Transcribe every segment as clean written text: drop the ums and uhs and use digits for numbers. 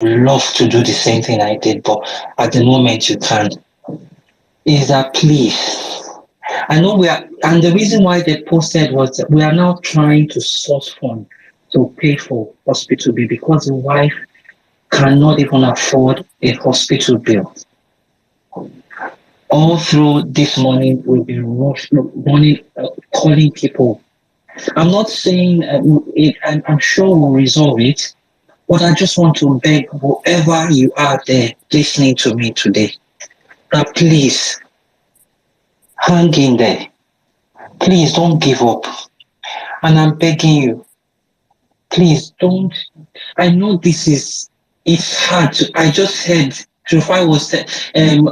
love to do the same thing I did, but at the moment you can't. Is that please? I know we are, and the reason why they posted was that we are now trying to source funds to pay for hospital bill because the wife cannot even afford a hospital bill. All through this morning, we've been running, calling people. I'm not saying I'm sure we'll resolve it, but I just want to beg whoever you are there listening to me today, that please hang in there. Please don't give up. And I'm begging you, please don't. I know it's hard. I just heard, Jofai was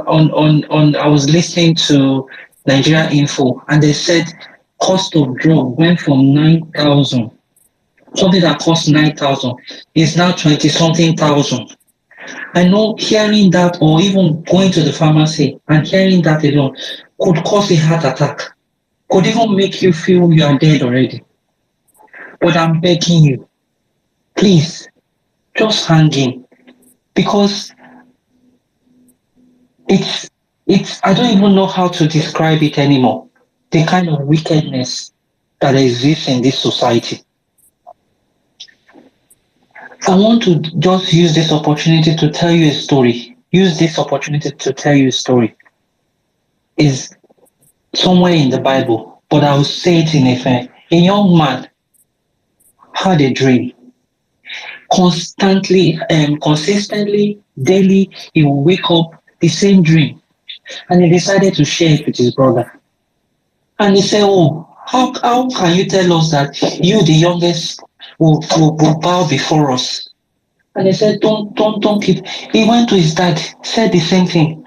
on, I was listening to Nigeria Info, and they said cost of drug went from 9,000, something that cost 9,000 is now 20 something thousand. I know hearing that, or even going to the pharmacy and hearing that alone, could cause a heart attack, could even make you feel you are dead already. But I'm begging you, please, just hang in, because it's I don't even know how to describe it anymore. The kind of wickedness that exists in this society. I want to just use this opportunity to tell you a story. Use this opportunity to tell you a story. Is somewhere in the Bible, but I will say it in a young man had a dream. Consistently, daily, he will wake up the same dream, and he decided to share it with his brother. And he said, "Oh, how can you tell us that you, the youngest, will bow before us?" And he said, don't keep. He went to his dad, said the same thing.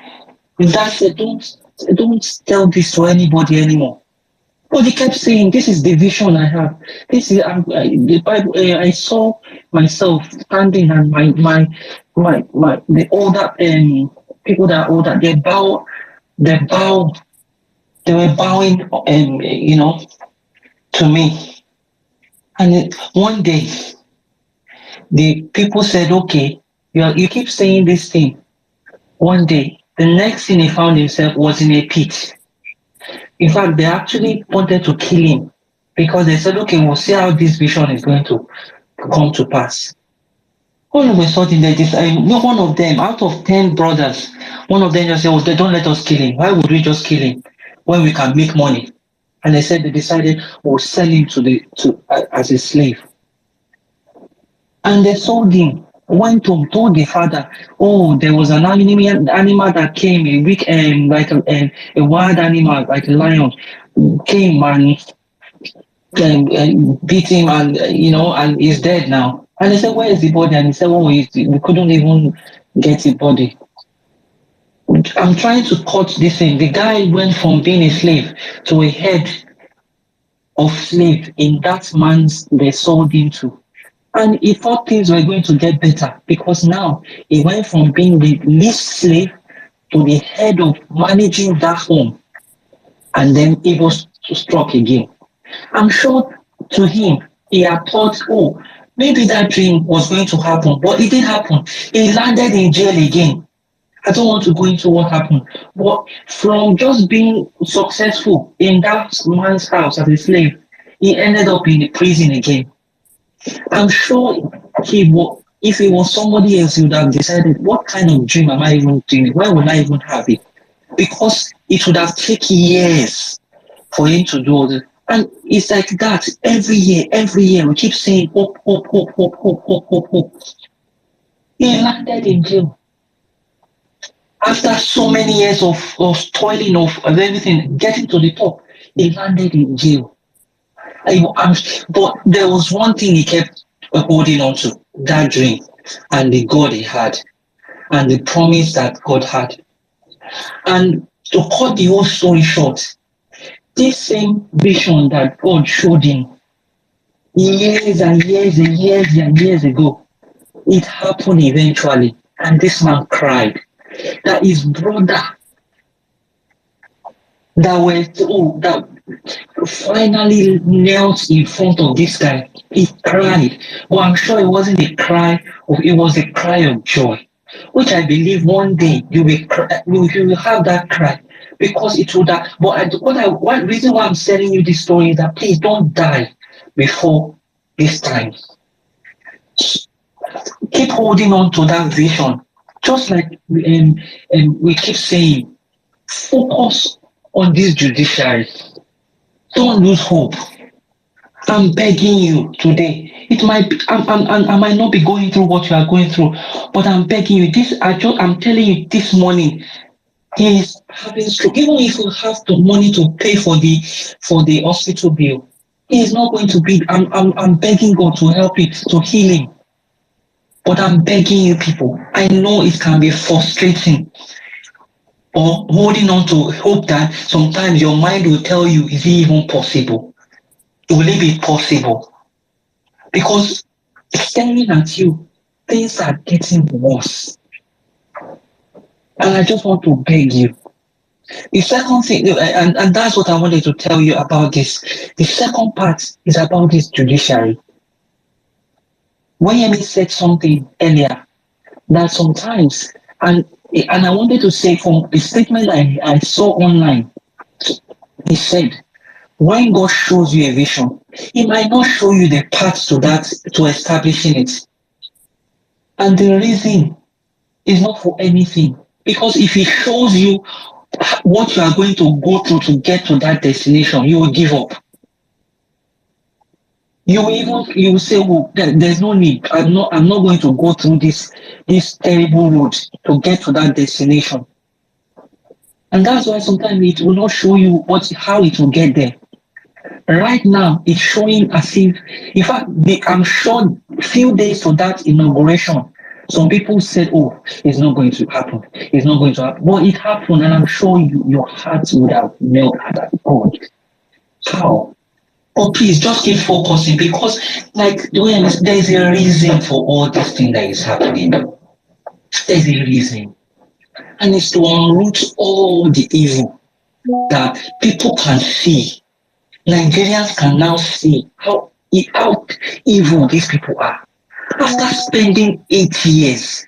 His dad said, don't tell this to anybody anymore. But he kept saying, "This is the vision I have. This is the Bible. I saw myself standing, and my the older people that are older, they bow, they were bowing, to me." And one day, the people said, "Okay, you keep saying this thing." One day, the next thing he found himself was in a pit. In fact, they actually wanted to kill him because they said, "Okay, we'll see how this vision is going to come to pass." All of a sudden, one of them, out of 10 brothers, one of them just said, "Oh, they don't let us kill him. Why would we just kill him when we can make money?" And they said they decided we'll sell him as a slave. And they sold him. Went to told the father, "Oh, there was an animal that came, a weak like a wild animal, like a lion, came and beat him, and and he's dead now." And they said, "Where is the body?" And he said, "Oh, we couldn't even get the body." I'm trying to cut this in. The guy went from being a slave to a head of slave in that man's they sold him to. And he thought things were going to get better because now he went from being the least slave to the head of managing that home. And then it was struck again. I'm sure to him, he had thought, "Oh, maybe that dream was going to happen," but it didn't happen. He landed in jail again. I don't want to go into what happened, but from just being successful in that man's house as a slave, he ended up in the prison again. I'm sure if it was somebody else, he would have decided, "What kind of dream am I even dreaming? Why would I even have it?" Because it would have taken years for him to do all this. And it's like that every year, we keep saying hope, hope, hope, hope, hope, hope, hope, hope. He landed in jail. After so many years of toiling, of everything, getting to the top, he landed in jail. But there was one thing he kept holding on to, that dream, and the God he had, and the promise that God had. And to cut the whole story short, this same vision that God showed him years and years and years and years ago, it happened eventually. And this man cried that his brother that finally knelt in front of this guy. He cried. But I'm sure it wasn't a cry, it was a cry of joy, which I believe one day you will have that cry because it would have. But one reason why I'm telling you this story is that please don't die before this time. Keep holding on to that vision. Just like we keep saying, focus on this judiciary. Don't lose hope. I'm begging you today. It might be, I might not be going through what you are going through, but I'm begging you. I'm telling you this morning. He is having stroke. Even if you have the money to pay for the hospital bill, he is not going to be. I'm begging God to help it to heal him. But I'm begging you, people. I know it can be frustrating or holding on to hope that sometimes your mind will tell you, is it even possible? Will it be possible? Because staring at you, things are getting worse. And I just want to beg you. The second thing, and that's what I wanted to tell you about this. The second part is about this judiciary. Wayemi said something earlier that sometimes, and I wanted to say from the statement I saw online, he said, when God shows you a vision, He might not show you the path to that, to establishing it. And the reason is not for anything. Because if He shows you what you are going to go through to get to that destination, you will give up. You will say, "Oh, there's no need. I'm not going to go through this terrible road to get to that destination." And that's why sometimes it will not show you how it will get there. Right now, it's showing as if, in fact, I'm sure few days to that inauguration, some people said, "Oh, it's not going to happen. It's not going to happen." Well, it happened, and I'm sure your heart would have melted at God. How? Oh, please just keep focusing because, like, there's a reason for all this thing that is happening. There's a reason, and it's to unroot all the evil that people can see. Nigerians can now see how evil these people are. After spending 8 years,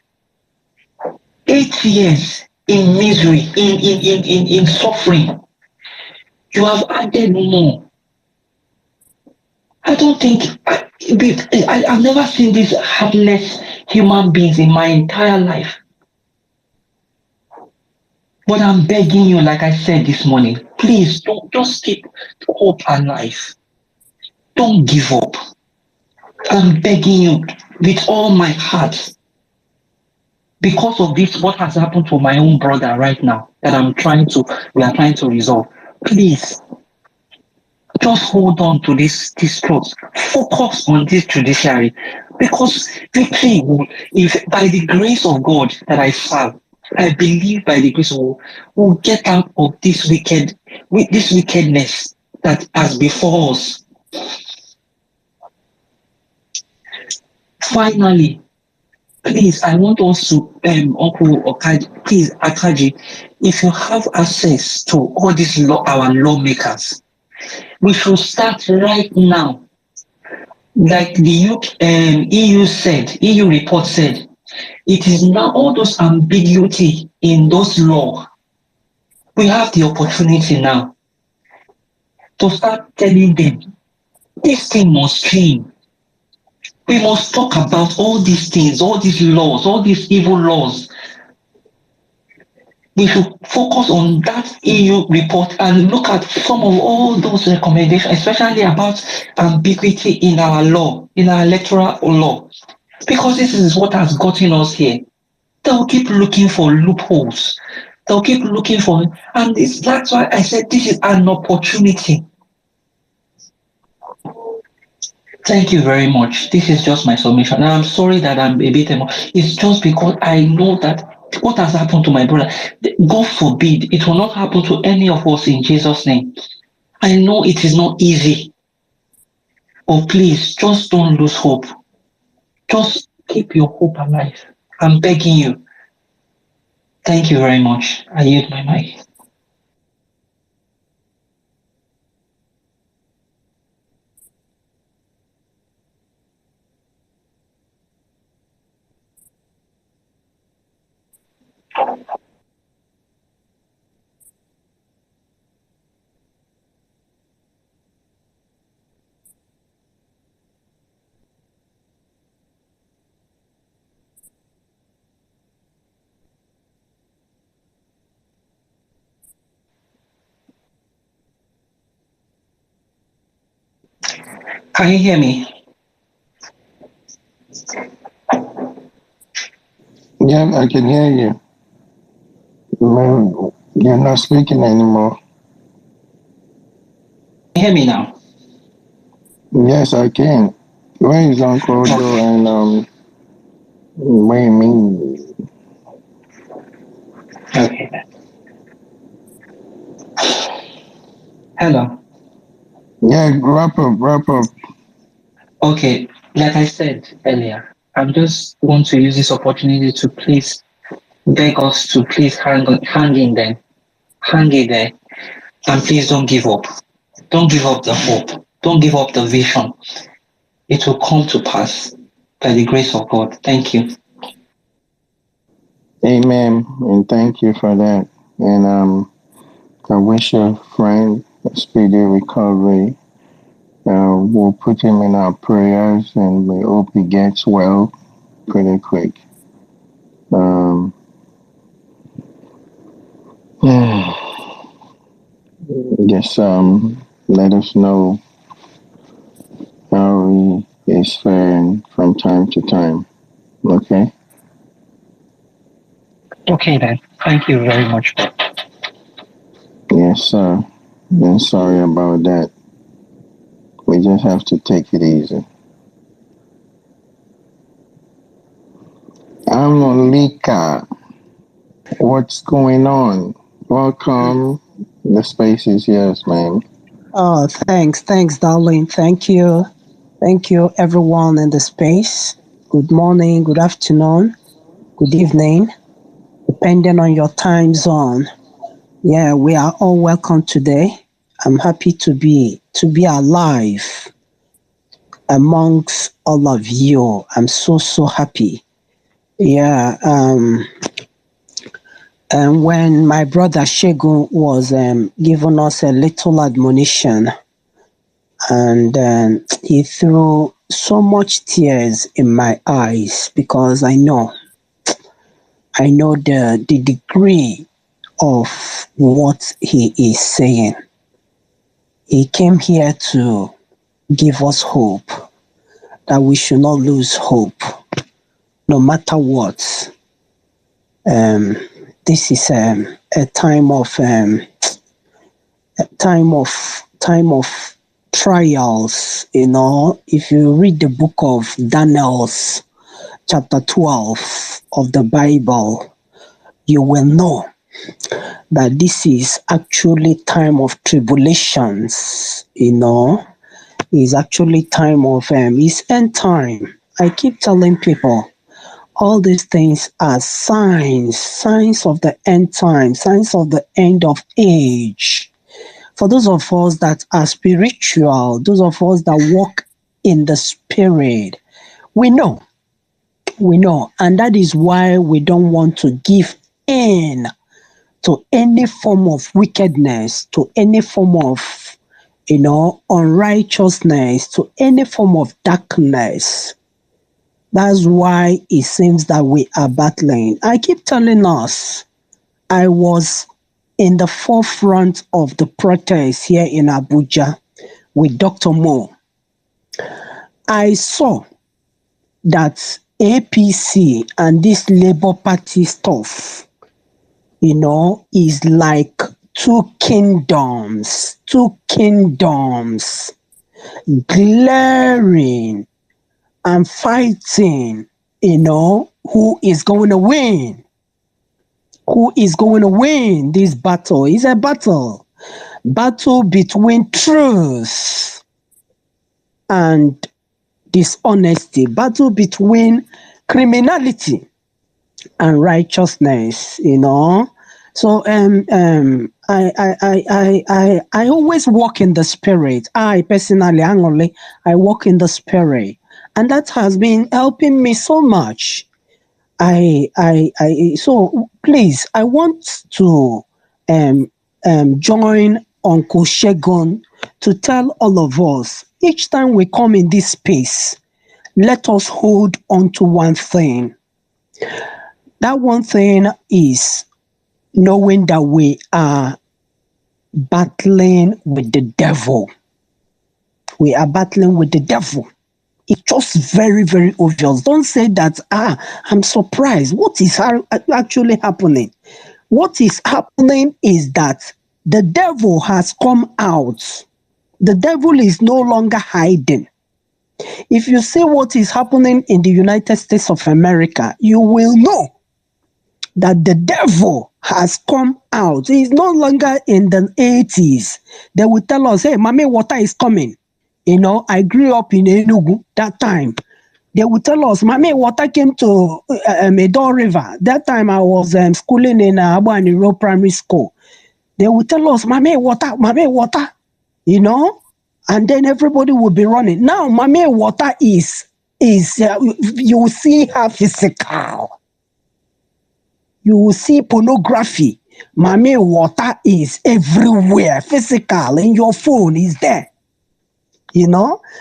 8 years in misery, in suffering, you have added more. I don't think I've never seen these heartless human beings in my entire life. But I'm begging you, like I said this morning, please don't just keep hope alive. Don't give up. I'm begging you with all my heart. Because of this, what has happened to my own brother right now that we are trying to resolve. Please, just hold on to this truth. Focus on this judiciary. Because victory will, if by the grace of God that I serve, I believe by the grace of God, we'll get out of this wickedness that has before us. Finally, please, I want us to, Uncle Okaji, please, Akaji, if you have access to all these our lawmakers, we should start right now. Like the EU report said, it is now all those ambiguity in those laws. We have the opportunity now to start telling them this thing must change. We must talk about all these things, all these laws, all these evil laws. We should focus on that EU report and look at some of all those recommendations, especially about ambiguity in our law, in our electoral law, because this is what has gotten us here. They'll keep looking for loopholes. They'll keep looking for, and that's why I said this is an opportunity. Thank you very much. This is just my submission. And I'm sorry that I'm a bit emotional. It's just because I know that what has happened to my brother, God forbid, it will not happen to any of us in Jesus' name. I know it is not easy. But please, just don't lose hope. Just keep your hope alive. I'm begging you. Thank you very much. I yield my mic. Can you hear me? Yeah, I can hear you. Man, you're not speaking anymore. Can you hear me now? Yes, I can. Where is Uncle Joe and where me? Okay. Hello. Yeah, wrap up. Okay. Like I said earlier, I just want to use this opportunity to please beg us to please hang in there, hang in there, and please don't give up. Don't give up the hope. Don't give up the vision. It will come to pass by the grace of God. Thank you. Amen. And thank you for that. And I wish your friend a speedy recovery. We'll put him in our prayers and we hope he gets well pretty quick. Um, just let us know how he is faring from time to time. Okay? Okay then. Thank you very much. Yes, sir. And sorry about that. We just have to take it easy. I'm on Lika. What's going on? Welcome. The space is yours, man. Oh, thanks, darling. Thank you, everyone in the space. Good morning, good afternoon, good evening, depending on your time zone. Yeah, we are all welcome today. I'm happy to be alive amongst all of you. I'm so happy. Yeah. And when my brother Shegun was giving us a little admonition, and he threw so much tears in my eyes because I know the degree of what he is saying. He came here to give us hope, that we should not lose hope no matter what. This is a time of trials. If you read the book of Daniel's chapter 12 of the Bible, you will know that this is actually time of tribulations. Is actually time of it's end time. I keep telling people all these things are signs of the end time, signs of the end of age. For those of us that are spiritual, those of us that walk in the spirit, we know, and that is why we don't want to give in to any form of wickedness, to any form of, unrighteousness, to any form of darkness. That's why it seems that we are battling. I keep telling us, I was in the forefront of the protest here in Abuja with Dr. Mo. I saw that APC and this Labour Party stuff, is like two kingdoms glaring and fighting, who is going to win. Who is going to win this battle? It's a battle between truth and dishonesty, battle between criminality and righteousness. So I always walk in the spirit. I personally, I walk in the spirit, and that has been helping me so much. So please, I want to join Uncle Shegun to tell all of us, each time we come in this space, let us hold on to one thing. That one thing is knowing that we are battling with the devil. we are battling with the devil. It's just very, very obvious. Don't say that, I'm surprised. What is actually happening? What is happening is that the devil has come out. The devil is no longer hiding. If you see what is happening in the United States of America, you will know that the devil has come out. He is no longer in the 80s. They will tell us, hey, Mame, water is coming. I grew up in Enugu that time. They would tell us, Mame, water came to Medor River. That time I was schooling in Abuani Road Primary School. They would tell us, Mame, water, and then everybody would be running. Now, Mame, water is you will see her physical. You will see pornography. Mame, water is everywhere, physical, in your phone is there.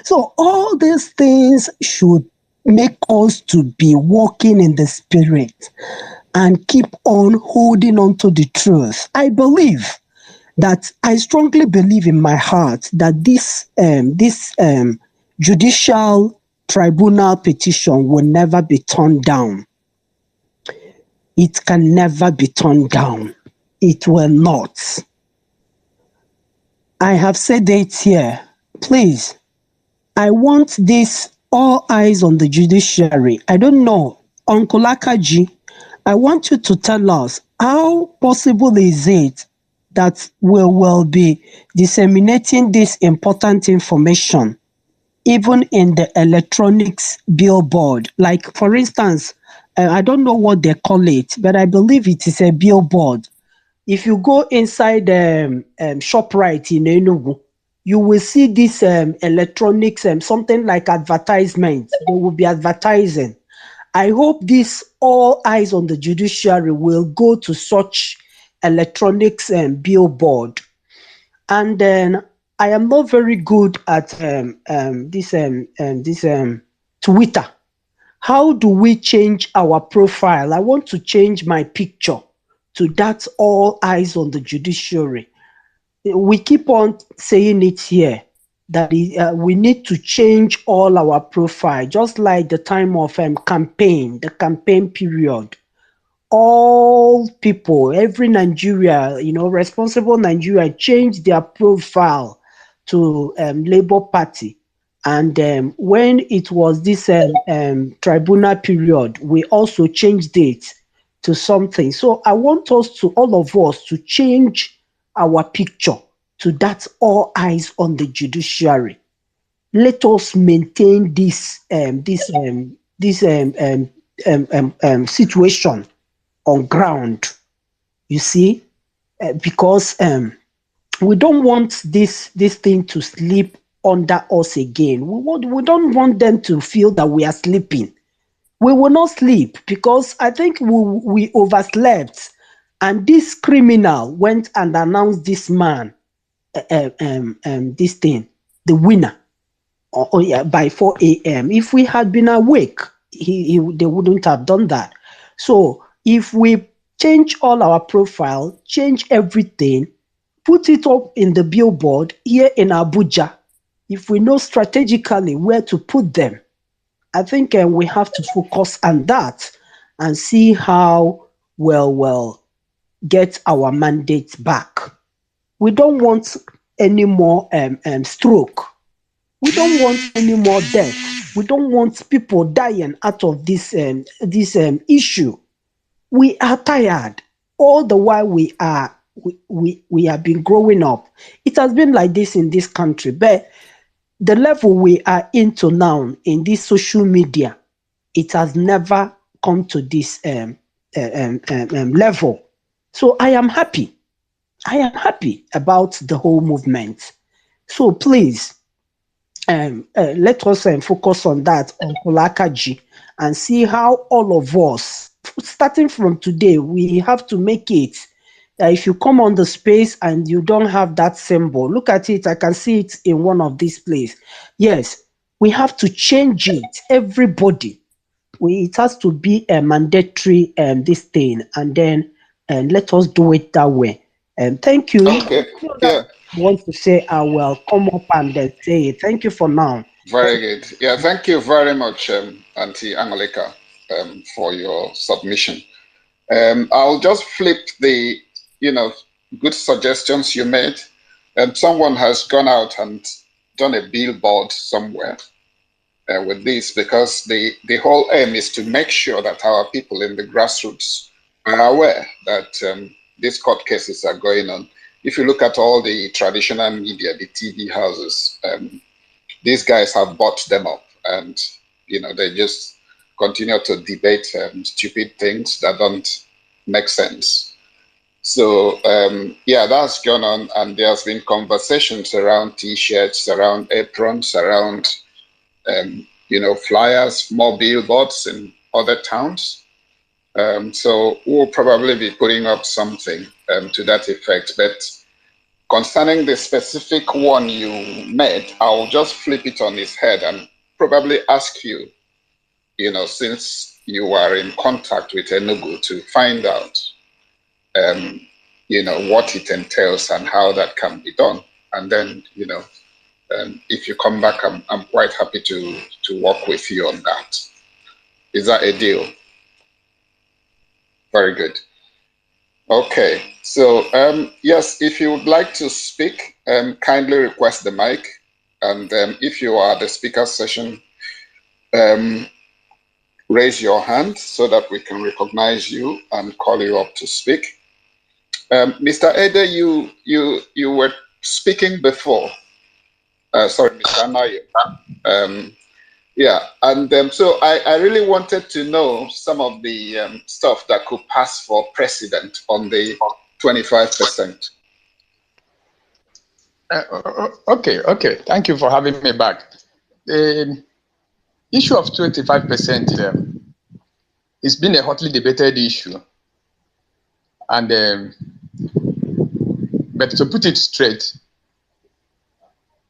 So all these things should make us to be walking in the spirit and keep on holding on to the truth. I strongly believe in my heart that this judicial tribunal petition will never be turned down. It can never be turned down. It will not. I have said it here. Please, I want this all eyes on the judiciary. I don't know, Uncle Akaji, I want you to tell us how possible is it that we will be disseminating this important information even in the electronics billboard. Like, for instance, I don't know what they call it, but I believe it is a billboard. If you go inside ShopRite in Enugu, you will see this electronics, something like advertisement. They will be advertising. I hope this all eyes on the judiciary will go to such electronics billboard. And then I am not very good at this Twitter. How do we change our profile? I want to change my picture to that all eyes on the judiciary. We keep on saying it here that we need to change all our profile, just like the time of the campaign period. All people, every Nigeria, responsible Nigeria, change their profile to Labour Party. And when it was this tribunal period, we also changed it to something. So I want all of us to change our picture to that all eyes on the judiciary. Let us maintain this situation on ground. You see, because we don't want this thing to slip under us again. We don't want them to feel that we are sleeping. We will not sleep because I think we overslept. And this criminal went and announced this man, this thing, the winner, by 4 a.m. If we had been awake, they wouldn't have done that. So if we change all our profile, change everything, put it up in the billboard here in Abuja, if we know strategically where to put them, I think we have to focus on that and see how we'll get our mandate back. We don't want any more stroke. We don't want any more death. We don't want people dying out of this issue. We are tired. All the while we have been growing up. It has been like this in this country, but the level we are into now in this social media, it has never come to this level. So I am happy. I am happy about the whole movement. So please, let us focus on that, on Kolakaji, and see how all of us, starting from today, we have to make it. If you come on the space and you don't have that symbol, look at it. I can see it in one of these places. Yes, we have to change it. Everybody, it has to be a mandatory this thing, and then let us do it that way. Thank you. Okay. Yeah. wants to say, I will come up and then say it. Thank you for now. Very good. Yeah, thank you very much, Auntie Angelica, for your submission. I'll just flip the, good suggestions you made. Someone has gone out and done a billboard somewhere with this, because the whole aim is to make sure that our people in the grassroots are aware that these court cases are going on. If you look at all the traditional media, the TV houses, these guys have bought them up, and they just continue to debate stupid things that don't make sense. So yeah, that's gone on, and there's been conversations around T-shirts, around aprons, around flyers, more billboards in other towns. So we'll probably be putting up something to that effect. But concerning the specific one you made, I'll just flip it on its head and probably ask you, since you are in contact with Enugu, to find out, what it entails and how that can be done. And then, if you come back, I'm quite happy to work with you on that. Is that a deal? Very good. Okay, so yes, if you would like to speak, kindly request the mic. And if you are at the speaker session, raise your hand so that we can recognize you and call you up to speak. Mr. Ede, you were speaking before. Sorry, Mr. Anayo. Yeah, and so I really wanted to know some of the stuff that could pass for precedent on the 25%. Okay. Thank you for having me back. The issue of 25% it's been a hotly debated issue, and but to put it straight,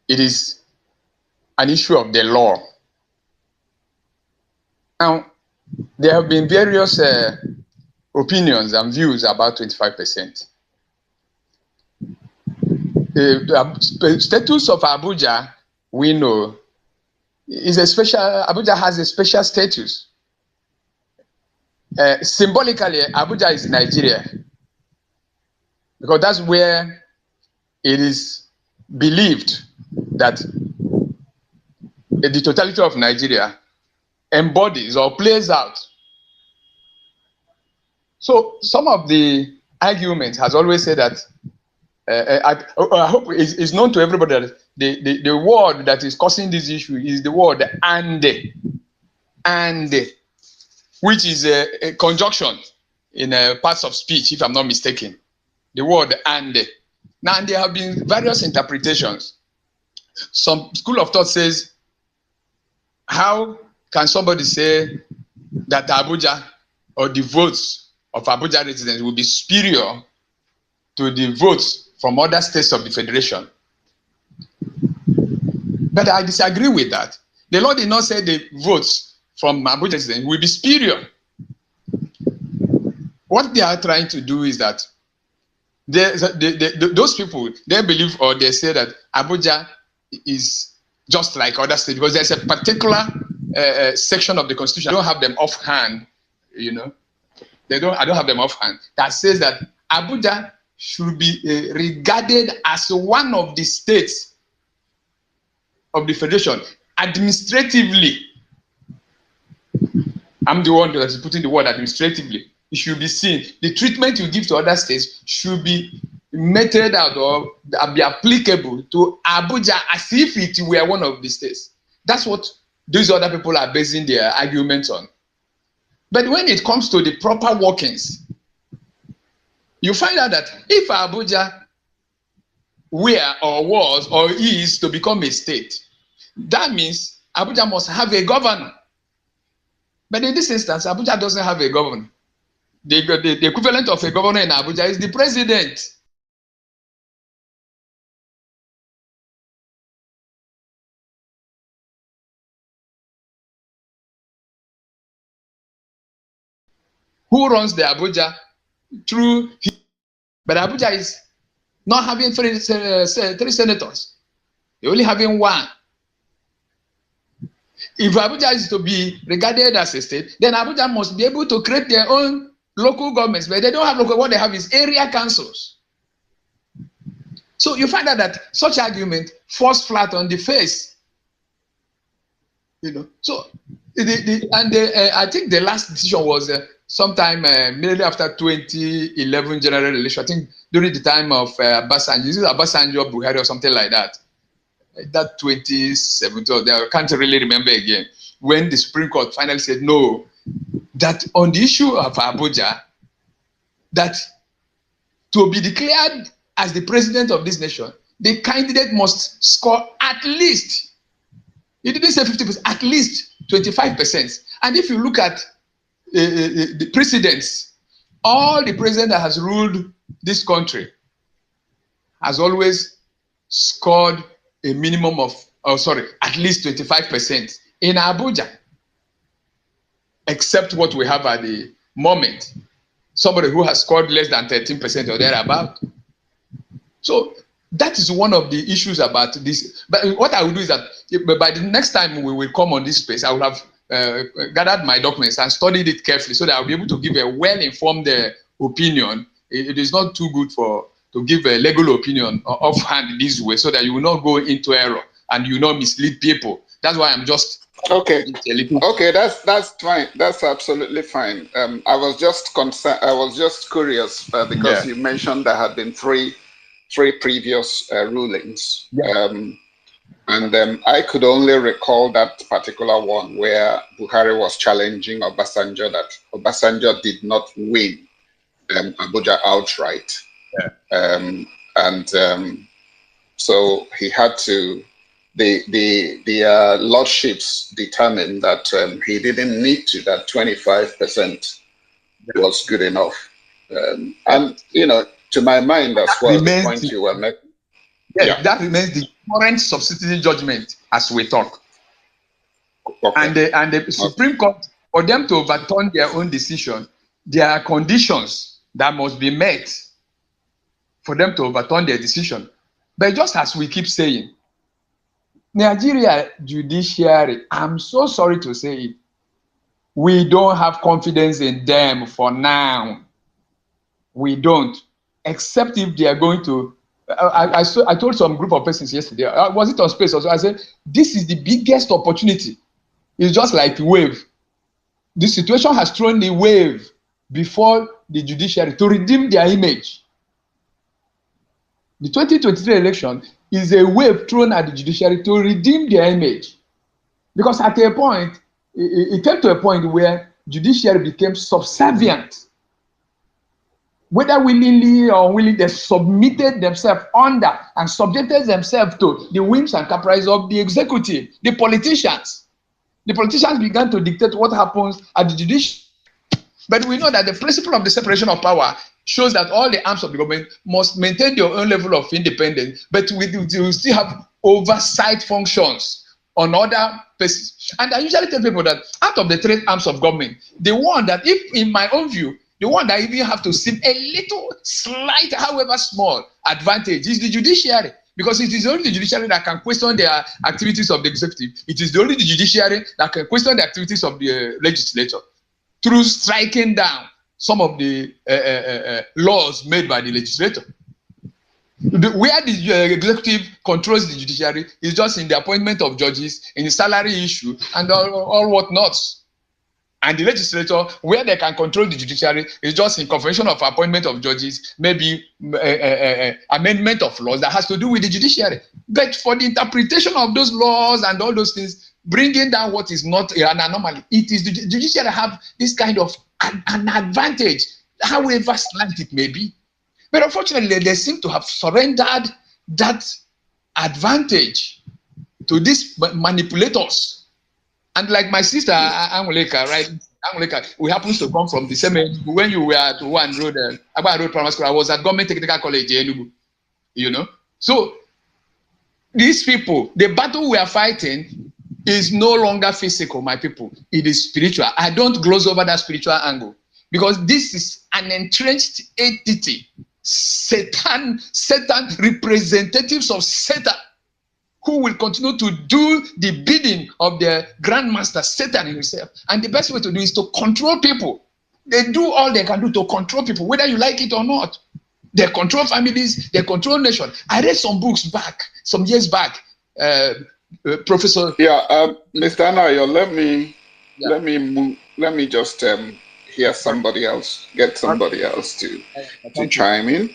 it is an issue of the law. Now, there have been various opinions and views about 25%. The status of Abuja, we know, is a special. Abuja has a special status. Symbolically, Abuja is Nigeria, because that's where it is believed that the totality of Nigeria embodies or plays out. So some of the argument has always said that I hope it's known to everybody that the word that is causing this issue is the word and, which is a conjunction in parts of speech, if I'm not mistaken. The word and. Now, there have been various interpretations. Some school of thought says, how can somebody say that Abuja or the votes of Abuja residents will be superior to the votes from other states of the federation? But I disagree with that. The law did not say the votes from Abuja residents will be superior. What they are trying to do is that those people, they believe or they say that Abuja is just like other states because there's a particular section of the constitution. I don't have them offhand, I don't have them offhand, that says that Abuja should be regarded as one of the states of the federation administratively. I'm the one that is putting the word administratively. It should be seen. The treatment you give to other states should be meted out or be applicable to Abuja as if it were one of the states. That's what those other people are basing their arguments on. But when it comes to the proper workings, you find out that if Abuja were or was or is to become a state, that means Abuja must have a governor. But in this instance, Abuja doesn't have a governor. The equivalent of a governor in Abuja is the president. Who runs the Abuja through him. But Abuja is not having three senators. They're only having one. If Abuja is to be regarded as a state, then Abuja must be able to create their own local governments, but they don't have local. What they have is area councils. So you find out that such argument falls flat on the face. You know. So I think the last decision was sometime immediately after 2011 general election. I think during the time of Obasanjo, is it Obasanjo or Buhari or something like that? That 2017, I can't really remember again, when the Supreme Court finally said no, that on the issue of Abuja, that to be declared as the president of this nation, the candidate must score at least, he didn't say 50%, at least 25%. And if you look at the precedents, all the president that has ruled this country has always scored a minimum of, at least 25% in Abuja, except what we have at the moment, somebody who has scored less than 13% or thereabout. So that is one of the issues about this. But what I will do is that by the next time we will come on this space, I will have gathered my documents and studied it carefully so that I'll be able to give a well-informed opinion. It is not too good to give a legal opinion offhand this way, so that you will not go into error and you will not mislead people. That's why I'm just okay. Okay, that's fine. That's absolutely fine. I was just concerned. I was just curious because you mentioned there had been three previous rulings, and I could only recall that particular one where Buhari was challenging Obasanjo that Obasanjo did not win Abuja outright. So he had to, the lordships determined that he didn't need to, that 25% was good enough. And, you know, to my mind as well, the point you were making. Yes, that remains the current subsidiary judgment as we talk. Okay. And the Supreme Court, for them to overturn their own decision, there are conditions that must be met for them to overturn their decision. But just as we keep saying, Nigeria judiciary, I'm so sorry to say it, we don't have confidence in them for now. We don't, except if they are going to, I told some group of persons yesterday, was it on space also? I said, this is the biggest opportunity. It's just like a wave. This situation has thrown the wave before the judiciary to redeem their image. The 2023 election is a wave thrown at the judiciary to redeem their image. Because at a point, it came to a point where judiciary became subservient. Whether willingly or unwillingly, they submitted themselves under and subjected themselves to the whims and caprices of the executive, the politicians. The politicians began to dictate what happens at the judiciary. But we know that the principle of the separation of power shows that all the arms of the government must maintain their own level of independence, but we still have oversight functions on other places. And I usually tell people that out of the three arms of government, the one that, if in my own view, the one that even have to seem a little slight, however small, advantage is the judiciary. Because it is only the judiciary that can question the activities of the executive. It is only the judiciary that can question the activities of the legislature through striking down some of the laws made by the legislature. Where the executive controls the judiciary is just in the appointment of judges, in the salary issue, and all whatnots. And the legislature, where they can control the judiciary, is just in confirmation of appointment of judges, maybe amendment of laws that has to do with the judiciary. But for the interpretation of those laws and all those things, bringing down what is not an anomaly, it is the judiciary have this kind of an advantage, however slight it may be. But unfortunately, they seem to have surrendered that advantage to these manipulators. And like my sister, Angoleka, right? Angoleka, we happen to come from the same age. When you were at One Road, Abba Road Primary School, I was at Government Technical College, Enugu, you know. So these people, the battle we are fighting is no longer physical, my people. It is spiritual. I don't gloss over that spiritual angle because this is an entrenched entity Satan, representatives of Satan, who will continue to do the bidding of the grandmaster, Satan himself. And the best way to do is to control people. They do all they can do to control people, whether you like it or not. They control families, they control nations. I read some books some years back, Professor. Yeah, Mr. Anayo, let me just hear somebody else, get somebody else to chime in.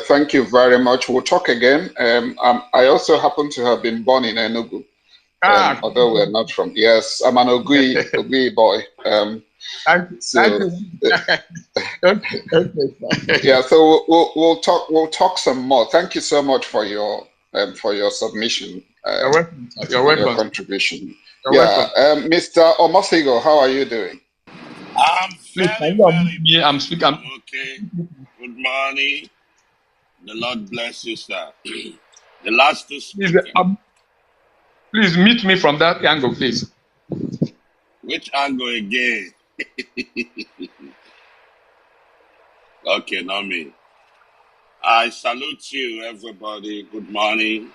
Thank you very much. We'll talk again. I also happen to have been born in Enugu, although we're not from. Yes, I'm an Ogui boy. Yeah, so we'll talk some more. Thank you so much for your submission. You're welcome. Your contribution. Welcome. Mr. Omosigo, how are you doing? I'm very I'm speaking. Okay. Good morning. The Lord bless you, sir. The last two speakers. Please meet me from that angle, please. Which angle again? Okay, not me. I salute you, everybody. Good morning.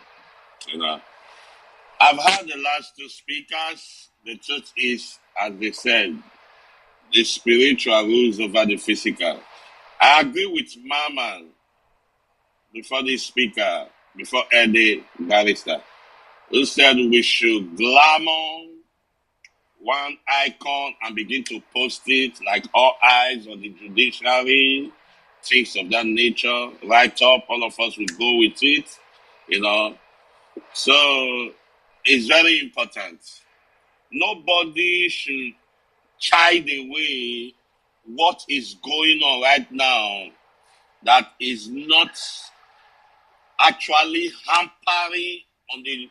I've heard the last two speakers. The truth is, as they said, the spiritual rules over the physical. I agree with Mama before this speaker, before Eddie Barrister, who said we should glamour one icon and begin to post it like all eyes on the judiciary, things of that nature, right up, all of us will go with it, So it's very important. Nobody should chide away what is going on right now that is not actually hampering on the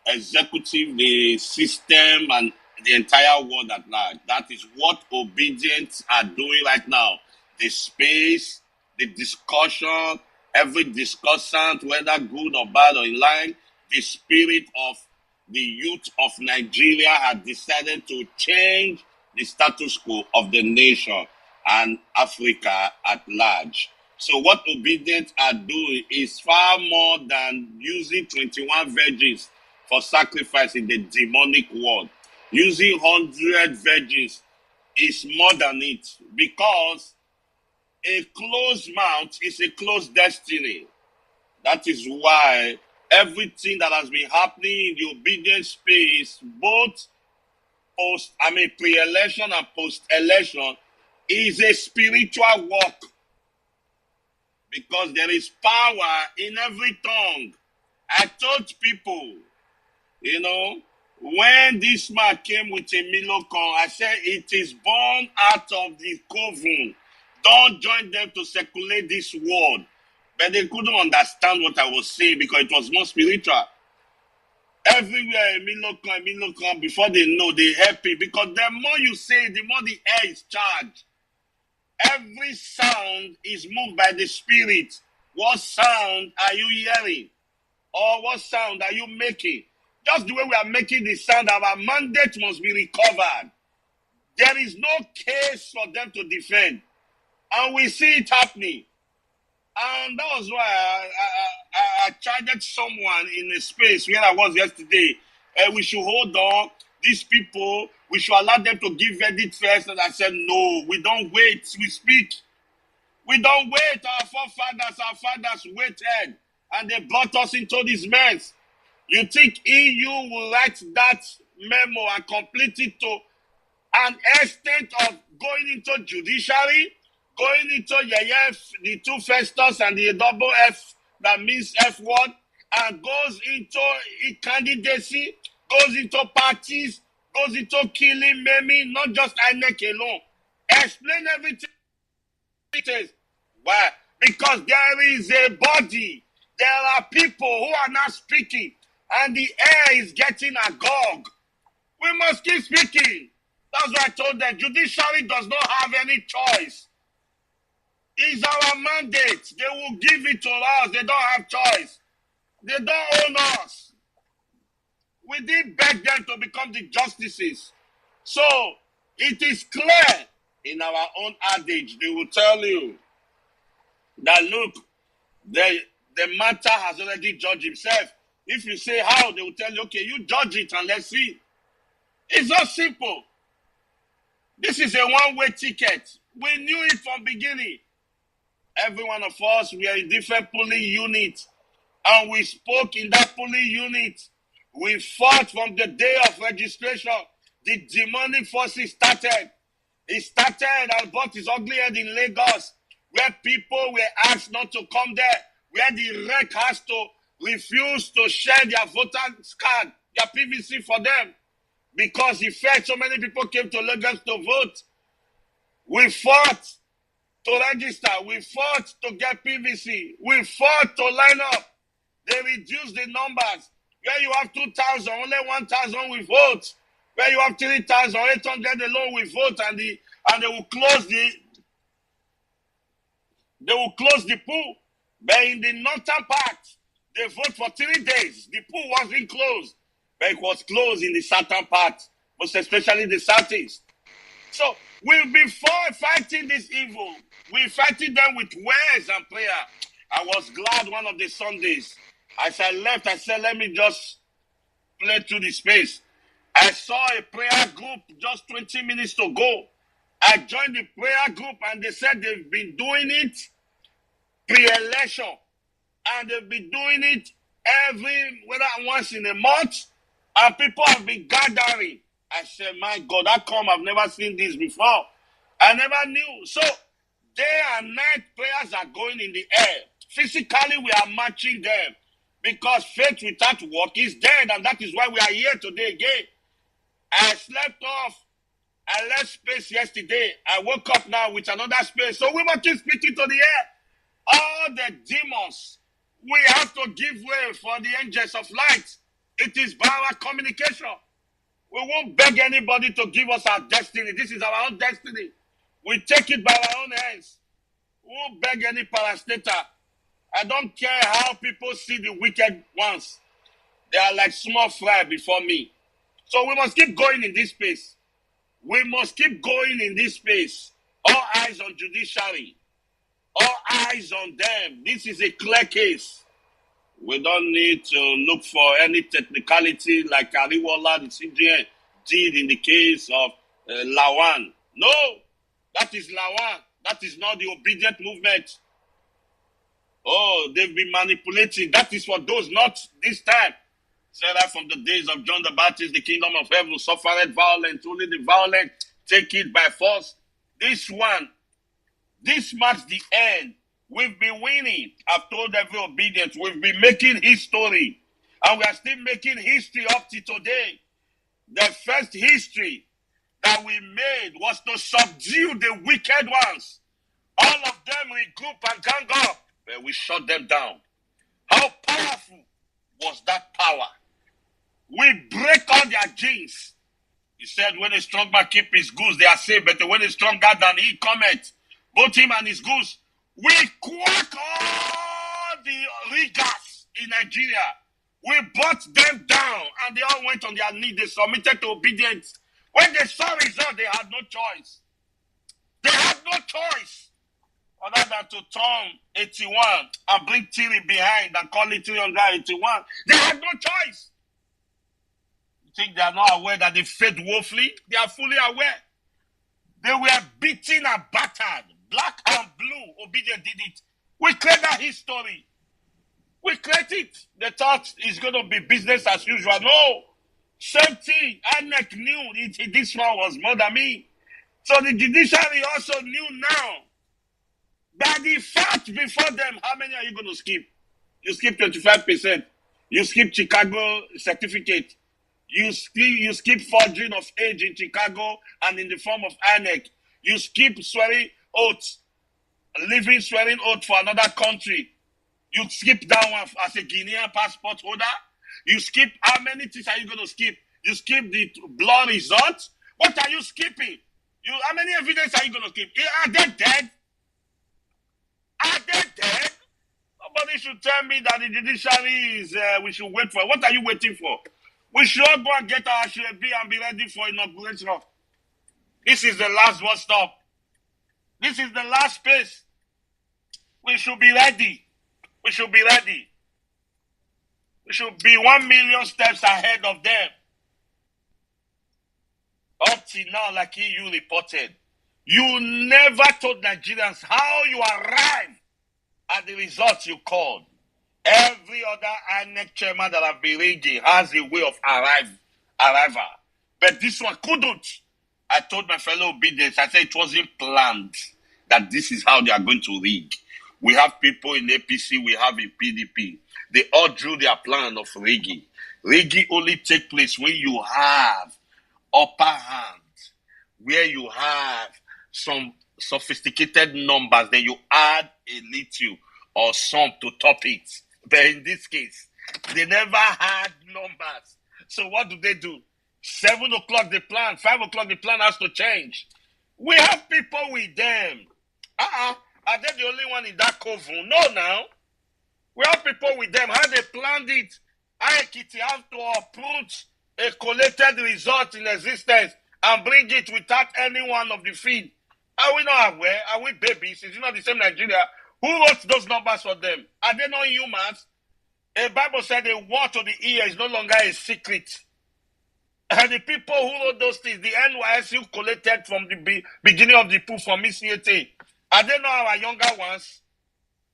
executive, the system, and the entire world at large. That is what obedience are doing right now. The space, the discussion, every discussant, whether good or bad or in line, the spirit of the youth of Nigeria had decided to change the status quo of the nation and Africa at large. So what obedience are doing is far more than using 21 virgins for sacrifice in the demonic world. Using 100 virgins is more than it, because a closed mouth is a closed destiny. That is why everything that has been happening in the obedience space, both pre-election and post-election, is a spiritual work. Because there is power in every tongue. I told people, when this man came with a milocon, I said it is born out of the coven. Don't join them to circulate this word. But they couldn't understand what I was saying because it was more spiritual. Everywhere a milocon, before they know, they happy. Because the more you say, the more the air is charged. Every sound is moved by the spirit. What sound are you hearing? Or what sound are you making? Just the way we are making the sound, our mandate must be recovered. There is no case for them to defend. And we see it happening. And that was why I charged someone in a space where I was yesterday. We should hold on. These people, we should allow them to give verdict first. And I said, no, we don't wait. We speak. We don't wait. Our fathers waited. And they brought us into this mess. You think EU will write that memo and complete it to an extent of going into judiciary, going into the two Festus and the double F that means F word, and goes into candidacy, goes into parties, goes into killing, maiming, not just INEC alone. Explain everything. Why? Because there is a body. There are people who are not speaking, and the air is getting agog. We must keep speaking. That's why I told them, judiciary does not have any choice. It's our mandate. They will give it to us. They don't have choice. They don't own us. We did beg them to become the justices. So it is clear in our own adage. They will tell you, that look, the matter has already judged himself. If you say how, they will tell you, okay, you judge it and let's see. It's not simple. This is a one-way ticket. We knew it from beginning. Every one of us, we are in different polling units. And we spoke in that polling unit. We fought from the day of registration. The demonic forces started. It started and brought its ugly head in Lagos, where people were asked not to come there, where the rec has to refuse to share their voter card, their PVC for them, because he felt so many people came to Lagos to vote. We fought to register. We fought to get PVC. We fought to line up. They reduced the numbers. Where you have 2,000, only 1,000 will vote. Where you have 3,800 alone will vote, and they will close the pool. But in the northern part, they vote for 3 days. The pool wasn't closed, but it was closed in the southern part, most especially the southeast. So we'll be fighting this evil. We're fighting them with words and prayer. I was glad one of the Sundays, as I left, I said, let me just play through the space. I saw a prayer group just 20 minutes to go. I joined the prayer group and they said they've been doing it pre-election. And they've been doing it whether once in a month, and people have been gathering. I said, my God, how come I've never seen this before? I never knew. So day and night prayers are going in the air. Physically, we are matching them because faith without work is dead, and that is why we are here today again. I slept off. I left space yesterday. I woke up now with another space. So we must keep speaking to the air. All the demons, we have to give way for the angels of light. It is by our communication. We won't beg anybody to give us our destiny. This is our own destiny. We take it by our own hands. We won't beg any parastater. I don't care how people see the wicked ones. They are like small fry before me. So we must keep going in this space. We must keep going in this space. All eyes on judiciary. All eyes on them. This is a clear case. We don't need to look for any technicality like Ariwola, the CGN, did in the case of Lawan. No, that is Lawan. That is not the obedient movement. Oh, they've been manipulating. That is for those, not this time. Say that from the days of John the Baptist, the kingdom of heaven suffered violence. Only the violent take it by force. This marks the end. We've been winning. I've told every obedience. We've been making history. And we are still making history up to today. The first history that we made was to subdue the wicked ones. All of them regroup and gang up. But we shut them down. How powerful was that power? We break all their genes. He said, when a strong man keep his goods, they are safe. But when a stronger than he cometh, both him and his goods, we quack all the riggers in Nigeria. We brought them down, and they all went on their knees. They submitted to obedience. When they saw results, they had no choice. They had no choice other than to turn 81 and bring Tiri behind and call it 381. They had no choice. You think they are not aware that they failed woefully? They are fully aware. They were beaten and battered. Black and blue, obedient did it. We create that history. We create it. They thought it's going to be business as usual. No. Same thing. INEC knew this one was more than me. So the judiciary also knew now. By the fact before them, how many are you going to skip? You skip 25%. You skip Chicago certificate. You skip forging of age in Chicago and in the form of INEC. You skip swearing oath, living swearing oath for another country. You skip that one as a Guinean passport holder. You skip, how many things are you going to skip? You skip the blood result. What are you skipping? How many evidence are you going to skip? Are they dead? Are they dead? Nobody should tell me that the judiciary is, we should wait for. What are you waiting for? We should all go and get our SHB and be ready for inauguration. This is the last bus stop. This is the last space. We should be ready. We should be ready. We should be 1 million steps ahead of them. Up till now, like you reported, you never told Nigerians how you arrived at the results you called. Every other INEC chairman that have been rigging has a way of arrival. But this one couldn't. I told my fellow obedience, I said it wasn't planned that this is how they are going to rig. We have people in APC, we have in PDP. They all drew their plan of rigging. Rigging only takes place when you have upper hand, where you have some sophisticated numbers, then you add a little or some to top it. But in this case, they never had numbers. So what do? 7 o'clock the plan, 5 o'clock the plan has to change. We have people with them. Are they the only one in that coven? No, now. We have people with them. How they planned it? IEPT have to approach a collated result in existence and bring it without any one of the feed. Are we not aware? Are we babies? Is it not the same Nigeria? Who wrote those numbers for them? Are they not humans? The Bible said a word to the ear is no longer a secret. And the people who wrote those things, the NYS who collected from the beginning of the pool from ECAT, are they not our younger ones?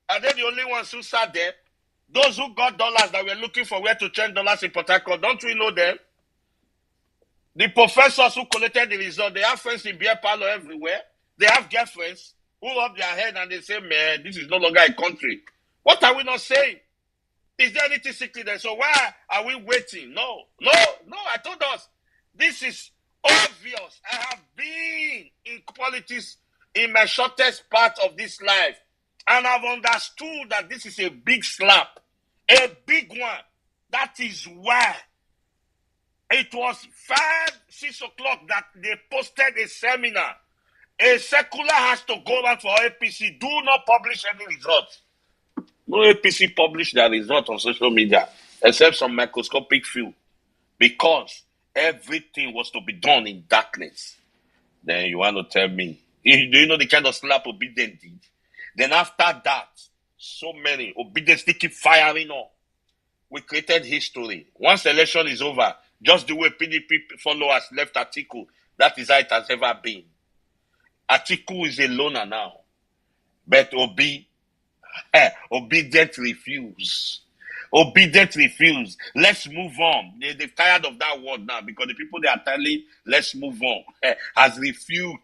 Are they the only ones who sat there? Those who got dollars that were looking for where to change dollars in Port Harcourt, don't we know them? The professors who collected the result, they have friends in beer parlor everywhere. They have girlfriends who rub their head and they say, man, this is no longer a country. What are we not saying? Is there anything secret there? So why are we waiting? No, I told us. This is obvious. I have been in politics in my shortest part of this life. And I've understood that this is a big slap. A big one. That is why it was 5, 6 o'clock that they posted a seminar. A circular has to go back for APC. Do not publish any results. No APC published their result on social media, except some microscopic few, because everything was to be done in darkness. Then you want to tell me, do you know the kind of slap obedience did? Then after that, so many obedience they keep firing on. We created history. Once election is over, just the way PDP followers left Atiku, that is how it has ever been. Atiku is a loner now, but obedient refuse. Obedient refuse. Let's move on. They're tired of that word now because the people they are telling, let's move on, has refused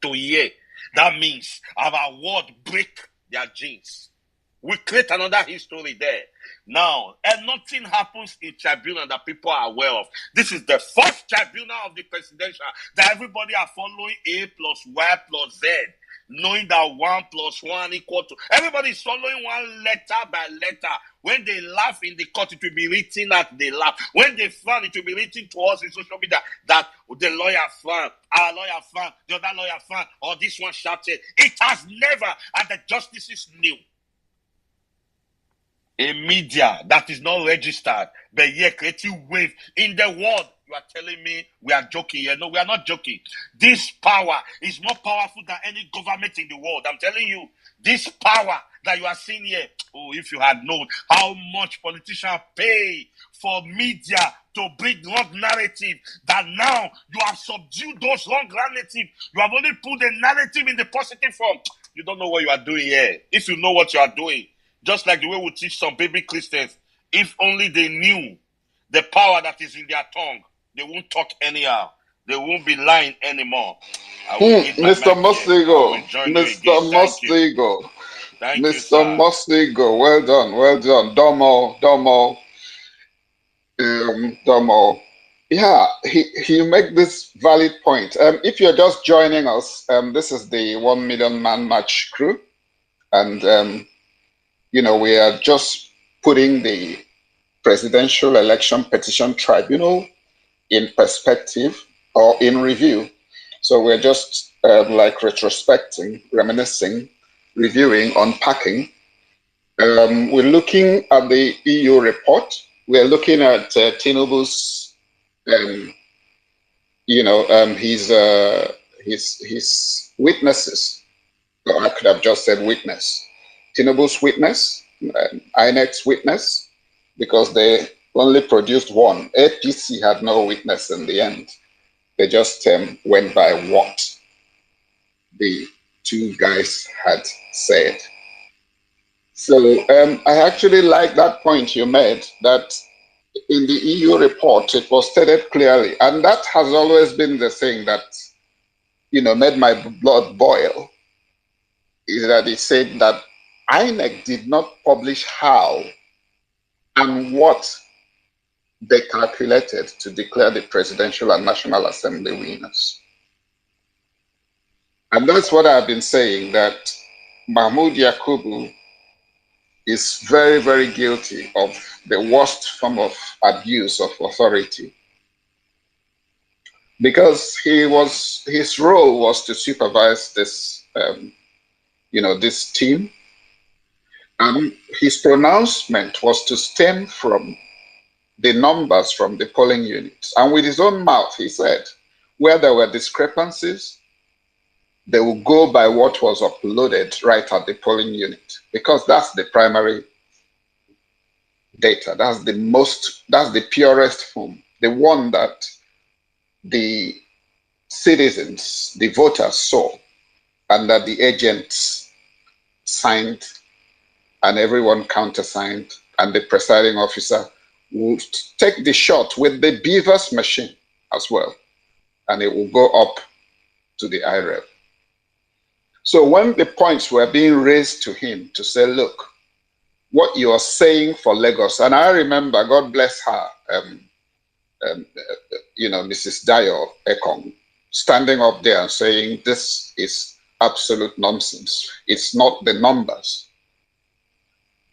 to hear. That means our word break their genes. We create another history there. Now, and nothing happens in tribunal that people are aware of. This is the first tribunal of the presidential that everybody are following A plus Y plus Z. Knowing that 1 + 1 equal to... Everybody is following one letter by letter. When they laugh in the court, it will be written that they laugh. When they frown, it will be written to us in social media that the lawyer frowned, our lawyer frowned, the other lawyer frowned, or this one shouted. It has never, and the justices knew. A media that is not registered, but yet creating wave in the world. You are telling me we are joking here? No, we are not joking. This power is more powerful than any government in the world. I'm telling you, this power that you are seeing here, oh, if you had known how much politicians pay for media to bring wrong narrative, that now you have subdued those wrong narratives. You have only put the narrative in the positive form. You don't know what you are doing here. If you know what you are doing, just like the way we teach some baby Christians, if only they knew the power that is in their tongue, they won't talk anyhow. They won't be lying anymore. Mr. Mostigo, Mr. Mostigo, Mr. Mostigo, well done. Domo. Yeah, he make this valid point. If you're just joining us, this is the 1 Million Man March crew, and we are just putting the Presidential Election Petition Tribunal in perspective or in review. So we're just like retrospecting, reminiscing, reviewing, unpacking. We're looking at the EU report. We're looking at Tinubu's, his witnesses. Or I could have just said witness. Tinubu's witness, INEC's witness, because they only produced one. APC had no witness in the end. They just went by what the two guys had said. So I actually like that point you made, that in the EU report, it was stated clearly, and that has always been the thing that, made my blood boil, is that it said that INEC did not publish how and what they calculated to declare the presidential and national assembly winners. And that's what I've been saying, that Mahmoud Yakubu is very, very guilty of the worst form of abuse of authority, because his role was to supervise this, this team, and his pronouncement was to stem from the numbers from the polling units. And with his own mouth, he said, where there were discrepancies, they will go by what was uploaded right at the polling unit, because that's the primary data. That's the purest form, the one that the citizens, the voters saw, and that the agents signed and everyone countersigned, and the presiding officer would take the shot with the beavers machine as well, and it will go up to the IREB. So when the points were being raised to him to say, look, what you are saying for Lagos, and I remember, God bless her, Mrs. Dayo Ekong, standing up there and saying, this is absolute nonsense. It's not the numbers.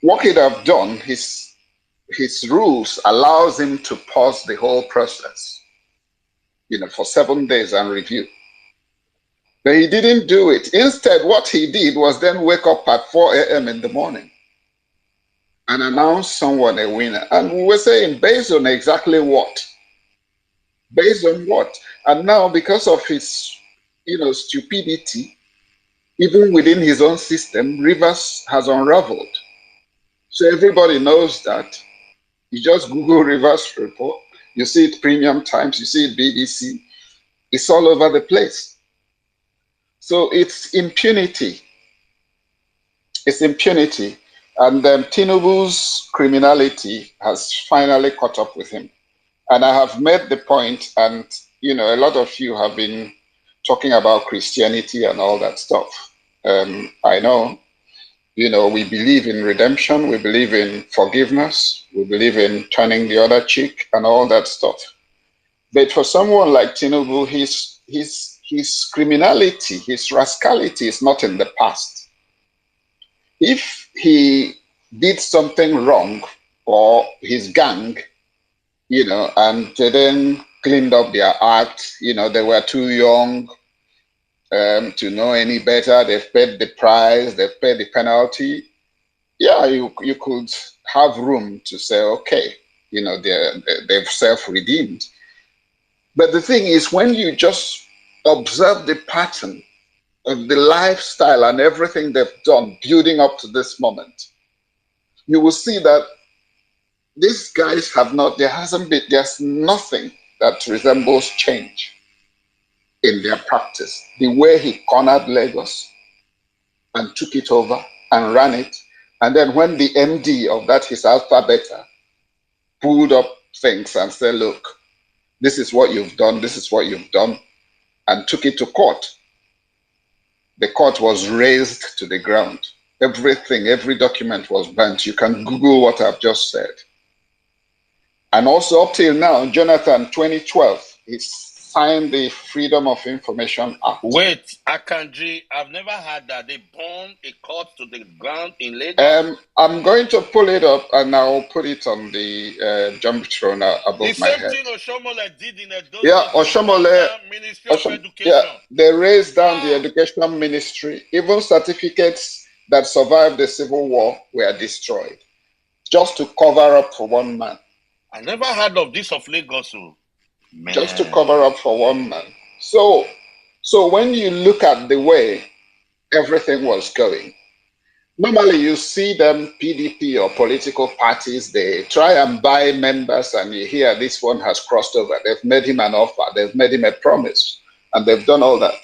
What he'd have done, his rules allows him to pause the whole process, for 7 days and review. But he didn't do it. Instead, what he did was then wake up at 4 a.m. in the morning and announce someone a winner. And we were saying, based on exactly what? Based on what? And now, because of his, stupidity, even within his own system, Rivers has unraveled. So everybody knows that. You just Google Rivers report, you see it Premium Times, you see it BBC, it's all over the place. So it's impunity. It's impunity. And Tinubu's criminality has finally caught up with him. And I have made the point, and a lot of you have been talking about Christianity and all that stuff. I know, we believe in redemption, we believe in forgiveness, we believe in turning the other cheek and all that stuff. But for someone like Tinubu, his criminality, his rascality is not in the past. If he did something wrong, or his gang, and they then cleaned up their act, they were too young to know any better, they've paid the price, they've paid the penalty, yeah, you could have room to say, okay, they've self-redeemed. But the thing is, when you just observe the pattern of the lifestyle and everything they've done building up to this moment, you will see that these guys there's nothing that resembles change in their practice. The way he cornered Lagos and took it over and ran it, and then when the MD of that, his Alpha Beta, pulled up things and said, look, this is what you've done, this is what you've done, and took it to court. The court was razed to the ground. Everything, every document was burnt. You can Google what I've just said. And also up till now, Jonathan, 2012, he signed the Freedom of Information Act. Wait, Akanji, I've never heard that. They burned a court to the ground in Lagos. I'm going to pull it up and I'll put it on the Jumbotron above my head. The same thing Oshomole did in Edo. Yeah, Oshomole, Ministry of Education. Yeah, they raised down the education ministry. Even certificates that survived the civil war were destroyed, just to cover up for one man. I never heard of this of Lagos. Man. Just to cover up for one man. So when you look at the way everything was going, Normally, you see them, PDP or political parties, they try and buy members, and you hear this one has crossed over. They've made him an offer, they've made him a promise, and they've done all that.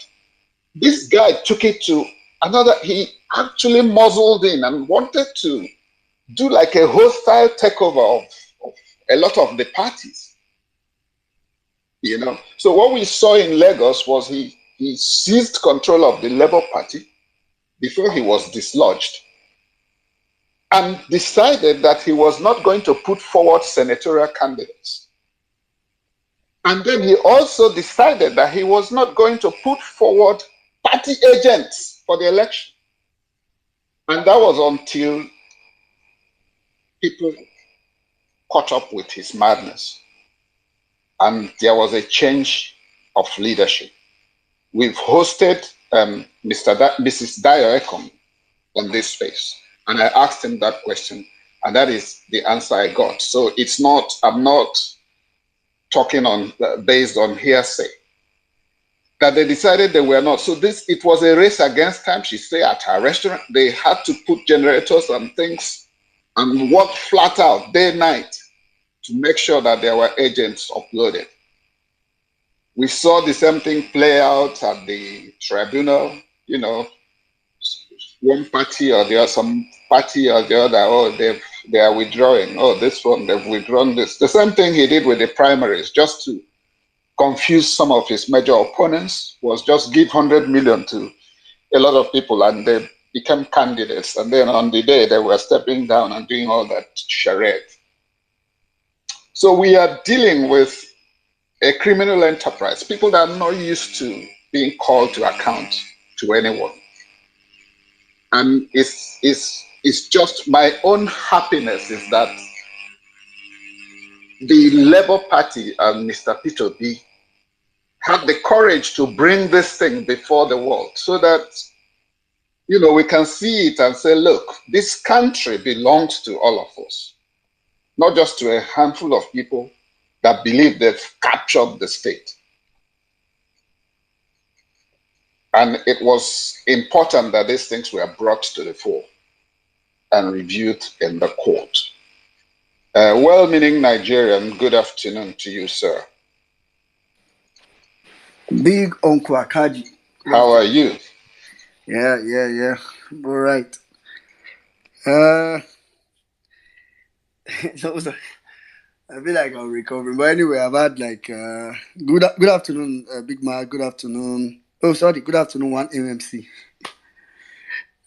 This guy took it to another, he actually muzzled in and wanted to do like a hostile takeover of a lot of the parties, you know. So what we saw in Lagos was he seized control of the Labour Party before he was dislodged, and decided that he was not going to put forward senatorial candidates. And then he also decided that he was not going to put forward party agents for the election. And that was until people caught up with his madness. And there was a change of leadership. We've hosted Mrs. Dio Ekom on this space. And I asked him that question, and that is the answer I got. So it's not, I'm not talking on based on hearsay. That they decided they were not. So it was a race against time. She stayed at her restaurant. They had to put generators and things and work flat out day and night to make sure that there were agents uploaded. We saw the same thing play out at the tribunal, you know, one party or the other, some party or the other, oh, they are withdrawing. Oh, this one, they've withdrawn this. The same thing he did with the primaries, just to confuse some of his major opponents, was just give 100 million to a lot of people and they became candidates. And then on the day, they were stepping down and doing all that charade. So we are dealing with a criminal enterprise, people that are not used to being called to account to anyone. And it's just my own happiness is that the Labour Party and Mr. Peter B had the courage to bring this thing before the world so that, you know, we can see it and say, look, this country belongs to all of us, not just to a handful of people that believe they've captured the state. And it was important that these things were brought to the fore and reviewed in the court. Well-meaning Nigerian, good afternoon to you, sir. Big Uncle Akaji. How are you? Yeah. All right. So I feel like I'm recovering. But anyway, I've had like good afternoon, Big Mac. Good afternoon. Oh, sorry. Good afternoon, 1MMC.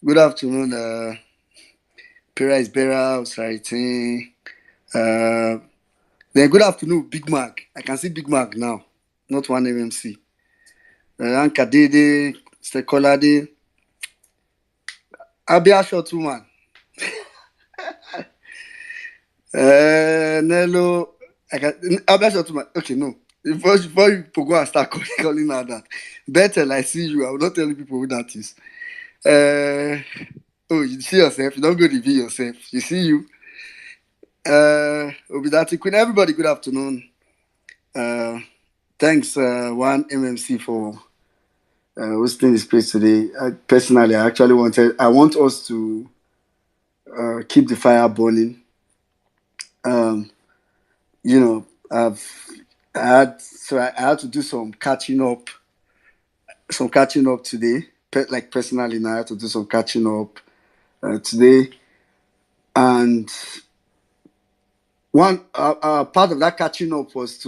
Good afternoon, Pera is Bera, Osaritin. Then good afternoon, Big Mac. I can see Big Mac now, not 1MMC. Ankadede, Stekolade. Abia short woman. Nello. Abia short woman. Okay, no. Before you go and start calling her that. Better, I see you. I will not tell people who that is. Oh, you see yourself. You don't go reveal yourself. You see you. Obidati Queen. Everybody, good afternoon. Thanks, 1MMC for hosting this place today. Personally, I want us to keep the fire burning. You know, I had to do some catching up today. Like personally, now I had to do some catching up today, and one part of that catching up was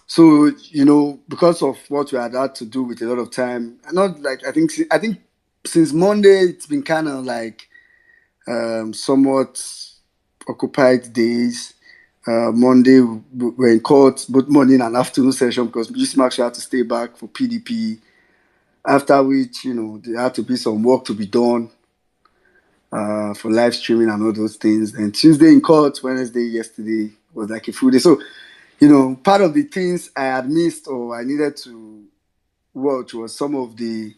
so you know, because of what we had to do with a lot of time. Not like I think since Monday it's been kind of like somewhat occupied days. Monday we were in court both morning and afternoon session because Gist actually had to stay back for PDP. After which, you know, there had to be some work to be done for live streaming and all those things. And Tuesday in court, Wednesday, yesterday was like a full day. So, you know, part of the things I had missed or I needed to watch was some of the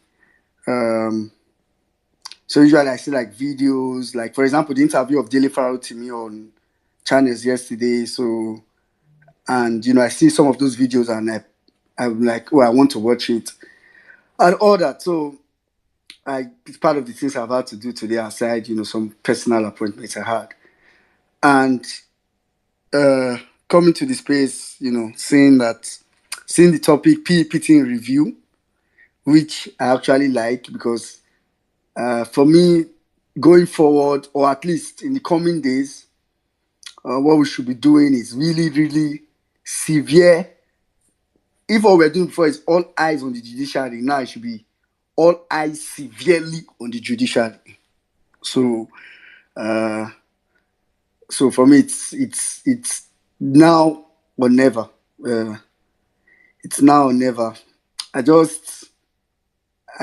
so usually I see like videos, like for example, the interview of Daily Farrell to me on channels yesterday. So, and you know, I see some of those videos and I'm like, oh, I want to watch it and all that. So it's part of the things I've had to do today aside, some personal appointments I had. And coming to the space, seeing the topic PEPT in review, which I actually like because for me, going forward, or at least in the coming days, what we should be doing is really, really severe. If what we're doing before is all eyes on the judiciary, now it should be all eyes severely on the judiciary. So, so for me, it's now or never. It's now or never. I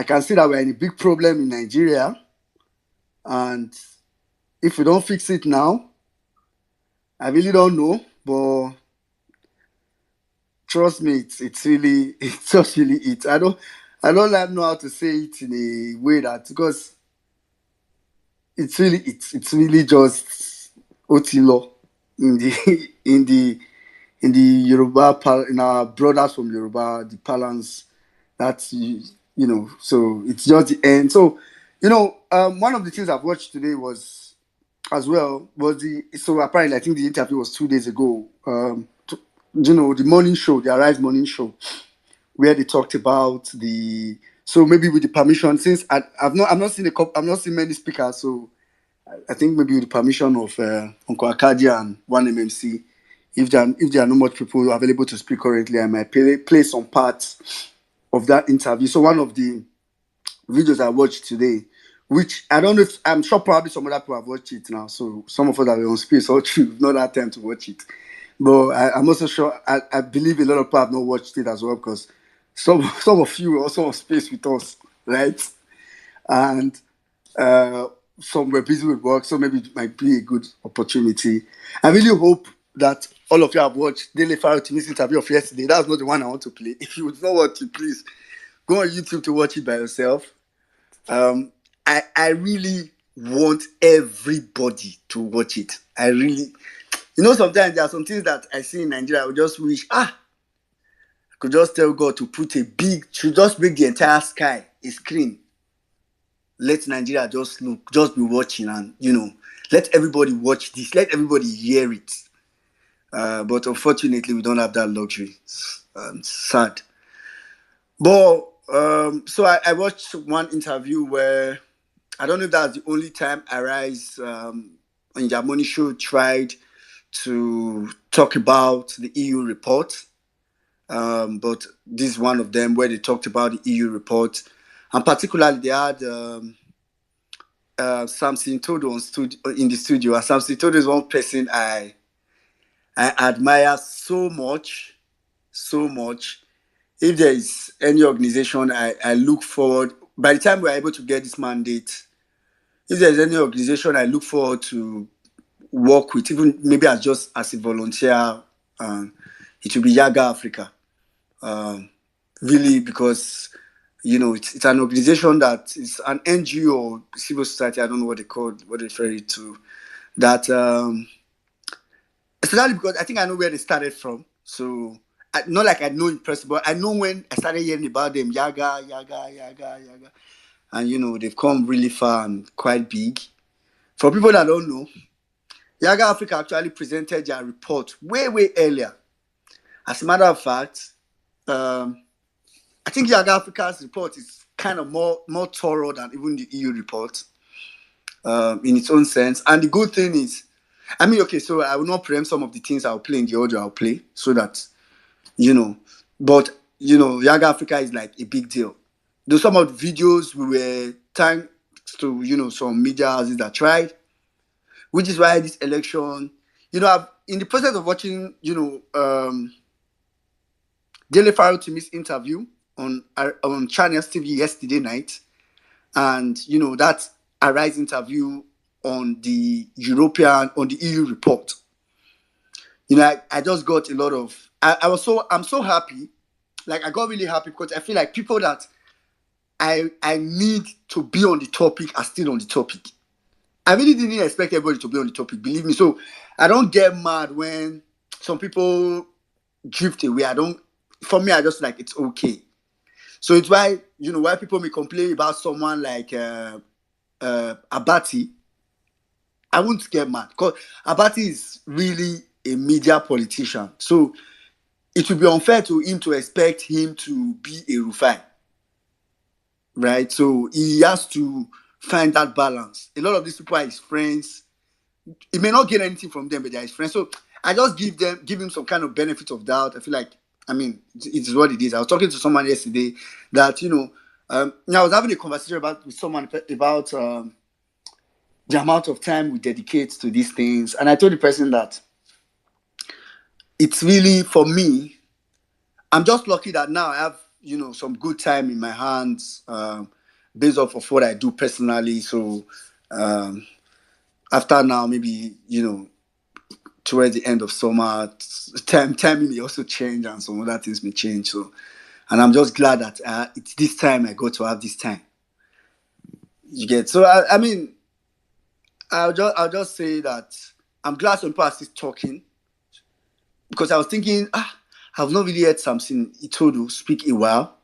can see that we're in a big problem in Nigeria, and if we don't fix it now, I really don't know. But trust me, it's really it's just really it. I don't like know how to say it in a way that because it's really just Otilo in the in the Yoruba in our brothers from Yoruba, the Palans. That's so it's just the end. So one of the things I've watched today was apparently I think the interview was 2 days ago. The morning show, the Arise morning show, where they talked about maybe with the permission, since I've not seen many speakers, so I think maybe with the permission of Uncle Akadia and one MMC, if there are no much people available to speak currently, I might play some parts of that interview. So one of the videos I watched today, which I don't know if I'm sure probably some other people have watched it now. So some of us that were on space or we've not had time to watch it. But I'm also sure I believe a lot of people have not watched it as well because some of you were also on space with us, right? And some were busy with work, so maybe it might be a good opportunity. I really hope that all of you have watched Daily Pharaoh Timmy's interview of yesterday. That's not the one I want to play. If you would not watch it, please go on YouTube to watch it by yourself. I really want everybody to watch it. I really, sometimes there are some things that I see in Nigeria. I would just wish, I could just tell God to just make the entire sky a screen. Let Nigeria just be watching, and let everybody watch this. Let everybody hear it. But unfortunately, we don't have that luxury. Sad. But so I watched one interview where I don't know if that's the only time Arise on their morning show tried to talk about the EU report. But this is one of them where they talked about the EU report. And particularly they had Samson Todo in the studio. And Samson Todo is one person I admire so much. If there is any organization I look forward, by the time we're able to get this mandate, if there's any organization I look forward to work with, even maybe as a volunteer, it will be Yaga Africa. Really, because it's an organization that is an NGO or civil society. I don't know what they refer it to. That especially because I think I know where they started from. So not like I know in person, but I know when I started hearing about them, Yaga, and they've come really far and quite big. For people that don't know, Yaga Africa actually presented their report way earlier. As a matter of fact, I think Yaga Africa's report is kind of more thorough than even the EU report in its own sense. And the good thing is, so I will not preempt some of the things I'll play in the audio I'll play so that, but, Yaga Africa is like a big deal. Though some of the videos we were thanks to, some media houses that tried, which is why this election, I've, in the process of watching, Daily Pharaoh Timmy's interview on Channels TV yesterday night, and that Arise interview on the EU report. I just got a lot of. I'm so happy. Like I got really happy because I feel like people that I need to be on the topic are still on the topic. I really didn't expect everybody to be on the topic, believe me. So I don't get mad when some people drift away. For me, I just like it's okay. So it's why while people may complain about someone like Abati, I won't get mad because Abati is really a media politician. So it would be unfair to him to expect him to be a Rufai, right? So he has to find that balance. A lot of these people are his friends. He may not get anything from them, but they're his friends. So I just give him some kind of benefit of doubt. I feel like, it is what it is. I was talking to someone yesterday that, I was having a conversation with someone about the amount of time we dedicate to these things. And I told the person that it's really, for me, I'm just lucky that now I have, some good time in my hands based off of what I do personally. So after now, maybe, towards the end of summer, time may also change and some other things may change. So, and I'm just glad that it's this time I got to have this time. You get, so I'll just say that I'm glad some people are still talking, because I was thinking, I've not really heard Samson Itodu speak a while.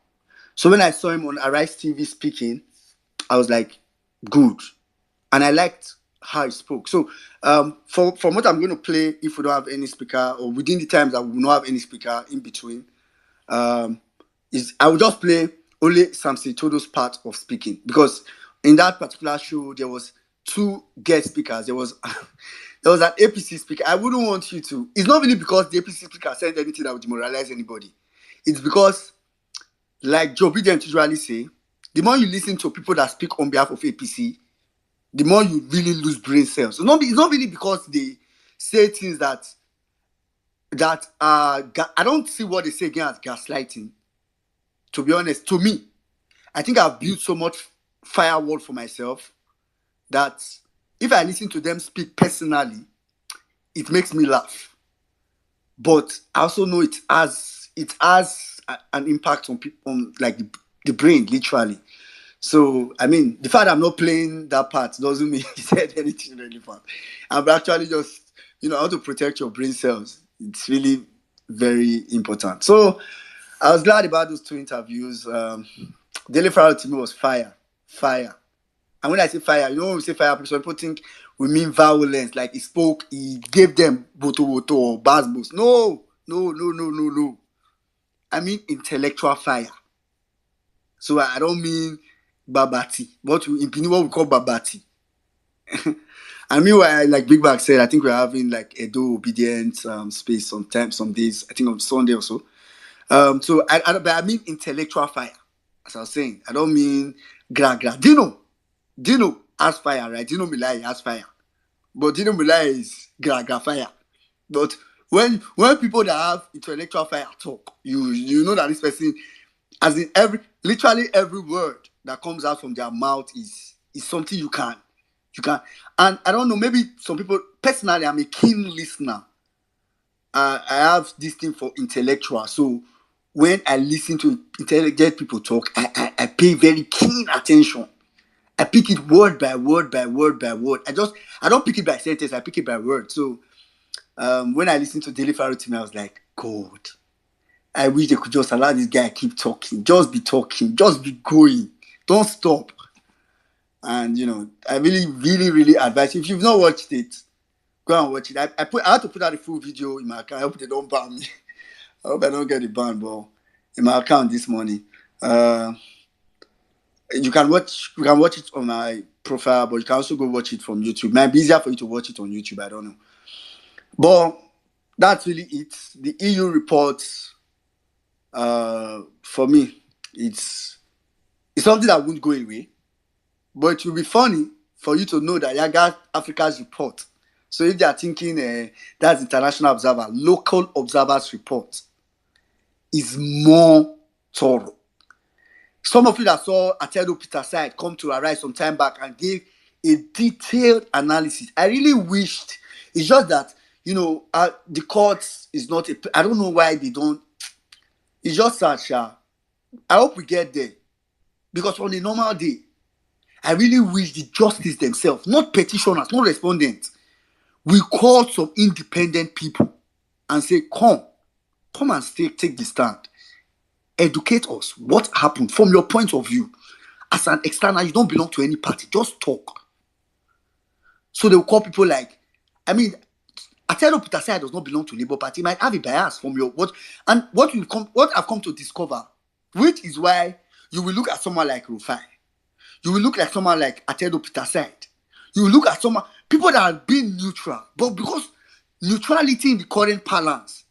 So when I saw him on Arise TV speaking, I was like, good. And I liked how he spoke. So from what I'm going to play, if we don't have any speaker, or within the times that we will not have any speaker in between, is I will just play only Samson Itodu's part of speaking, because in that particular show there was 2 guest speakers. There was an APC speaker. I wouldn't want you to. It's not really because the APC speaker said anything that would demoralize anybody. It's because, like Joe Biden usually say, the more you listen to people that speak on behalf of APC, the more you really lose brain cells. It's not really because they say things that I don't see what they say again as gaslighting. To be honest, to me, I think I've built so much firewall for myself that if I listen to them speak personally, it makes me laugh. But I also know it has an impact on people, on like the brain, literally. So, the fact I'm not playing that part doesn't mean he said anything relevant. I'm actually just, how to protect your brain cells. It's really very important. So, I was glad about those 2 interviews. Daily Farrell to me was fire. And when I say fire, when we say fire, people think we mean violence. Like he gave them boto or basbos. No. I mean intellectual fire. So I don't mean babati. What we call babati. And meanwhile, like Big Bag said, I think we're having like Edo obedience space sometimes, some days. I think on Sunday or so. So I mean intellectual fire. As I was saying, I don't mean gra. Dino has fire, right? Dino Milai has fire. But Dino Milai is gra fire. But when people that have intellectual fire talk, you know that this person, as in literally every word that comes out from their mouth is something you can. And I don't know, maybe some people, personally, I'm a keen listener. I have this thing for intellectual. So when I listen to intelligent people talk, I pay very keen attention. I pick it word by word by word by word. I don't pick it by sentence, I pick it by word. So when I listened to Daily Farrell Team, I was like, God, I wish they could just allow this guy keep talking. Just be talking. Just be going. Don't stop. And, I really, really, really advise you. If you've not watched it, go and watch it. I had to put out a full video in my account. I hope they don't ban me. I hope I don't get the ban, but in my account this morning. You can watch it on my profile, but you can also go watch it from YouTube. It might be easier for you to watch it on YouTube. I don't know. But that's really it. The EU report, for me, it's something that won't go away. But it will be funny for you to know that you got Africa's report. So if they are thinking that's international observer, local observers report is more thorough. Some of you that saw Atedo Peter Side come to Arise some time back and gave a detailed analysis. I really wished. It's just that, the courts is not I don't know why they don't. It's just such I hope we get there. Because on a normal day, I really wish the justice themselves, not petitioners, not respondents, we call some independent people and say, come and take the stand. Educate us. What happened from your point of view? As an external, you don't belong to any party. Just talk. So they will call people like, I mean, Atelo Peter Sai does not belong to Labour Party. He might have a bias from your what I've come to discover, which is why you will look at someone like Rufai. You will look at someone like Atelo Peter Sai. You will look at someone, people that are being neutral, but because neutrality in the current balance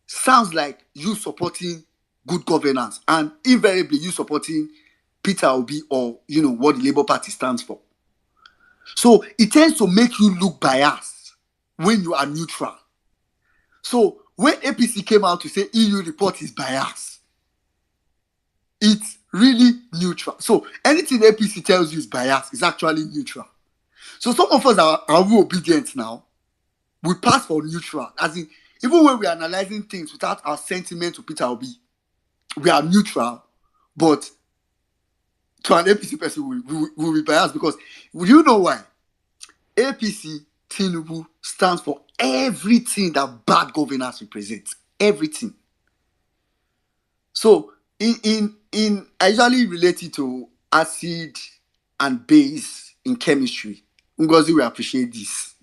sounds like you supporting good governance and invariably you supporting Peter Obi or what the Labour Party stands for. So it tends to make you look biased when you are neutral. So when APC came out to say EU report is biased, it's really neutral. So anything APC tells you is biased is actually neutral. So some of us are obedient now. We pass for neutral. As in, even when we are analyzing things without our sentiment to Peter Obi, we are neutral. But to an APC person, we will be biased because you know why? APC Tinubu stands for everything that bad governance represents. Everything. So I usually relate it to acid and base in chemistry. Ngozi will appreciate this.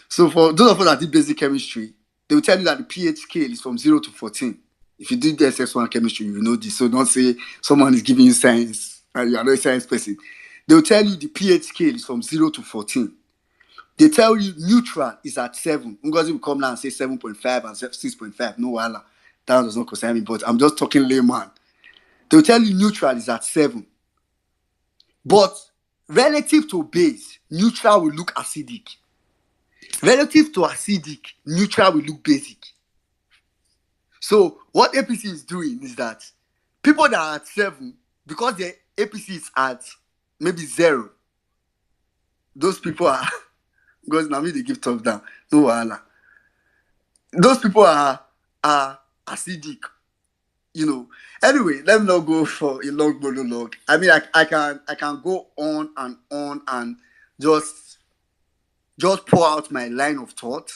So for those of us that did basic chemistry, they will tell you that the pH scale is from 0 to 14. If you did the SS1 chemistry, you know this. So don't say someone is giving you science and you are not a science person. They will tell you the pH scale is from 0 to 14. They tell you neutral is at 7. Ngozi will come now and say 7.5 and 6.5. No, wala. That does not concern me, but I'm just talking layman. They'll tell you neutral is at 7. But relative to base, neutral will look acidic. Relative to acidic, neutral will look basic. So what APC is doing is that people that are at 7, because the APC is at maybe 0, those people are, because now me they give thumbs down, no wala. Those people are acidic, Anyway, let me not go for a long monologue. I mean, I can go on and just pour out my line of thought.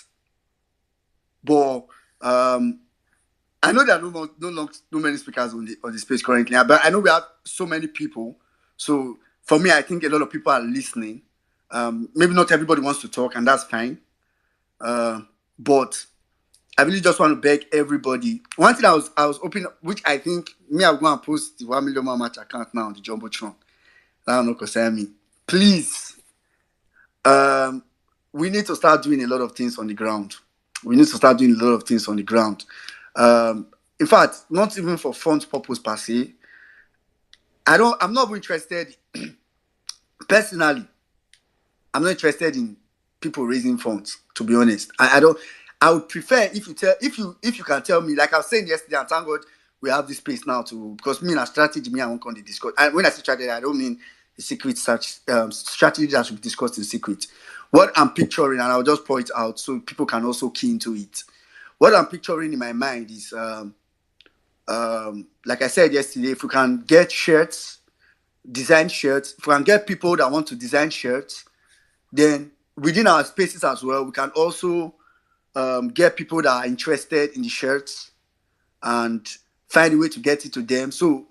But I know there are no many speakers on the space currently, but I know we have so many people. So for me, I think a lot of people are listening. Maybe not everybody wants to talk, and that's fine. But I really just want to beg everybody. One thing I was hoping, which I think I'm going to post the 1 million match account now on the Jumbotron. I don't know, concern me. Please, we need to start doing a lot of things on the ground. In fact, not even for fund purpose per se. I'm not interested. Personally, I'm not interested in people raising funds. To be honest, I would prefer if you can tell me, like I was saying yesterday, and thank God we have this space now because me and a strategy, I won't come to discuss. And when I say strategy, I don't mean the secret strategy that should be discussed in secret. What I'm picturing, and I'll just point out so people can also key into it. What I'm picturing in my mind is, like I said yesterday, if we can get design shirts, if we can get people that want to design shirts, then within our spaces as well, we can also get people that are interested in the shirts and find a way to get it to them. So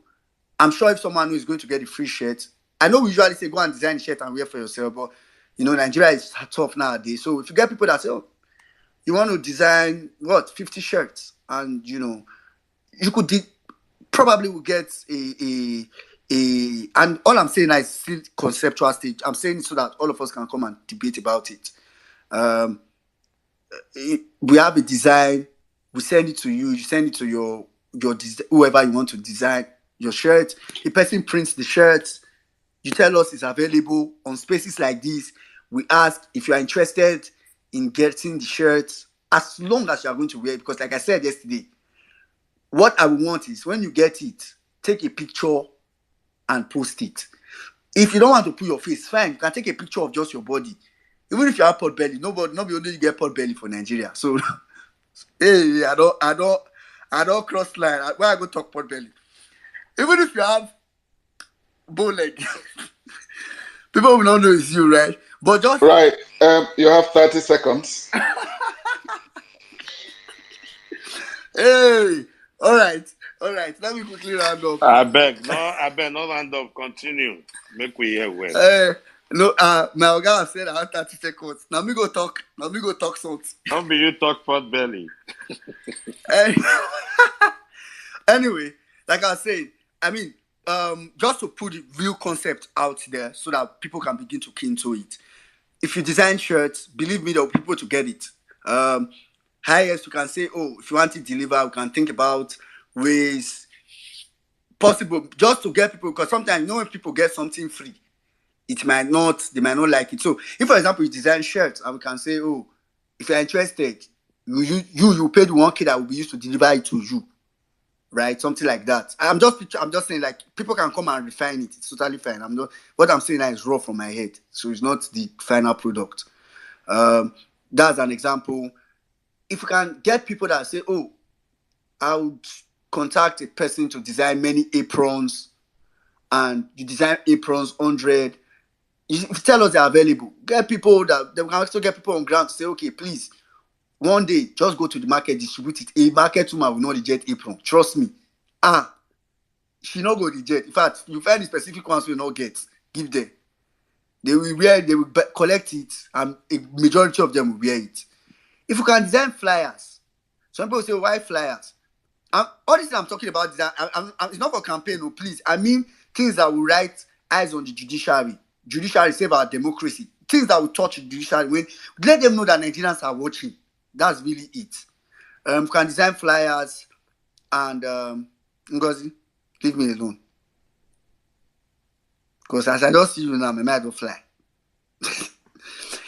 I'm sure if someone who is going to get a free shirt, I know we usually say go and design a shirt and wear for yourself, but Nigeria is tough nowadays. So if you get people that say, oh, you want to design 50 shirts, and you could probably will get a and all I'm saying is still conceptual stage. I'm saying it so that all of us can come and debate about it. We have a design, we send it to you, you send it to your whoever you want to design your shirt. The person prints the shirt, you tell us it's available on spaces like this. We ask if you are interested in getting the shirt, as long as you are going to wear it. Because like I said yesterday, what I want is when you get it, take a picture and post it. If you don't want to put your face, fine, you can take a picture of just your body. Even if you have pot belly, nobody only get pot belly for Nigeria. So hey, I don't cross line. Why I go talk pot belly? Even if you have bow leg, people will not know it's you, right? But just right. You have 30 seconds. Hey, All right. Let me quickly round up. I beg, no hand up. Continue. Make we hear well. No, my oga said I have 30 seconds. Now me go talk something. Don't be you talk pot belly. Eh, anyway, like I was saying, I mean, just to put the real concept out there so that people can begin to key into it. If you design shirts, believe me, there will be people to get it. Highest, you can say, oh, if you want to deliver, we can think about ways possible just to get people, because sometimes you know when people get something free, they might not like it. So if, for example, you design shirts and we can say, oh, if you're interested, you pay the 1K that will be used to deliver it to you, right? Something like that. I'm just saying, like, people can come and refine it. It's totally fine. What I'm saying now is raw from my head, so it's not the final product. That's an example. If you can get people that say, oh, I would contact a person to design many aprons, and you design aprons 100. If you tell us they're available, get people that they can also get people on ground to say, okay, please, one day just go to the market, distribute it. A market woman will not reject apron. Trust me. She not go reject. In fact, you find the specific ones will not get. Give them. They will wear. They will collect it, and a majority of them will wear it. If you can design flyers, some people say, why flyers? All this I'm talking about, it's not for campaign, no, please. I mean things that will write eyes on the judiciary. Judiciary save our democracy. Things that will touch the judiciary. When let them know that Nigerians are watching. That's really it. You can design flyers, and Ngozi, leave me alone. Because as I don't see you now, my mind don't fly. If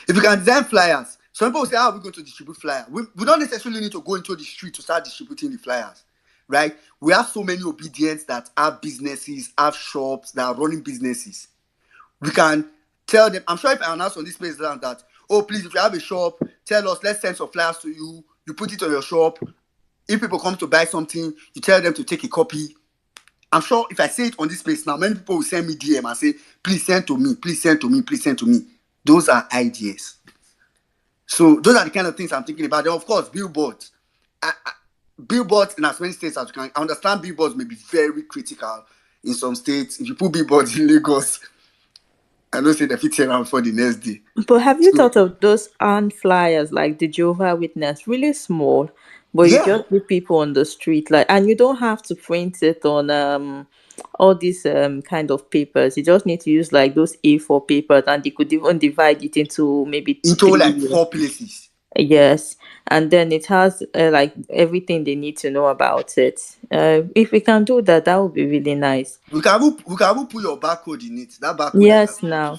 you can design flyers, some people say, how are we going to distribute flyers? We don't necessarily need to go into the street to start distributing the flyers, right? We have so many obedience that have businesses, have shops, that are running businesses. We can tell them, I'm sure if I announce on this place that, oh, please, if you have a shop, tell us, let's send some flyers to you. You put it on your shop. If people come to buy something, you tell them to take a copy. I'm sure if I say it on this place now, many people will send me DM and say, please send to me, please send to me, please send to me. Those are ideas. So those are the kind of things I'm thinking about. Then, of course, billboards. Billboards in as many states as you can. I understand billboards may be very critical in some states. If you put billboards in Lagos, I don't say they fit around for the next day. But have you thought of those hand flyers like the Jehovah Witness, really small, but you just put people on the street, like, and you don't have to print it on all these kind of papers. You just need to use like those A4 papers, and you could even divide it into maybe like 4 places. Yes, and then it has like everything they need to know about it. If we can do that, that would be really nice. We can even put your barcode in it. That barcode. Yes, now.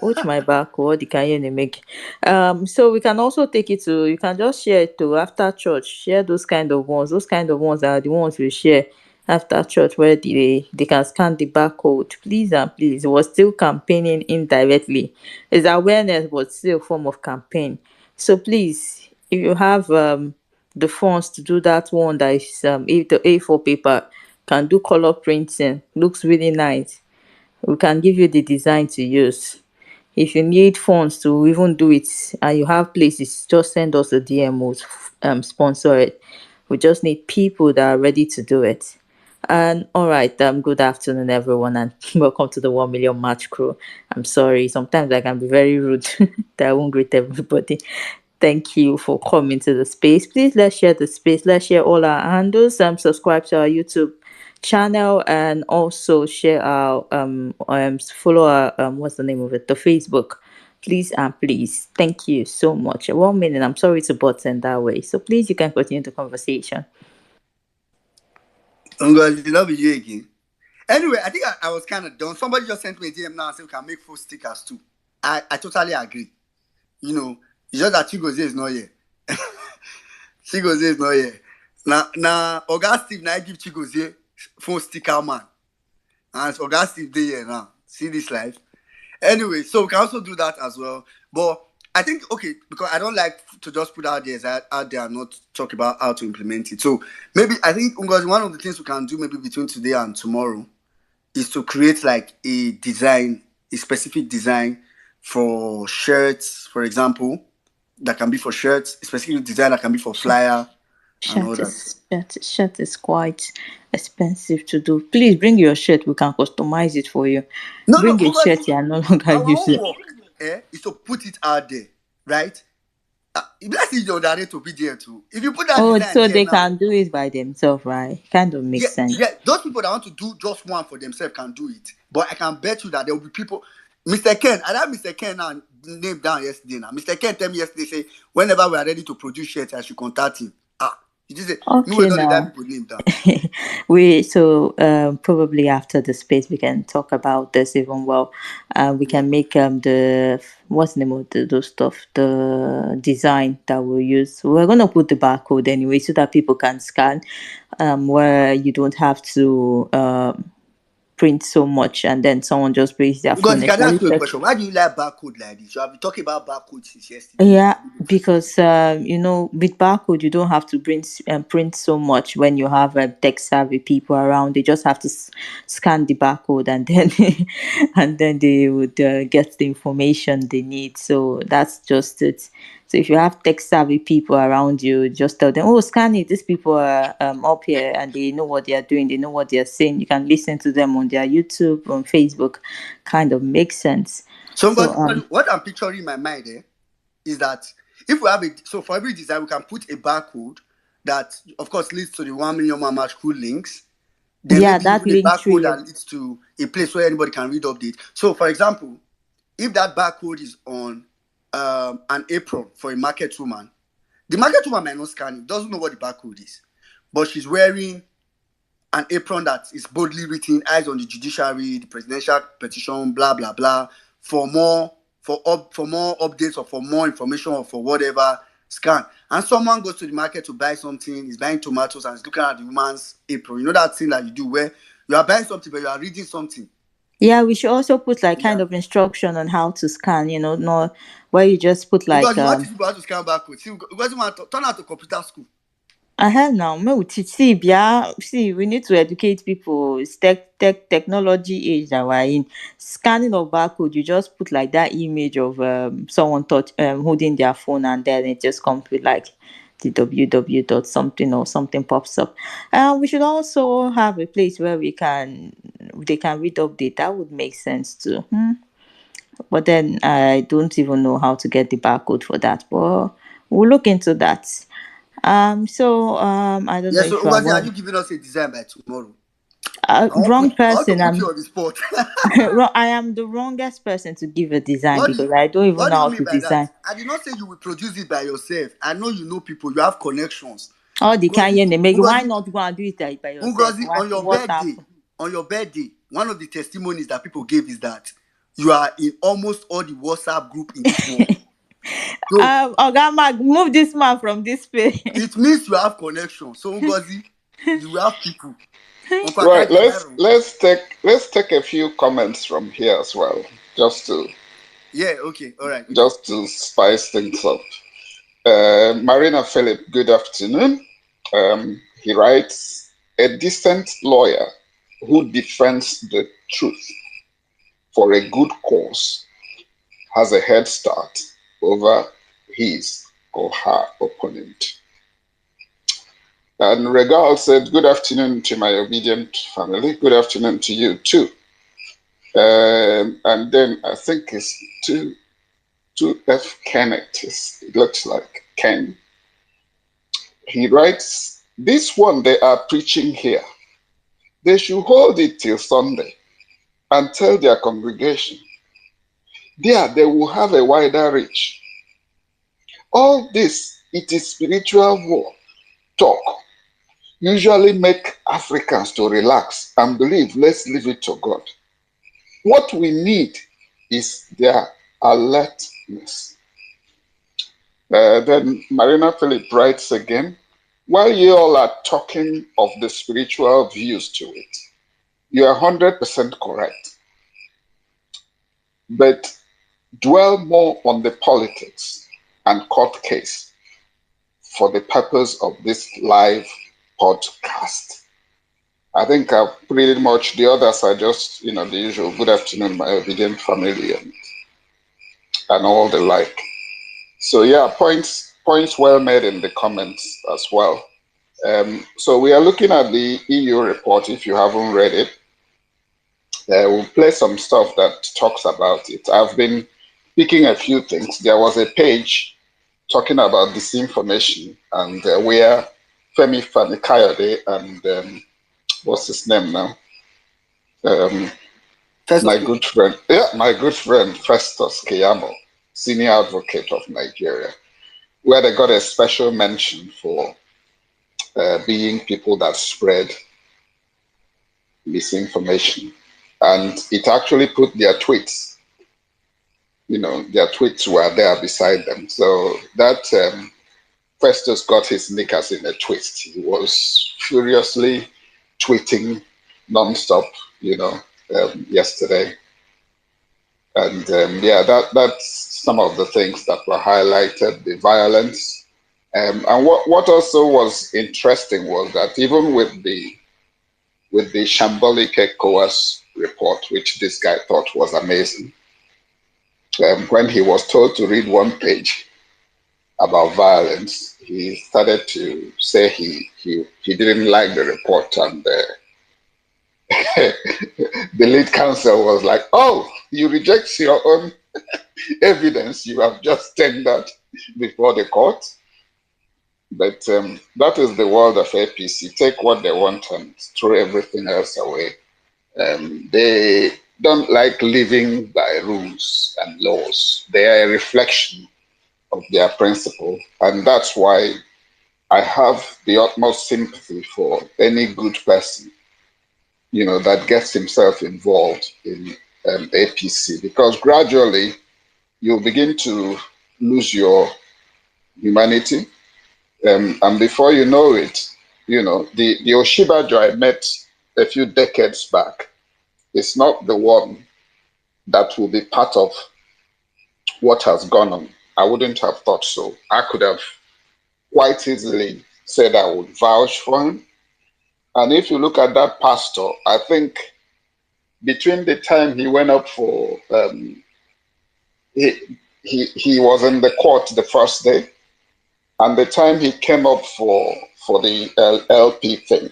Watch my barcode, the can you make. So we can also take it to, you can just share it to after church. Share those kind of ones. Those kind of ones are the ones we share after church, where they can scan the barcode. Please and please. It was still campaigning indirectly. It's awareness, but still a form of campaign. So please, if you have the funds to do that one, that is if the A4 paper, can do color printing, looks really nice. We can give you the design to use. If you need funds to even do it and you have places, just send us a DM. We'll sponsor it. We just need people that are ready to do it. And all right, good afternoon, everyone, and welcome to the 1 Million Match Crew. I'm sorry, sometimes I can be very rude that I won't greet everybody. Thank you for coming to the space. Please, let's share the space. Let's share all our handles. Subscribe to our YouTube channel, and also share our follow our what's the name of it, the Facebook. Please and please, thank you so much. 1 minute, I'm sorry to button that way, so please, you can continue the conversation. I'm going to love you again. Anyway, I think I was kind of done. Somebody just sent me a DM now and said we can make full stickers too. I totally agree. You know, it's just that Chigozie is not here. Chigozie is not here. Now Oga Steve now give Chigozie phone sticker man. And Oga Steve dey here now. See this life. Anyway, so we can also do that as well. But I think, okay, because I don't like to just put out there and not talk about how to implement it. So maybe I think one of the things we can do maybe between today and tomorrow is to create like a design, a specific design for shirts, for example, that can be for shirts, a specific design that can be for flyer, and all that. Shirt is quite expensive to do. Please bring your shirt. We can customize it for you. No, Bring a because shirt you are no longer our own using. work is to put it out there, right? Let's see your direct to be there too. If you put that Oh, design so there they now, can do it by themselves, right? Kind of yeah, makes sense. yeah, those people that want to do just one for themselves can do it. But I can bet you that there will be people. Mr. Ken, I have Mr. Ken now name down yesterday. Now, Mr. Ken tell me yesterday, say whenever we are ready to produce shirts, I should contact him. He just say, me we Okay, don't need that now. people name down. Probably after the space we can talk about this even well. We Yeah. can make the what's the name of those stuff, the design that we'll use. We're gonna put the barcode anyway so that people can scan, where you don't have to print so much and then someone just brings their Because phone, you can ask especially you a question. Why do you like barcode like this? You have been talking about barcode since yesterday. yeah, because with barcode you don't have to print so much when you have tech savvy people around. They just have to scan the barcode and then and then they would get the information they need. So that's just it. So if you have tech savvy people around you, just tell them, "Oh, scan it. These people are up here and they know what they are doing. They know what they are saying. You can listen to them on their YouTube, on Facebook. Kind of makes sense." So, So because what I'm picturing in my mind is that if we have so for every design, we can put a barcode that, of course, leads to the 1 million mama school links. Then yeah, maybe that even a link barcode tree. that leads to a place where anybody can read update. So, for example, if that barcode is on an apron for a market woman, the market woman might not scan it, doesn't know what the barcode is, but she's wearing an apron that is boldly written "Eyes on the Judiciary, the Presidential Petition, blah blah blah." For more updates or for more information or for whatever, scan. And someone goes to the market to buy something, is buying tomatoes and is looking at the woman's apron. You know that thing that you do where you are buying something but you are reading something. Yeah, we should also put like kind Yeah. of instruction on how to scan, not where you just put Because like you want people how to scan barcode. See, because you want to turn out to computer school. now me we teach see we need to educate people. It's technology age that we're in. Scanning of barcode, you just put like that image of someone holding their phone and then it just comes with like the www dot something or something pops up. We should also have a place where they can read update. That would make sense too. But then I don't even know how to get the barcode for that. But we'll look into that. I don't know Yeah, so if you are Ugazi, are well. you giving us a design by tomorrow? I Wrong want to person. put you on the spot. I am the wrongest person to give a design What do you because I don't even What know do you how mean to by that? design. I did not say you will produce it by yourself. I know you know people. You have connections. All the kind Ngozi, they make. Why Ngozi, not go and do it by yourself? Ngozi, on your What birthday, happened? one of the testimonies that people gave is that you are in almost all the WhatsApp group in this world. So Oga Mag, move this man from this place. it means you have connections. So Ngozi, you have people. Right. Let's take a few comments from here as well, just to Yeah. Okay. All right. Okay. just to spice things up. Marina Philip, good afternoon. He writes, a decent lawyer who defends the truth for a good cause has a head start over his or her opponent. And Regal said, good afternoon to my obedient family. Good afternoon to you too. And then I think it's 2F Kenneth, it looks like Ken. He writes, this one they are preaching here, they should hold it till Sunday and tell their congregation. There they will have a wider reach. All this, it is spiritual war talk, usually make Africans to relax and believe, let's leave it to God. What we need is their alertness. Then Marina Philip writes again, while you all are talking of the spiritual views to it, you are 100% correct. But dwell more on the politics and court case for the purpose of this live podcast. I think I've pretty much, the others are just, the usual good afternoon, my obedient family and all the like. So yeah, points well made in the comments as well. So we are looking at the EU report. If you haven't read it, we'll play some stuff that talks about it. I've been picking a few things. There was a page talking about disinformation and where Femi Fani-Kayode and what's his name now? My good friend Festus Keyamo, senior advocate of Nigeria, where they got a special mention for being people that spread misinformation. And it actually put their tweets, their tweets were there beside them. So that Festus got his knickers in a twist. He was furiously tweeting nonstop, yesterday. And that's some of the things that were highlighted, the violence. And what also was interesting was that even with the shambolic ECOWAS report, which this guy thought was amazing, when he was told to read one page about violence, he started to say he didn't like the report, and the lead counsel was like, "Oh, you reject your own evidence you have just tendered before the court." But that is the world of APC. Take what they want and throw everything else away. They don't like living by rules and laws. They are a reflection of their principle. And that's why I have the utmost sympathy for any good person, that gets himself involved in APC, because gradually you'll begin to lose your humanity. And before you know it, the Oshibajo I met a few decades back is not the one that will be part of what has gone on. I wouldn't have thought so. I could have quite easily said I would vouch for him. And if you look at that pastor, I think between the time he went up for, he was in the court the first day, and the time he came up for the LP thing,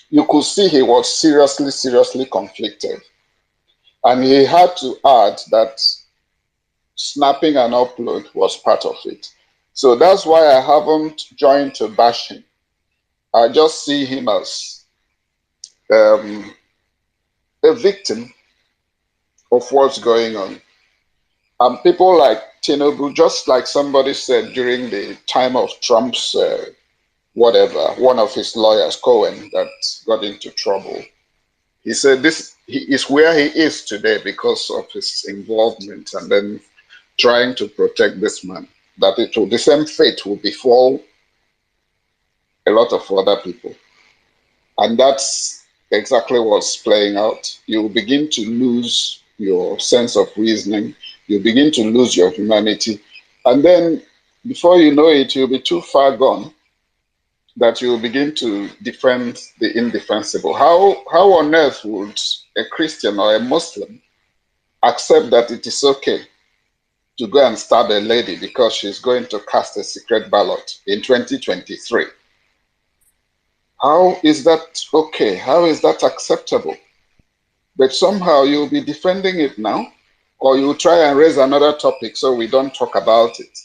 you could see he was seriously conflicted. And he had to add that snapping an upload was part of it. So that's why I haven't joined to bash him. I just see him as a victim of what's going on. And people like Tinubu, just like somebody said during the time of Trump's one of his lawyers, Cohen, that got into trouble. He said he is where he is today because of his involvement and then trying to protect this man, that the same fate will befall a lot of other people. And that's exactly what's playing out. You begin to lose your sense of reasoning. You begin to lose your humanity. And then before you know it, you'll be too far gone that you will begin to defend the indefensible. How on earth would a Christian or a Muslim accept that it is okay to go and stab a lady because she's going to cast a secret ballot in 2023? How is that okay? How is that acceptable? But somehow you'll be defending it now, or you'll try and raise another topic so we don't talk about it,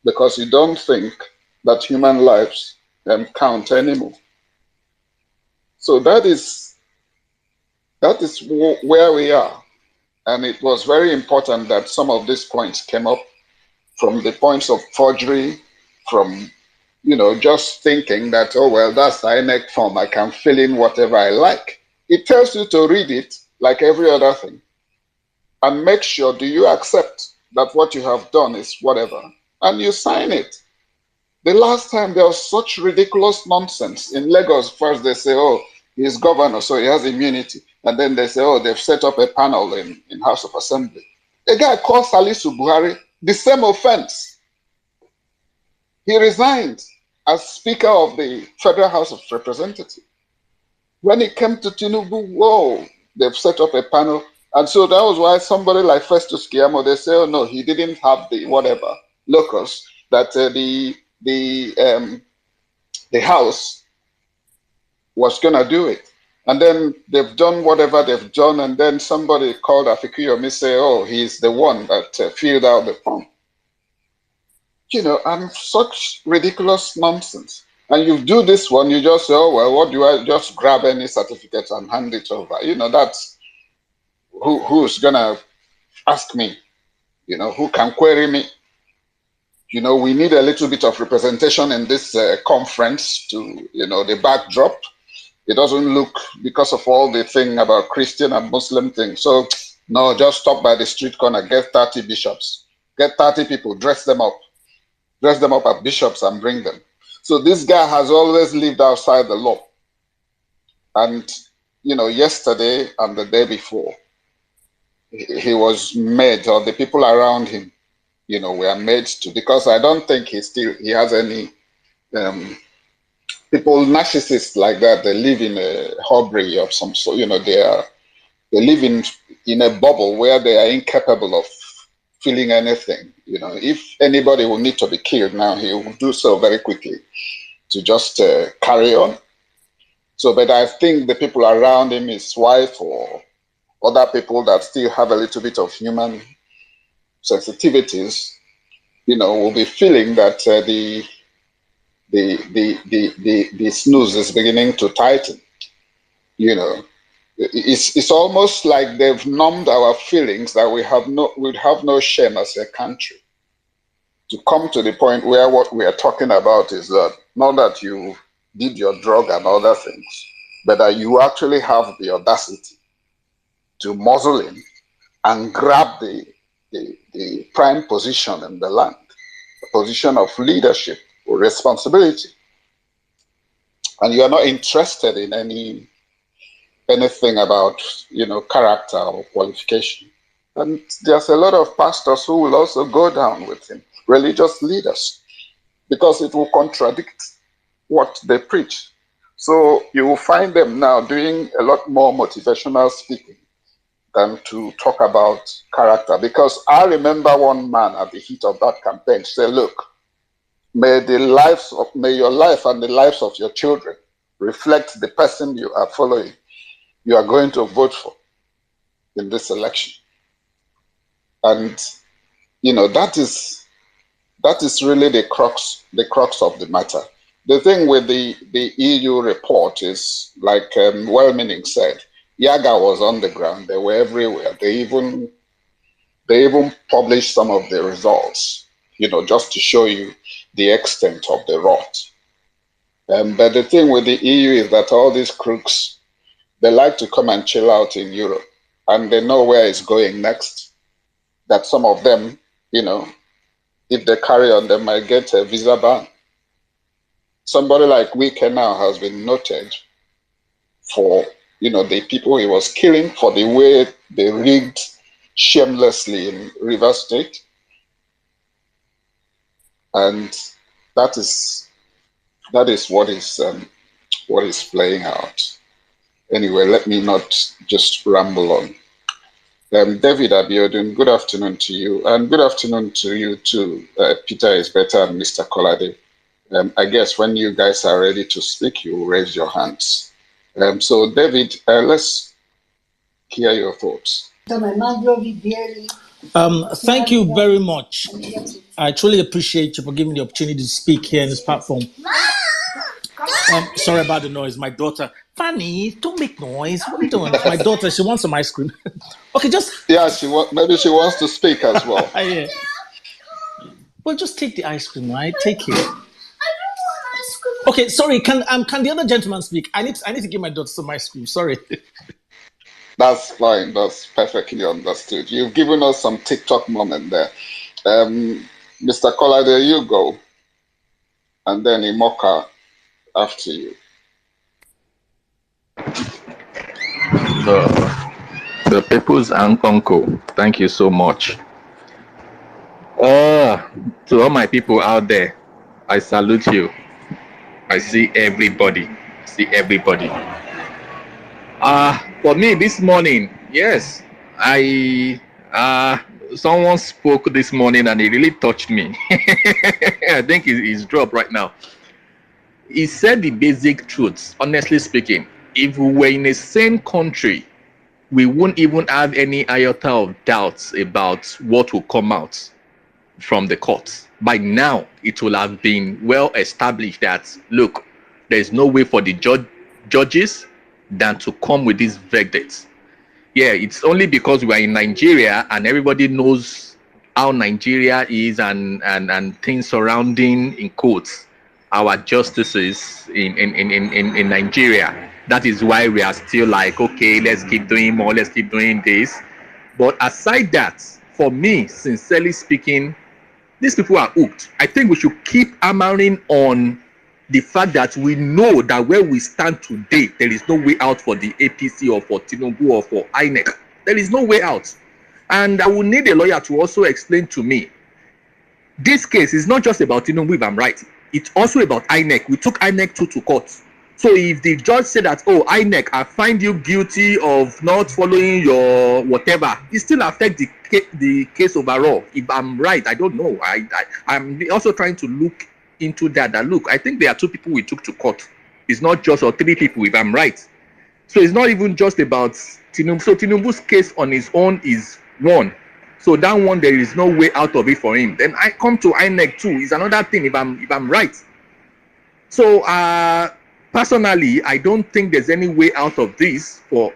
because you don't think that human lives count anymore. So that is where we are. And it was very important that some of these points came up, from the points of forgery, from just thinking that, oh, well, that's the INEC form, I can fill in whatever I like. It tells you to read it like every other thing and make sure, do you accept that what you have done is whatever, and you sign it. The last time there was such ridiculous nonsense in Lagos. First they say, oh, he's governor, so he has immunity. And then they say, oh, they've set up a panel in House of Assembly. A guy called Salisu Buhari, the same offense. He resigned as Speaker of the Federal House of Representatives. When it came to Tinubu, whoa, they've set up a panel. And so that was why somebody like Festus Keyamo, they say, oh no, he didn't have the whatever locus, that the the house was going to do it. And then they've done whatever they've done, and then somebody called Afikuyomi say, oh, he's the one that filled out the form. And such ridiculous nonsense. And you do this one, you just say, oh, well, what do I just grab any certificate and hand it over? That's who's going to ask me, who can query me? We need a little bit of representation in this conference to, the backdrop. It doesn't look, because of all the thing about Christian and Muslim thing. So, no, just stop by the street corner, get 30 bishops, get 30 people, dress them up as bishops and bring them. So this guy has always lived outside the law. And, yesterday and the day before, he was made, or the people around him, were made to, because I don't think he has any people, narcissists like that. They live in a hobbery of some sort. They live in a bubble where they are incapable of feeling anything. If anybody will need to be killed now, he will do so very quickly to just carry on. So, but I think the people around him, his wife or other people that still have a little bit of human sensitivities, will be feeling that the snooze is beginning to tighten. It's almost like they've numbed our feelings that we have no shame as a country. To come to the point where what we are talking about is that not that you did your drug and other things, but that you actually have the audacity to muzzle him and grab the prime position in the land, a position of leadership or responsibility. And you are not interested in anything about, character or qualification. And there's a lot of pastors who will also go down with him, religious leaders, because it will contradict what they preach. So you will find them now doing a lot more motivational speaking than to talk about character. Because I remember one man at the heat of that campaign say, look, may your life and the lives of your children reflect the person you are following, you are going to vote for in this election. And that is really the crux of the matter. The thing with the EU report is, like well-meaning said, Yaga was on the ground. They were everywhere. They even published some of the results, just to show you the extent of the rot. But the thing with the EU is that all these crooks, they like to come and chill out in Europe, and they know where it's going next. That some of them, if they carry on, they might get a visa ban. Somebody like Wike now has been noted for, the people he was killing, for the way they rigged shamelessly in Rivers State. And that is what is playing out. Anyway, let me not just ramble on. David Abiodun, good afternoon to you, and good afternoon to you too, Peter is better and Mr. Kolade. I guess when you guys are ready to speak, you raise your hands. So David, let's hear your thoughts. Thank you very much. I truly appreciate you for giving me the opportunity to speak here in this platform. Sorry about the noise. My daughter, Fanny, don't make noise. What are you doing? My daughter, she wants some ice cream. Okay, just maybe she wants to speak as well. Yeah. Well, just take the ice cream, right? Take it. Okay, sorry. Can the other gentleman speak? I need to give my daughter some ice cream. Sorry. That's fine. That's perfectly understood. You've given us some TikTok moment there. Mr. Kola, there you go. And then Imoka after you. The People's Uncle, thank you so much. To all my people out there, I salute you. I see everybody. For me this morning, yes, someone spoke this morning and it really touched me. I think he's dropped right now. he said the basic truths. Honestly speaking, if we were in a sane country, we wouldn't even have any iota of doubts about what will come out from the courts. By now, it will have been well established that, look, there is no way for the judges than to come with these verdicts. Yeah, it's only because we are in Nigeria and everybody knows how Nigeria is and things surrounding, in quotes, our justices in Nigeria. That is why we are still like, okay, let's keep doing more, let's keep doing this. But aside that, for me, sincerely speaking, these people are hooked. I think we should keep hammering on the fact that we know that where we stand today, there is no way out for the APC or for Tinubu or for INEC. There is no way out. And I will need a lawyer to also explain to me, this case is not just about Tinubu, if I'm right. It's also about INEC. We took INEC to court. So if the judge said that, oh, INEC, I find you guilty of not following your whatever, it still affects the case overall. If I'm right, I don't know. I'm also trying to look into that. Look, I think there are 2 people we took to court. It's not just, or 3 people, if I'm right. So it's not even just about Tinubu. So Tinubu's case on his own is one. So that one, there is no way out of it for him. Then I come to INEC too. Is another thing, if I'm right. So personally, I don't think there's any way out of this for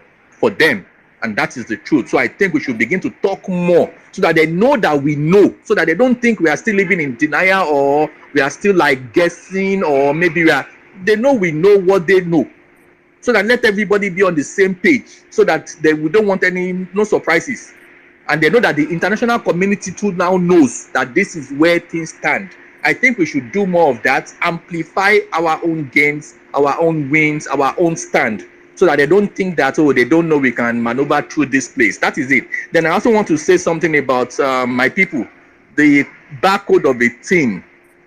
them, and that is the truth. So I think we should begin to talk more so that they know that we know, so that they don't think we are still living in denial or we are still like guessing, or maybe they know we know what they know. So that let everybody be on the same page, so that we don't want no surprises. And they know that the international community too now knows that this is where things stand. I think we should do more of that, amplify our own gains, our own wins, our own stand, so that they don't think that, oh, they don't know we can maneuver through this place. That is it. Then I also want to say something about my people. The barcode of a thing,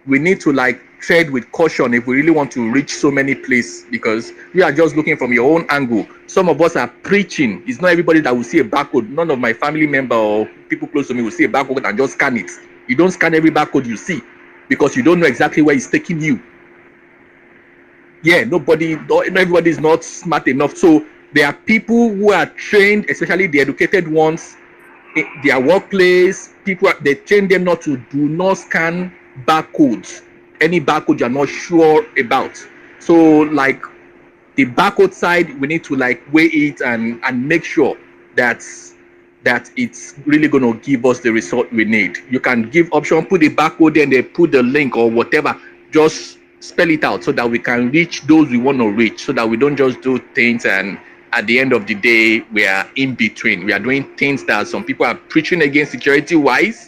we need to like tread with caution if we really want to reach so many places, because we are just looking from your own angle. Some of us are preaching. It's not everybody that will see a barcode. None of my family member or people close to me will see a barcode and just scan it. You don't scan every barcode you see, because you don't know exactly where it's taking you. Yeah, not everybody is not smart enough. So there are people who are trained, especially the educated ones, in their workplace. They train them not to do not scan barcodes. Any barcode you're not sure about. So like the barcode side, we need to like weigh it and make sure that it's really going to give us the result we need. You can give option, put the barcode and they put the link or whatever. Just spell it out so that we can reach those we want to reach, so that we don't just do things and at the end of the day we are in between. We are doing things that some people are preaching against security wise.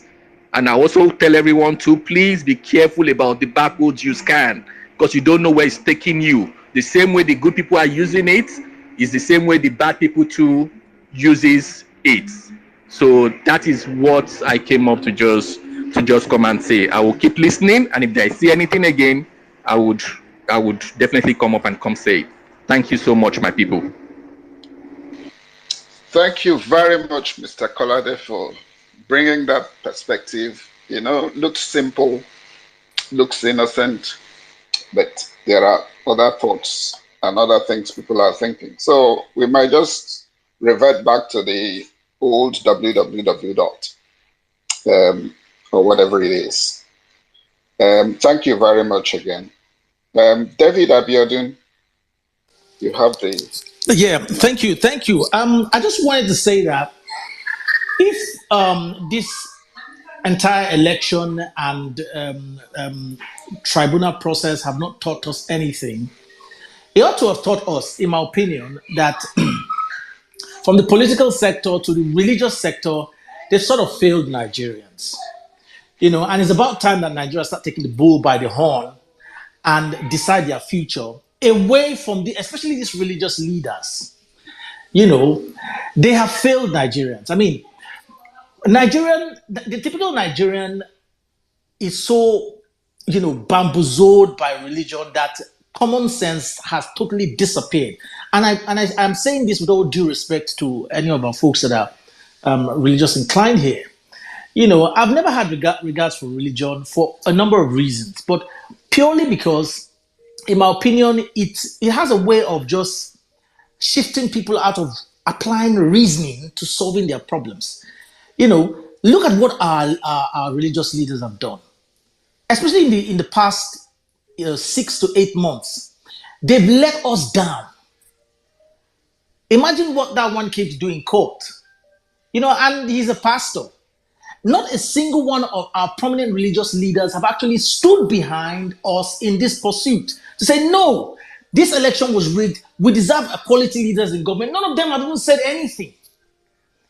And I also tell everyone to please be careful about the barcodes you scan, because you don't know where it's taking you. The same way the good people are using it is the same way the bad people too uses it. So that is what I came up to just come and say. I will keep listening, and if I see anything again, I would definitely come up and come say it. Thank you so much, my people. Thank you very much, Mr. Kolade, for bringing that perspective. Looks simple, looks innocent, but there are other thoughts and other things people are thinking. So we might just revert back to the old www dot or whatever it is. Thank you very much again. David Abiodun, you have the... Yeah, thank you. I just wanted to say that if this entire election and tribunal process have not taught us anything, it ought to have taught us, in my opinion, that from the political sector to the religious sector, they've sort of failed Nigerians. And it's about time that Nigeria start taking the bull by the horn and decide their future away from especially these religious leaders. They have failed Nigerians. I mean, the typical Nigerian is so, bamboozled by religion that common sense has totally disappeared. And I'm saying this with all due respect to any of our folks that are religious inclined here. I've never had regards for religion for a number of reasons, but purely because in my opinion, it has a way of just shifting people out of applying reasoning to solving their problems. Look at what our religious leaders have done, especially in the past 6 to 8 months. They've let us down. Imagine what that one came to do in court. And he's a pastor. Not a single one of our prominent religious leaders have actually stood behind us in this pursuit to say, no, this election was rigged. We deserve quality leaders in government. None of them have even said anything.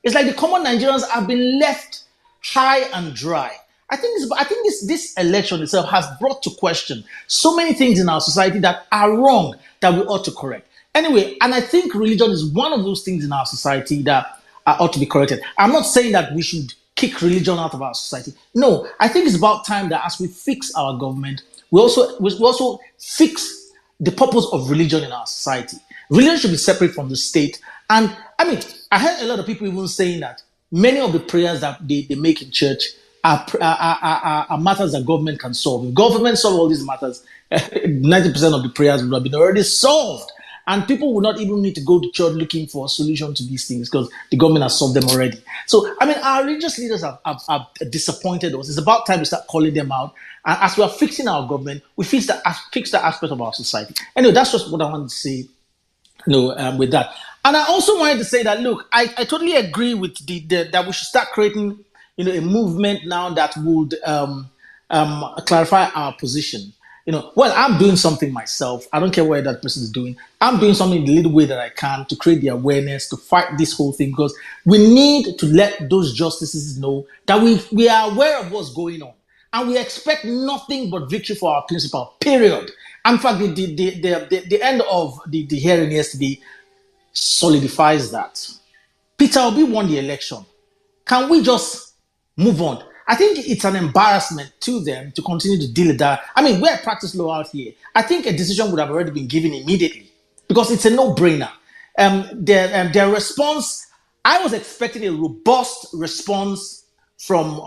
It's like the common Nigerians have been left high and dry. I think this election itself has brought to question so many things in our society that are wrong that we ought to correct. Anyway, and I think religion is one of those things in our society that ought to be corrected. I'm not saying that we should kick religion out of our society. No, I think it's about time that as we fix our government, we also fix the purpose of religion in our society. Religion should be separate from the state. And I mean, I heard a lot of people even saying that many of the prayers that they make in church are matters that government can solve. If government solve all these matters, 90% of the prayers would have been already solved. And people will not even need to go to church looking for a solution to these things because the government has solved them already. So, I mean, our religious leaders have disappointed us. It's about time we start calling them out. And as we are fixing our government, we fix that aspect of our society. Anyway, that's just what I wanted to say with that. And I also wanted to say that, look, I totally agree with that we should start creating, a movement now that would clarify our position. Well, I'm doing something myself. I don't care what that person is doing. I'm doing something in the little way that I can to create the awareness, to fight this whole thing, because we need to let those justices know that we are aware of what's going on. And we expect nothing but victory for our principle, period. In fact, the end of the hearing yesterday solidifies that. Peter Obi won the election. Can we just move on? I think it's an embarrassment to them to continue to deal with that. I mean, we're practice law out here. I think a decision would have already been given immediately because it's a no-brainer. Their response, I was expecting a robust response from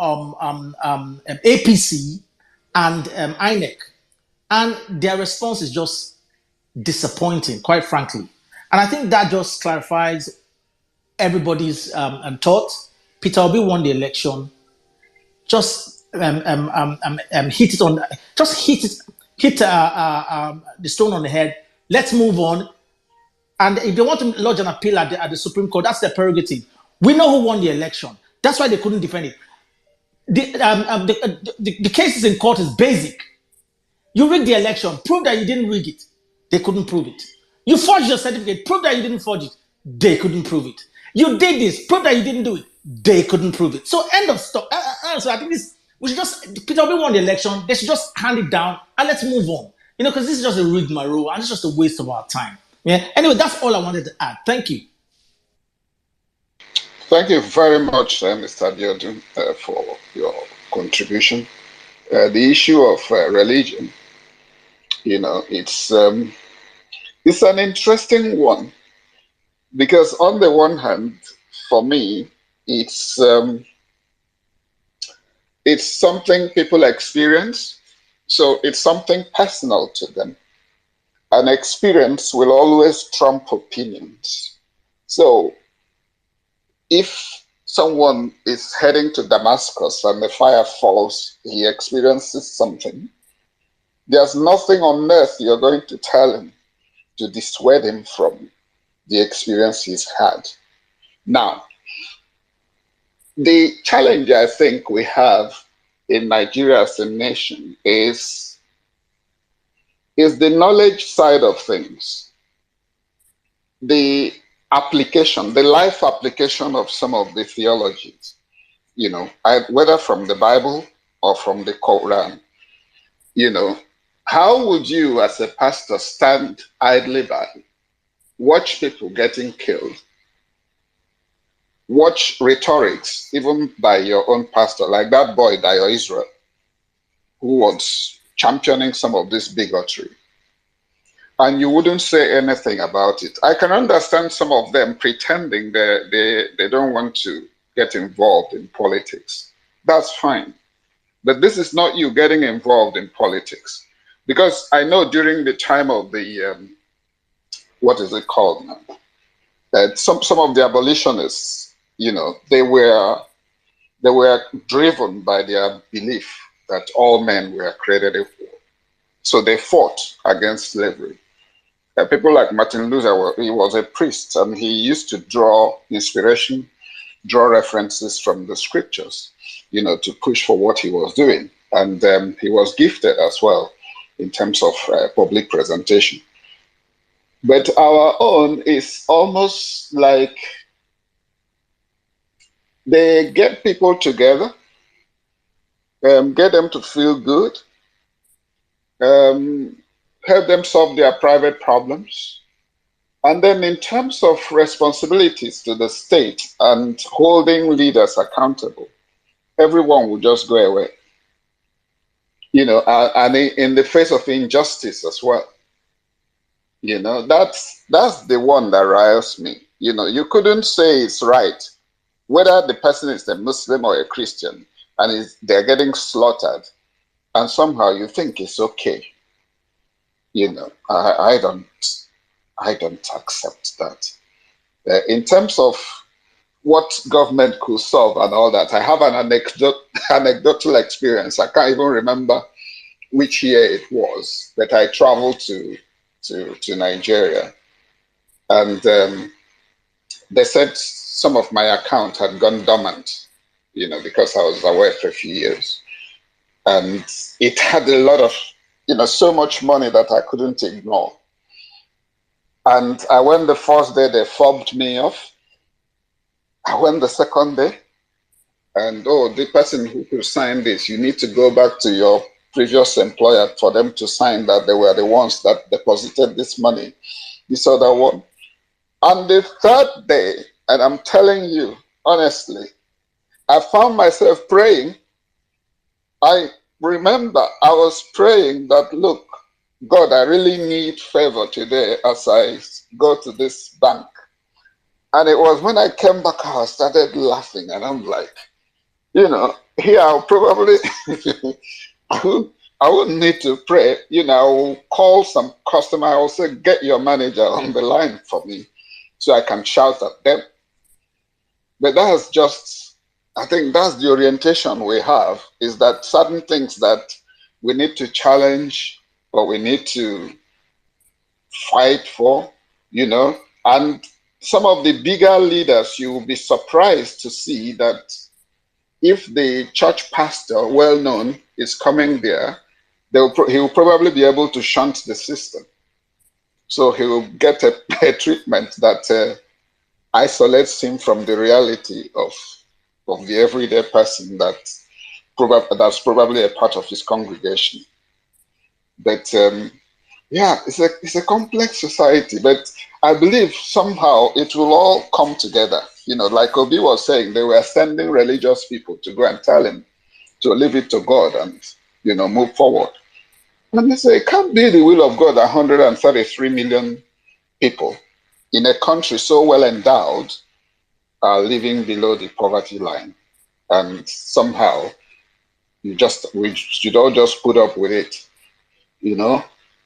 APC and INEC, and their response is just disappointing, quite frankly. And I think that just clarifies everybody's thought. Peter Obi won the election. Just hit the stone on the head. Let's move on. And if they want to lodge an appeal at the Supreme Court, that's their prerogative. We know who won the election. That's why they couldn't defend it. The cases in court is basic. You rigged the election. Prove that you didn't rig it. They couldn't prove it. You forged your certificate. Prove that you didn't forge it. They couldn't prove it. You did this. Prove that you didn't do it. They couldn't prove it. So end of story. So I think we should just, Peter Obi won the election. They should just hand it down and let's move on. Because this is just a rigmarole and it's just a waste of our time. Yeah. Anyway, that's all I wanted to add. Thank you. Thank you very much, Mr. Abiodun, for your contribution. The issue of religion, it's an interesting one because on the one hand, for me, it's something people experience, so it's something personal to them. An experience will always trump opinions. So if someone is heading to Damascus and the fire falls, he experiences something, there's nothing on earth you're going to tell him to dissuade him from the experience he's had. Now, the challenge I think we have in Nigeria as a nation is the knowledge side of things, the application, the life application of some of the theologies, whether from the Bible or from the Quran. How would you as a pastor stand idly by, watch people getting killed, watch rhetorics, even by your own pastor, like that boy, Dio Israel, who was championing some of this bigotry, and you wouldn't say anything about it? I can understand some of them pretending they don't want to get involved in politics. That's fine. But this is not you getting involved in politics. Because I know during the time of the, what is it called now? Some of the abolitionists, they were driven by their belief that all men were created equal. So they fought against slavery. People like Martin Luther, he was a priest, and he used to draw inspiration, draw references from the scriptures, to push for what he was doing. And he was gifted as well in terms of public presentation. But our own is almost like they get people together, get them to feel good, help them solve their private problems. And then in terms of responsibilities to the state and holding leaders accountable, everyone will just go away. And in the face of injustice as well. That's the one that riles me. You couldn't say it's right, whether the person is a Muslim or a Christian, and they're getting slaughtered, and somehow you think it's okay. I don't accept that. In terms of what government could solve and all that, I have an anecdotal experience. I can't even remember which year it was, but I traveled to Nigeria, and they said some of my account had gone dormant, because I was away for a few years, and it had a lot of, so much money that I couldn't ignore. And I went the first day, they fobbed me off. I went the second day, and the person who could sign this, you need to go back to your previous employer for them to sign that they were the ones that deposited this money, this other one. On the third day, and I'm telling you, honestly, I found myself praying. I remember I was praying that, look, God, I really need favor today as I go to this bank. And it was when I came back, I started laughing, and I'm like, here I'll probably, I wouldn't need to pray. I will call some customer. I will say, get your manager on the line for me so I can shout at them. But that's just, I think that's the orientation we have, is that certain things that we need to challenge or we need to fight for, and some of the bigger leaders, you will be surprised to see that if the church pastor, well known, is coming there, he will probably be able to shunt the system. So he will get a treatment that isolates him from the reality of the everyday person that's probably a part of his congregation. But it's a complex society, but I believe somehow it will all come together. Like Obi was saying, they were sending religious people to go and tell him to leave it to God and, move forward. And they say, it can't be the will of God, 133 million people in a country so well endowed are living below the poverty line. And somehow we should all just put up with it,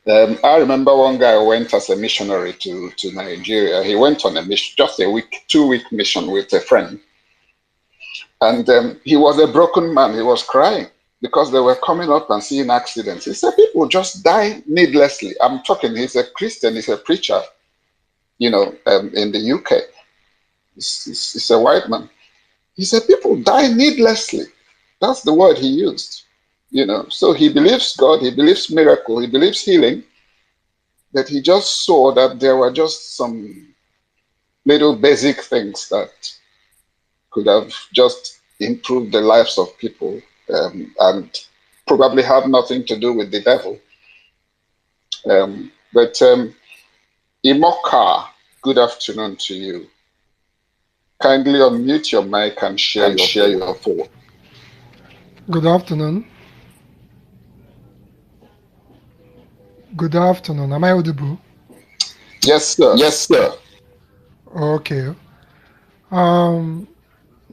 I remember one guy went as a missionary to Nigeria. He went on a mission, just a 2-week mission with a friend. And he was a broken man. He was crying because they were coming up and seeing accidents. He said, people just die needlessly. I'm talking, he's a Christian, he's a preacher, in the UK. He's a white man. He said, people die needlessly. That's the word he used. So he believes God, he believes miracle, he believes healing, but he just saw that there were just some little basic things that could have just improved the lives of people and probably have nothing to do with the devil. But Imoka, good afternoon to you. Kindly unmute your mic and share your thought. Good afternoon. Good afternoon. Am I audible? Yes, sir. Yes, sir. Okay.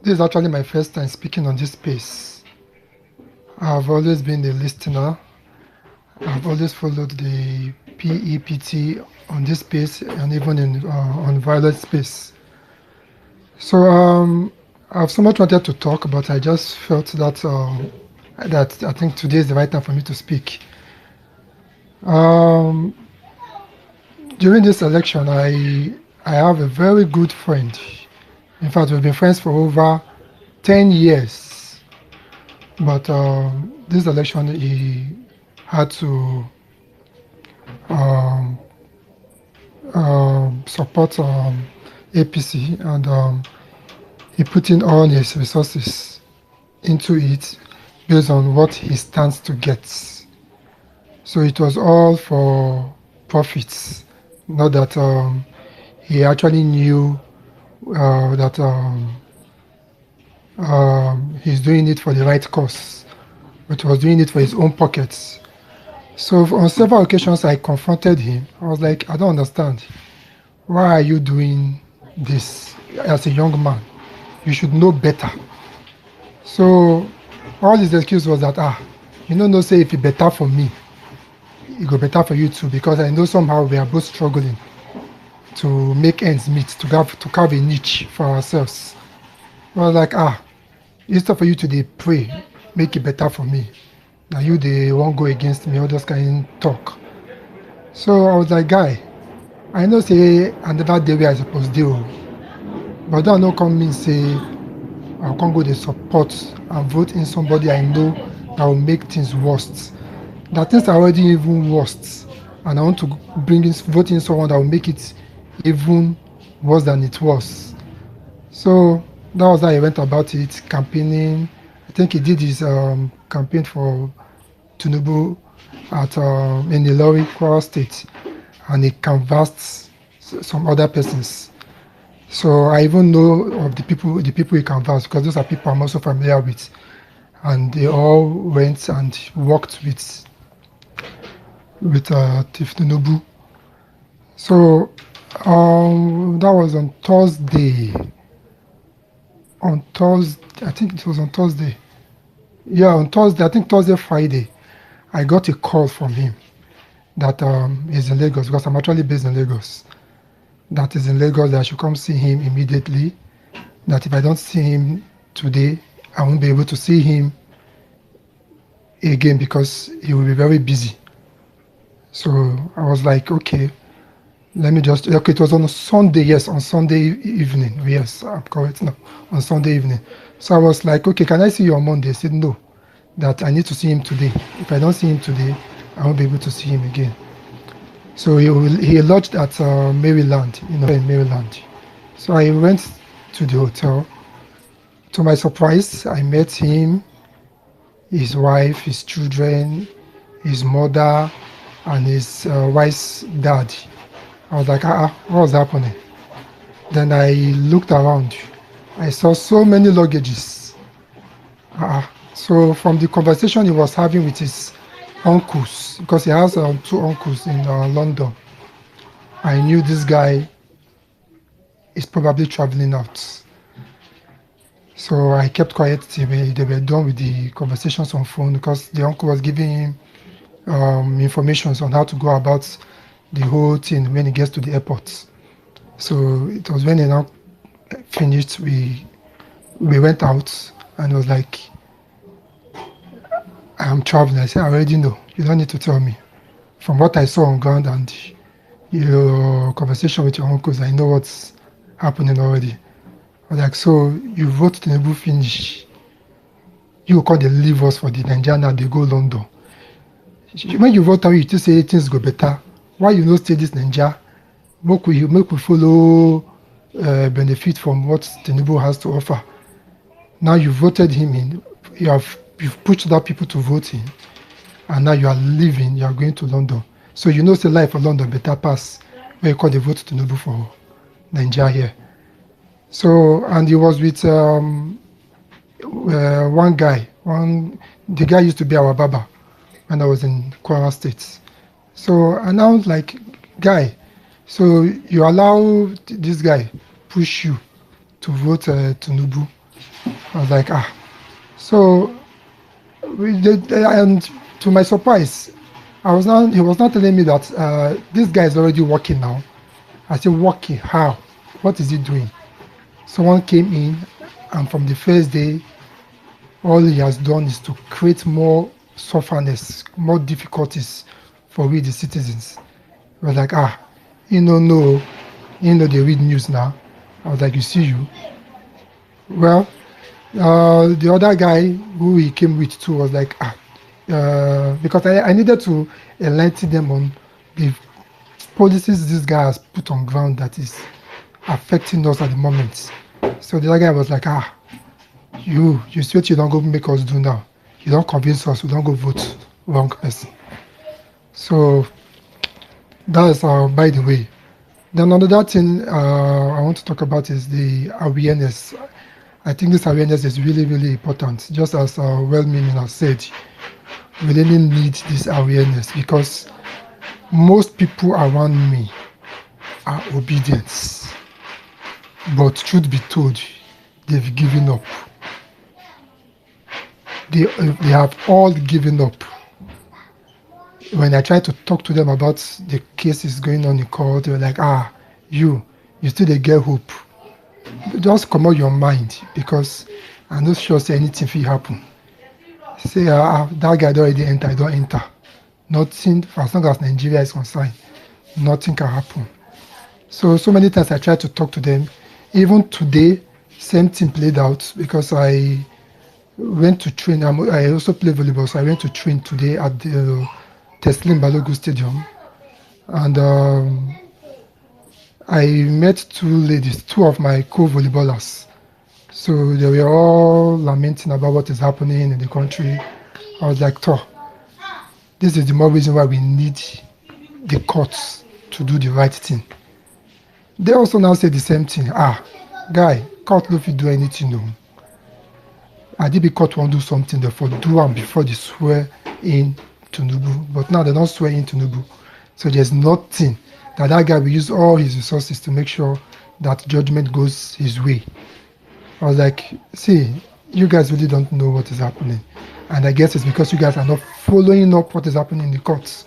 This is actually my first time speaking on this space. I've always been a listener, I've always followed the PEPT on this space and even in on violet space. So I've so much wanted to talk, but I just felt that I think today is the right time for me to speak. Um, during this election, I have a very good friend. In fact, we've been friends for over 10 years. But this election, he had to um, support APC, and he put in all his resources into it based on what he stands to get. So it was all for profits, not that he actually knew that he's doing it for the right cause, but he was doing it for his own pockets. So on several occasions, I confronted him. I was like, I don't understand. Why are you doing this as a young man? You should know better. So all his excuse was that, you know, no say if it better for me, it go better for you too, because I know somehow we are both struggling to make ends meet, to carve a niche for ourselves. I was like, instead for you to pray, make it better for me. Now you they won't go against me, all those kind of talk. So I was like, guy, I know say another day where I supposed to, but that no come mean say I can't go to support and vote in somebody I know that will make things worse. That things are already even worse, and I want to vote in someone that will make it even worse than it was. So that was how he went about it, campaigning. I think he did his campaign for Tinubu at in the Ilori, Kwara State, and he canvassed some other persons. So I even know of the people he canvassed, because those are people I'm also familiar with, and they all went and worked with Tinubu. So that was on Thursday. I think it was on Thursday. Yeah, on Thursday. I think Thursday, Friday, I got a call from him that is in Lagos, because I'm actually based in Lagos. That is in Lagos, that I should come see him immediately. That if I don't see him today, I won't be able to see him again because he will be very busy. So I was like, okay, let me just, okay, it was on a Sunday, yes, on Sunday evening. Yes, I'm correct now, on Sunday evening. So I was like, okay, can I see you on Monday? He said, no, that I need to see him today. If I don't see him today, I won't be able to see him again. So he lodged at Maryland, in Maryland. So I went to the hotel. To my surprise, I met him, his wife, his children, his mother, and his wife's dad. I was like, what was happening? Then I looked around. I saw so many luggages. So from the conversation he was having with his uncles, because he has 2 uncles in London, I knew this guy is probably traveling out. So I kept quiet till they were done with the conversations on phone, because the uncle was giving him information on how to go about the whole thing when he gets to the airport. So it was when he now finished, we went out, and it was like, I'm traveling. I said, I already know. You don't need to tell me. From what I saw on ground and your conversation with your uncles, I know what's happening already. I was like, so you vote Tinubu finish. You call the leave us for the Nigerian and they go London. When you vote out, you still say things go better. Why you not stay this Nigeria? Make we follow benefit from what Tinubu has to offer. Now you voted him in. You've pushed other people to vote in, and now you are leaving. You are going to London. So you know, say life for London better pass when you call the vote Tinubu for Nigeria here. So, and he was with one guy. The guy used to be our barber when I was in Kwara State. So I now like, guy, so you allow this guy push you to vote Tinubu. I was like, So we did, and to my surprise, He was not telling me that this guy is already working now. I said, working? How? What is he doing? Someone came in, and from the first day, all he has done is to create more sufferness, more difficulties for we, the citizens. I was like, you know, they read news now. I was like, you see you. Well, the other guy who he came with too was like, because I needed to enlighten them on the policies this guy has put on ground that is affecting us at the moment. So the other guy was like, you see what you don't go make us do now. You don't convince us, we don't go vote wrong person. So that's by the way. Then another thing I want to talk about is the awareness. I think this awareness is really, really important. Just as well-meaning has said, we really need this awareness because most people around me are obedient. But truth be told, they've given up. They have all given up. When I try to talk to them about the cases going on in court, they're like, you still they get hope. Just come out your mind because I'm not sure say anything will happen. Say, that guy already enter, I don't enter. Nothing, for as long as Nigeria is concerned, nothing can happen. So many times I try to talk to them. Even today, same thing played out because I went to train. I also play volleyball, so I went to train today at the Teslim Balogu Stadium. And I met two ladies, two of my co-volleyballers. So they were all lamenting about what is happening in the country. I was like, this is the more reason why we need the courts to do the right thing. They also now say the same thing. Guy, court no fit do anything, no. The court won't do something, therefore do them before they swear in Tinubu. But now they don't swear in Tinubu. So there's nothing that guy will use all his resources to make sure that judgment goes his way. I was like, see, you guys really don't know what is happening. And I guess it's because you guys are not following up what is happening in the courts.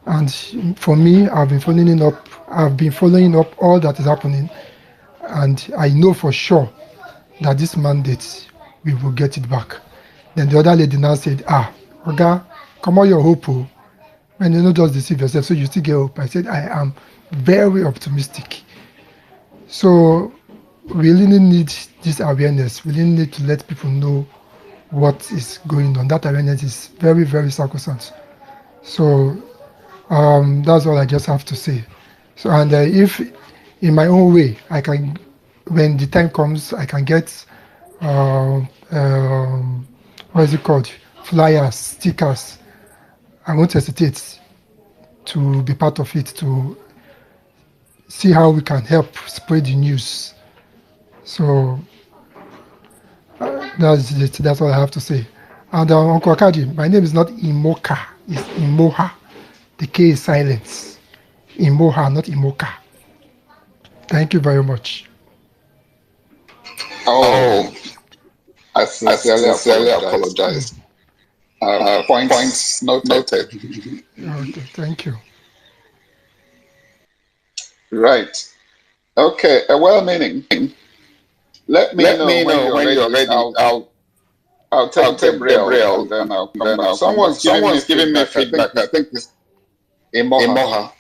And for me, I've been following up all that is happening. And I know for sure that this mandate, we will get it back. Then the other lady now said, Oga, come on your hope. And you don't just deceive yourself, so you still get hope. I said, I am very optimistic. So we really need this awareness. We really need to let people know what is going on. That awareness is very, very sacrosanct. So that's all I just have to say. So, and if in my own way, I can, when the time comes, I can get, what is it called? Flyers, stickers. I won't hesitate to be part of it, to see how we can help spread the news. So that's it. That's all I have to say. And Uncle Akaji, my name is not Imoka, it's Imoha. The K is silence. Imoha, not Imoka. Thank you very much. I sincerely apologize. Points noted. Okay, thank you. Right. Okay, well-meaning. Let me know when you're ready. I'll take Gabriel and then I'll come back. Someone's giving me feedback. I think it's Imoha.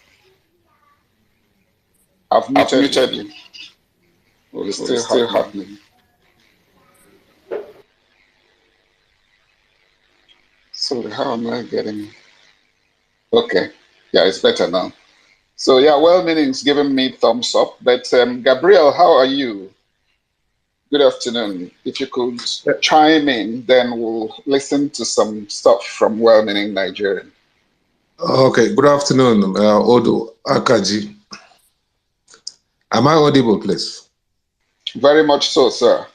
I've muted you. Well, it's still happening. So how am I getting? Okay, yeah, it's better now. So yeah, well-meaning's giving me thumbs up. But Gabriel, how are you? Good afternoon. If you could chime in, then we'll listen to some stuff from well-meaning Nigerian. Okay, good afternoon, Odo Akaji. Am I audible, please? Very much so, sir.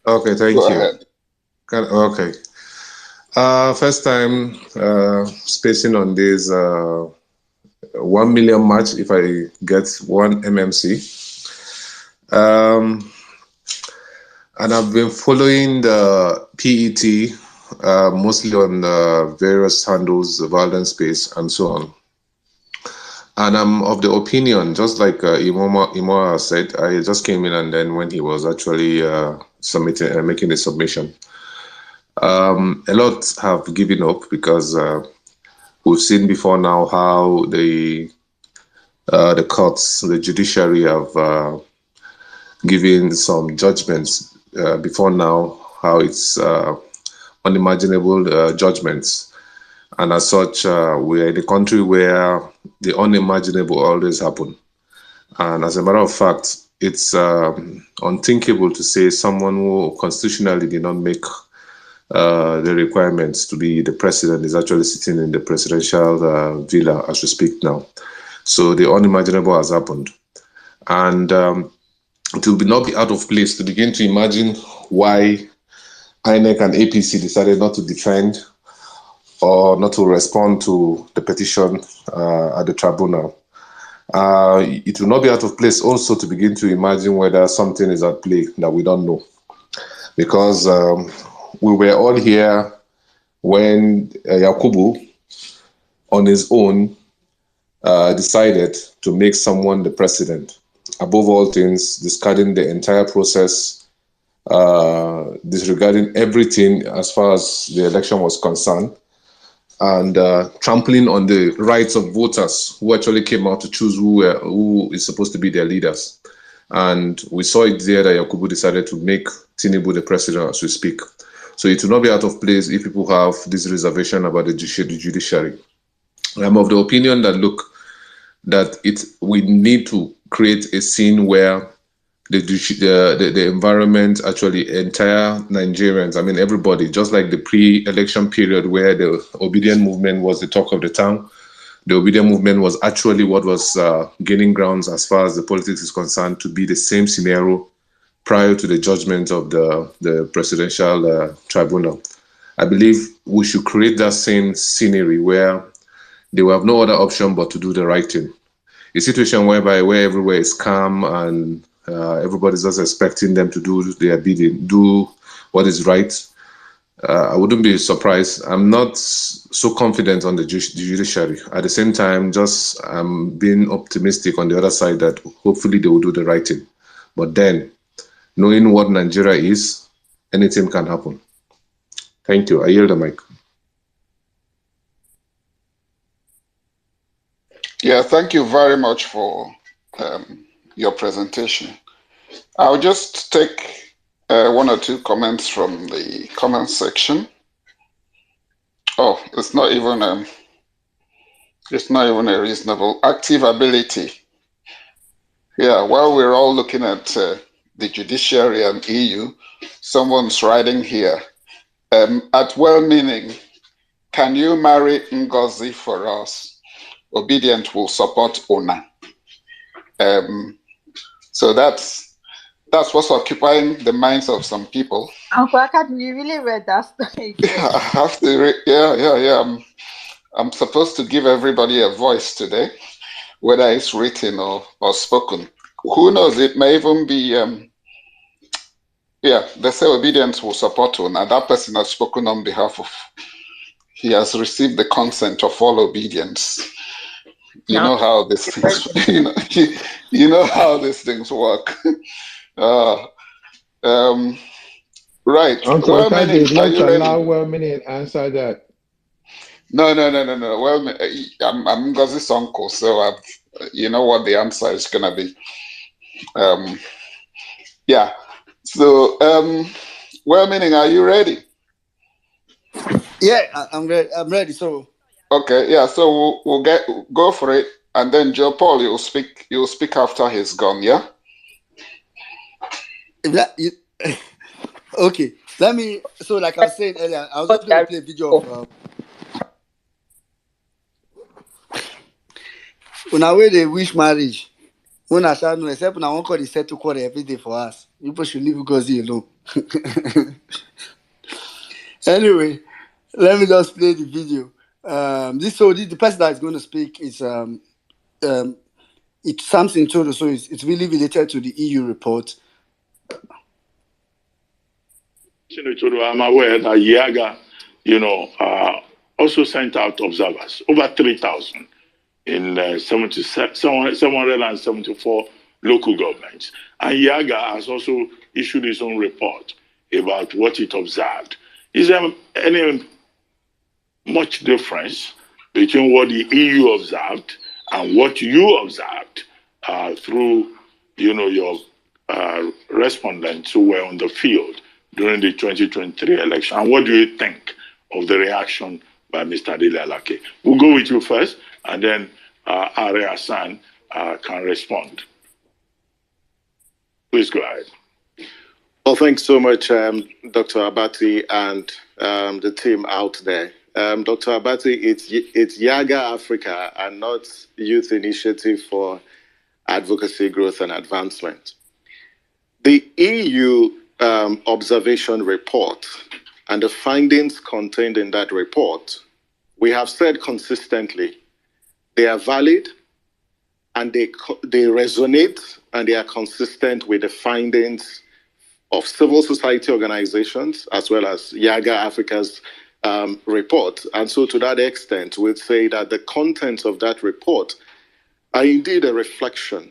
Okay, thank Go you. ahead. Okay. First time spacing on this 1 million match, if I get 1 MMC. And I've been following the PET mostly on various handles, the violent space, and so on. And I'm of the opinion, just like Imoma said, I just came in, and then when he was actually making the submission, a lot have given up because we've seen before now how the courts, the judiciary have given some judgments before now, how it's unimaginable judgments. And as such, we are in a country where the unimaginable always happen. And as a matter of fact, it's unthinkable to say someone who constitutionally did not make the requirements to be the president is actually sitting in the presidential villa as we speak now. So the unimaginable has happened. And it will not be out of place to begin to imagine why INEC and APC decided not to defend or not to respond to the petition at the tribunal. It will not be out of place also to begin to imagine whether something is at play that we don't know. Because we were all here when Yakubu, on his own, decided to make someone the president. Above all things, discarding the entire process, disregarding everything as far as the election was concerned, and trampling on the rights of voters who actually came out to choose who is supposed to be their leaders. And we saw it there that Yakubu decided to make Tinubu the president as we speak. So it will not be out of place if people have this reservation about the judiciary. I'm of the opinion that, look, that we need to create a scene where the environment, actually entire Nigerians, I mean everybody, just like the pre-election period where the obedient movement was the talk of the town, the obedient movement was actually what was gaining grounds as far as the politics is concerned, to be the same scenario prior to the judgment of the presidential tribunal. I believe we should create that same scenery where they will have no other option but to do the right thing. A situation where everywhere is calm and everybody's just expecting them to do their bidding, do what is right. I wouldn't be surprised. I'm not so confident on the judiciary. At the same time, just being optimistic on the other side that hopefully they will do the right thing. But then, knowing what Nigeria is, anything can happen. Thank you. I yield the mic. Yeah, thank you very much for your presentation. I'll just take one or two comments from the comment section. Oh, it's not even a reasonable active ability. Yeah, while we're all looking at the judiciary and EU, someone's writing here. At well-meaning, can you marry Ngozi for us? Obedient will support Ona. So that's what's occupying the minds of some people. Uncle Akad, you really read that story? I have to read. Yeah. I'm supposed to give everybody a voice today, whether it's written or spoken. Who knows? It may even be. They say obedience will support Ona. That person has spoken on behalf of. He has received the consent of all obedience. You know how these things. You know how these things work. Right. Uncle Well-meaning, Kaji, are let's you ready? allow well-meaning answer that. No. Well, I'm Ngozi's uncle, so you know what the answer is gonna be. Yeah. So, well-meaning, are you ready? Yeah, I'm ready. I'm ready. So. Okay. Yeah. So we'll go for it, and then Joe Paul, you'll speak after he's gone. Yeah. Okay. Let me. So, like I was saying earlier, I was just going to play a video of. When I wear the wish marriage, when I shall know, except when I won't call the settle quarter every day for us. People should leave Ngozi alone. Anyway, let me just play the video. The person that is going to speak is it's Samson Todo, so it's really related to the EU report. I'm aware that Yaga also sent out observers, over 3,000 in 774 local governments. And Yaga has also issued his own report about what it observed. Is there any much difference between what the EU observed and what you observed through, your respondents who were on the field during the 2023 election? And what do you think of the reaction by Mr. Dele Alake? We'll go with you first, and then Are Hassan can respond. Please go ahead. Well, thanks so much, Dr. Abati and the team out there. Dr. Abati, it's Yaga Africa and not Youth Initiative for Advocacy, Growth and Advancement. The EU observation report and the findings contained in that report, we have said consistently, they are valid and they resonate and they are consistent with the findings of civil society organizations as well as Yaga Africa's report. And so to that extent, we'd say that the contents of that report are indeed a reflection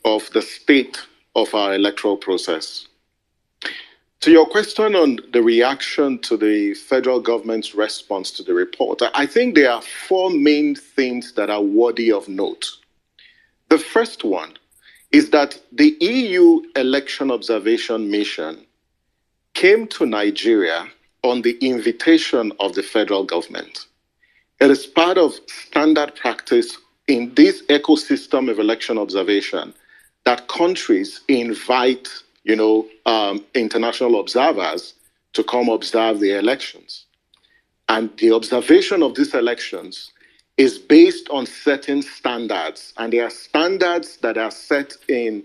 of the state of our electoral process. To your question on the reaction to the federal government's response to the report, I think there are four main things that are worthy of note. The first one is that the EU Election Observation Mission came to Nigeria on the invitation of the federal government. It is part of standard practice in this ecosystem of election observation that countries invite, international observers to come observe the elections. And the observation of these elections is based on certain standards, and there are standards that are set in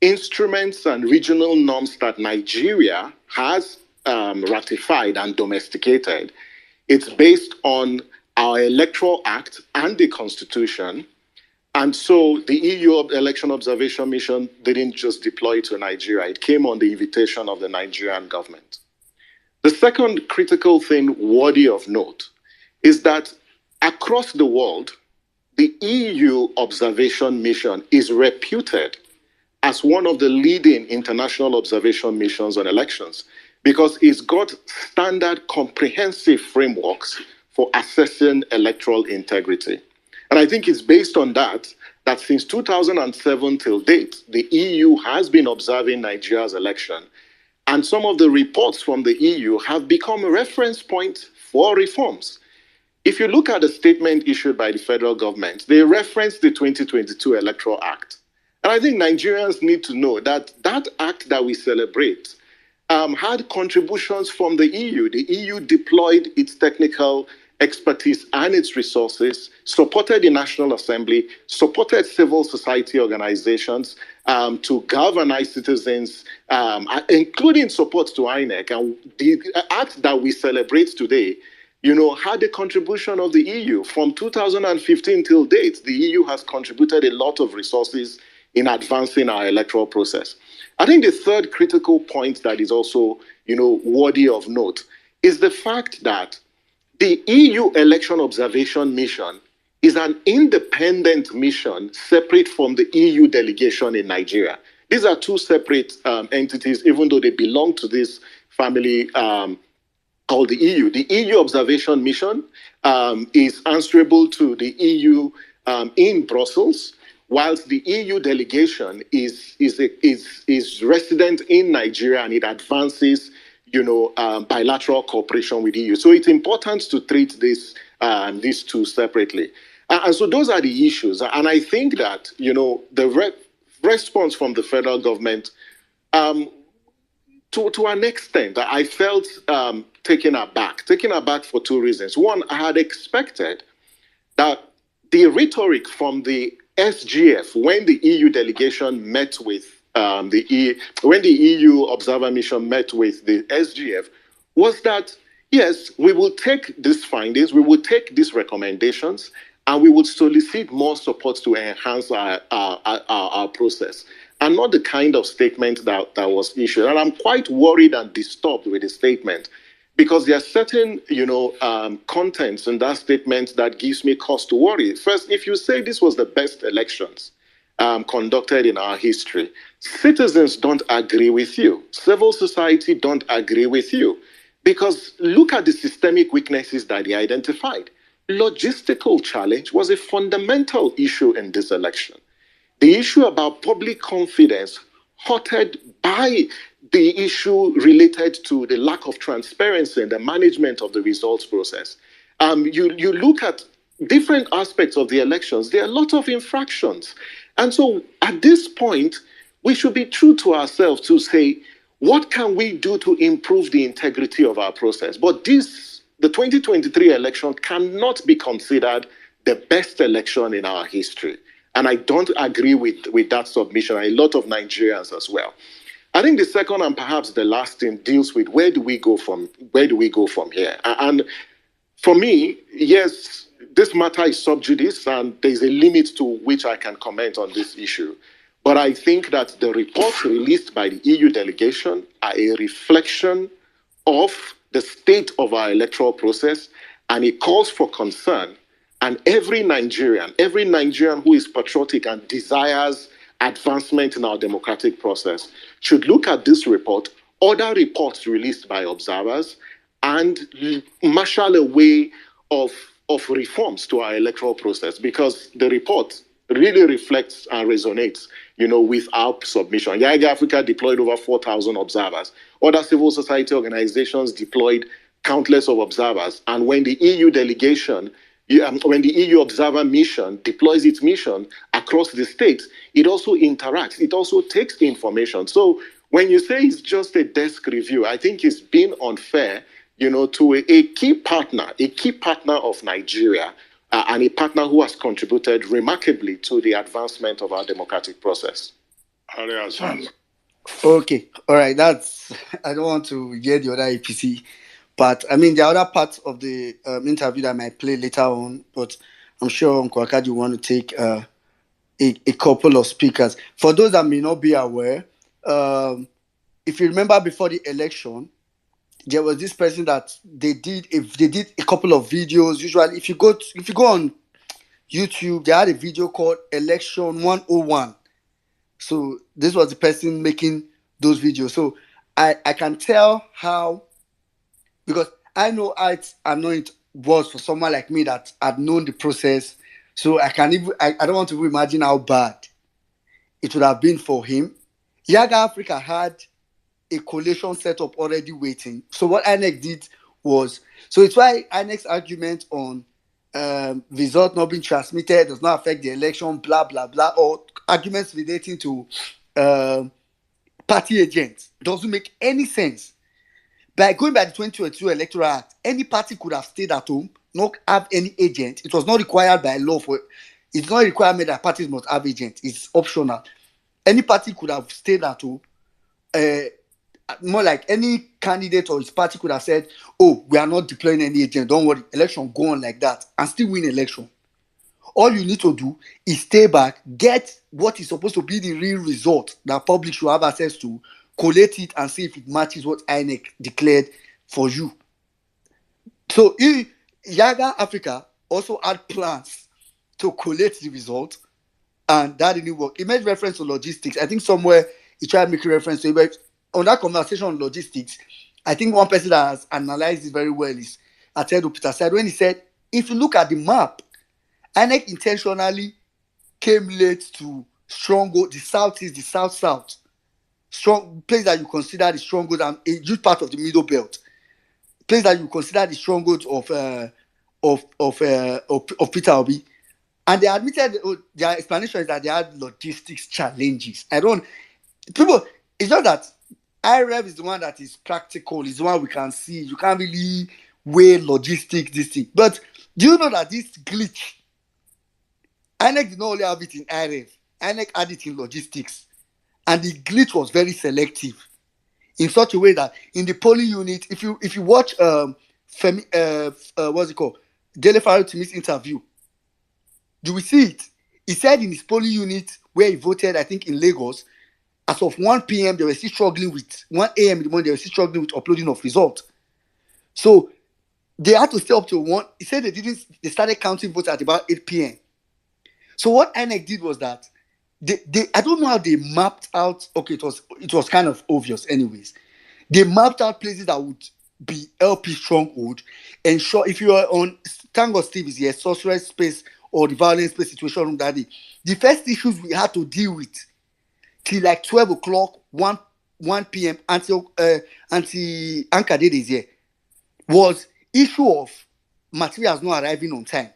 instruments and regional norms that Nigeria has ratified and domesticated. It's based on our Electoral Act and the Constitution. And so the EU Election Observation Mission didn't just deploy to Nigeria. It came on the invitation of the Nigerian government. The second critical thing worthy of note is that across the world, the EU Observation Mission is reputed as one of the leading international observation missions on elections because it's got standard comprehensive frameworks for assessing electoral integrity. And I think it's based on that since 2007 till date, the EU has been observing Nigeria's election. And some of the reports from the EU have become a reference point for reforms. If you look at the statement issued by the federal government, they reference the 2022 Electoral Act. And I think Nigerians need to know that that act that we celebrate had contributions from the EU. The EU deployed its technical expertise and its resources, supported the National Assembly, supported civil society organizations to galvanize citizens, including support to INEC. And the act that we celebrate today, had a contribution of the EU. From 2015 till date, the EU has contributed a lot of resources in advancing our electoral process. I think the third critical point that is also, worthy of note is the fact that the EU Election Observation Mission is an independent mission separate from the EU delegation in Nigeria. These are two separate entities, even though they belong to this family called the EU. The EU Observation Mission is answerable to the EU in Brussels, whilst the EU delegation is resident in Nigeria and it advances bilateral cooperation with EU. So it's important to treat these two separately. And so those are the issues. And I think that, the response from the federal government, to an extent, I felt taken aback for two reasons. One, I had expected that the rhetoric from the SGF when the EU delegation met with when the EU observer mission met with the SGF was that, yes, we will take these findings, we will take these recommendations, and we would solicit more support to enhance our process, and not the kind of statement that was issued. And I'm quite worried and disturbed with the statement because there are certain, contents in that statement that gives me cause to worry. First, if you say this was the best elections conducted in our history, citizens don't agree with you. Civil society don't agree with you, because look at the systemic weaknesses that they identified. Logistical challenge was a fundamental issue in this election. The issue about public confidence hurted by the issue related to the lack of transparency in the management of the results process. You look at different aspects of the elections, there are a lot of infractions. And so at this point, we should be true to ourselves to say, what can we do to improve the integrity of our process? But the 2023 election cannot be considered the best election in our history. And I don't agree with that submission, and a lot of Nigerians as well. I think the second and perhaps the last thing deals with where do we go from here? And for me, yes, this matter is sub judice, and there's a limit to which I can comment on this issue. But I think that the reports released by the EU delegation are a reflection of the state of our electoral process, and it calls for concern. And every Nigerian who is patriotic and desires advancement in our democratic process should look at this report, other reports released by observers, and marshal a way of reforms to our electoral process, because the report really reflects and resonates, with our submission. YAGA Africa deployed over 4,000 observers. Other civil society organizations deployed countless of observers. And when the EU delegation, when the EU observer mission deploys its mission across the states, it also interacts. It also takes information. So when you say it's just a desk review, I think it's been unfair, to a key partner of Nigeria, and a partner who has contributed remarkably to the advancement of our democratic process. Okay, all right. I don't want to get the other APC part. I mean, the other parts of the interview that I might play later on, but I'm sure Uncle Akadi will want to take a couple of speakers. For those that may not be aware, if you remember before the election, there was this person that they did a couple of videos. Usually, if you go on YouTube, they had a video called Election 101. So this was the person making those videos. So I can tell how, because I know I know it was for someone like me that had known the process. So I don't want to imagine how bad it would have been for him. Yaga Africa had a collation setup already waiting. So what INEC did was, so it's why INEC's argument on result not being transmitted does not affect the election, blah, blah, blah, or arguments relating to party agents doesn't make any sense. By going by the 2022 Electoral Act, any party could have stayed at home, not have any agent. It was not required by law it's not a requirement that parties must have agents. It's optional. Any party could have stayed at home. More like any candidate or his party could have said, oh, we are not deploying any agent, don't worry, election go on like that, and still win election. All you need to do is stay back, get what is supposed to be the real result that public should have access to, collate it, and see if it matches what INEC declared for you. So Yaga Africa also had plans to collate the result, and that didn't work. It made reference to logistics. I think somewhere he tried making reference to it, but on that conversation on logistics, I think one person that has analyzed it very well is Atedo Peter said, when he said, if you look at the map, INEC intentionally came late to stronghold, the southeast, the south-south, strong place that you consider the stronghold and a huge part of the middle belt, place that you consider the stronghold of Peter Obi. And they admitted their explanation is that they had logistics challenges. It's not that IREV is the one that is practical, is the one we can see. You can't really weigh logistics, this thing. But do you know that this glitch, INEC did not only have it in IREV, INEC had it in logistics. And the glitch was very selective in such a way that in the polling unit, if you watch what's it called? Dele Farotimi's interview, you will see it. He said in his polling unit where he voted, I think in Lagos, as of 1 p.m., they were still struggling with 1 a.m. in the morning, they were still struggling with uploading of results. So they had to stay up to 1. He said they started counting votes at about 8 p.m. So what INEC did was that they I don't know how they mapped out. Okay, it was kind of obvious anyways. They mapped out places that would be LP stronghold. Ensure if you are on, thank God Steve is here, sorceress space or the violence space situation room that day. The first issues we had to deal with till like 12 o'clock, 1 p.m. until Anchor Day is here was issue of materials not arriving on time.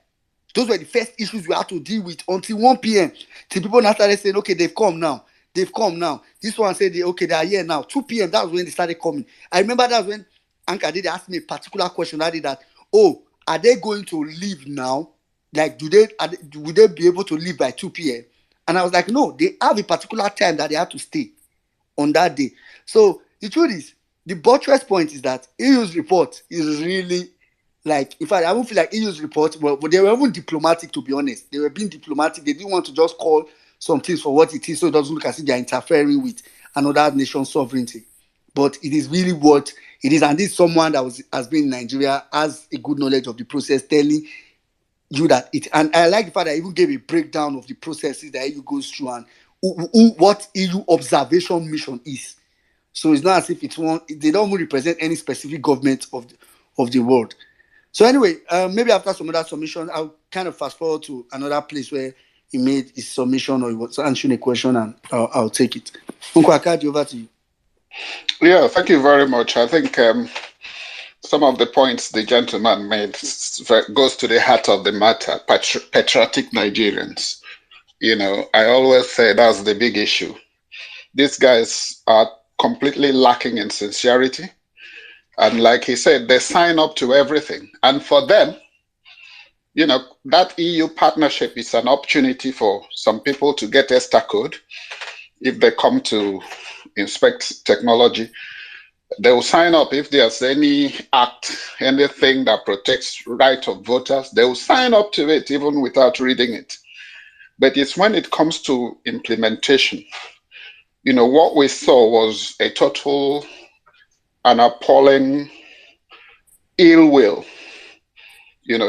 Those were the first issues we had to deal with until 1 p.m. Till people now started saying, okay, they've come now. This one said, okay, they are here now. 2 p.m., that was when they started coming. I remember that was when Anka did ask me a particular question. I did that, are they going to leave now? Like, would they be able to leave by 2 p.m.? And I was like, no, they have a particular time that they have to stay on that day. So the truth is, the buttress point is that EU's report is really, like, in fact, I don't feel like EU's report, but they were even diplomatic, to be honest. They were being diplomatic. They didn't want to just call some things for what it is, so it doesn't look as if they're interfering with another nation's sovereignty. But it is really what it is. And this is someone that has been in Nigeria, has a good knowledge of the process, telling you that it. And I like the fact that I even gave a breakdown of the processes that EU goes through and what EU observation mission is. So it's not as if they don't represent any specific government of the world. So anyway, maybe after some other submission, I'll kind of fast forward to another place where he made his submission or he was answering a question, and I'll take it. Uncle Akadi, over to you. Yeah, thank you very much. I think some of the points the gentleman made goes to the heart of the matter, patriotic Nigerians. I always say that's the big issue. These guys are completely lacking in sincerity. And like he said, they sign up to everything. And for them, that EU partnership is an opportunity for some people to get ESTA code. If they come to inspect technology, they will sign up. If there's any act, anything that protects right of voters, they will sign up to it even without reading it. But it's when it comes to implementation, what we saw was a total and appalling ill will,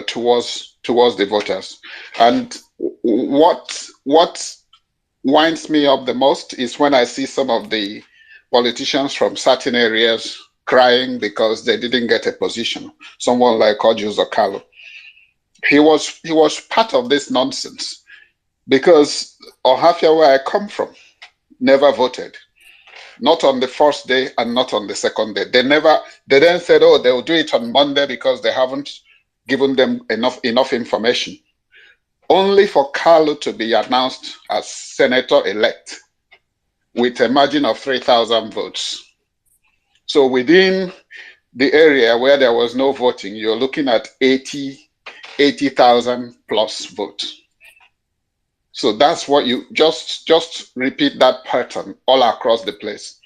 towards the voters. And what winds me up the most is when I see some of the politicians from certain areas crying because they didn't get a position. Someone like Ojus Okalo. He was part of this nonsense because Ohafia, where I come from, never voted. Not on the first day and not on the second day. They then said, they'll do it on Monday because they haven't given them enough information. Only for Carlo to be announced as senator-elect with a margin of 3,000 votes. So within the area where there was no voting, you're looking at 80,000 plus votes. So that's what you just repeat that pattern all across the place.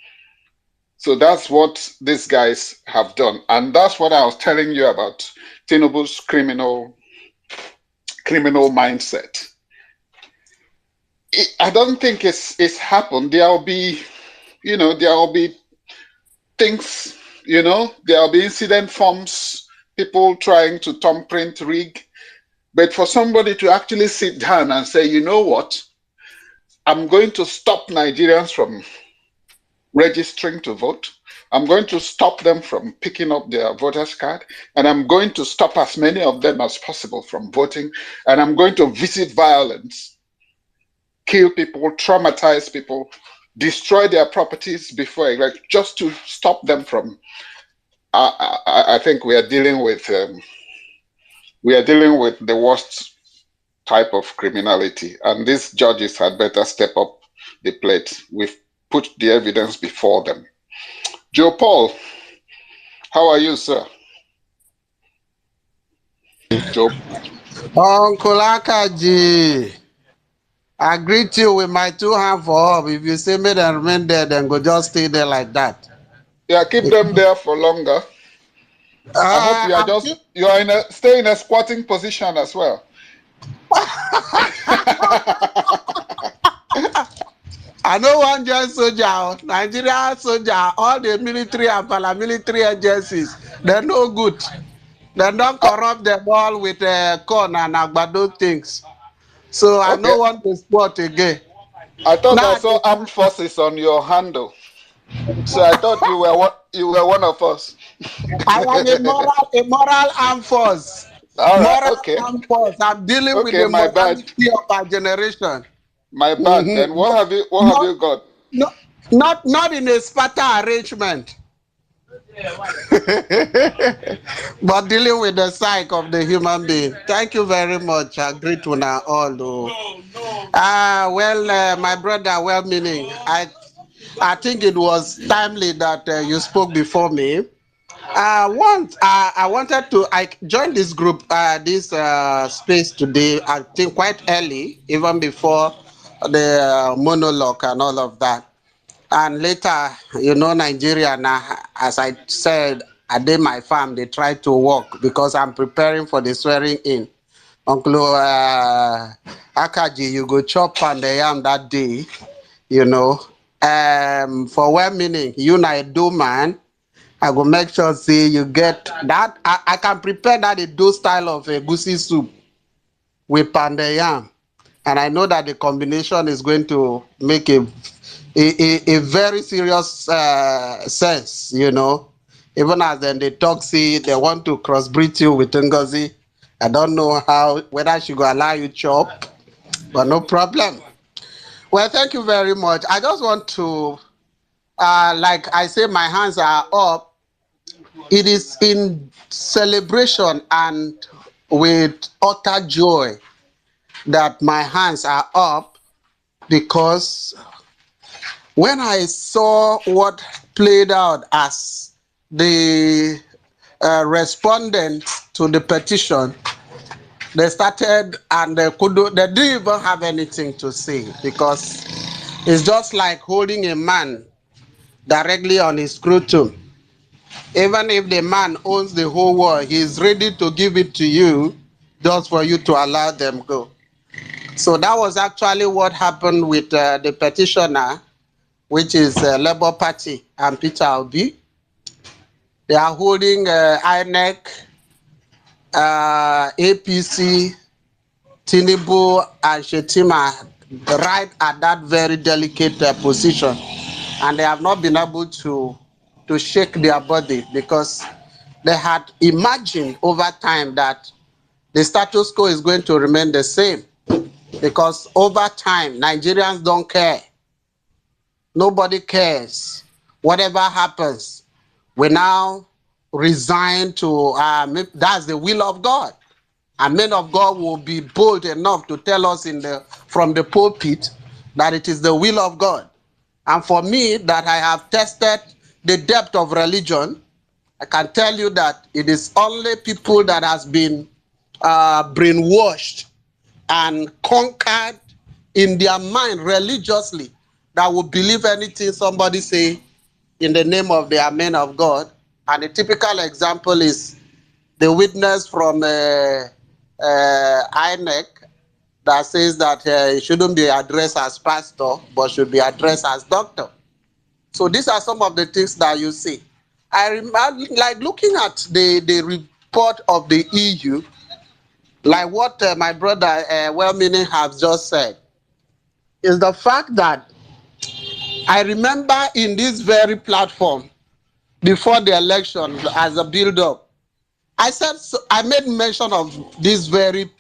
So that's what these guys have done. And that's what I was telling you about Tinubu's criminal mindset. I don't think it's happened. There will be things, there will be incident forms, people trying to thumbprint rig. But for somebody to actually sit down and say, you know what, I'm going to stop Nigerians from registering to vote. I'm going to stop them from picking up their voters card, and I'm going to stop as many of them as possible from voting, and I'm going to visit violence, kill people, traumatize people, destroy their properties before elect, just to stop them from. I think we are dealing with the worst type of criminality, and these judges had better step up the plate. We've put the evidence before them. Joe Paul, how are you, sir? Joe. Uncle Akaji, I greet you with my two hands for up. If you say me then remain there, then go just stay there like that. Yeah, keep them there for longer. I hope you are stay in a squatting position as well. I know one joint soldier, Nigeria soldier, all the military and paramilitary agencies, they're no good. They don't I, corrupt them all with corn and agbado things. So I okay. don't want to sport again. I thought I Now, saw armed forces on your handle. So I thought you were one of us. I am a moral armed force. All right. Moral Okay. armed force. I'm dealing with Okay. the My bad. morality of our generation. My bad. Then Mhm. what have Not, you got? not in a Sparta arrangement, but dealing with the psyche of the human being. Thank you very much. I agree to now all. My brother, well meaning. I think it was timely that you spoke before me. I wanted to. I joined this group, this space today. I think quite early, even before the monologue and all of that. And later, Nigeria now, as I said, I did my farm. They try to work because I'm preparing for the swearing in. Uncle Akaji, you go chop and the yam that day, you know. For well meaning, you na a do man. I go make sure see you get that. I can prepare that a do style of a goosey soup with pounded yam, and I know that the combination is going to make a very serious sense. Even as then they talk, see they want to crossbreed you with Ngozi. I don't know whether she go allow you chop, but no problem. Well, thank you very much. I just want to, like I say, my hands are up. It is in celebration and with utter joy that my hands are up, because when I saw what played out as the respondent to the petition, they started and they didn't even have anything to say, because it's just like holding a man directly on his scrotum. Even if the man owns the whole world, he's ready to give it to you just for you to allow them go. So that was actually what happened with the petitioner, which is Labour Party and Peter Obi. They are holding INEC, APC, Tinubu, and Shetima right at that very delicate position. And they have not been able to shake their body, because they had imagined over time that the status quo is going to remain the same, because over time Nigerians don't care. Nobody cares. Whatever happens, we now resign to that's the will of God. And men of God will be bold enough to tell us from the pulpit that it is the will of God. And for me, that I have tested the depth of religion, I can tell you that it is only people that has been brainwashed and conquered in their mind religiously that will believe anything somebody say in the name of the men of God. And a typical example is the witness from INEC that says that he shouldn't be addressed as pastor, but should be addressed as doctor. So these are some of the things that you see. I remember, like looking at the report of the EU, like what my brother well-meaning has just said, is the fact that I remember in this very platform before the election as a build-up, I made mention of this very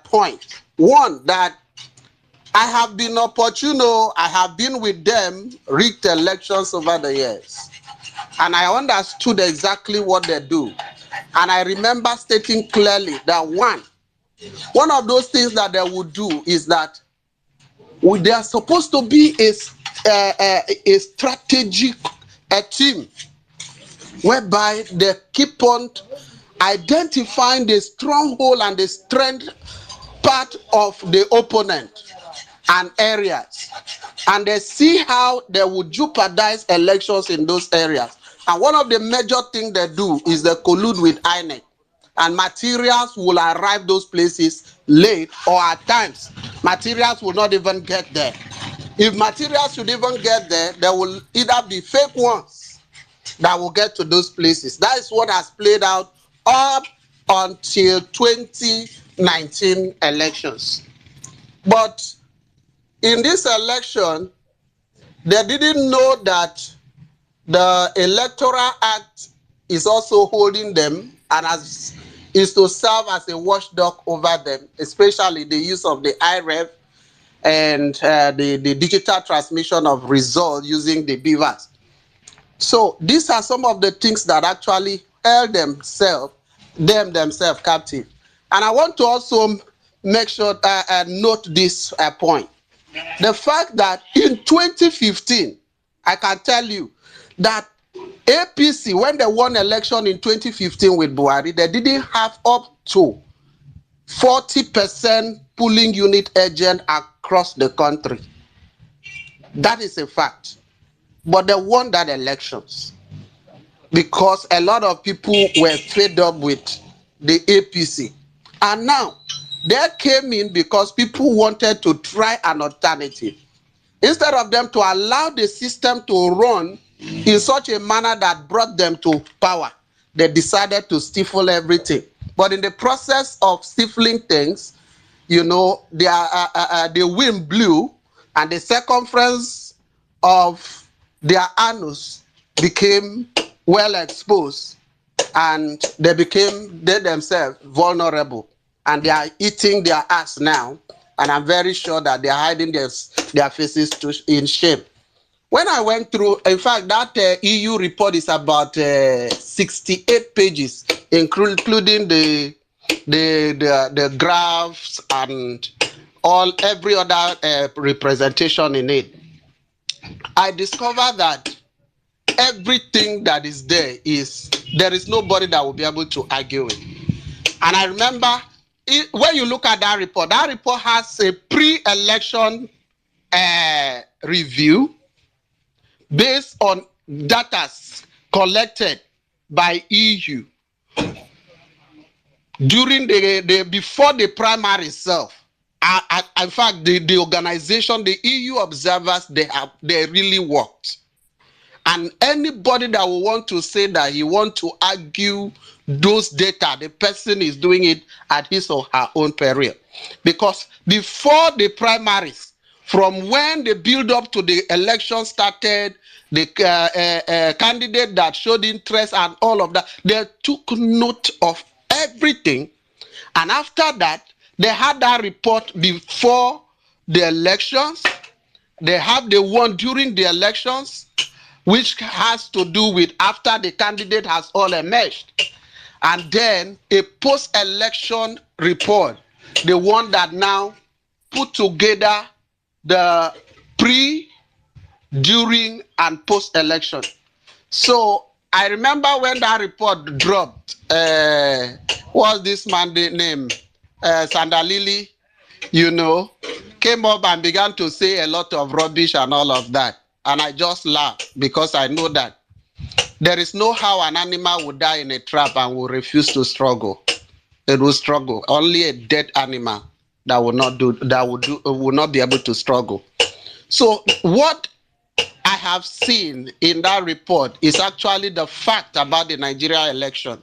point. One, that I have been I have been with them, rigged elections over the years. And I understood exactly what they do. And I remember stating clearly that one of those things that they would do is that they are supposed to be a strategic team whereby they keep on identifying the stronghold and the strength part of the opponent and areas, and they see how they would jeopardize elections in those areas. And one of the major things they do is they collude with INEC, and materials will arrive those places late, or at times materials will not even get there. If materials should even get there, there will either be fake ones that will get to those places. That is what has played out up until 2019 elections. But in this election, they didn't know that the Electoral Act is also holding them and is to serve as a watchdog over them, especially the use of the IREV and the digital transmission of results using the beavers. So these are some of the things that actually held themselves captive. And I want to also make sure note this point. The fact that in 2015, I can tell you that APC, when they won election in 2015 with Buhari, they didn't have up to 40% polling unit agent across the country. That is a fact. But they won that elections because a lot of people were fed up with the APC. And now, they came in because people wanted to try an alternative. Instead of them to allow the system to run in such a manner that brought them to power, they decided to stifle everything. But in the process of stifling things, you know, the wind blew and the circumference of their anus became well exposed, and they themselves vulnerable, and they are eating their ass now, and I'm very sure that they are hiding their faces in shame. When I went through, in fact, that EU report is about 68 pages, including the graphs and every other representation in it. I discovered that everything that is there is nobody that will be able to argue it. And I remember when you look at that report has a pre-election review based on data collected by EU during before the primary itself. In fact, the organization, the EU observers, they really worked. And anybody that will want to say that he want to argue those data, the person is doing it at his or her own peril. Because before the primaries, from when the build up to the election started, the candidate that showed interest and all of that, they took note of everything. And after that, they had that report before the elections. They have the one during the elections, which has to do with after the candidate has all emerged. And then a post-election report, the one that now put together the pre, during, and post-election. So I remember when that report dropped, what's this man's name? Sandalili, you know, came up and began to say a lot of rubbish and all of that. And I just laughed because I know that there is no how an animal would die in a trap and will refuse to struggle. It will struggle. Only a dead animal that will not be able to struggle. So what I have seen in that report is actually the fact about the Nigeria election.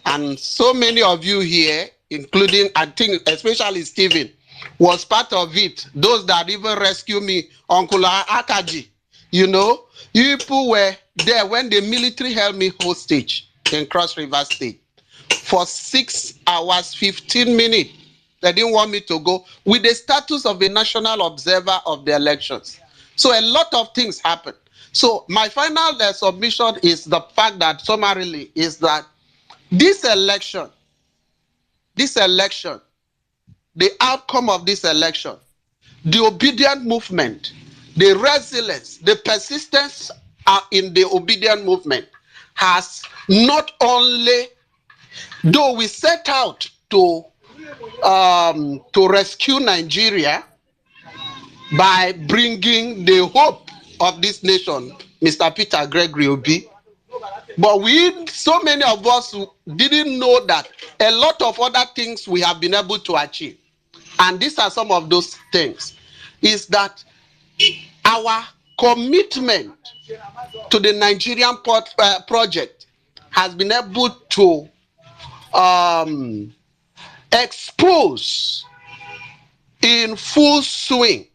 And so many of you here, including, I think, especially Stephen, was part of it. Those that even rescued me, Uncle Akaji, you know, you people were there when the military held me hostage in Cross River State for 6 hours, 15 minutes. They didn't want me to go with the status of a national observer of the elections. So a lot of things happened. So my final submission is the fact that summarily is that this election, the outcome of this election, the obedient movement, the resilience, the persistence in the obedient movement has not only, though we set out to rescue Nigeria by bringing the hope of this nation, Mr. Peter Gregory Obi, but so many of us didn't know that a lot of other things we have been able to achieve. And these are some of those things, is that our commitment to the Nigerian project has been able to expose in full swing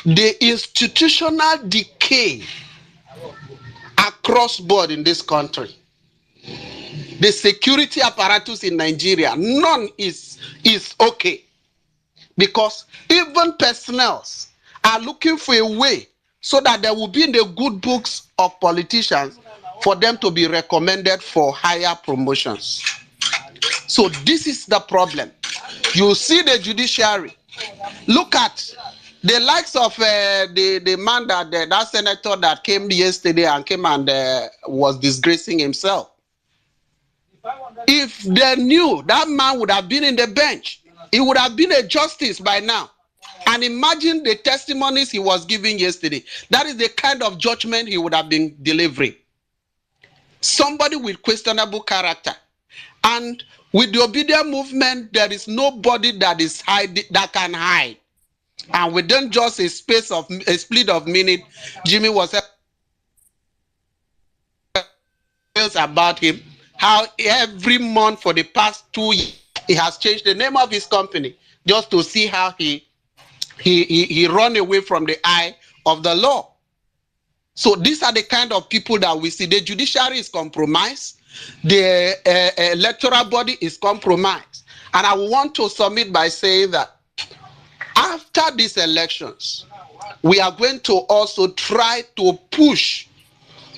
the institutional decay across board in this country. The security apparatus in Nigeria, none is okay, because even personnel are looking for a way so that there will be in the good books of politicians for them to be recommended for higher promotions. So this is the problem. You see the judiciary. Look at the likes of the man that senator that came yesterday and came and was disgracing himself. If they knew, that man would have been in the bench. He would have been a justice by now. And imagine the testimonies he was giving yesterday. That is the kind of judgment he would have been delivering. Somebody with questionable character. And with the obedient movement, there is nobody that can hide. And within just a split of minute, Jimmy was about him, how every month for the past 2 years he has changed the name of his company just to see how he run away from the eye of the law. So these are the kind of people that we see. The judiciary is compromised. The electoral body is compromised. And I want to submit by saying that after these elections, we are going to also try to push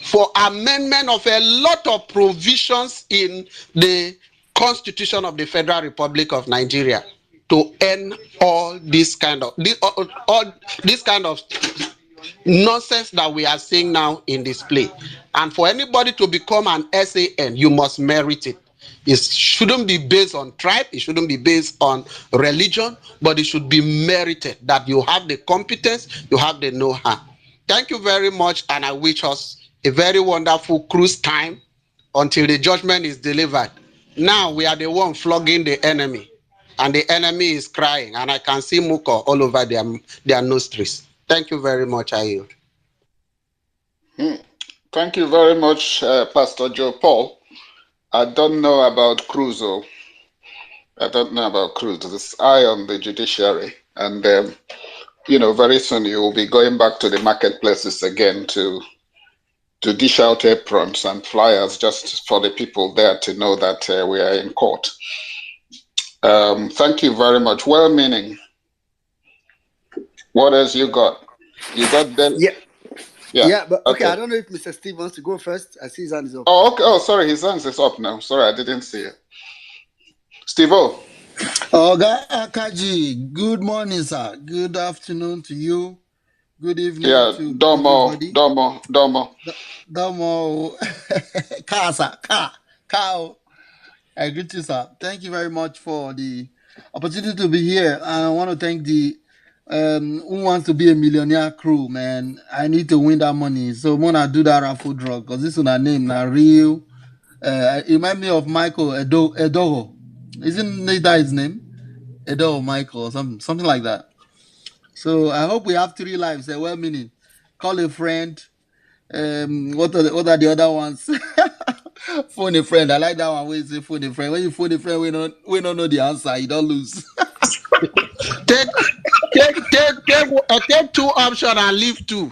for amendment of a lot of provisions in the Constitution of the Federal Republic of Nigeria to end all this kind of nonsense that we are seeing now in display. And for anybody to become an SAN, you must merit it. It shouldn't be based on tribe, it shouldn't be based on religion, but it should be merited that you have the competence, you have the know-how. Thank you very much, and I wish us a very wonderful cruise time until the judgment is delivered. Now we are the one flogging the enemy, and the enemy is crying, and I can see mucor all over their nostrils. Thank you very much, I yield. Thank you very much, Pastor Joe Paul. I don't know about cruise. I don't know about cruise. This eye on the judiciary. And, very soon you will be going back to the marketplaces again to dish out aprons and flyers just for the people there to know that we are in court. Thank you very much. Well-meaning. What else you got? You got them? Yeah, but okay, I don't know if Mr. Steve wants to go first. I see his hand is up. Oh, okay. Oh, sorry, his hand is up now. Sorry, I didn't see it. Steve-O. Akaji, good morning, sir. Good afternoon to you. Good evening to everybody. Domo. Cow. I greet you, sir. Thank you very much for the opportunity to be here. I want to thank the Who Wants to Be a Millionaire crew, man. I need to win that money. So I'm gonna do that raffle draw because this is a name now real. It reminds me of Michael Edoho. Isn't that his name? Edoho Michael or something like that. So I hope we have 3 lives. Well-meaning. Call a friend. What are the other ones? Phone a friend. I like that one. Where you say phone a friend. When you phone a friend, we don't know the answer. You don't lose. Take 2 options and leave 2.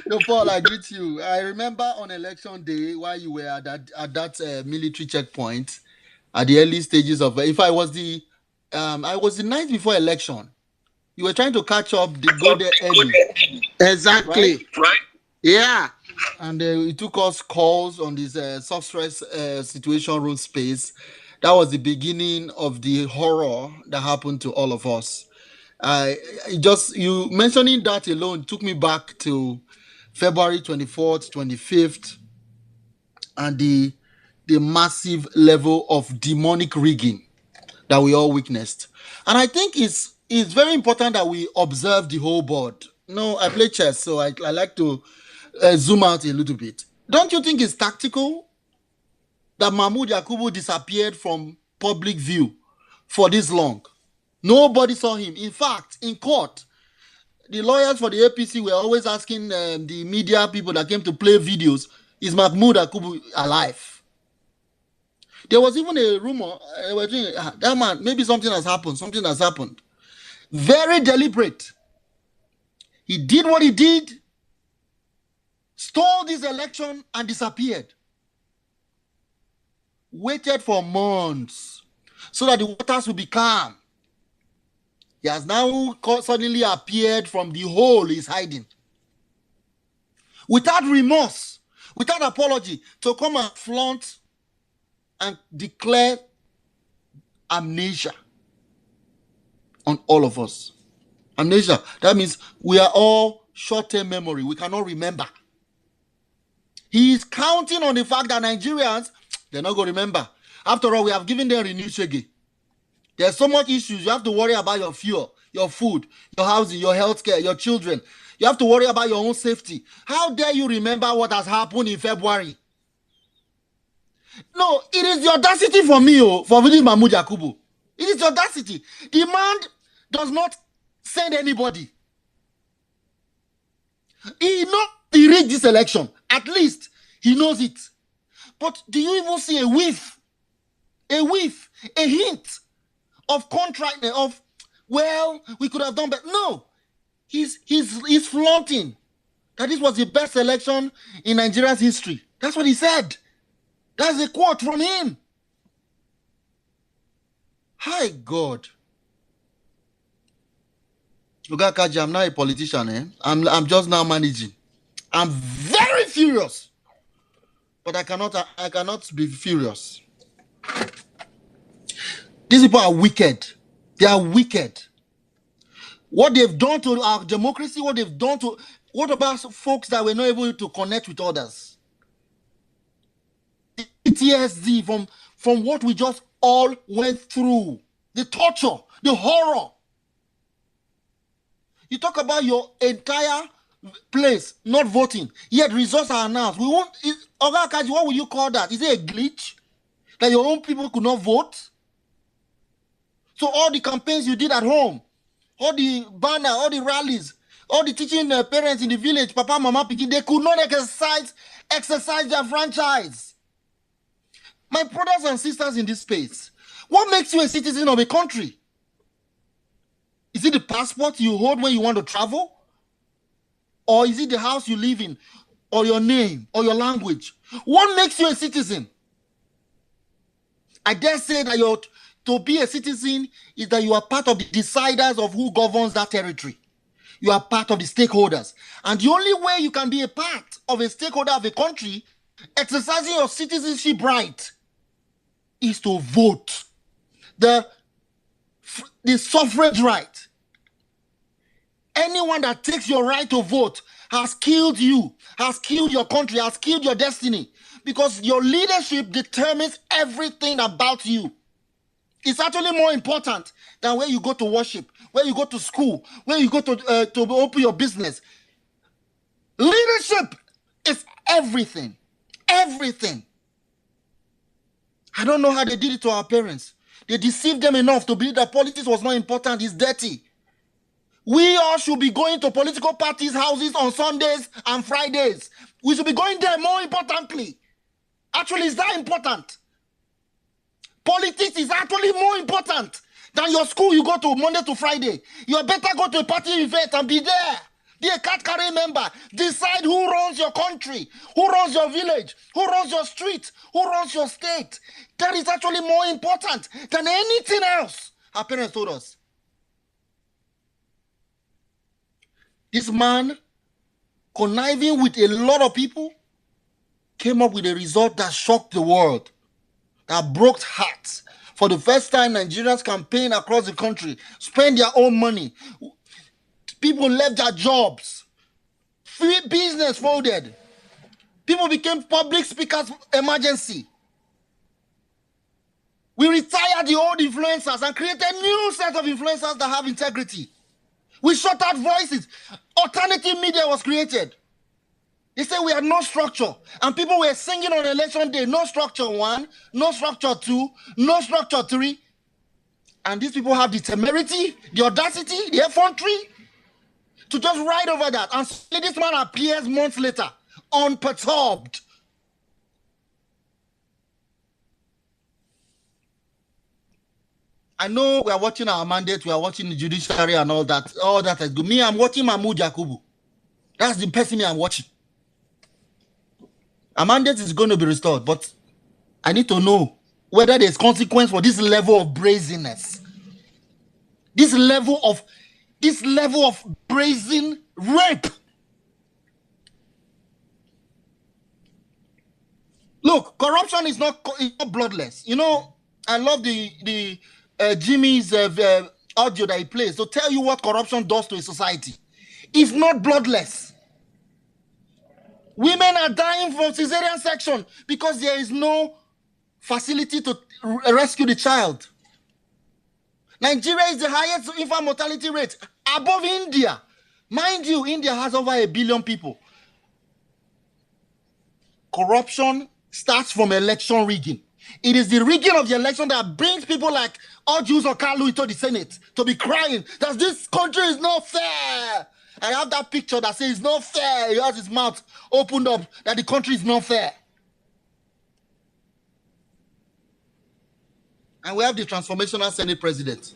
No, Paul, I greet you. I remember on election day while you were at that military checkpoint at the early stages of. If I was I was the night before election. You were trying to catch up, go there early. Exactly. Right? Yeah. And it took us calls on this soft stress situation room space. That was the beginning of the horror that happened to all of us. You mentioning that alone took me back to February 24th, 25th, and the massive level of demonic rigging that we all witnessed. And I think it's very important that we observe the whole board. No, I play chess, so I like to zoom out a little bit. Don't you think it's tactical that Mahmoud Yakubu disappeared from public view for this long? Nobody saw him. In fact, in court, the lawyers for the APC were always asking the media people that came to play videos, is Mahmoud Yakubu alive? There was even a rumor, that man, maybe something has happened. Very deliberate. He did what he did, stole this election and disappeared. Waited for months so that the waters will be calm. He has now suddenly appeared from the hole he's hiding. Without remorse, without apology, to come and flaunt and declare amnesia on all of us. Amnesia, that means we are all short-term memory. We cannot remember. He is counting on the fact that Nigerians, they're not going to remember. After all, we have given them renewed shege. There's so much issues. You have to worry about your fuel, your food, your housing, your healthcare, your children. You have to worry about your own safety. How dare you remember what has happened in February? No, it is the audacity for me, for Vidi Mahmoud Yakubu. It is the audacity. The man does not send anybody. He knows he rigged this election. At least he knows it. But do you even see a whiff, a hint of contract, of, well, we could have done better? No. He's flaunting that this was the best election in Nigeria's history. That's what he said. That's a quote from him. Hi, God. Kaji, I'm not a politician. I'm just now managing. I'm very furious. But I cannot be furious. These people are wicked. They are wicked. What they've done to our democracy, what about folks that were not able to connect with others? PTSD from what we just all went through. The torture, the horror. You talk about your entire place not voting, yet results are announced. What will you call that? Is it a glitch? That your own people could not vote? So all the campaigns you did at home, all the banner, all the rallies, all the teaching parents in the village, Papa, Mama, Piki, they could not exercise their franchise. My brothers and sisters in this space, what makes you a citizen of a country? Is it the passport you hold when you want to travel? Or is it the house you live in? Or your name? Or your language? What makes you a citizen? I dare say that to be a citizen is that you are part of the deciders of who governs that territory. You are part of the stakeholders. And the only way you can be a part of a stakeholder of a country, exercising your citizenship right, is to vote. The suffrage right. Anyone that takes your right to vote has killed you, has killed your country, has killed your destiny, because your leadership determines everything about you. It's actually more important than where you go to worship, where you go to school, where you go to open your business. Leadership is everything. Everything. I don't know how they did it to our parents. They deceived them enough to believe that politics was not important. It's dirty. We all should be going to political parties' houses on Sundays and Fridays. We should be going there more importantly. Actually, it's that important. Politics is actually more important than your school you go to Monday to Friday. You better go to a party event and be there. Be a card carrying member. Decide who runs your country, who runs your village, who runs your street, who runs your state. That is actually more important than anything else, our parents told us. This man, conniving with a lot of people, came up with a result that shocked the world, that broke hearts. For the first time, Nigerians campaign across the country, spend their own money. People left their jobs. Free business folded. People became public speakers emergency. We retired the old influencers and created a new set of influencers that have integrity. We shut out voices. Alternative media was created. They said we had no structure. And people were singing on election day, no structure 1, no structure 2, no structure 3. And these people have the temerity, the audacity, the effrontery to just write over that. And this man appears months later, unperturbed. I know we are watching our mandate, we are watching the judiciary and all that. All that is good. Me, I'm watching Mahmoud Yakubu. That's the person I'm watching. Our mandate is going to be restored, but I need to know whether there's consequence for this level of brazenness. This level of brazen rape. Look, corruption is not bloodless. You know, I love the Jimmy's audio that he plays to tell you what corruption does to a society. It's not bloodless. Women are dying from cesarean section because there is no facility to rescue the child. Nigeria is the highest infant mortality rate, above India. Mind you, India has over 1 billion people. Corruption starts from election rigging. It is the rigging of the election that brings people like Ojus or Kalu into the Senate to be crying that this country is not fair. I have that picture that says it's not fair. He has his mouth opened up that the country is not fair. And we have the transformational Senate president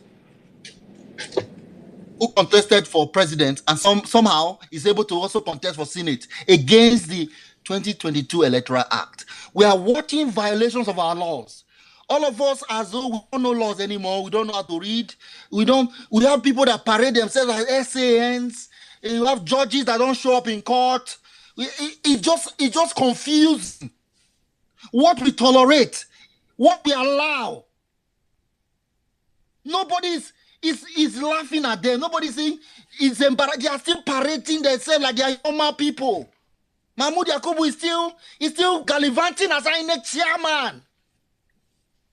who contested for president and somehow is able to also contest for Senate against the 2022 Electoral Act. We are watching violations of our laws. All of us, as though we don't know laws anymore, we don't know how to read. We have people that parade themselves as SANs. You have judges that don't show up in court. It just confusing. What we tolerate, what we allow. Nobody is laughing at them. Nobody's saying it's embarrassing. They are still parading themselves like they are normal people. Mahmoud Yakubu is still gallivanting as INEC chairman.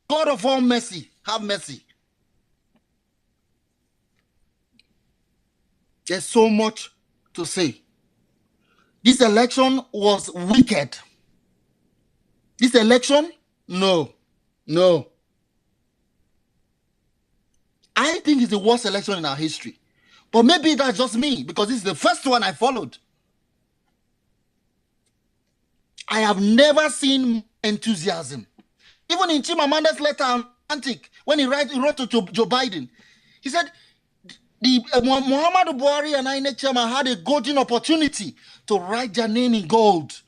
God of all mercy, have mercy. There's so much to say. This election was wicked. This election, no. I think it's the worst election in our history. But maybe that's just me, because this is the first one I followed. I have never seen enthusiasm. Even in Chimamanda's letter on Atlantic, when he wrote to Joe Biden, he said, Muhammadu Buhari and INEC chairman had a golden opportunity to write their name in gold.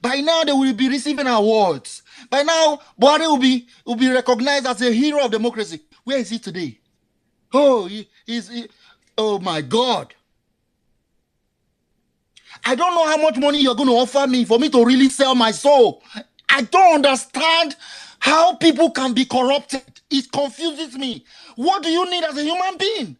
By now, they will be receiving awards. By now, Buhari will be recognized as a hero of democracy. Where is he today? Oh, oh my God. I don't know how much money you're going to offer me for me to really sell my soul. I don't understand how people can be corrupted. It confuses me. What do you need as a human being?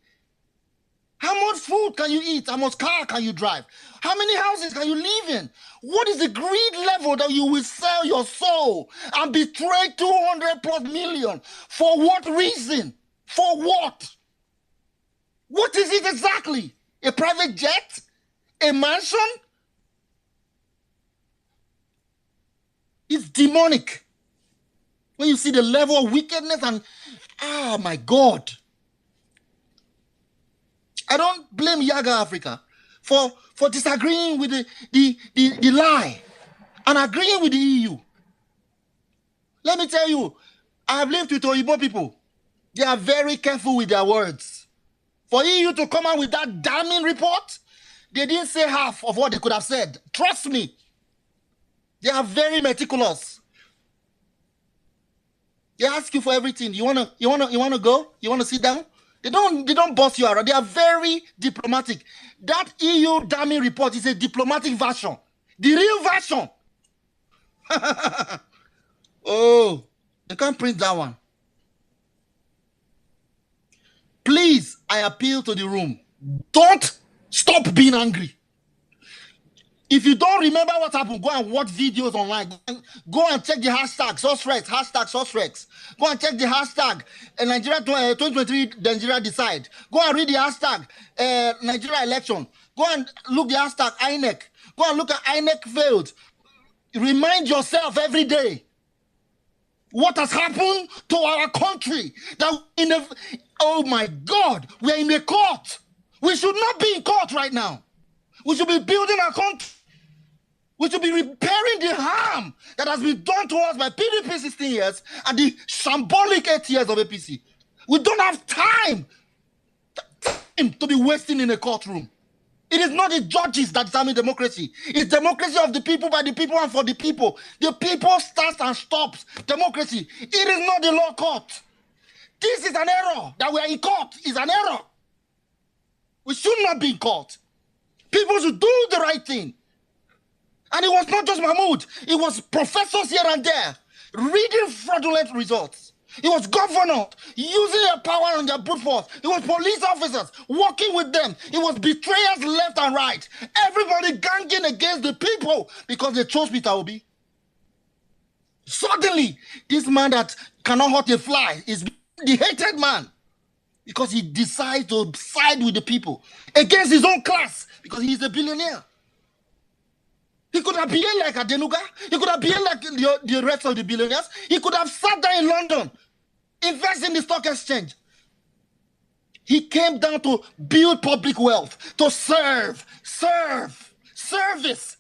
How much food can you eat? How much car can you drive? How many houses can you live in? What is the greed level that you will sell your soul and betray 200 plus million? For what reason? For what? What is it exactly? A private jet? A mansion? It's demonic. When you see the level of wickedness and, oh my God. I don't blame Yaga Africa for disagreeing with the lie and agreeing with the EU. Let me tell you, I've lived with Oyibo people. They are very careful with their words. For EU to come out with that damning report, they didn't say half of what they could have said. Trust me. They are very meticulous. They ask you for everything. You wanna go? You wanna sit down? They don't boss you around. They are very diplomatic. That EU damning report is a diplomatic version. The real version. Oh, they can't print that one. Please, I appeal to the room. Don't stop being angry. If you don't remember what happened, go and watch videos online. Go and check the hashtag #SourceRex. Go and check the hashtag Nigeria 2023 Nigeria Decide. Go and read the hashtag Nigeria Election. Go and look the hashtag INEC. Go and look at INEC failed. Remind yourself every day what has happened to our country. That oh my God, we are in a court. We should not be in court right now. We should be building our country. We should be repairing the harm that has been done to us by PDP 16 years and the shambolic 8 years of APC. We don't have time to be wasting in a courtroom. It is not the judges that determine democracy. It's democracy of the people, by the people, and for the people. The people starts and stops democracy. It is not the law court. This is an error. That we are in court is an error. We should not be in court. People should do the right thing. And it was not just Mahmoud. It was professors here and there reading fraudulent results. It was governors using their power on their brute force. It was police officers working with them. It was betrayers left and right. Everybody ganging against the people because they chose Peter Obi. Suddenly, this man that cannot hurt a fly is the hated man because he decides to side with the people against his own class because he is a billionaire. He could have behaved like Adenuga. He could have behaved like the rest of the billionaires. He could have sat there in London, invest in the stock exchange. He came down to build public wealth, to serve, service.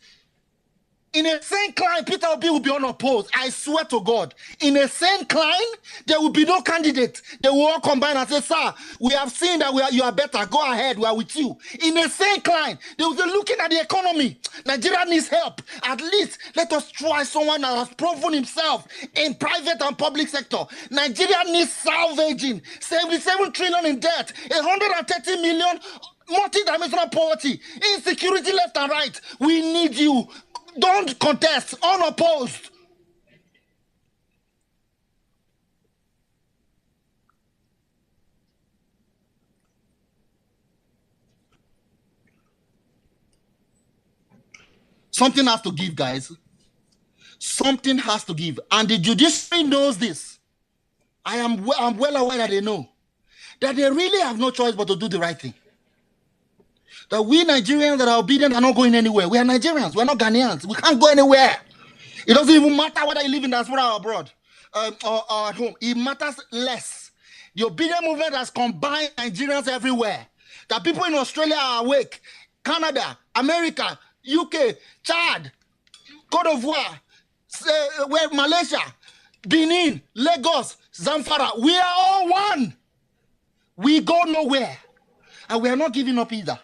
In a sane climb, Peter Obi will be unopposed. I swear to God. In a sane climb, there will be no candidate. They will all combine and say, sir, we have seen that you are better. Go ahead. We are with you. In a sane climb, they will be looking at the economy. Nigeria needs help. At least let us try someone that has proven himself in private and public sector. Nigeria needs salvaging. 77 trillion in debt. 130 million multi-dimensional poverty. Insecurity left and right. We need you. Don't contest, unopposed. Something has to give, guys. Something has to give. And the judiciary knows this. I'm well aware that they know. That they really have no choice but to do the right thing. That we Nigerians that are obedient are not going anywhere. We are Nigerians. We're not Ghanaians. We can't go anywhere. It doesn't even matter whether you live in diaspora or abroad or at home. It matters less. The obedient movement has combined Nigerians everywhere. That people in Australia are awake. Canada, America, UK, Chad, Cote d'Ivoire, Malaysia, Benin, Lagos, Zamfara. We are all one. We go nowhere. And we are not giving up either.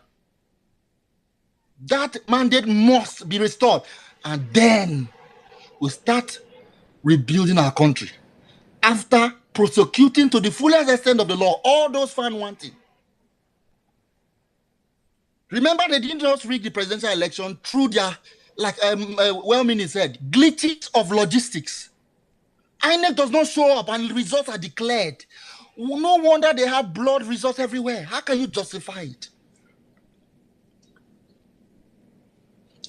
That mandate must be restored. And then we start rebuilding our country. After prosecuting to the fullest extent of the law all those found wanting. Remember, they didn't just rig the presidential election through their, like Wellmini said, glitches of logistics. INEC does not show up and results are declared. No wonder they have blood results everywhere. How can you justify it?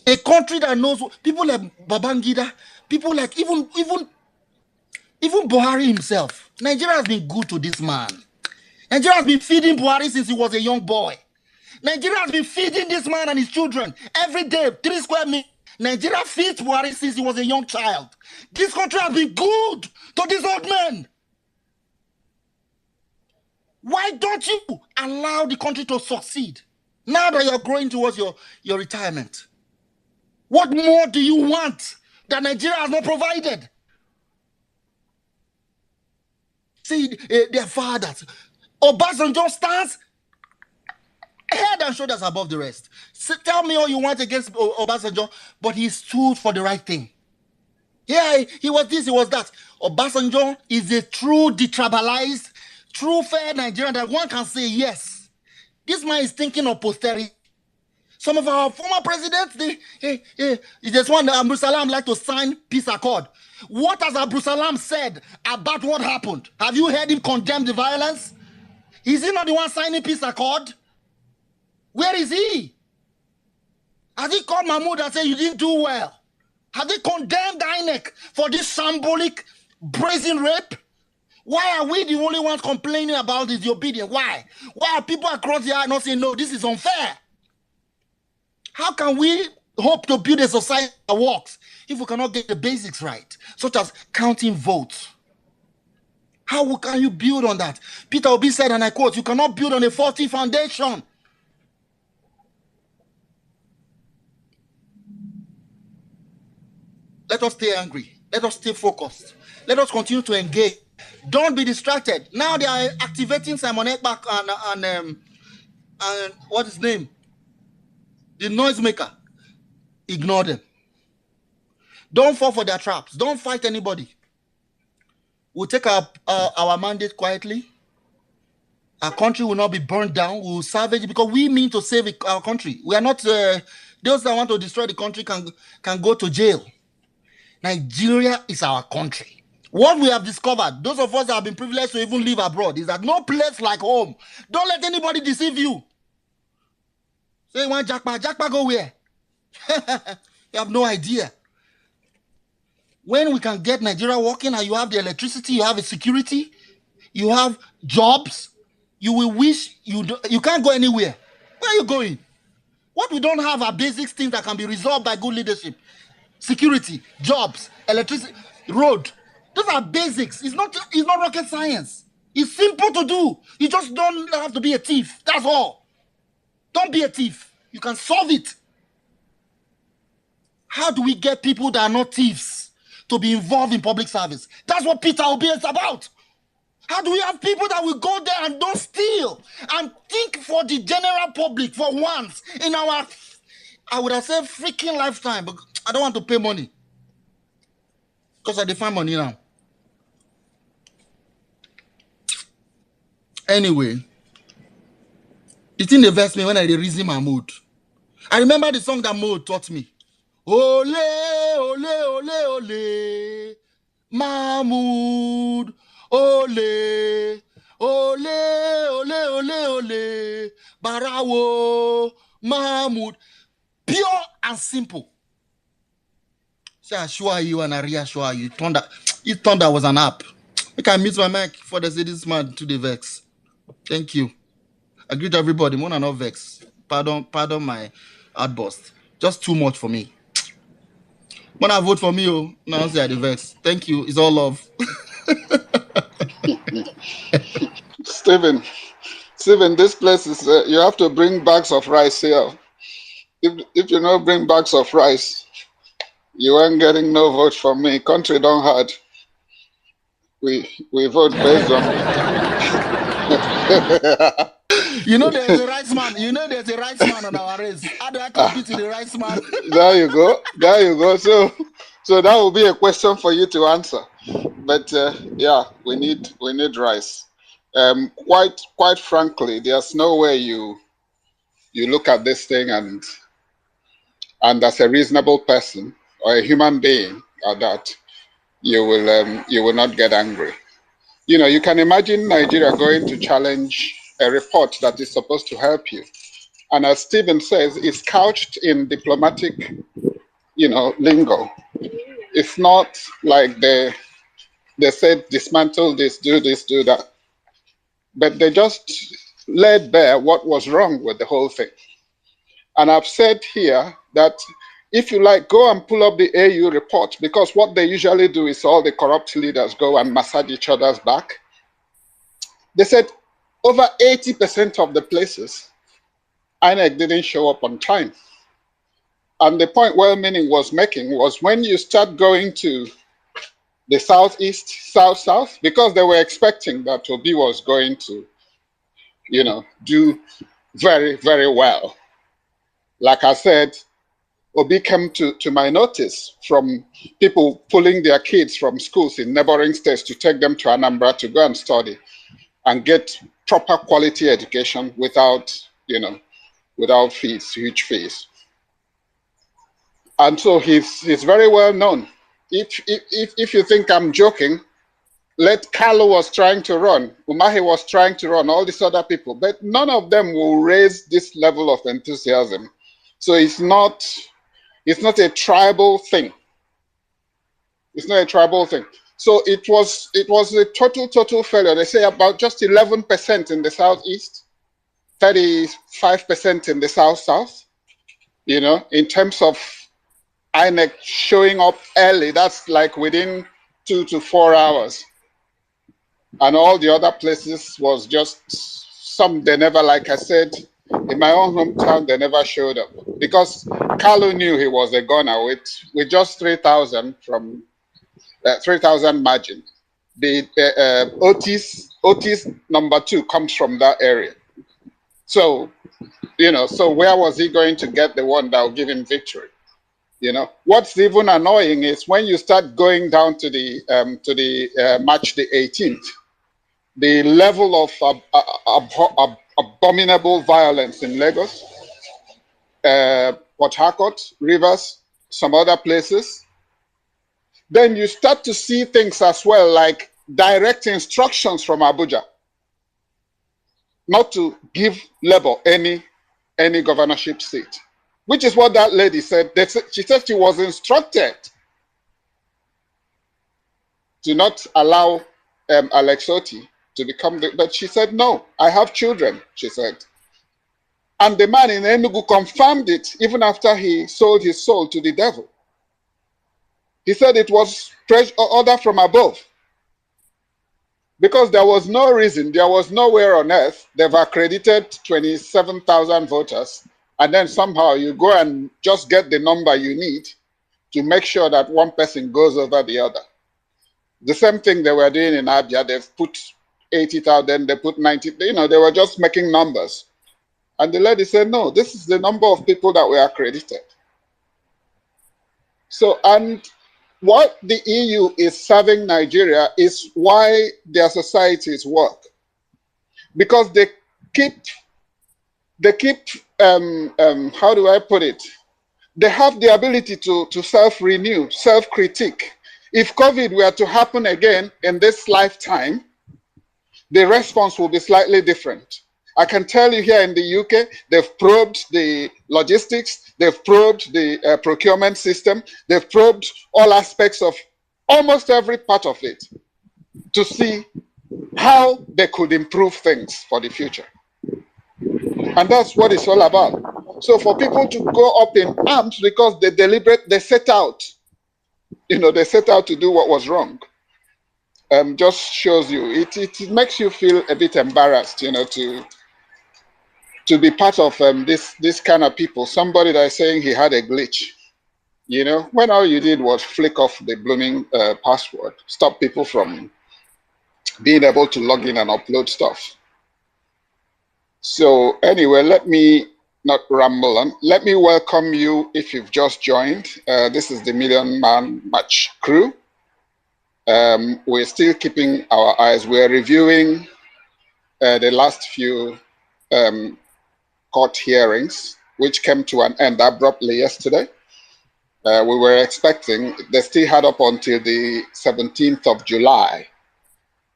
A country that knows people like Babangida, people like even Buhari himself. Nigeria has been good to this man. Nigeria has been feeding Buhari since he was a young boy. Nigeria has been feeding this man and his children every day, 3 square meters. Nigeria feeds Buhari since he was a young child. This country has been good to this old man. Why don't you allow the country to succeed now that you're growing towards your retirement? What more do you want that Nigeria has not provided? See, their fathers. Obasanjo stands head and shoulders above the rest. So tell me all you want against Obasanjo, but he stood for the right thing. Yeah, he was this, he was that. Obasanjo is a true detribalized, true fair Nigerian that one can say, yes, this man is thinking of posterity. Some of our former presidents, there's one that Abu Salam like to sign peace accord. What has Abu Salam said about what happened? Have you heard him condemn the violence? Is he not the one signing peace accord? Where is he? Has he called Mahmoud and said you didn't do well? Have they condemned INEC for this shambolic brazen rape? Why are we the only ones complaining about this obedience? Why? Why are people across the aisle not saying, no, this is unfair? How can we hope to build a society that works if we cannot get the basics right, such as counting votes? How can you build on that? Peter Obi said, and I quote, you cannot build on a faulty foundation. Let us stay angry. Let us stay focused. Let us continue to engage. Don't be distracted. Now they are activating Simon Ekbak and what is his name? The noisemaker. Ignore them. Don't fall for their traps. Don't fight anybody. We'll take our mandate quietly. Our country will not be burned down. We will salvage it because we mean to save our country. We are not those that want to destroy the country can go to jail. Nigeria is our country. What we have discovered, those of us that have been privileged to even live abroad, is that no place like home. Don't let anybody deceive you. Say you want Jackpa go where? You have no idea. When we can get Nigeria working and you have the electricity, you have the security, you have jobs, you will wish you can't go anywhere. Where are you going? What we don't have are basic things that can be resolved by good leadership. Security, jobs, electricity, road. Those are basics. It's not rocket science. It's simple to do. You just don't have to be a thief. That's all. Don't be a thief. You can solve it. How do we get people that are not thieves to be involved in public service? That's what Peter Obi is about. How do we have people that will go there and don't steal and think for the general public for once in our, I would have said freaking lifetime, but I don't want to pay money because I define money now. Anyway, the thing that vexed me when I reason my mood. I remember the song that Mo taught me. Ole, ole, ole, ole, Mahmoud. Ole, ole, ole, ole, ole, Barawo, Mahmoud. Pure and simple. Say, I assure you and I reassure you. You thought that was an app. I can mute my mic for the say this man to the vex. Thank you. I greet everybody. More than not vex. Pardon my outburst. Just too much for me. When I vote for me, oh, now say I the vex. Thank you. It's all love. Stephen, this place is you have to bring bags of rice here. If you don't bring bags of rice, you ain't getting no vote from me. Country don't hard. We vote based on. You know there's a rice man. You know there's a rice man on our race. How do I compete with the rice man? There you go. So that will be a question for you to answer. But yeah, we need rice. Quite frankly, there's no way you look at this thing and as a reasonable person or a human being at that, you will not get angry. You know, you can imagine Nigeria going to challenge a report that is supposed to help you. And as Stephen says, it's couched in diplomatic, lingo. It's not like they said dismantle this, do that. But they just laid bare what was wrong with the whole thing. And I've said here that if you like, go and pull up the AU report, because what they usually do is all the corrupt leaders go and massage each other's back. They said over 80% of the places, INEC didn't show up on time. And the point well-meaning was making was when you start going to the southeast, south, because they were expecting that Obi was going to, do very, very well. Like I said, Obi came to my notice from people pulling their kids from schools in neighboring states to take them to Anambra to go and study and get proper quality education without fees, huge fees. And so he's very well known. If you think I'm joking, Kalu was trying to run, Umahi was trying to run, all these other people, but none of them will raise this level of enthusiasm. So it's not a tribal thing. It's not a tribal thing. So it was a total failure. They say about just 11% in the southeast, 35% in the south. In terms of INEC showing up early, that's like within 2 to 4 hours. And all the other places was just some, they never, like I said, In my own hometown, they never showed up because Carlo knew he was a gunner with just 3,000 from 3,000 margin. The Otis number 2 comes from that area. So, so where was he going to get the one that will give him victory? What's even annoying is when you start going down to the March the 18th, the level of abominable violence in Lagos, Port Harcourt, Rivers, some other places, then you start to see things as well like direct instructions from Abuja not to give Labour any governorship seat, which is what that lady said. She said she was instructed to not allow Alex Otti to become but she said, no, I have children, she said. And the man in Enugu confirmed it even after he sold his soul to the devil. He said it was order from above. Because there was no reason, there was nowhere on earth they've accredited 27,000 voters, and then somehow you go and just get the number you need to make sure that one person goes over the other. The same thing they were doing in Abia. They've put 80,000, then they put 90, they were just making numbers. And the lady said, no, this is the number of people that were accredited. So, and what the EU is serving Nigeria is why their societies work. Because they keep how do I put it? They have the ability to self-renew, self-critique. If COVID were to happen again in this lifetime, the response will be slightly different. I can tell you here in the UK, they've probed the logistics, they've probed the procurement system, they've probed all aspects of almost every part of it to see how they could improve things for the future. And that's what it's all about. So for people to go up in arms because they set out, they set out to do what was wrong, just shows you, it makes you feel a bit embarrassed, to be part of this kind of people. Somebody that is saying he had a glitch, when all you did was flick off the blooming password, stop people from being able to log in and upload stuff. So anyway, let me not ramble on. Let me welcome you if you've just joined. This is the Million Man March crew. We're still keeping our eyes. We're reviewing the last few court hearings, which came to an end abruptly yesterday. We were expecting, they still had up until the 17th of July.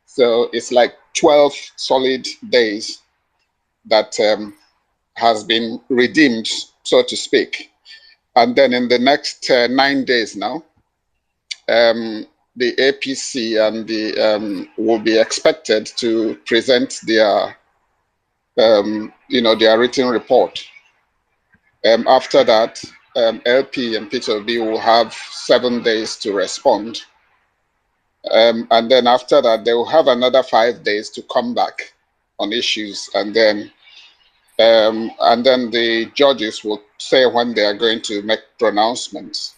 So it's like 12 solid days that has been redeemed, so to speak. And then in the next 9 days now, the APC and the will be expected to present their their written report. After that, LP and Peter B will have 7 days to respond. And then after that, they will have another 5 days to come back on issues. And then the judges will say when they are going to make pronouncements.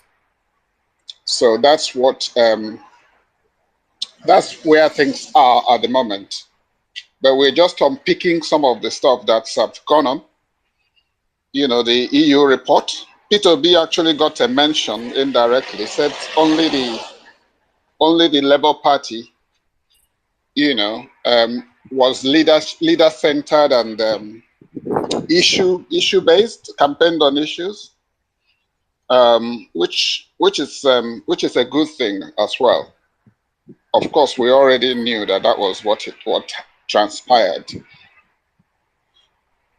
So that's what, that's where things are at the moment. But we're just unpicking some of the stuff that's gone on. The EU report. Peter B actually got a mention indirectly, said only the Labour Party, was leader-centered and issue-based, campaigned on issues, which is a good thing as well. Of course, we already knew that was what transpired.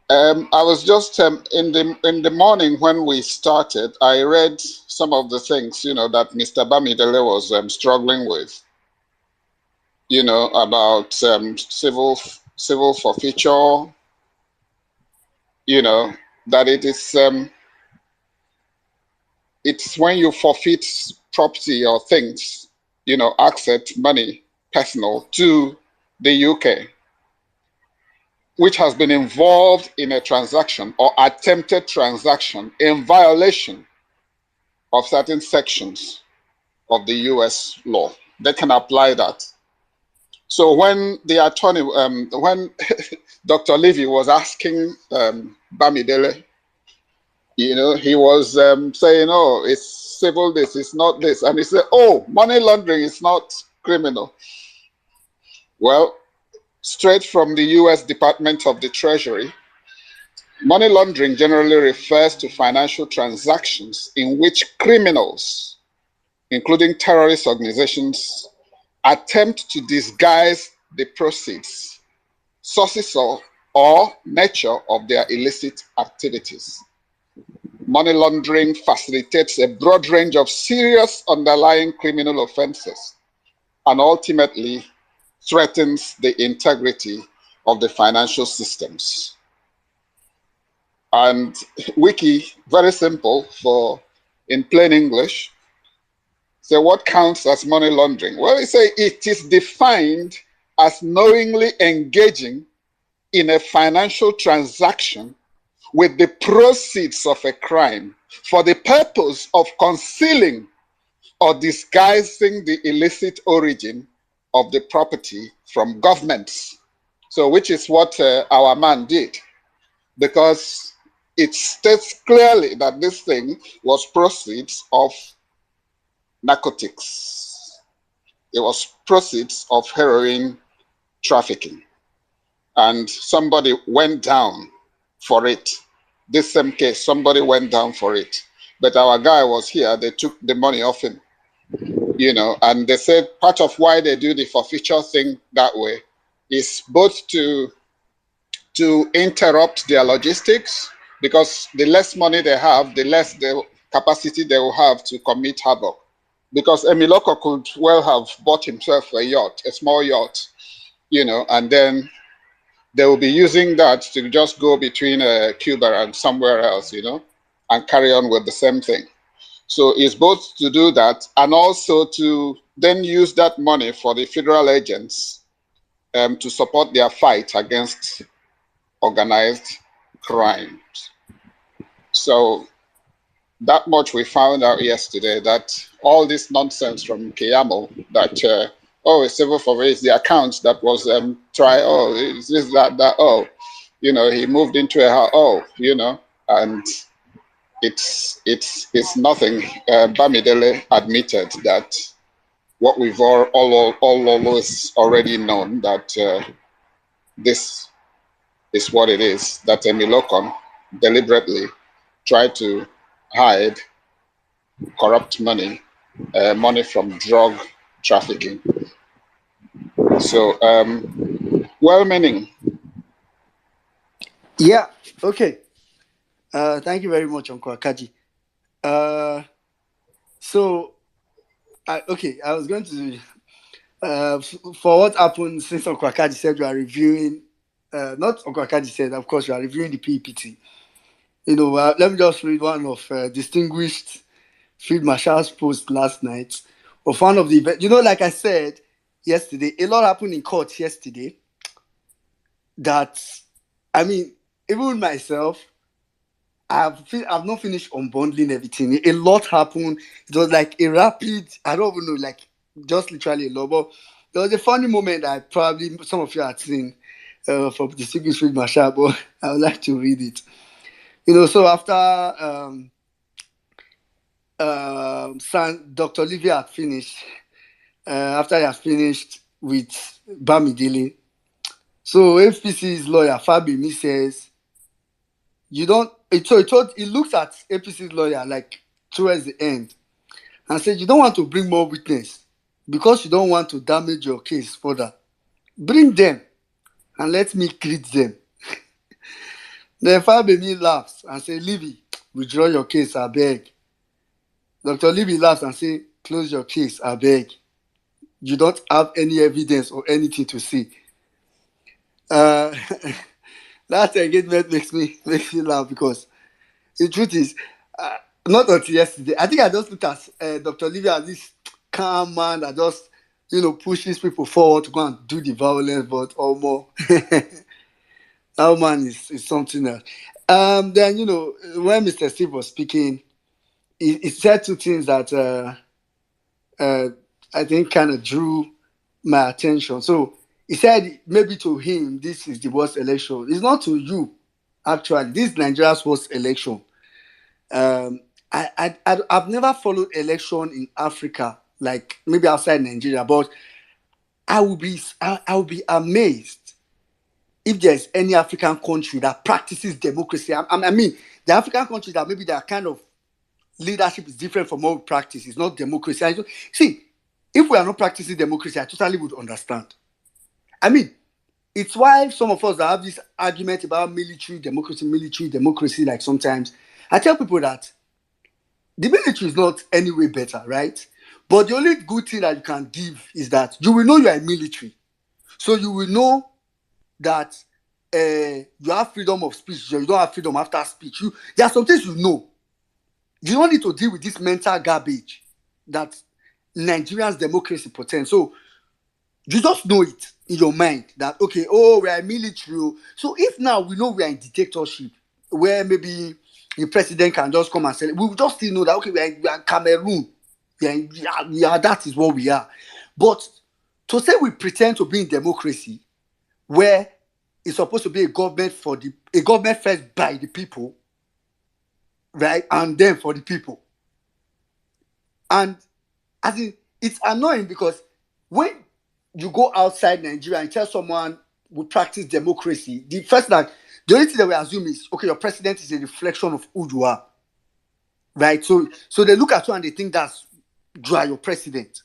I was just in the morning when we started, I read some of the things that Mr. Bamidele was struggling with, about civil forfeiture, that it is it's when you forfeit property or things, asset, money, personal to the UK. which has been involved in a transaction or attempted transaction in violation of certain sections of the US law. They can apply that. So when the attorney, when Dr. Levy was asking Bamidele, he was saying, oh, it's civil this, it's not this. And he said, oh, money laundering is not criminal. Well, straight from the US Department of the Treasury, money laundering generally refers to financial transactions in which criminals, including terrorist organizations, attempt to disguise the proceeds, sources or nature of their illicit activities. Money laundering facilitates a broad range of serious underlying criminal offenses and ultimately threatens the integrity of the financial systems. And Wiki, very simple in plain English. So what counts as money laundering? Well, we say it is defined as knowingly engaging in a financial transaction with the proceeds of a crime for the purpose of concealing or disguising the illicit origin of the property from governments. So which is what our man did, because it states clearly that this thing was proceeds of narcotics. It was proceeds of heroin trafficking. And somebody went down for it. This same case, somebody went down for it. But our guy was here, they took the money off him, and they said part of why they do the forfeiture thing that way is both to interrupt their logistics, because the less money they have, the less the capacity they will have to commit havoc. Because Emiloko could well have bought himself a yacht, a small yacht, and then they will be using that to just go between Cuba and somewhere else, and carry on with the same thing. So it's both to do that and also to then use that money for the federal agents to support their fight against organized crimes. So that much we found out yesterday, that all this nonsense from Keyamo, that it's civil for race, the account that was is this, that, he moved into a house, and it's nothing. Bamidele admitted that what we've all always already known, that this is what it is, that Emilokon deliberately tried to hide corrupt money from drug trafficking. So, well-meaning. Yeah, okay. Thank you very much, Uncle Akaji. I was going to, for what happened since Uncle Akaji said we are reviewing, not Uncle Akaji said, of course, we are reviewing the PEPT. Let me just read one of distinguished Field Marshal's post last night of one of the events. Like I said yesterday, a lot happened in court yesterday that, even myself, I've not finished unbundling everything. A lot happened. It was like a rapid, I don't even know, like just literally a lot. But there was a funny moment that probably some of you have seen from the Distinguished Field Marshal, but I would like to read it. So after Dr. Olivia had finished, after he had finished with Bamidele, so FPC's lawyer, Fabimi, says, he looked at APC's lawyer like towards the end and said, you don't want to bring more witness because you don't want to damage your case further. Bring them and let me greet them. Then Fabemi laughs and says, Libby, withdraw your case, I beg. Dr. Libby laughs and says, close your case, I beg. You don't have any evidence or anything to see. That engagement makes me laugh, because the truth is, not until yesterday, I think I just looked at Dr. Olivia as this calm man that just, pushes people forward to go and do the violence, but or more. That man is something else. Then when Mr. Steve was speaking, he said two things that I think kind of drew my attention. So he said maybe to him this is the worst election. It's not to you, actually. This is Nigeria's worst election. I've never followed election in Africa, like maybe outside Nigeria, but I will be amazed if there's any African country that practices democracy. I mean, the African countries that maybe their kind of leadership is different from what we practice. It's not democracy. See, if we are not practicing democracy, I totally would understand. I mean, it's why some of us that have this argument about military democracy, like sometimes I tell people that the military is not any way better, right? But the only good thing that you can give is that you will know you are in military. So you will know that you have freedom of speech, you don't have freedom after speech. There are some things you know. You don't need to deal with this mental garbage that Nigeria's democracy pretends. So you just know it in your mind that, okay, we are military. So if now we know we are in dictatorship, where maybe the president can just come and say, we will just still know that, okay, we are Cameroon. That is what we are. But to say we pretend to be in democracy, where it's supposed to be a government first by the people, right, and then for the people. And as in, it's annoying because when you go outside Nigeria and tell someone we practice democracy, the only thing that we assume is, okay, your president is a reflection of who you are, right? So they look at you and they think that's you are your president.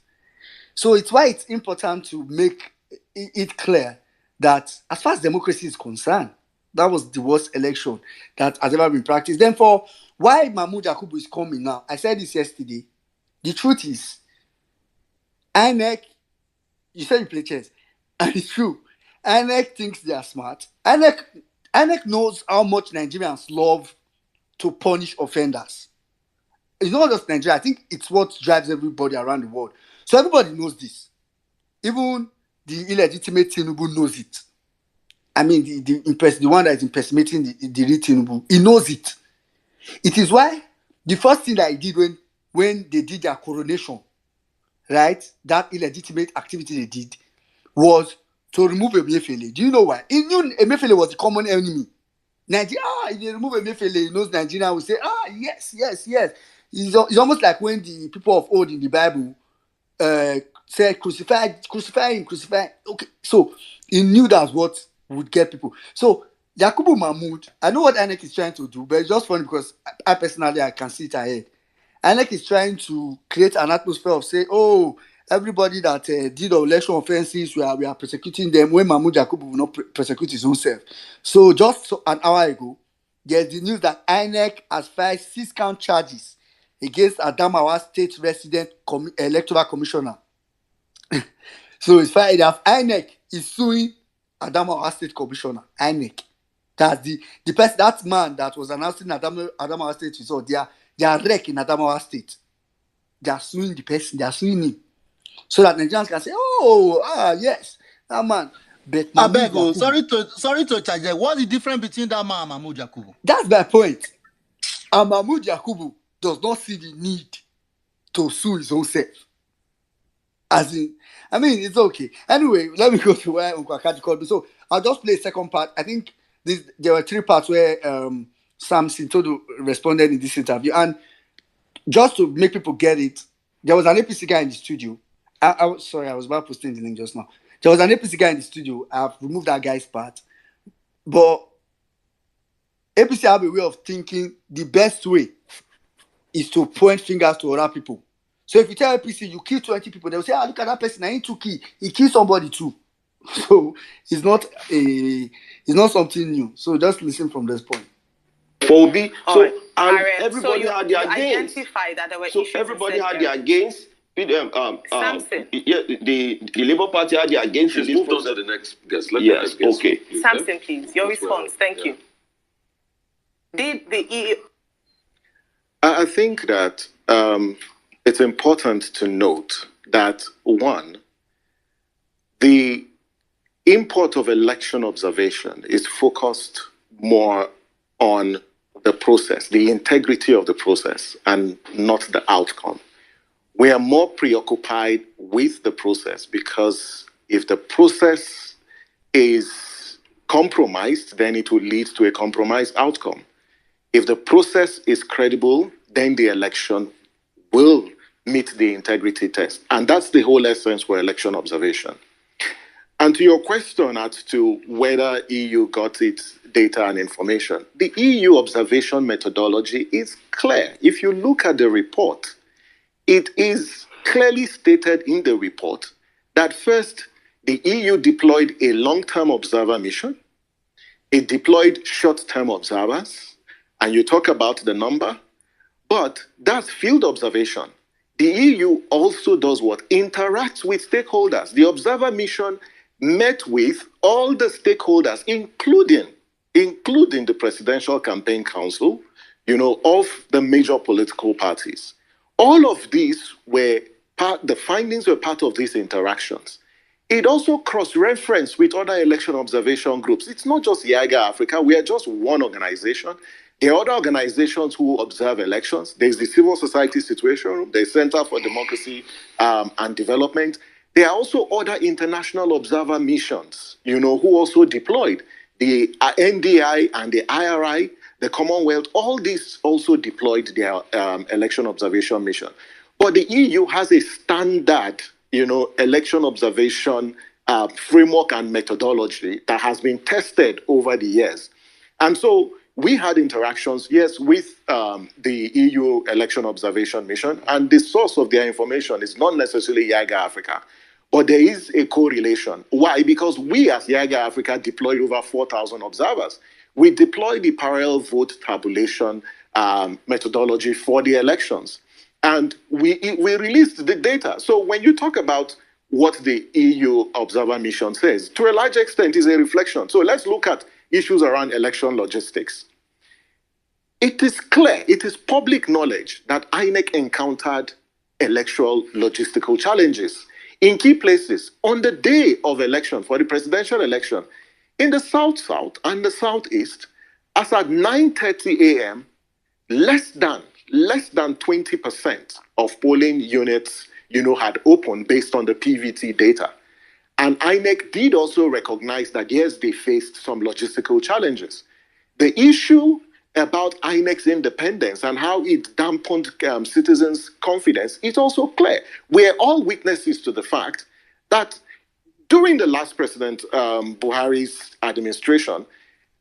So it's why it's important to make it clear that as far as democracy is concerned, that was the worst election that has ever been practiced. Then for why Mahmoud Yakubu is coming now, I said this yesterday. The truth is, INEC, you said you play chess, and it's true. INEC thinks they are smart. INEC knows how much Nigerians love to punish offenders. It's not just Nigeria. I think it's what drives everybody around the world. So everybody knows this. Even the illegitimate Tinubu knows it. I mean, the one that is impersonating the real Tinubu, he knows it. It is why the first thing that he did when they did their coronation, right, that illegitimate activity they did, was to remove Emefiele. Do you know why? He knew Emefiele was the common enemy. Nigeria, if they remove Emefiele, he knows Nigeria will say, yes. It's almost like when the people of old in the Bible said, crucify him. Okay, so he knew that's what would get people. So Yakubu Mahmoud, I know what INEC is trying to do, but it's just funny because I personally can see it ahead. INEC is trying to create an atmosphere of say, everybody that did election offenses, we are persecuting them, when Mahmoud Yakubu will not persecute his own self. So just an hour ago, there's the news that INEC has filed 6 count charges against Adamawa State resident electoral commissioner. So it's filed that INEC is suing Adamawa State commissioner. INEC. That's the person, that man that was announcing Adamawa State result. They are wreck in Adamawa State. They are suing the person. They are suing him. So that Nigerians can say, yes, that man. But I beg you, sorry to charge. What's the difference between that man and Mahmoud Yakubu? That's my point. And Mahmoud Yakubu does not see the need to sue his own self. As in, I mean, it's okay. Anyway, let me go to where Uncle Akaji called me. So I'll just play a second part. I think there were 3 parts where Sam Sintodo responded in this interview. And just to make people get it, there was an APC guy in the studio. I was about posting the link just now. There was an APC guy in the studio. I've removed that guy's part. But APC have a way of thinking the best way is to point fingers to other people. So if you tell APC you kill 20 people, they'll say, look at that person, I ain't 2 kill. He killed somebody too. So it's not something new. So just listen from this point. Phobi. So right. And everybody so had their gains. Identified that there were so issues. Everybody had their gains. Samson. The Labour Party had their gains. She's moved on to the next guest. Let yes, the next okay. Guest. Samson, please. Your response. Thank you. Did the EU... I think that it's important to note that, one, the import of election observation is focused more on the process, the integrity of the process, and not the outcome. We are more preoccupied with the process because if the process is compromised, then it will lead to a compromised outcome. If the process is credible, then the election will meet the integrity test. And that's the whole essence for election observation. And to your question as to whether EU got its data and information, the EU observation methodology is clear. If you look at the report, it is clearly stated in the report that first, the EU deployed a long-term observer mission. It deployed short-term observers, and you talk about the number, but that's field observation. The EU also does what? Interacts with stakeholders. The observer mission met with all the stakeholders, including the Presidential Campaign Council, of the major political parties. All of these the findings were part of these interactions. It also cross-referenced with other election observation groups. It's not just YAGA Africa. We are just one organization. There are other organizations who observe elections. There's the Civil Society Situation Room. There's Center for Democracy and Development. There are also other international observer missions, who also deployed. The NDI and the IRI, the Commonwealth, all these also deployed their election observation mission. But the EU has a standard, election observation framework and methodology that has been tested over the years. And so we had interactions, yes, with the EU election observation mission, and the source of their information is not necessarily YAGA Africa, but there is a correlation. Why? Because we as YAGA Africa deployed over 4,000 observers. We deployed the parallel vote tabulation methodology for the elections, and we released the data. So when you talk about what the EU observer mission says, to a large extent is a reflection. So let's look at issues around election logistics. It is clear, it is public knowledge that INEC encountered electoral logistical challenges in key places on the day of election for the presidential election. In the South-South and the Southeast, as at 9:30 a.m., less than 20% of polling units, had opened based on the PVT data. And INEC did also recognize that, yes, they faced some logistical challenges. The issue about INEC's independence and how it dampened citizens' confidence is also clear. We're all witnesses to the fact that during the last President Buhari's administration,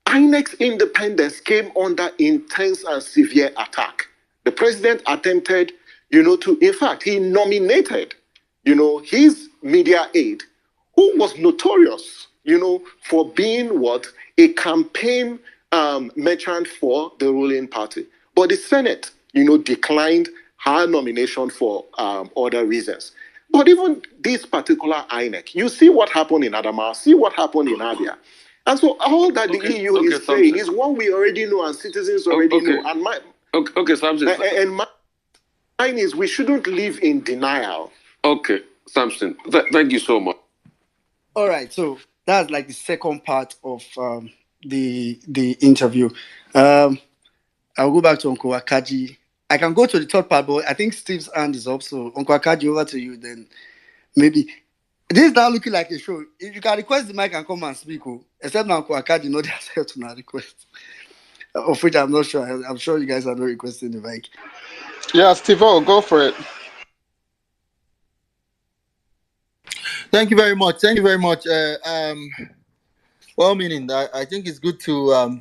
INEC's independence came under intense and severe attack. The president attempted, in fact, he nominated, his media aide, who was notorious, for being a campaign merchant for the ruling party. But the Senate, declined her nomination for other reasons. But even this particular INEC, you see what happened in Adamawa, see what happened in Abia. And so all that the EU is saying is what we already know and citizens already know. And mine is we shouldn't live in denial. Okay, Samson, thank you so much. All right, so that's like the second part of the interview. I'll go back to Uncle Akaji. I can go to the third part, but I think Steve's hand is up. So Uncle Akaji, over to you then. Maybe this is now looking like a show. If you can request the mic and come and speak, except now Uncle Akaji know they have to now request. Of which I'm not sure. I'm sure you guys are not requesting the mic. Yeah, Steve, go for it. Thank you very much. Well, meaning I think it's good to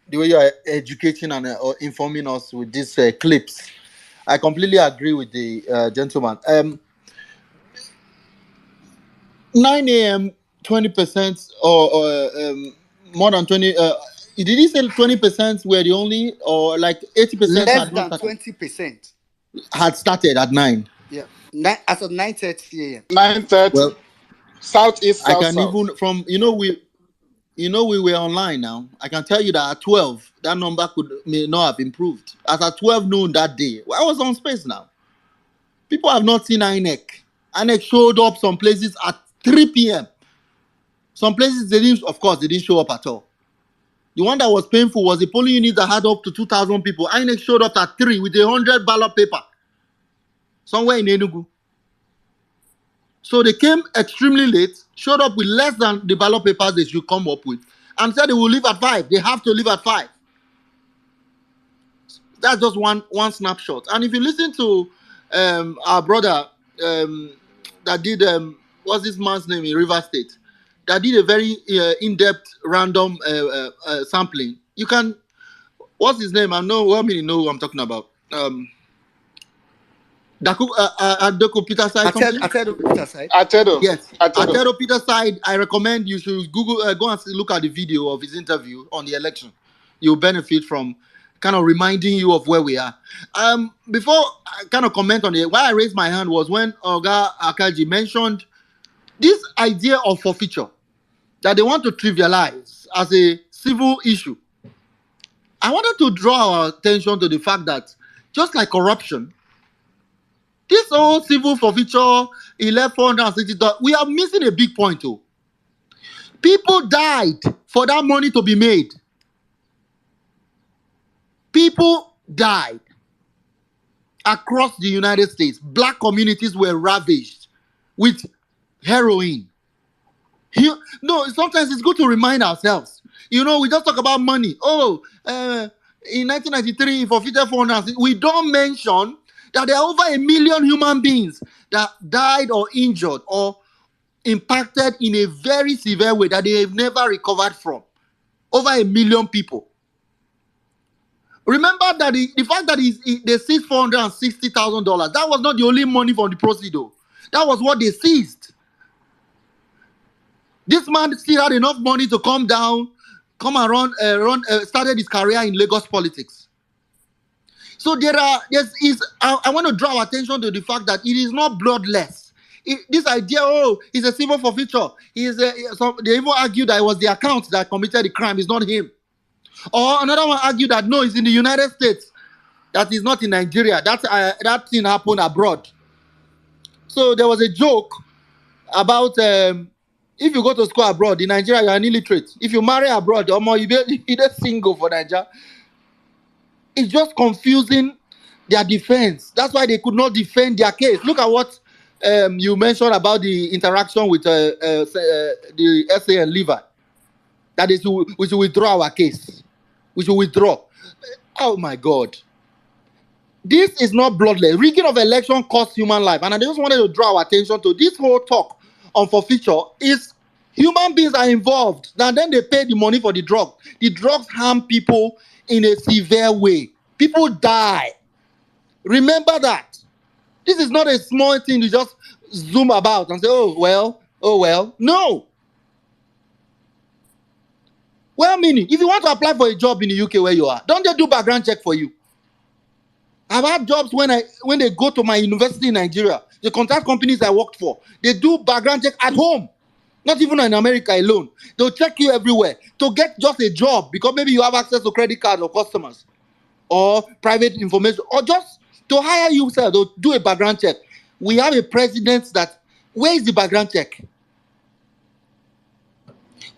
the way you are educating and informing us with these clips. I completely agree with the gentleman. 9 a.m., 20% or more than 20. Did he say 20% were the only, or like 80%? Less than 20% had started at 9. Yeah, as of 9:30 a.m. 9:30. Well, Southeast, I can even from we were online now. I can tell you that at 12 that number may not have improved. As at 12 noon that day, I was on space now. People have not seen INEC. INEC showed up some places at 3 p.m. Some places they didn't, of course, they didn't show up at all. The one that was painful was the polling unit that had up to 2,000 people. INEC showed up at 3 with 100 ballot paper somewhere in Enugu. So they came extremely late, showed up with less than the ballot papers they should come up with, and said they will leave at 5. They have to leave at 5. That's just one snapshot. And if you listen to our brother that did what's this man's name in River State, that did a very in-depth random sampling. You can, what's his name? I know who I'm talking about. Adoko Peter side something? Atedo Peter side. Atedo. Yes, Atedo. Atedo Peter side. I recommend you should Google, go and look at the video of his interview on the election. You'll benefit from kind of reminding you of where we are. Before I kind of comment on it, why I raised my hand was when Oga Akaji mentioned this idea of forfeiture that they want to trivialize as a civil issue. I wanted to draw our attention to the fact that just like corruption, this whole civil forfeiture, 1,160, we are missing a big point too. People died for that money to be made. People died across the United States. Black communities were ravaged with heroin. No, sometimes it's good to remind ourselves. You know, we just talk about money. Oh, in 1993, forfeited 400. We don't mention that there are over 1 million human beings that died or injured or impacted in a very severe way that they have never recovered from. Over 1 million people. Remember that the fact that they seized $460,000, that was not the only money from the proceeds. That was what they seized. This man still had enough money to come and started his career in Lagos politics. So I want to draw our attention to the fact that it is not bloodless. This idea, it's a civil forfeiture. They even argue that it was the account that committed the crime, it's not him. Or another one argued that no, it's in the United States, that is not in Nigeria. That thing happened abroad. So there was a joke about if you go to school abroad in Nigeria, you are an illiterate. If you marry abroad, you be single for Nigeria. It's just confusing their defense. That's why they could not defend their case. Look at what you mentioned about the interaction with the SA and Levi. That is, we should withdraw our case. We should withdraw. Oh my God. This is not bloodless. Rigging of election costs human life. And I just wanted to draw our attention to this whole talk on forfeiture is human beings are involved. Now then they pay the money for the drug. The drugs harm people in a severe way. People die. Remember that. This is not a small thing to just zoom about and say, oh well. No. Well, meaning, if you want to apply for a job in the UK where you are, don't they do background check for you? I've had jobs when they go to my university in Nigeria, the contract companies I worked for, they do background check at home. Not even in America alone. They'll check you everywhere to get just a job because maybe you have access to credit cards or customers or private information or just to hire you, sir, they'll do a background check. We have a president that, where is the background check?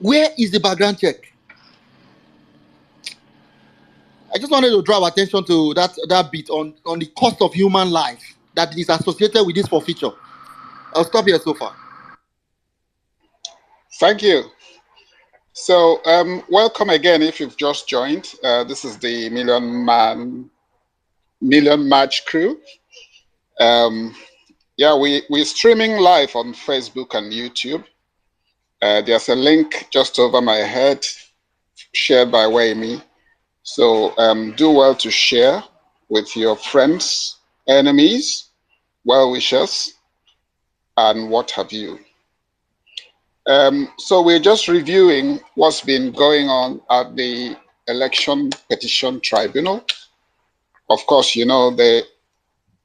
Where is the background check? I just wanted to draw our attention to that bit on the cost of human life that is associated with this forfeiture. I'll stop here so far. Thank you. So welcome again if you've just joined. This is the Million March crew. We're streaming live on Facebook and YouTube. There's a link just over my head shared by Wayme. So do well to share with your friends, enemies, well-wishers, and what have you. So we're just reviewing what's been going on at the Election Petition Tribunal. Of course, you know, they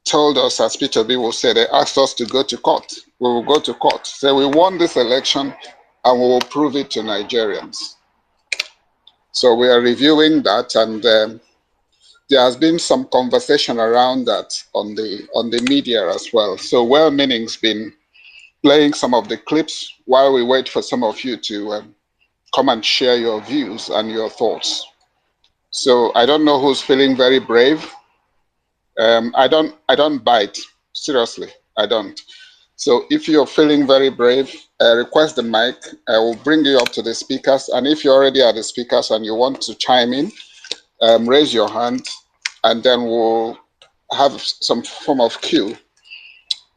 told us, as Peter B will say, they asked us to go to court. We will go to court. Say we won this election and we will prove it to Nigerians. So we are reviewing that, and there has been some conversation around that on the media as well. So well-meaning's been playing some of the clips while we wait for some of you to come and share your views and your thoughts. So I don't know who's feeling very brave. I don't bite. Seriously, I don't. So if you're feeling very brave, request the mic. I will bring you up to the speakers. And if you're already at the speakers and you want to chime in, raise your hand, and then we'll have some form of cue.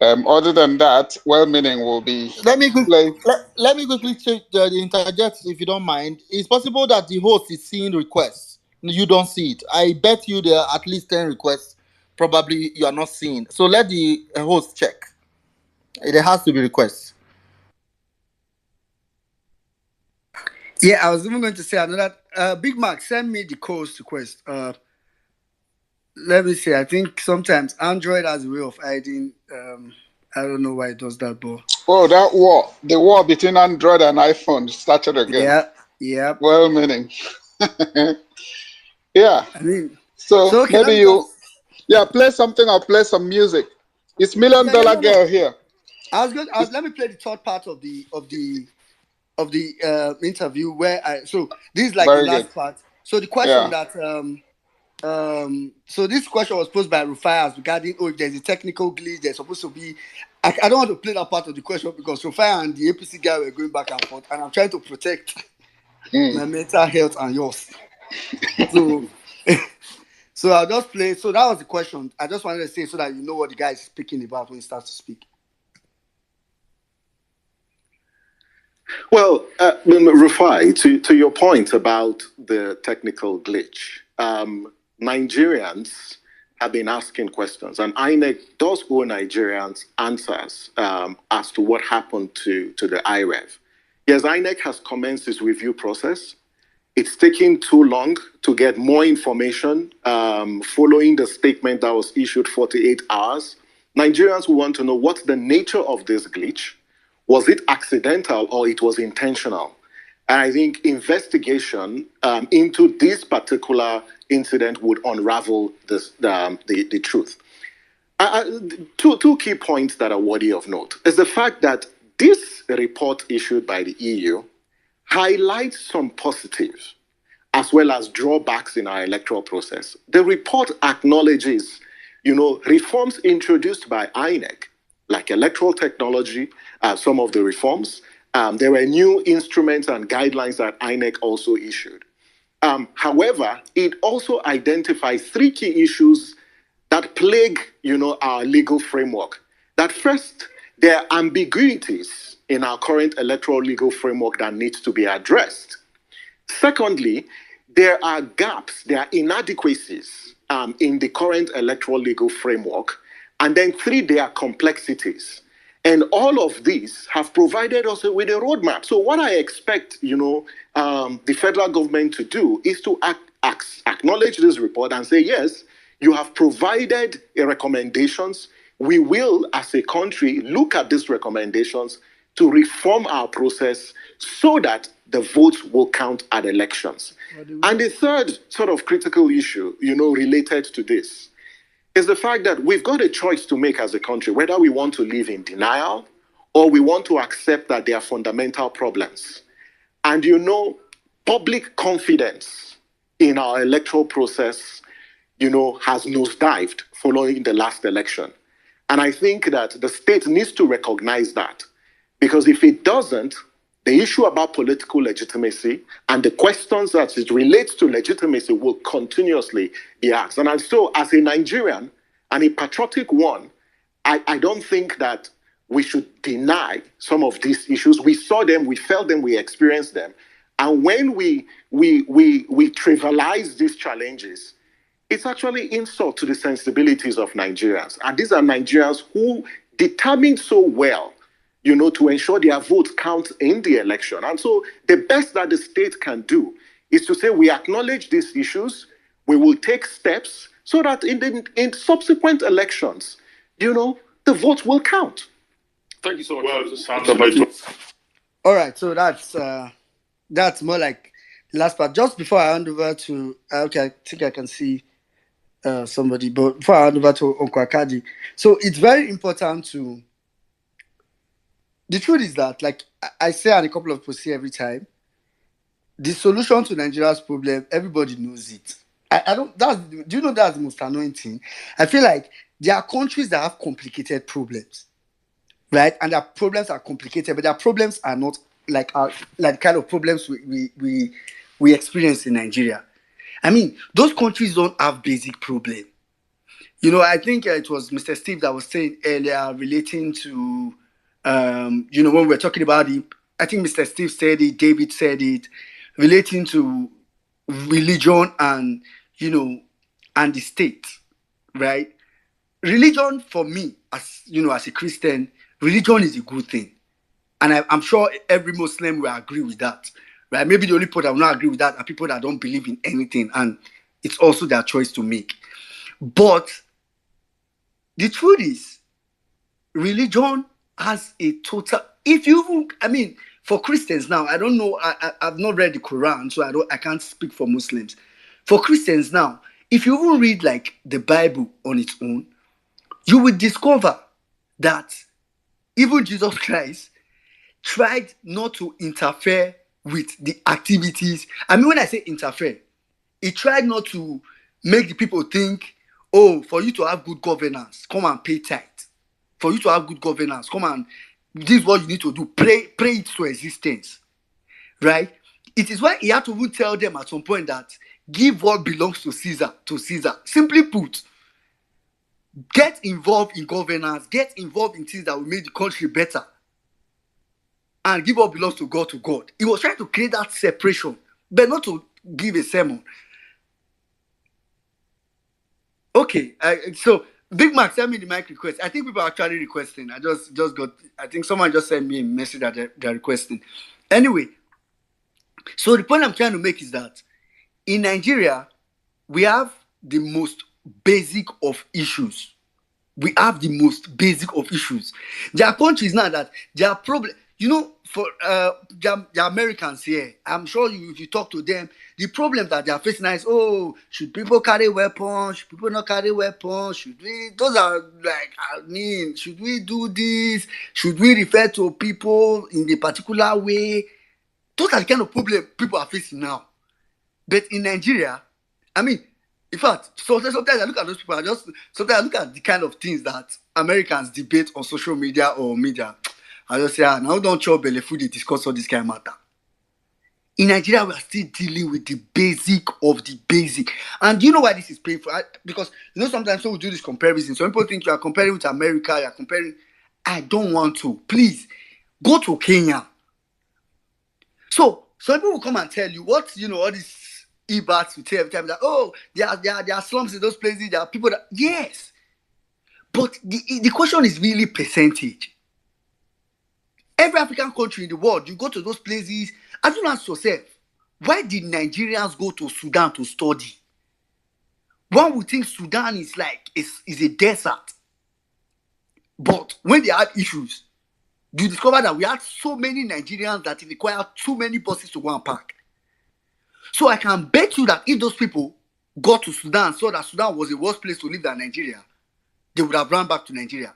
Other than that, well-meaning will be Let me playing. let me quickly check the interject, if you don't mind. It's possible that the host is seeing requests. You don't see it. I bet you there are at least 10 requests. Probably you are not seeing. So let the host check. There has to be requests. Yeah, I was even going to say another. Big Mac, send me the codes to Quest. Let me see. I think sometimes Android has a way of hiding. I don't know why it does that, but Oh, that war, the war between Android and iPhone started again. yeah. Well-meaning. Yeah. I mean, So okay, let maybe me you, just play something or play some music. It's Million Dollar no. Girl here. Let me play the third part of the interview where so this is like the Very good. last part. So the question that so this question was posed by Rufai regarding if there's a technical glitch, there's supposed to be. I don't want to play that part of the question because Rufai and the APC guy were going back and forth, and I'm trying to protect my mental health and yours. So so I'll just play. So that was the question. I just wanted to say so that you know what the guy is speaking about when he starts to speak. Well, Rufai, to your point about the technical glitch, Nigerians have been asking questions, and INEC does owe Nigerians answers as to what happened to the IREV. Yes, INEC has commenced its review process. It's taking too long to get more information following the statement that was issued 48 hours. Nigerians will want to know what's the nature of this glitch. Was it accidental or it was intentional? And I think investigation into this particular incident would unravel the truth. Two key points that are worthy of note is the fact that this report issued by the EU highlights some positives as well as drawbacks in our electoral process. The report acknowledges, reforms introduced by INEC, like electoral technology, some of the reforms. There were new instruments and guidelines that INEC also issued. However, it also identifies three key issues that plague, our legal framework. That first, there are ambiguities in our current electoral legal framework that needs to be addressed. Secondly, there are gaps, there are inadequacies in the current electoral legal framework. And then three, there are complexities. And all of these have provided us with a roadmap. So what I expect, the federal government to do is to acknowledge this report and say, yes, you have provided recommendations. We will, as a country, look at these recommendations to reform our process so that the votes will count at elections. And the third sort of critical issue, related to this is the fact that we've got a choice to make as a country, whether we want to live in denial or we want to accept that there are fundamental problems. And public confidence in our electoral process, has nosedived following the last election. And I think that the state needs to recognize that, because if it doesn't, the issue about political legitimacy and the questions that it relates to legitimacy will continuously be asked. And so, as a Nigerian and a patriotic one, I don't think that we should deny some of these issues. We saw them, we felt them, we experienced them. And when we trivialize these challenges, it's actually insult to the sensibilities of Nigerians. And these are Nigerians who determined so well, to ensure their votes count in the election. And so the best that the state can do is to say, we acknowledge these issues, we will take steps so that in subsequent elections, the votes will count. Thank you so much. All right, so that's more like the last part. Just before I hand over to, I think I can see somebody, but before I hand over to Uncle Akadi. So it's very important to the truth is that, like I say, and a couple of people say every time, the solution to Nigeria's problem, everybody knows it. I don't. Do you know that's the most annoying thing? I feel like there are countries that have complicated problems, right? And their problems are complicated, but their problems are not like like kind of problems we experience in Nigeria. I mean, those countries don't have basic problem. You know, I think it was Mr. Steve that was saying earlier relating to, you know, when we're talking about it, I think Mr. Steve said it, David said it, relating to religion and, you know, and the state, right? Religion for me, as you know, as a Christian, religion is a good thing. And I'm sure every Muslim will agree with that, right? Maybe the only people that will not agree with that are people that don't believe in anything, and it's also their choice to make. But the truth is, religion has a total. If you, I mean, for Christians now, I don't know. I've not read the Quran, so I can't speak for Muslims. For Christians now, if you even read like the Bible on its own, you will discover that even Jesus Christ tried not to interfere with the activities. I mean, when I say interfere, he tried not to make the people think, oh, for you to have good governance, come and pay tithe. For you to have good governance, come and, this is what you need to do. Pray it to existence. Right? It is why he had to even tell them at some point that give what belongs to Caesar to Caesar. Simply put, get involved in governance, get involved in things that will make the country better, and give what belongs to God to God. He was trying to create that separation, but not to give a sermon. Okay, so Big Mac, send me the mic request. I think people are actually requesting. I just got, I think someone just sent me a message that they're requesting. Anyway, so the point I'm trying to make is that in Nigeria, we have the most basic of issues. We have the most basic of issues. There are countries now that there are problems. You know, for the Americans here, I'm sure if you talk to them, the problem that they are facing now is, oh, should people carry weapons? Should people not carry weapons? Should we? Those are like, I mean, should we do this? Should we refer to people in a particular way? Those are the kind of problem people are facing now. But in Nigeria, I mean, in fact, sometimes I look at those people, sometimes I look at the kind of things that Americans debate on social media or media. I just say, now don't chop belly food, they discuss all this kind of matter. In Nigeria, we are still dealing with the basic of the basic. And do you know why this is painful? Because, you know, sometimes when we do this comparison, some people think you are comparing with America, you are comparing. I don't want to. Please, go to Kenya. So, some people will come and tell you what, you know, all these e-bats will tell every time that, oh, there are slums in those places, there are people that, yes. But the question is really percentage. Every African country in the world, you go to those places, as you ask yourself, why did Nigerians go to Sudan to study? One would think Sudan is like, is a desert. But when they had issues, you discover that we had so many Nigerians that it required too many buses to go and park. So I can bet you that if those people got to Sudan, saw that Sudan was the worst place to live than Nigeria, they would have run back to Nigeria.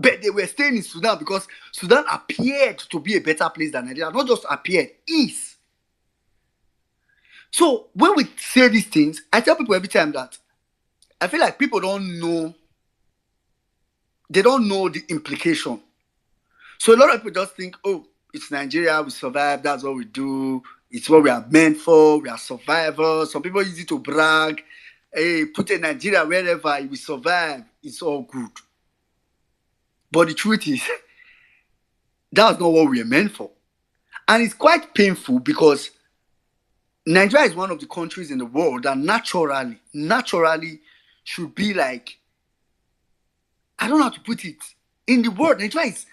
But they were staying in Sudan because Sudan appeared to be a better place than Nigeria. Not just appeared, is. So when we say these things, I tell people every time that I feel like people don't know, they don't know the implication. So a lot of people just think, oh, it's Nigeria, we survive, that's what we do, it's what we are meant for, we are survivors. Some people use it to brag. Hey, put in Nigeria wherever we survive, it's all good. But the truth is, that's not what we are meant for. And it's quite painful because Nigeria is one of the countries in the world that naturally should be like, I don't know how to put it. In the world, Nigeria is,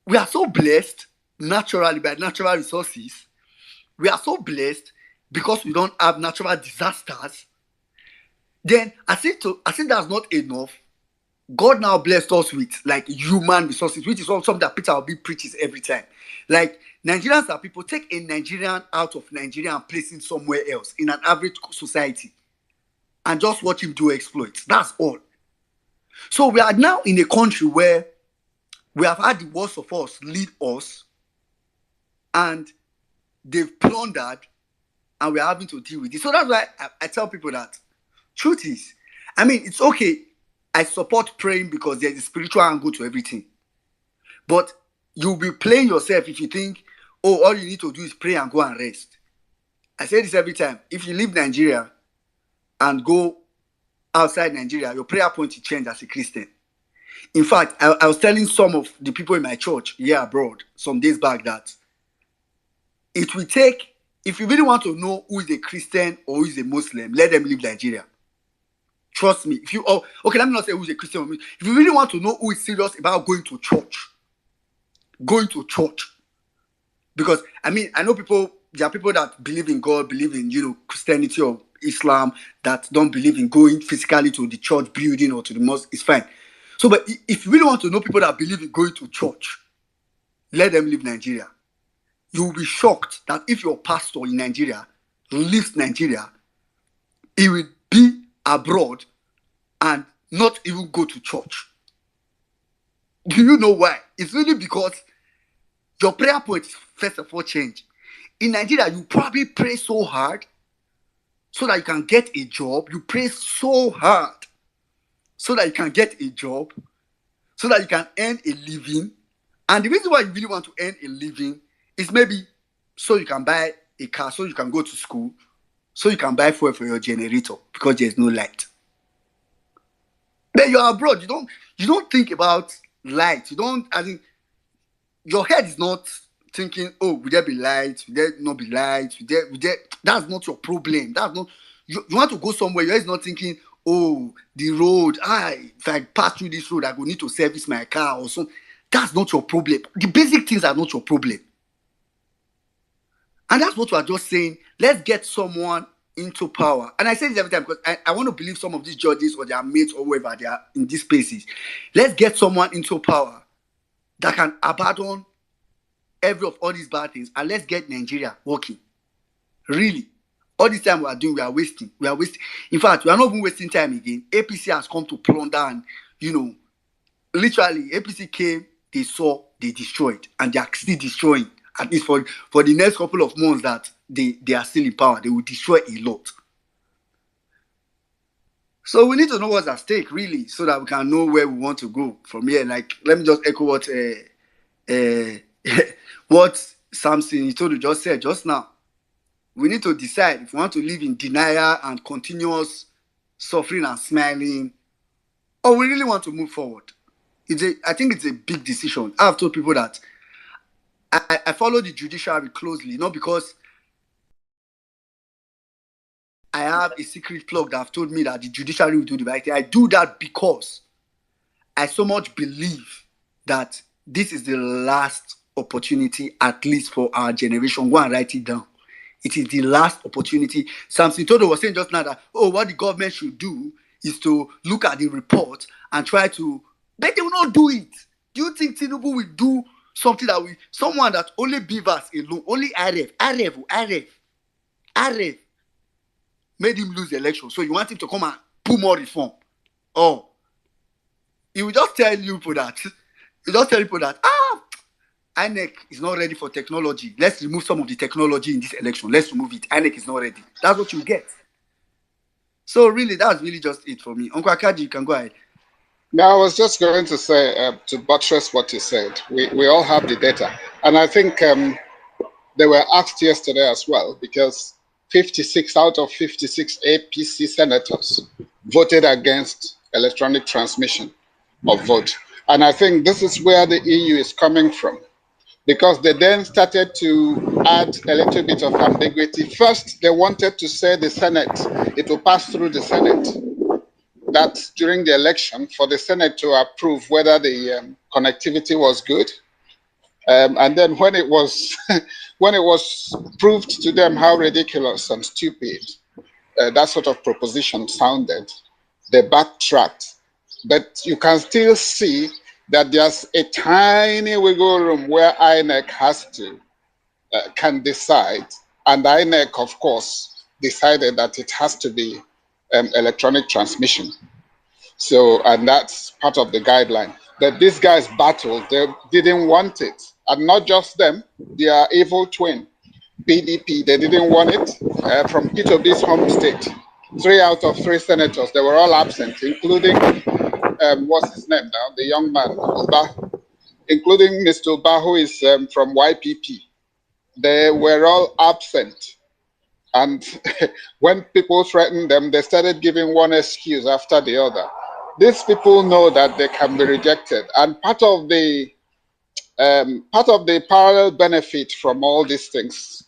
we are so blessed naturally by natural resources. We are so blessed because we don't have natural disasters. Then, as if that's not enough, God now blessed us with like human resources, which is something that Peter Obi preaches every time. Like, Nigerians are people, take a Nigerian out of Nigeria and place him somewhere else in an average society and just watch him do exploits. That's all. So we are now in a country where We have had the worst of us lead us, and they've plundered, and we're having to deal with it. So that's why I tell people that truth is, I mean, it's okay. I support praying because there's a spiritual angle to everything. But you'll be playing yourself if you think, oh, all you need to do is pray and go and rest. I say this every time. If you leave Nigeria and go outside Nigeria, your prayer point will change as a Christian. In fact, I was telling some of the people in my church here abroad some days back that it will take, if you really want to know who is a Christian or who is a Muslim, let them leave Nigeria. Trust me. If you, okay, let me not say who is a Christian or Muslim. If you really want to know who is serious about going to church, because I mean, I know people, there are people that believe in God, believe in, Christianity or Islam, that don't believe in going physically to the church building or to the mosque. It's fine. So, but if you really want to know people that believe in going to church, let them leave Nigeria. You will be shocked that if your pastor in Nigeria leaves Nigeria, he will be abroad and not even go to church. Do you know why? It's really because your prayer point is first of all change. In Nigeria, you probably pray so hard so that you can get a job. You pray so hard so that you can get a job, so that you can earn a living. And the reason why you really want to earn a living is maybe so you can buy a car, so you can go to school, so you can buy fuel for your generator because there's no light. Then you're abroad, you don't think about light. Your head is not thinking, oh, will there be light? Will there not be light? That's not your problem. That's not, you want to go somewhere, your head is not thinking, oh, the road, if I pass through this road, I will need to service my car or something. That's not your problem. The basic things are not your problem. And that's what we are just saying. Let's get someone into power. And I say this every time because I want to believe some of these judges or their mates or whoever they are in these spaces. Let's get someone into power that can abandon every of all these bad things, and let's get Nigeria working. Really. All this time we are wasting. In fact, we are not even wasting time again. APC has come to plunder and, literally, APC came, they saw, they destroyed, and they are still destroying. At least for the next couple of months that they are still in power, they will destroy a lot. So we need to know what's at stake, really, so that we can know where we want to go from here. Like, let me just echo what what Samson Itodu just said just now. We need to decide if we want to live in denial and continuous suffering and smiling, or we really want to move forward. I think it's a big decision. I've told people that I follow the judiciary closely, not because I have a secret plug that have told me that the judiciary will do the right thing. I do that because I so much believe that this is the last opportunity, at least for our generation. Go and write it down. It is the last opportunity. Samson Todo was saying just now that, what the government should do is to look at the report and try to, but they will not do it. Do you think Tinubu will do something someone that only Beavers alone, only Aref made him lose the election. So you want him to come and put more reform? Oh, he will just tell you that. INEC is not ready for technology. Let's remove some of the technology in this election. Let's remove it. INEC is not ready. That's what you get. So really, that's really just it for me. Uncle Akaji, you can go ahead. Now, I was just going to say, to buttress what you said, we all have the data. And I think they were asked yesterday as well, because 56 out of 56 APC senators voted against electronic transmission of vote. And I think this is where the EU is coming from, because they then started to add a little bit of ambiguity. First, they wanted to say the Senate, it will pass through the Senate. That during the election for the Senate to approve whether the connectivity was good. And then when it was proved to them how ridiculous and stupid that sort of proposition sounded, they backtracked. But you can still see that there's a tiny wiggle room where INEC can decide. And INEC, of course, decided that it has to be electronic transmission. So, and that's part of the guideline. But these guys battled. They didn't want it. And not just them, their evil twin, PDP, they didn't want it. From Peter B's home state, 3 out of 3 senators, they were all absent, including, what's his name now, the young man, Uba, including Mr. Uba, who is from YPP. They were all absent. And when people threatened them, they started giving one excuse after the other. These people know that they can be rejected. And part of the parallel benefit from all these things,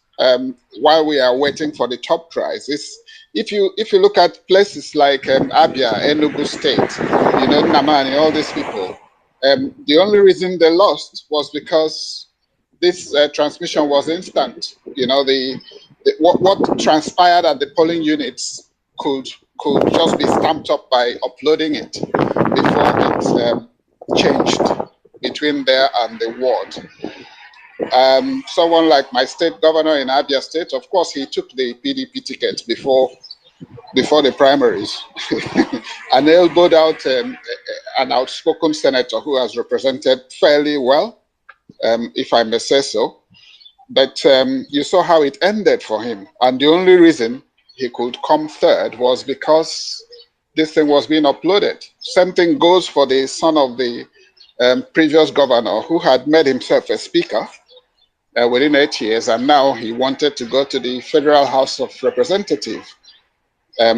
while we are waiting for the top prize, is if you look at places like Abia, Enugu State, Namani, all these people, the only reason they lost was because this transmission was instant. What transpired at the polling units could just be stamped up by uploading it before it changed between there and the ward. Someone like my state governor in Abia State, of course, he took the PDP ticket before the primaries and elbowed out an outspoken senator who has represented fairly well, if I may say so. But you saw how it ended for him. And the only reason he could come third was because this thing was being uploaded. Same thing goes for the son of the previous governor who had made himself a speaker within 8 years, and now he wanted to go to the Federal House of Representatives.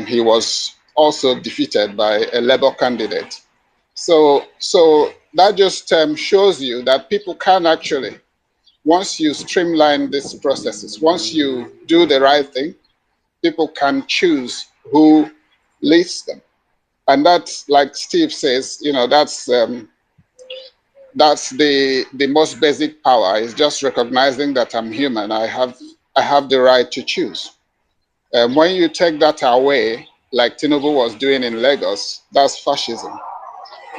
He was also defeated by a Labour candidate. So that just shows you that people can actually, once you streamline these processes, once you do the right thing, people can choose who leads them. And that's, like Steve says, that's the most basic power, is just recognizing that I'm human. I have the right to choose. When you take that away, like Tinubu was doing in Lagos, that's fascism,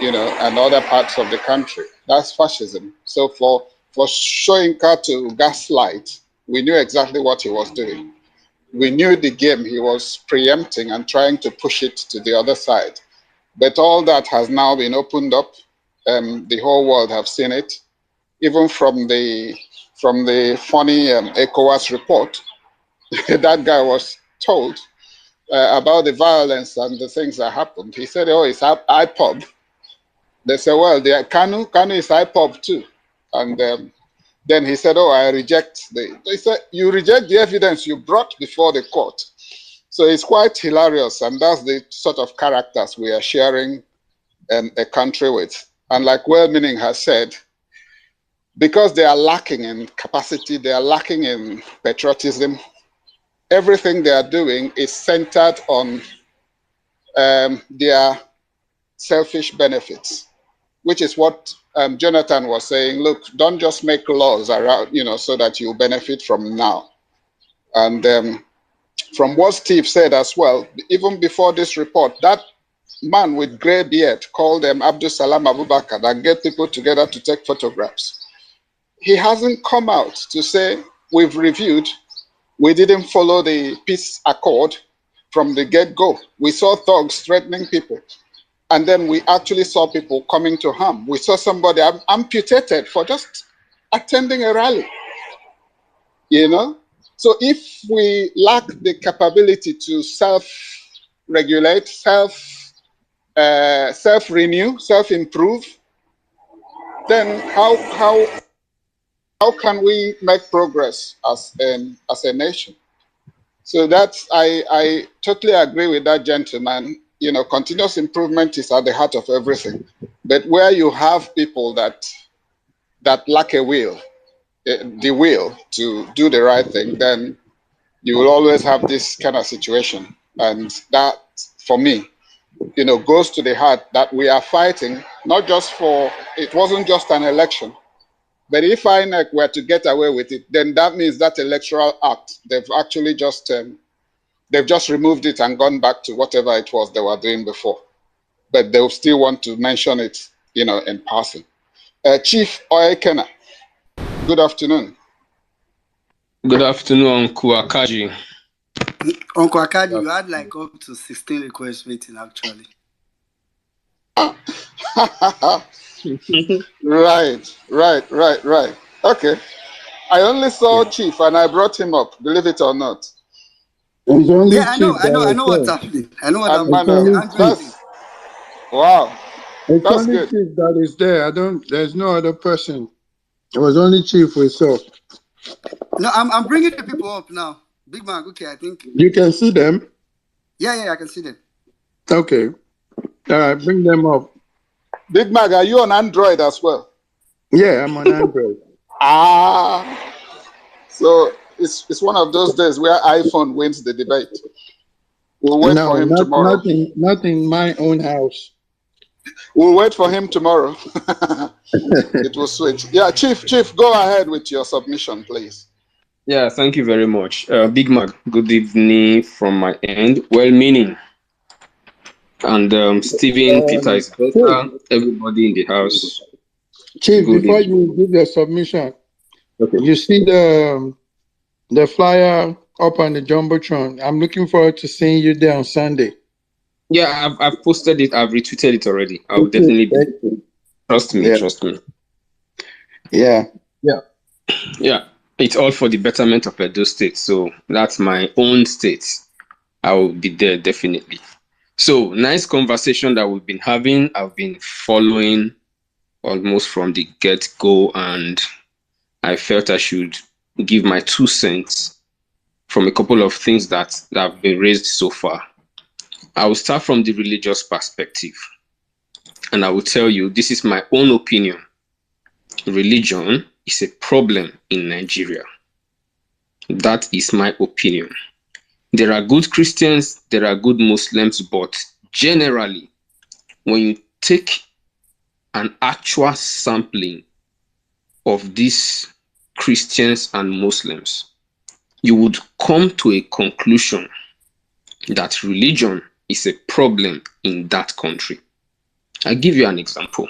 and other parts of the country. That's fascism. So for Soyinka to gaslight, we knew exactly what he was doing. We knew the game he was preempting and trying to push it to the other side. But all that has now been opened up. The whole world have seen it. Even from the funny ECOWAS report, that guy was told about the violence and the things that happened. He said, "Oh, it's IPOB." They said, "Well, the Kanu is IPOB too." And then he said, "Oh, I reject They said, "You reject the evidence you brought before the court." So it's quite hilarious, and that's the sort of characters we are sharing a country with. And like well-meaning has said, because they are lacking in capacity, they are lacking in patriotism, everything they are doing is centered on their selfish benefits, which is what Jonathan was saying. Look, don't just make laws around, so that you benefit from now. And from what Steve said as well, even before this report, that man with gray beard called Abdul Salam Abubakar that get people together to take photographs. He hasn't come out to say, we've reviewed, we didn't follow the peace accord from the get-go. We saw thugs threatening people. And then we actually saw people coming to harm. We saw somebody amputated for just attending a rally. So if we lack the capability to self-regulate, self-renew, self-improve, then how can we make progress as a nation? So that's, I totally agree with that gentleman. Continuous improvement is at the heart of everything. But where you have people that lack a will, the will to do the right thing, then you will always have this kind of situation. And that, for me, goes to the heart that we are fighting, not just for, it wasn't just an election, but if INEC were to get away with it, then that means that electoral act, they've actually just, they've just removed it and gone back to whatever it was they were doing before. But they'll still want to mention it, in passing. Chief Oekena, good afternoon. Good afternoon, Uncle Akaji. Uncle Akaji, you had like up to 16 requests waiting, actually. Right. Okay. I only saw Chief and I brought him up, believe it or not. It's only Yeah, I Chief know that what's is happening. I know what And happened. there. It's Manuel. only Andrew is Chief. in. Wow. It's That's only good. Chief that is there. There's no other person. It was only Chief we saw. No, I'm bringing the people up now. Big Mac, okay, I think. You can see them? Yeah, I can see them. Okay. All right, bring them up. Big Mac, are you on Android as well? Yeah, I'm on Android. So it's one of those days where iPhone wins the debate. We'll wait for him tomorrow. Not in my own house. We'll wait for him tomorrow. It will switch. Yeah, Chief, go ahead with your submission, please. Yeah, thank you very much. Big Mac, good evening from my end. Well-meaning. And Stephen, Peter is better. Everybody in the house. Chief, good before evening. you give your submission, Okay. you see the flyer up on the Jumbotron. I'm looking forward to seeing you there on Sunday. Yeah, I've posted it. I've retweeted it already. I will definitely be. Trust me. Yeah. It's all for the betterment of Edo State. So that's my own state. I will be there definitely. So nice conversation that we've been having. I've been following almost from the get-go, and I felt I should give my 2 cents from a couple of things that have been raised so far. I will start from the religious perspective, and I will tell you this is my own opinion. Religion is a problem in Nigeria. That is my opinion. There are good Christians, there are good Muslims, but generally, when you take an actual sampling of these Christians and Muslims, you would come to a conclusion that religion is a problem in that country. I'll give you an example.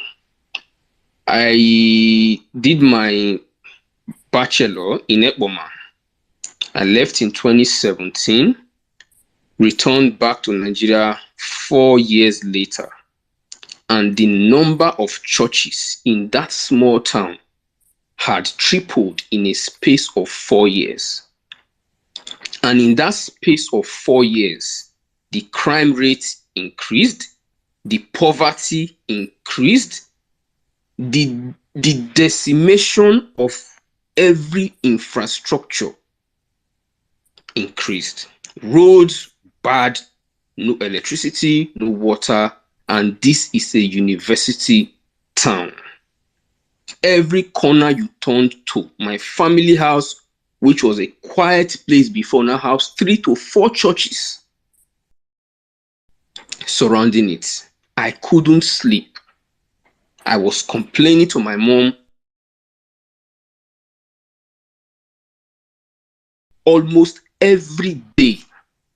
I did my bachelor in Ekboma. I left in 2017, returned back to Nigeria 4 years later. And the number of churches in that small town had tripled in a space of 4 years. And in that space of 4 years, the crime rate increased, the poverty increased, the decimation of every infrastructure increased. Roads bad, no electricity, no water, and this is a university town. Every corner you turned to, my family house, which was a quiet place before, now house 3 to 4 churches surrounding it. I couldn't sleep. I was complaining to my mom almost every day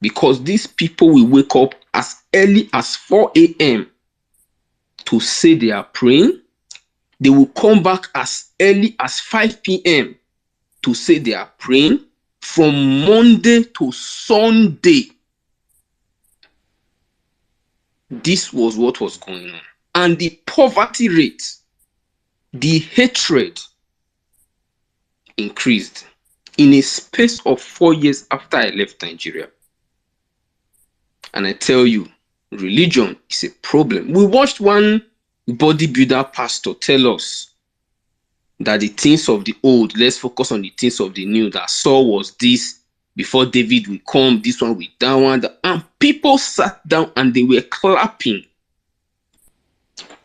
because these people will wake up as early as 4 a.m. to say they are praying. They will come back as early as 5 p.m. to say they are praying from Monday to Sunday. This was what was going on. And the poverty rate, the hatred increased in a space of 4 years after I left Nigeria. And I tell you, religion is a problem. We watched one bodybuilder pastor tell us that the things of the old, let's focus on the things of the new, that Saul was this, before David will come, this one with that one. And people sat down and they were clapping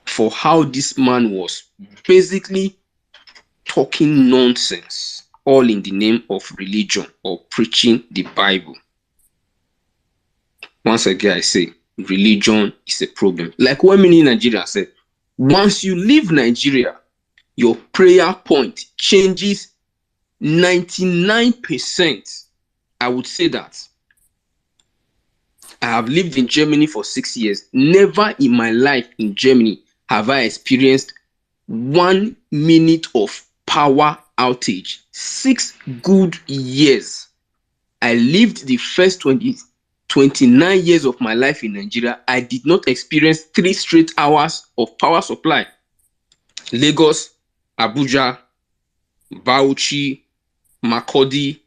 for how this man was basically talking nonsense, all in the name of religion or preaching the Bible. Once again, I say, religion is a problem. Like when many Nigerians said, once you leave Nigeria, your prayer point changes 99%. I would say that. I have lived in Germany for 6 years. Never in my life in Germany have I experienced 1 minute of power outage. 6 good years. I lived the first 29 years of my life in Nigeria. I did not experience 3 straight hours of power supply. Lagos, Abuja, Bauchi, Makurdi,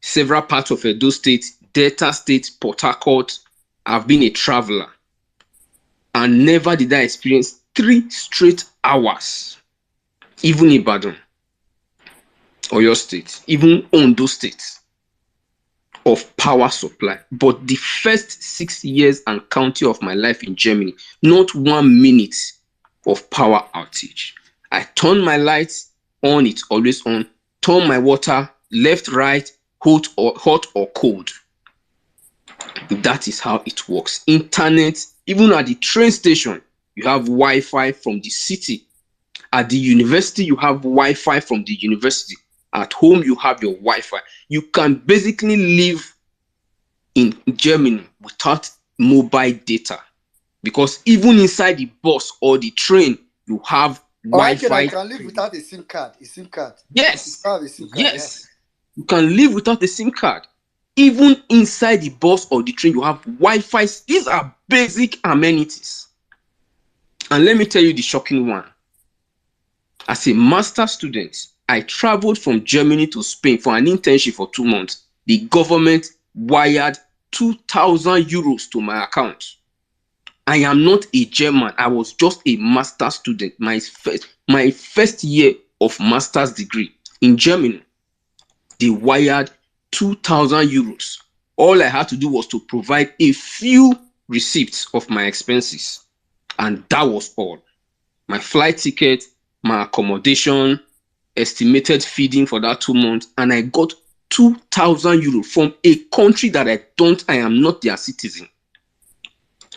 several parts of Edo State, Delta State, Port Harcourt. I've been a traveler. And never did I experience 3 straight hours, even Ibadan, Oyo State, even Ondo State, of power supply. But the first 6 years and counting of my life in Germany, not 1 minute of power outage. I turn my lights on, it's always on. Turn my water left, right, hot or cold. That is how it works. Internet, even at the train station, you have Wi-Fi from the city. At the university, you have Wi-Fi from the university. At home, you have your Wi-Fi. You can basically live in Germany without mobile data, because even inside the bus or the train, you have Wi-Fi. I can live without a SIM card. Yes. A SIM card, Yes. Yeah. You can live without a SIM card. Even inside the bus or the train, you have Wi-Fi. These are basic amenities. And let me tell you the shocking one. As a master student, I traveled from Germany to Spain for an internship for 2 months. The government wired 2,000 euros to my account. I am not a German. I was just a master student. My first year of master's degree in Germany. They wired 2,000 euros. All I had to do was to provide a few receipts of my expenses. And that was all. My flight ticket, my accommodation, estimated feeding for that 2 months. And I got 2,000 euros from a country that I am not their citizen.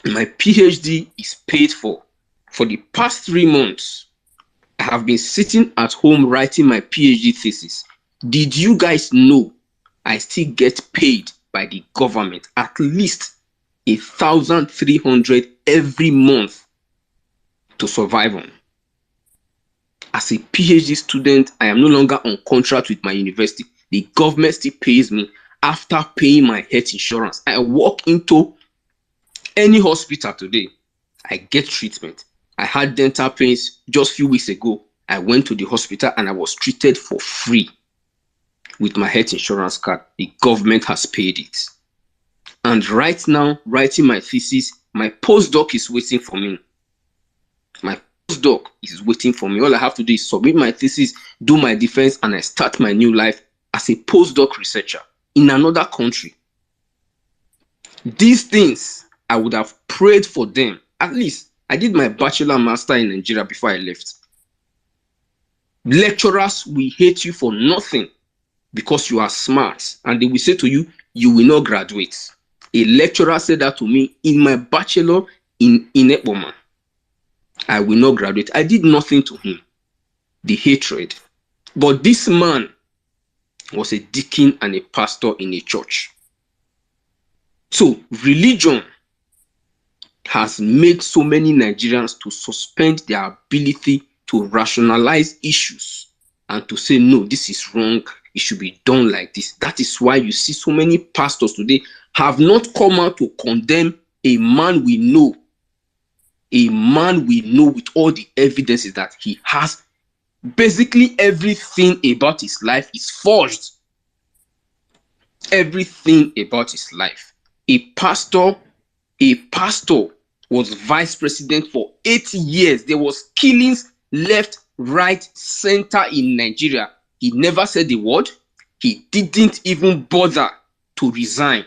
My PhD is paid for. For the past 3 months, I have been sitting at home writing my PhD thesis. Did you guys know I still get paid by the government at least 1,300 every month to survive on? As a PhD student, I am no longer on contract with my university. The government still pays me after paying my health insurance. I walk into any hospital today, I get treatment. I had dental pains just a few weeks ago. I went to the hospital and I was treated for free with my health insurance card. The government has paid it. And right now, writing my thesis, my postdoc is waiting for me. My postdoc is waiting for me. All I have to do is submit my thesis, do my defense, and I start my new life as a postdoc researcher in another country. These things, I would have prayed for them. At least, I did my bachelor and master in Nigeria before I left. Lecturers will hate you for nothing because you are smart, and they will say to you, you will not graduate. A lecturer said that to me in my bachelor in Ekboma. I will not graduate. I did nothing to him. The hatred. But this man was a deacon and a pastor in a church. So religion has made so many Nigerians to suspend their ability to rationalize issues and to say, no, this is wrong. It should be done like this. That is why you see so many pastors today have not come out to condemn a man we know. A man we know with all the evidences that he has basically everything about his life is forged. Everything about his life. A pastor was vice president for 8 years. There was killings left, right, center in Nigeria. He never said a word. He didn't even bother to resign.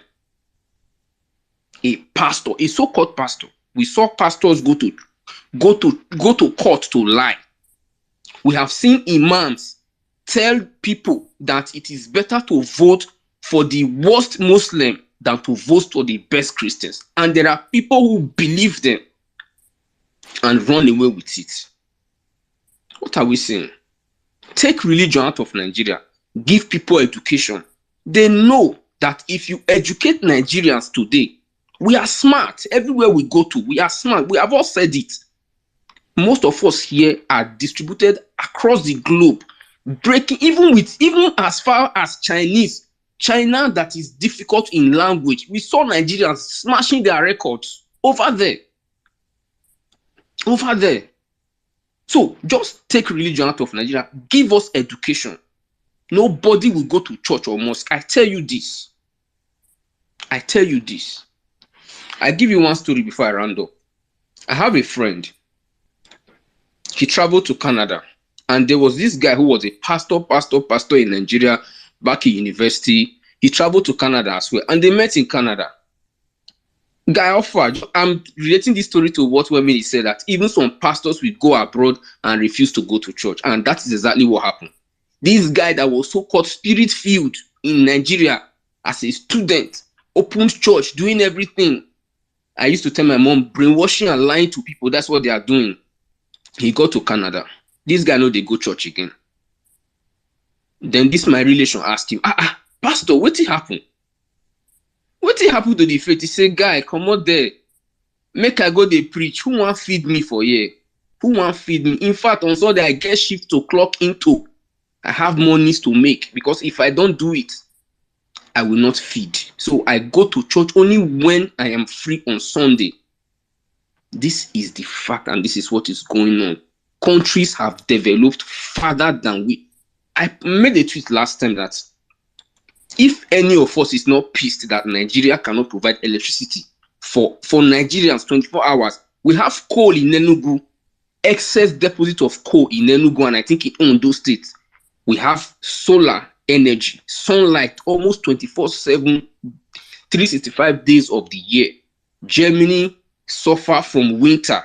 A pastor, a so-called pastor. We saw pastors go to court to lie. We have seen imams tell people that it is better to vote for the worst Muslim than to vote for the best Christians. And there are people who believe them and run away with it. What are we saying? Take religion out of Nigeria. Give people education. They know that if you educate Nigerians today, we are smart. Everywhere we go to, we are smart. We have all said it. Most of us here are distributed across the globe, breaking even as far as Chinese. China, that is difficult in language. We saw Nigerians smashing their records over there. Over there. So just take religion out of Nigeria. Give us education. Nobody will go to church or mosque. I tell you this. I tell you this. I give you one story before I round up. I have a friend. He traveled to Canada. And there was this guy who was a pastor in Nigeria back in university. He traveled to Canada as well. And they met in Canada. Guy offered. I'm relating this story to what Wemini said, that even some pastors will go abroad and refuse to go to church. And that is exactly what happened. This guy that was so-called spirit-filled in Nigeria as a student, opened church, doing everything. I used to tell my mom, brainwashing and lying to people, that's what they are doing. He got to Canada. This guy know they go church again. Then this my relation asked him, pastor, what happened? What happened to the faith? He said, guy, come out there. Make I go dey preach. Who want feed me for here? Who want feed me? In fact, on Sunday, I get shift to clock into. I have monies to make, because if I don't do it, I will not feed. So I go to church only when I am free on Sunday. This is the fact, and this is what is going on. Countries have developed farther than we. I made a tweet last time that if any of us is not pissed that Nigeria cannot provide electricity for Nigerians 24 hours, we have coal in Enugu, excess deposit of coal in Enugu, and I think in Ondo State. We have solar energy, sunlight almost 24/7, 365 days of the year. Germany suffer from winter.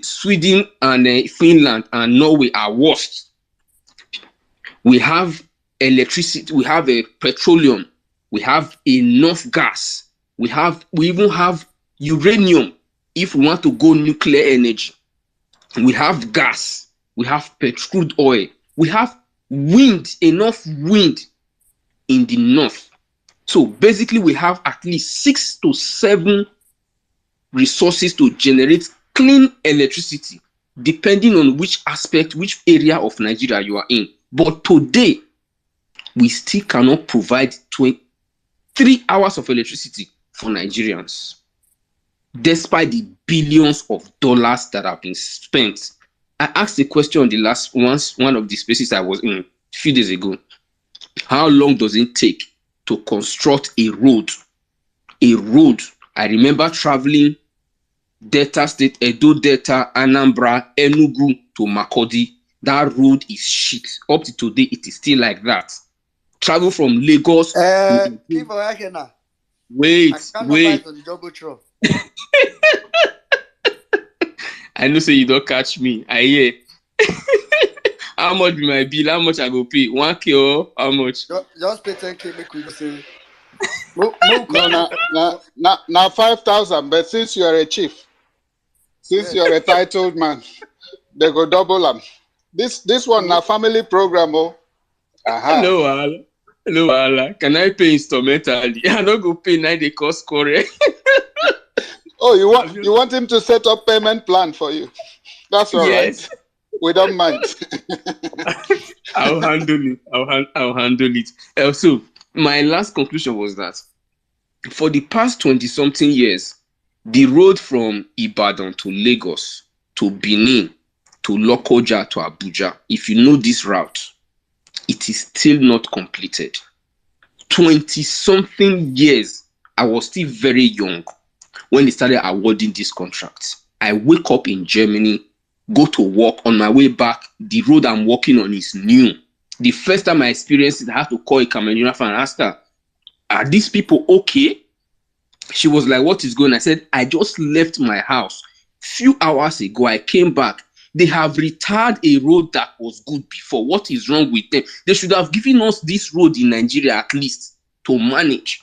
Sweden and Finland and Norway are worst. We have electricity, we have petroleum, we have enough gas, we even have uranium if we want to go nuclear energy. We have gas, we have crude oil, we have wind, enough wind in the north. So basically we have at least 6 to 7 resources to generate clean electricity, depending on which aspect, which area of Nigeria you are in. But today, we still cannot provide 3 hours of electricity for Nigerians, despite the billions of dollars that have been spent. I asked a question on the last one of the spaces I was in a few days ago. How long does it take to construct a road? A road. I remember traveling Delta State, Edo Delta, Anambra, Enugu to Makurdi. That road is shit. Up to today, it is still like that. Travel from Lagos. Wait. I know say you don't catch me. I hear. How much be my bill? How much I go pay? 1K or how much? Just pay 10K, make we go say. Now 5,000. But since you are a chief, since you are a titled man, they go double them. This one na family program. Oh. Hello, Allah. Can I pay instrumentally? I don't go pay 9 they cost correct. Oh, you want him to set up payment plan for you? That's all yes. Right. We don't mind. I'll handle it. I'll handle it. So my last conclusion was that for the past 20-something years, the road from Ibadan to Lagos to Benin to Lokoja to Abuja, if you know this route, it is still not completed. 20-something years, I was still very young when they started awarding this contract. I wake up in Germany, go to work. On my way back, the road I'm working on is new. The first time I experienced it, I had to call a Cameroonian fan and ask her, are these people okay? She was like, what is going on? I said, I just left my house. Few hours ago, I came back. They have retired a road that was good before. What is wrong with them? They should have given us this road in Nigeria at least to manage.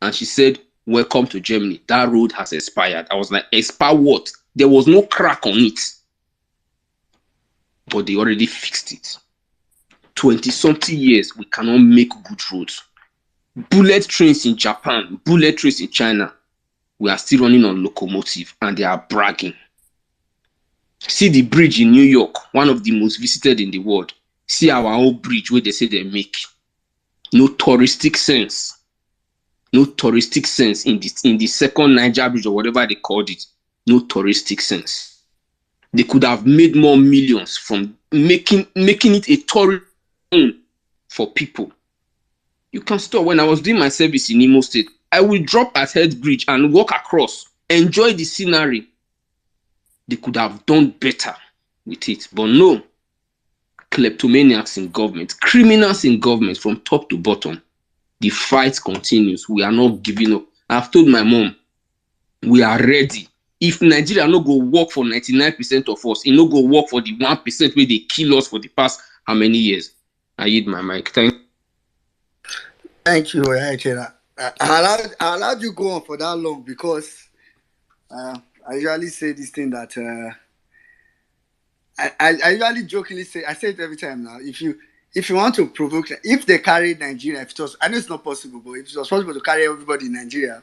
And she said, welcome to Germany. That road has expired. I was like, expire what? There was no crack on it. But they already fixed it. 20-something years, we cannot make good roads. Bullet trains in Japan, bullet trains in China, we are still running on locomotive and they are bragging. See the bridge in New York, one of the most visited in the world. See our own bridge where they say they make. No touristic sense. No touristic sense in the second Niger bridge or whatever they called it. No touristic sense. They could have made more millions from making it a tourist zone for people. You can stop. When I was doing my service in Imo State, I will drop at Head Bridge and walk across, enjoy the scenery. They could have done better with it, but no. Kleptomaniacs in government, criminals in government from top to bottom. The fight continues. We are not giving up. I've told my mom, we are ready. If Nigeria no go work for 99% of us, it no go work for the 1% where they kill us for the past how many years? I yield my mic. Thank you. I allowed you go on for that long because I usually say this thing that I usually jokingly say, I say it every time now. If you want to provoke, if they carry Nigeria, I know it's not possible, but if it was possible to carry everybody in Nigeria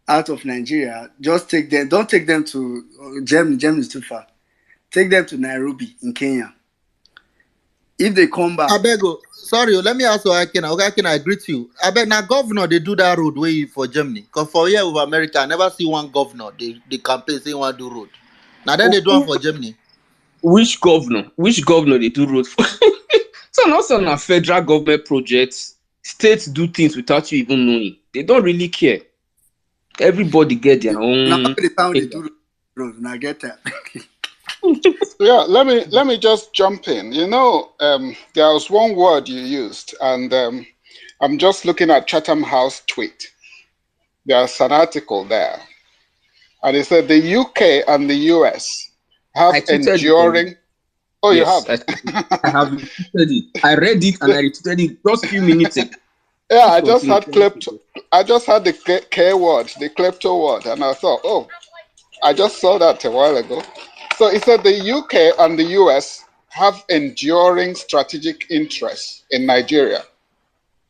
out of Nigeria, just take them. Don't take them to Germany. Germany is too far. Take them to Nairobi in Kenya. If they come back, I beg you. Sorry, let me ask you, I agree to you. I beg now, governor, they do that road way for Germany. Because for here with America, I never see one governor, they campaign saying want to do road. Now then they do one for Germany. Which governor they do road for? So also on a federal government projects, states do things without you even knowing. They don't really care. Everybody get their own. Now the town they do road. Now get that. Yeah, let me just jump in. You know, there was one word you used, and I'm just looking at Chatham House tweet. There's an article there, and it said the UK and the US have enduring. Oh, yes, you have? I have retweeted it. I read it and I retweeted it just a few minutes ago. Yeah, I just had the K word, the klepto word, and I thought, oh, I just saw that a while ago. So it said the UK and the US have enduring strategic interests in Nigeria,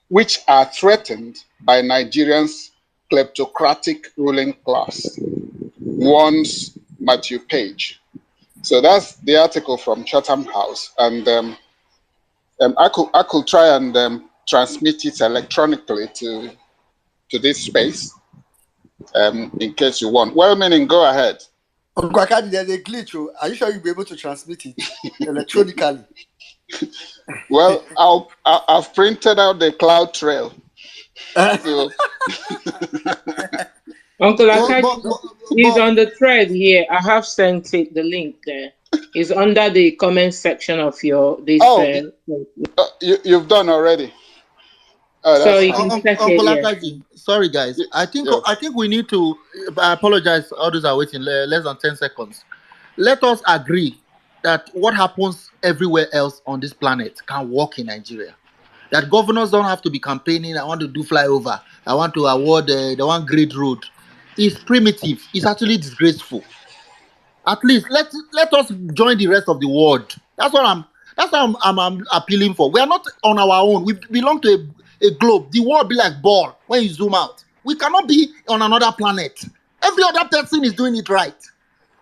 which are threatened by Nigerians' kleptocratic ruling class, warns Matthew Page. So that's the article from Chatham House, and I could try and transmit it electronically to this space, in case you want. Well, meaning, go ahead. There's a glitch. Are you sure you'll be able to transmit it electronically? Well, I've printed out the cloud trail. So. Uncle Akaji is on the thread here. I have sent it, the link there. It's under the comment section of this. You've done already. So you can check Uncle it. Akaji, sorry guys. I think we need to. I apologize. Others are waiting less than 10 seconds. Let us agree that what happens everywhere else on this planet can work in Nigeria. That governors don't have to be campaigning. I want to do flyover. I want to award the one grade road. It's primitive. It's actually disgraceful. At least let us join the rest of the world. That's what I'm appealing for. We are not on our own. We belong to a globe. The world be like ball when you zoom out. We cannot be on another planet. Every other person is doing it right.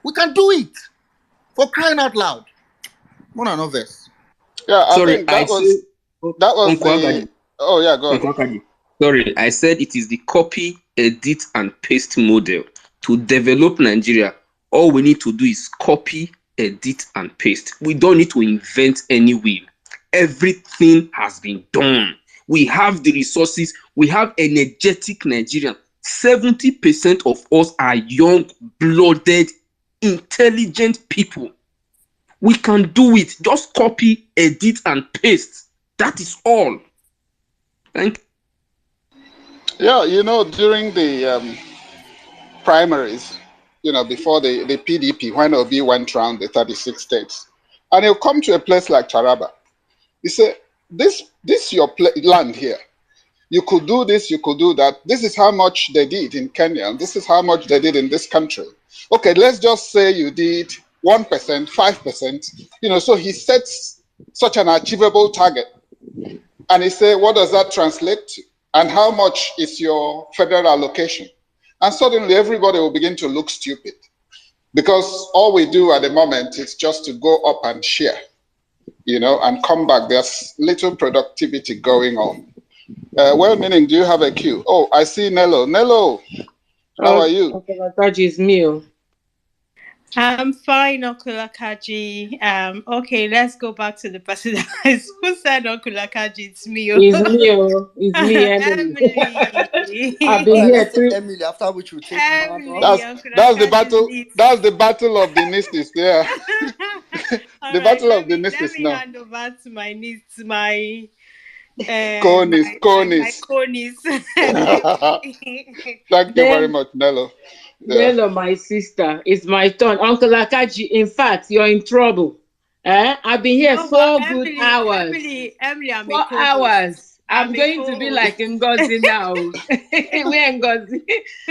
We can do it. For crying out loud. Mona Noves. Yeah, I think that was the. Oh yeah, go on. Sorry, I said it is the copy, edit, and paste model to develop Nigeria. All we need to do is copy, edit, and paste. We don't need to invent any wheel. Everything has been done. We have the resources. We have energetic Nigerians. 70% of us are young-blooded, intelligent people. We can do it. Just copy, edit, and paste. That is all. Thank you. Yeah, you know, during the primaries, you know, before the PDP, when Obi went around the 36 states, and he'll come to a place like Taraba. He said, this your land here. You could do this, you could do that. This is how much they did in Kenya, and this is how much they did in this country. Okay, let's just say you did 1%, 5%, you know, so he sets such an achievable target. And he said, what does that translate to? And how much is your federal allocation? And suddenly everybody will begin to look stupid, because all we do at the moment is just to go up and share, you know, and come back. There's little productivity going on. Well, meaning, do you have a queue? Oh, I see Nello. Nello, how are you? Okay, is me. I'm fine, Uncle Akaji. Okay, let's go back to the person who said Uncle Akaji. It's me. It's me, Emily. I've All been right, here let's take three. Emily, after which we'll take Emmanuel. Emily, Uncle Akaji leads. That's the battle of the nieces. Yeah, All the right, battle let of the me nieces now. hand over to my niece, my Cornies. conies. Thank you very Then, much, Nello. Yeah. then my sister, it's my turn. Uncle Akaji, in fact, you're in trouble. I've been here No, but 4 good hours. Emily, I'm a 4 co-host. hours. I'm going to be like Ngozi now. Where Ngozi?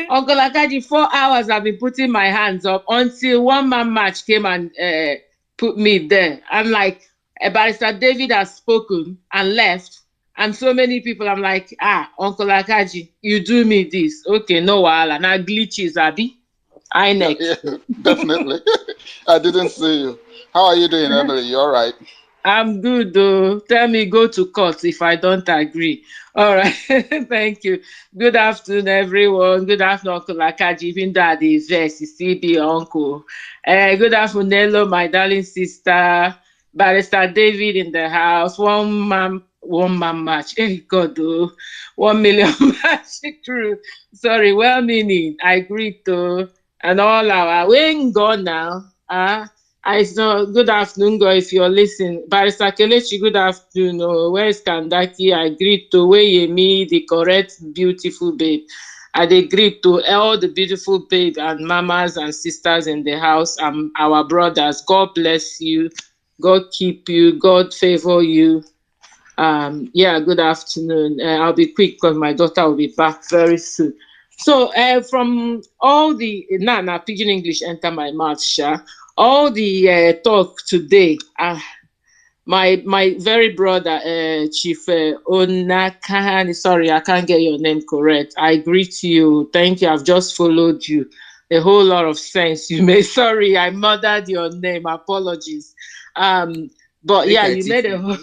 Uncle Akaji, 4 hours I've been putting my hands up until one man match came and put me there. I'm like, Barrister David has spoken and left. And so many people, I'm like, Uncle Akaji, you do me this. Okay, no wahala. Now glitches, Abi. I next. Yeah, definitely. I didn't see you. How are you doing, Emily? You all right? I'm good though. Tell me go to court if I don't agree. All right. Thank you. Good afternoon, everyone. Good afternoon, Uncle Akaji. Even though the verse, you still be uncle. Good afternoon, Nello, my darling sister. Barrister David in the house. One man match. Hey God, oh. 1 million match. True. Sorry, well meaning. I agree though. And all our we ain't gone now. I saw good afternoon, girl, if you're listening. Barrister Kelechi, good afternoon. Oh, where's Kandaki? I greet to Weyemi, the correct, beautiful babe. I greet to all the beautiful babe and mamas and sisters in the house and our brothers. God bless you. God keep you. God favor you. Good afternoon. I'll be quick because my daughter will be back very soon. So from all the now pidgin English enter my mouth, Sha. All the talk today, my very brother, Chief Onakani, sorry, I can't get your name correct. I greet you. Thank you. I've just followed you. A whole lot of sense you made. Sorry, I murdered your name. Apologies. But yeah, you made a whole.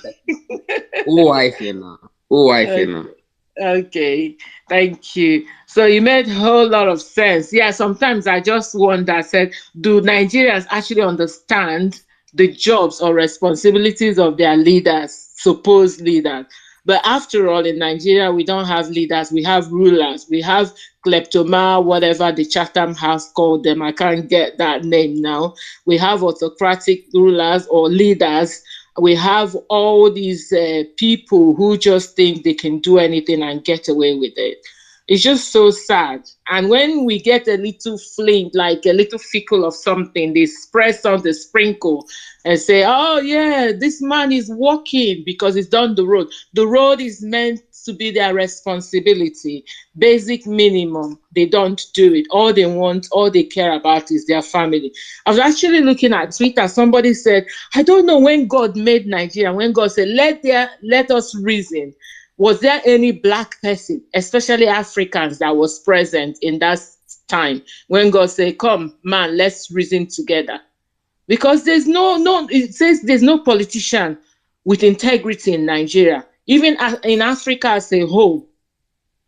Okay, thank you. So you made a whole lot of sense. Yeah, sometimes I just wonder, said, do Nigerians actually understand the jobs or responsibilities of their leaders, supposed leaders? But after all, in Nigeria, we don't have leaders, we have rulers, we have kleptoma, whatever the Chatham House called them. I can't get that name now. We have autocratic rulers or leaders. We have all these people who just think they can do anything and get away with it. It's just so sad. And when we get a little flame, like a little fickle of something, they spread on the sprinkle and say, oh yeah, this man is walking because he's done the road. The road is meant to be their responsibility. Basic minimum. They don't do it. All they want, all they care about is their family. I was actually looking at Twitter. Somebody said, I don't know when God made Nigeria, when God said, let us reason. Was there any black person, especially Africans, that was present in that time when God said, come, man, let's reason together? Because it says there's no politician with integrity in Nigeria, even in Africa as a whole.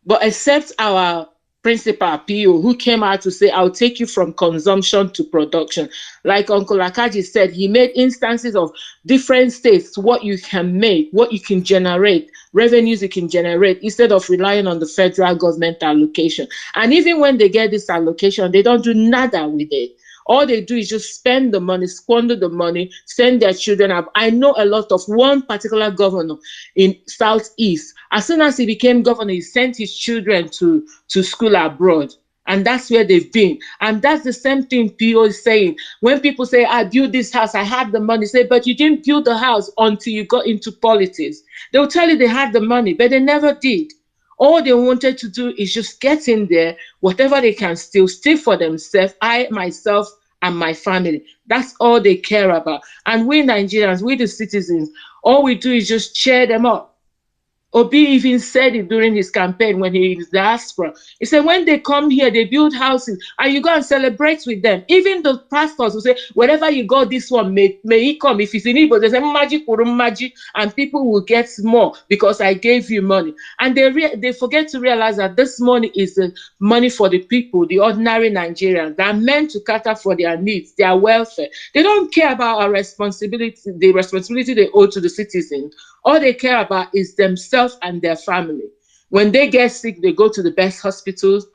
But except our principal PO, who came out to say, I'll take you from consumption to production. Like Uncle Akaji said, he made instances of different states, what you can make, what you can generate, revenues you can generate, instead of relying on the federal government allocation. And even when they get this allocation, they don't do nada with it. All they do is just spend the money, squander the money, send their children up. I know a lot of one particular governor in Southeast. As soon as he became governor, he sent his children to school abroad. And that's where they've been. And that's the same thing PO is saying. When people say, I built this house, I had the money, say, but you didn't build the house until you got into politics. They'll tell you they had the money, but they never did. All they wanted to do is just get in there, whatever they can steal for themselves, I, myself, and my family. That's all they care about. And we Nigerians, we the citizens, all we do is just cheer them up. Obi even said it during his campaign when he is diaspora. He said, when they come here, they build houses and you go and celebrate with them. Even the pastors will say, wherever you go, this one may he come. If it's in Igbo, they say, magic, and people will get more because I gave you money. And they forget to realize that this money is the money for the people, the ordinary Nigerians, that are meant to cater for their needs, their welfare. They don't care about our responsibility, the responsibility they owe to the citizens. All they care about is themselves and their family. When they get sick, they go to the best hospitals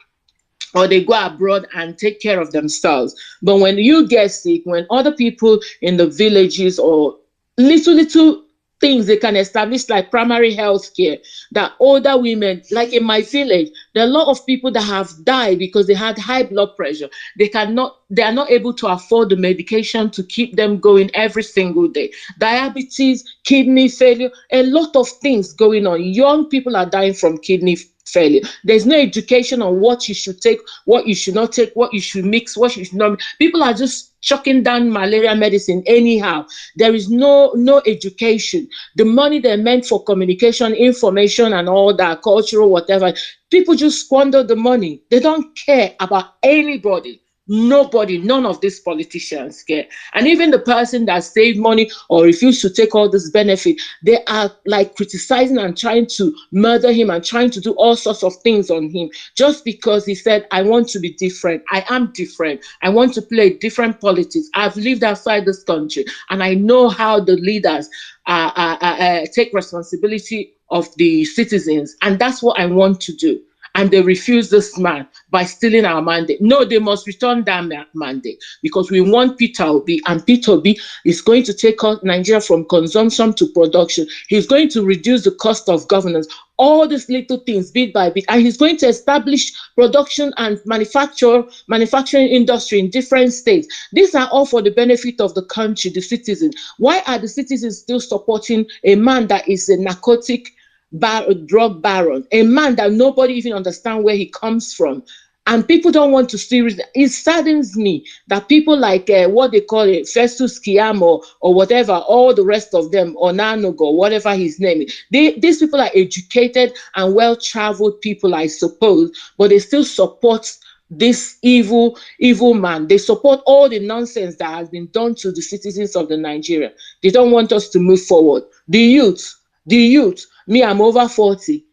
or they go abroad and take care of themselves. But when you get sick, when other people in the villages or little things they can establish, like primary health care, that older women, like in my village, there are a lot of people that have died because they had high blood pressure. They are not able to afford the medication to keep them going every single day. Diabetes, kidney failure, a lot of things going on. Young people are dying from kidney failure. There's no education on what you should take, what you should not take, what you should mix, what you should not. People are just chucking down malaria medicine anyhow. There is no education. The money they're meant for communication, information, and all that, cultural, whatever, people just squander the money. They don't care about anybody. Nobody, none of these politicians care. And even the person that saved money or refused to take all this benefit, they are like criticizing and trying to murder him and trying to do all sorts of things on him just because he said, I want to be different. I am different. I want to play different politics. I've lived outside this country and I know how the leaders take responsibility of the citizens. And that's what I want to do. And they refuse this man by stealing our mandate. No, they must return that mandate because we want Peter Obi, and Peter Obi is going to take Nigeria from consumption to production. He's going to reduce the cost of governance, all these little things bit by bit, and he's going to establish production and manufacturing industry in different states. These are all for the benefit of the country, the citizens. Why are the citizens still supporting a man that is a narcotic drug baron, a man that nobody even understands where he comes from? And people don't want to see it. It saddens me that people like what they call it, Festus Kiyamo or whatever, all the rest of them, or Nanogo, whatever his name is. These people are educated and well-traveled people, I suppose, but they still support this evil man. They support all the nonsense that has been done to the citizens of the Nigeria. They don't want us to move forward. The youth, me, I'm over 40,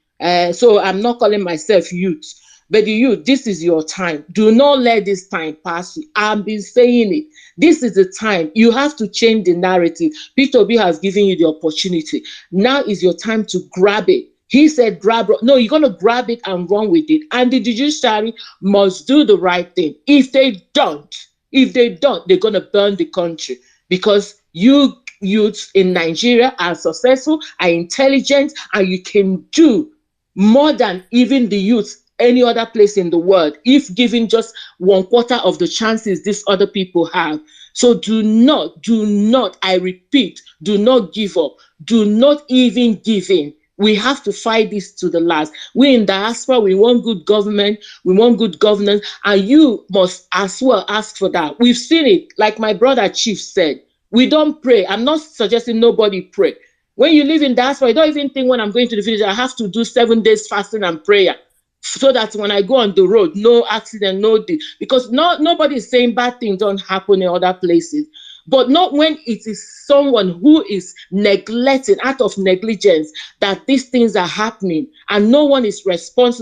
so I'm not calling myself youth. But the youth, this is your time. Do not let this time pass you. I've been saying it. This is the time. You have to change the narrative. Peter Obi has given you the opportunity. Now is your time to grab it. He said, no, you're going to grab it and run with it. And the judiciary must do the right thing. If they don't, they're going to burn the country, because you youths in Nigeria are successful, are intelligent, and you can do more than even the youths any other place in the world if given just 1/4 of the chances these other people have. So do not, I repeat, do not give up. Do not even give in. We have to fight this to the last. We in diaspora, we want good government, we want good governance, and you must as well ask for that. We've seen it, like my brother Chief said. We don't pray. I'm not suggesting nobody pray. When you live in diaspora, you don't even think when I'm going to the village, I have to do 7 days fasting and prayer, so that when I go on the road, no accident, no death. Because nobody is saying bad things don't happen in other places. But not when it is someone who is neglecting, out of negligence, that these things are happening, and no one is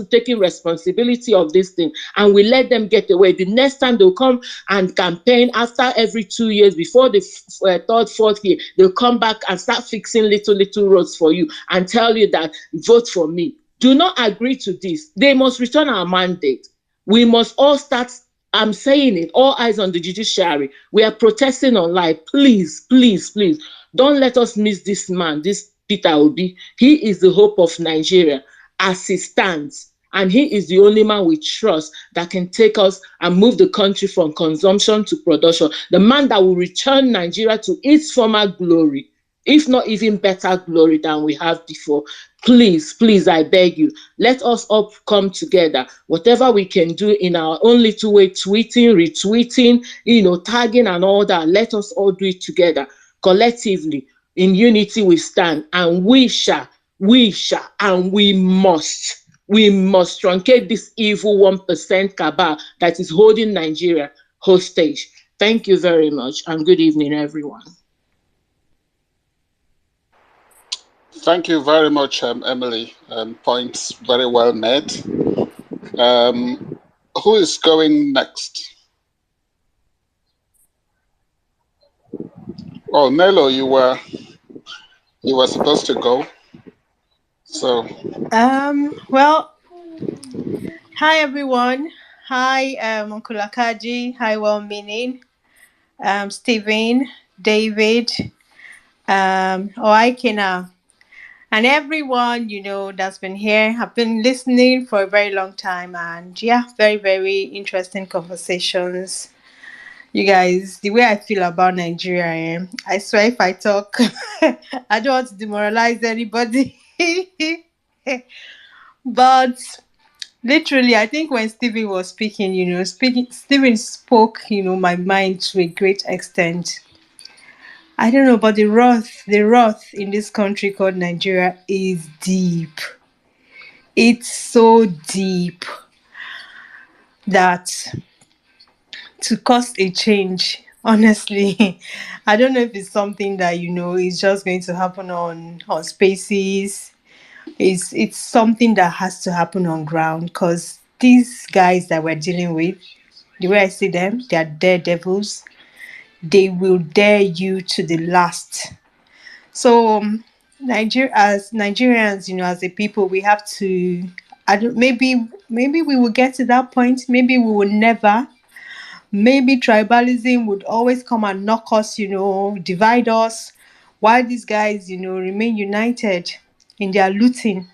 taking responsibility of this thing, and we let them get away. The next time they'll come and campaign after every 2 years, before the third, fourth year, they'll come back and start fixing little roads for you and tell you that vote for me. Do not agree to this. They must return our mandate. We must all start, I'm saying it, all eyes on the judiciary. We are protesting online. Please, please, please, don't let us miss this man, this Peter Obi. He is the hope of Nigeria as he stands. And he is the only man we trust that can take us and move the country from consumption to production. The man that will return Nigeria to its former glory, if not even better glory than we have before. Please, please, I beg you, let us all come together. Whatever we can do in our own little way, tweeting, retweeting, tagging and all that, let us all do it together. Collectively, in unity we stand, and we shall we shall and we must truncate this evil 1% cabal that is holding Nigeria hostage. Thank you very much and good evening, everyone. Thank you very much, Emily. Points very well made. Who is going next? Oh, Nello, you were supposed to go. So. Well, hi everyone. Hi, Uncle Akaji. Hi, well-meaning. Stephen, David, Oikina, and everyone, that's been here. I've been listening for a very long time, and yeah, very, very interesting conversations. You guys, the way I feel about Nigeria, I swear if I talk, I don't want to demoralize anybody. But literally, I think when Stephen was speaking, Stephen spoke, my mind to a great extent. I don't know, but the wrath in this country called Nigeria is deep. It's so deep that to cause a change, honestly, I don't know if it's something that is just going to happen on spaces. It's something that has to happen on ground, because these guys that we're dealing with, the way I see them, they are daredevils. They will dare you to the last. So as Nigerians, as a people, we have to. I don't. Maybe we will get to that point. Maybe we will never. Maybe tribalism would always come and knock us. Divide us. While these guys, remain united in their looting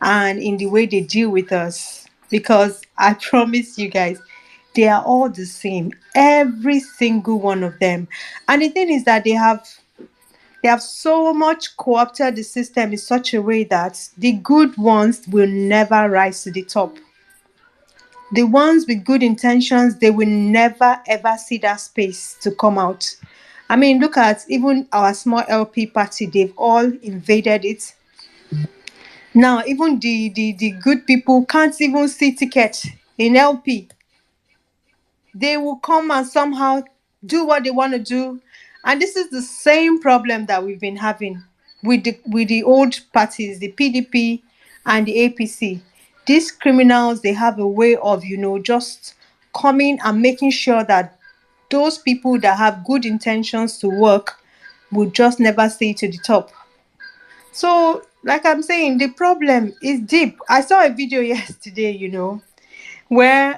and in the way they deal with us. Because I promise you guys, they are all the same. Every single one of them. And the thing is that they have so much co-opted the system in such a way that the good ones will never rise to the top. The ones with good intentions, they will never ever see that space to come out. I mean, look at even our small LP party, they've all invaded it. Now, even the good people can't even see ticket in LP. They will come and somehow do what they want to do. And this is the same problem that we've been having with the old parties, the PDP and the APC. These criminals, they have a way of, just coming and making sure that those people that have good intentions to work will just never stay to the top. So, like I'm saying, the problem is deep. I saw a video yesterday, where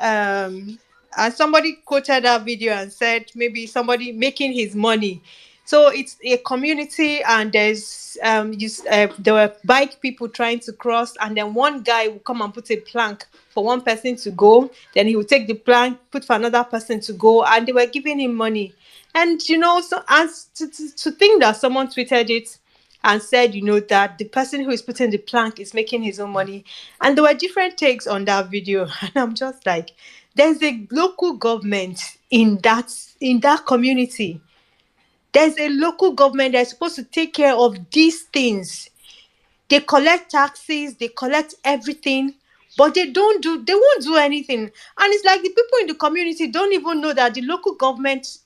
somebody quoted that video and said maybe somebody making his money. So it's a community, and there were bike people trying to cross, and then one guy will come and put a plank for one person to go. Then he will take the plank, put for another person to go, and they were giving him money. And so as to think that someone tweeted it and said, that the person who is putting the plank is making his own money. And there were different takes on that video. And I'm just like, there's a local government in that community. There's a local government that's supposed to take care of these things. They collect taxes, they collect everything, but they won't do anything. And it's like the people in the community don't even know that the local government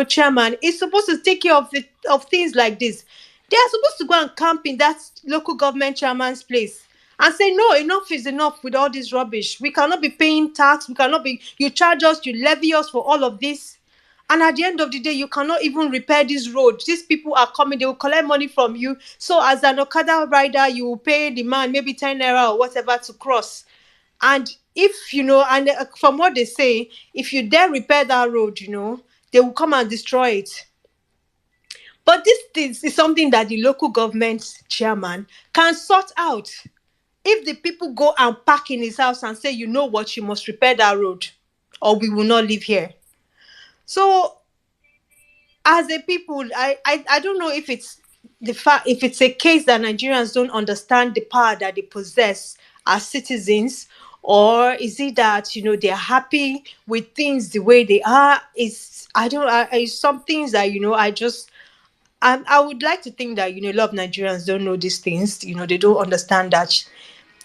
chairman is supposed to take care of things like this. They are supposed to go and camp in that local government chairman's place and say, no, enough is enough with all this rubbish. We cannot be paying tax. You charge us, you levy us for all of this. And at the end of the day, you cannot even repair this road. These people are coming, they will collect money from you. So as an Okada rider, you will pay the man maybe 10 naira or whatever to cross. And if, from what they say, if you dare repair that road, they will come and destroy it. But this is something that the local government chairman can sort out. If the people go and park in his house and say, you know what, you must repair that road or we will not live here. So as a people, I don't know if it's if it's a case that Nigerians don't understand the power that they possess as citizens, or is it that they're happy with things the way they are. It's some things that I would like to think that, a lot of Nigerians don't know these things. They don't understand that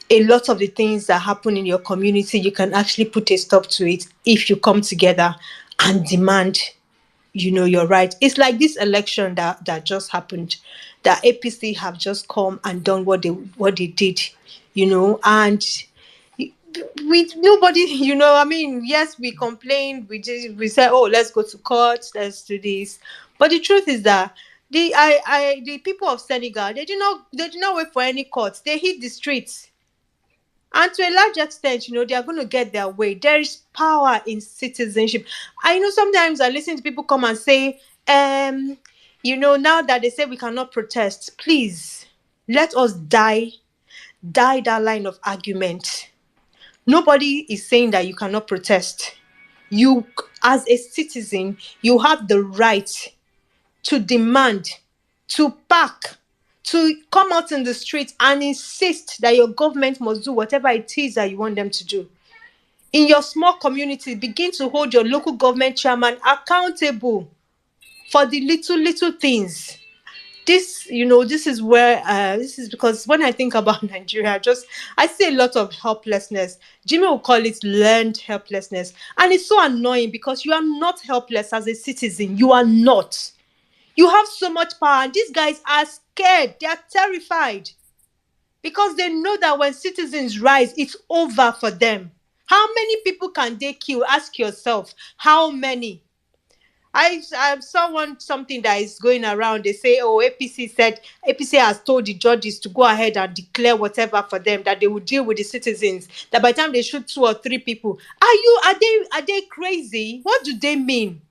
a lot of the things that happen in your community, you can actually put a stop to it if you come together and demand, your right. It's like this election that just happened, that APC have just come and done what they did, and we nobody, yes, we complained, we said, oh, let's go to court, let's do this. But the truth is that the people of Senegal, they did not wait for any court. They hit the streets. And to a large extent, they are going to get their way. There is power in citizenship. I know sometimes I listen to people come and say, now that they say we cannot protest, please let us die that line of argument. Nobody is saying that you cannot protest. You, as a citizen, you have the right to demand, to pack, to come out in the street and insist that your government must do whatever it is that you want them to do. In your small community, begin to hold your local government chairman accountable for the little things. This is because when I think about Nigeria, I see a lot of helplessness. Jimmy will call it learned helplessness. And it's so annoying because you are not helpless as a citizen. You are not. You have so much power, and these guys are scared. They are terrified because they know that when citizens rise, it's over for them. How many people can they kill? Ask yourself, how many? I saw something that is going around. They say, oh, APC has told the judges to go ahead and declare whatever for them, that they will deal with the citizens. That by the time they shoot 2 or 3 people, are they crazy? What do they mean?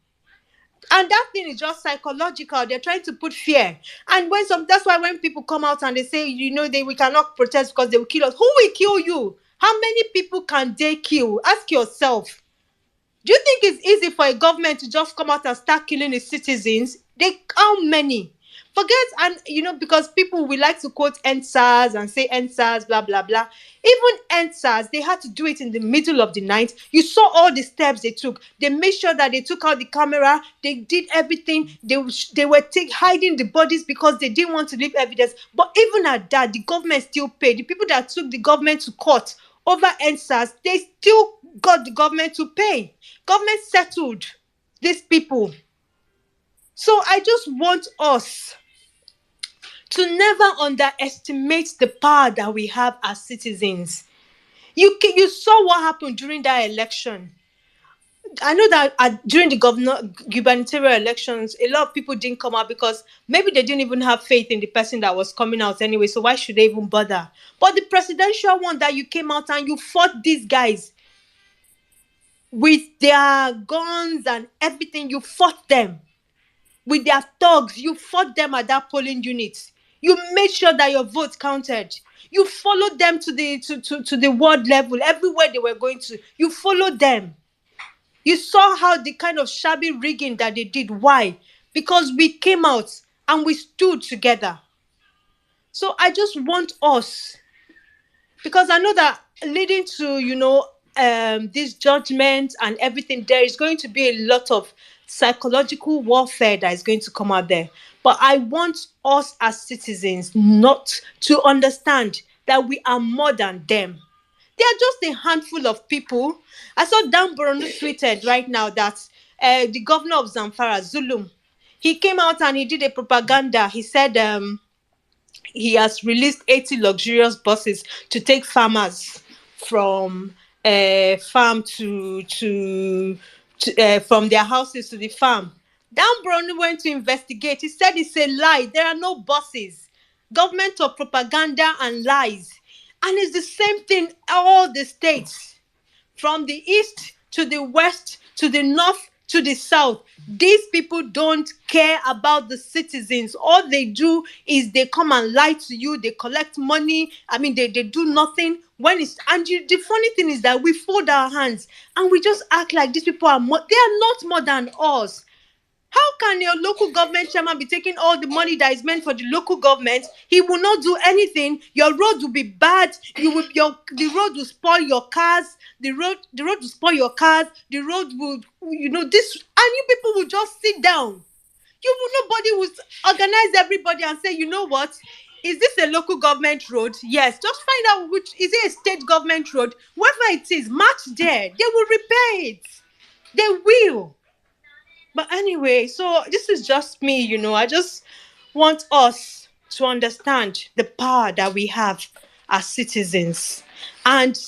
And that thing is just psychological. They're trying to put fear. And that's why when people come out and they say, we cannot protest because they will kill us. Who will kill you? How many people can they kill? Ask yourself. Do you think it's easy for a government to just come out and start killing its citizens? How many? Forget, and because people will like to quote NSAS and say NSAS, blah, blah, blah. Even NSAS, they had to do it in the middle of the night. You saw all the steps they took. They made sure that they took out the camera. They did everything. They were hiding the bodies because they didn't want to leave evidence. But even at that, the government still paid. The people that took the government to court over NSAS, they still got the government to pay. Government settled these people. So I just want us to never underestimate the power that we have as citizens. You saw what happened during that election. I know that during the gubernatorial elections, a lot of people didn't come out because maybe they didn't even have faith in the person that was coming out anyway. So why should they even bother? But the presidential one that you came out and you fought these guys with their guns and everything, you fought them. With their thugs, you fought them at that polling unit. You made sure that your votes counted. You followed them to the world level, everywhere they were going to. You followed them. You saw how the kind of shabby rigging that they did. Why? Because we came out and we stood together. So I just want us, because I know that leading to, this judgment and everything, there is going to be a lot of psychological warfare that is going to come out there. But I want us as citizens not to understand that we are more than them. They are just a handful of people. I saw Dan Borono tweeted right now that the governor of Zamfara, Zulum, he came out and he did a propaganda. He said he has released 80 luxurious buses to take farmers from farm to from their houses to the farm. Dan Brown went to investigate. He said it's a lie. There are no buses. Government of propaganda and lies. And it's the same thing all the states, from the east to the west to the north to the south. These people don't care about the citizens. All they do is they come and lie to you. They collect money. They do nothing. The funny thing is that we fold our hands and we just act like these people they are not more than us. How can your local government chairman be taking all the money that is meant for the local government? He will not do anything. Your road will be bad. The road will spoil your cars. The road will spoil your cars. The road will, and you people will just sit down. Nobody will organize everybody and say, you know what? Is this a local government road? Yes. Just find out which is it a state government road. Whatever it is, match there. They will repair it. They will. But anyway, so this is just me, I just want us to understand the power that we have as citizens. And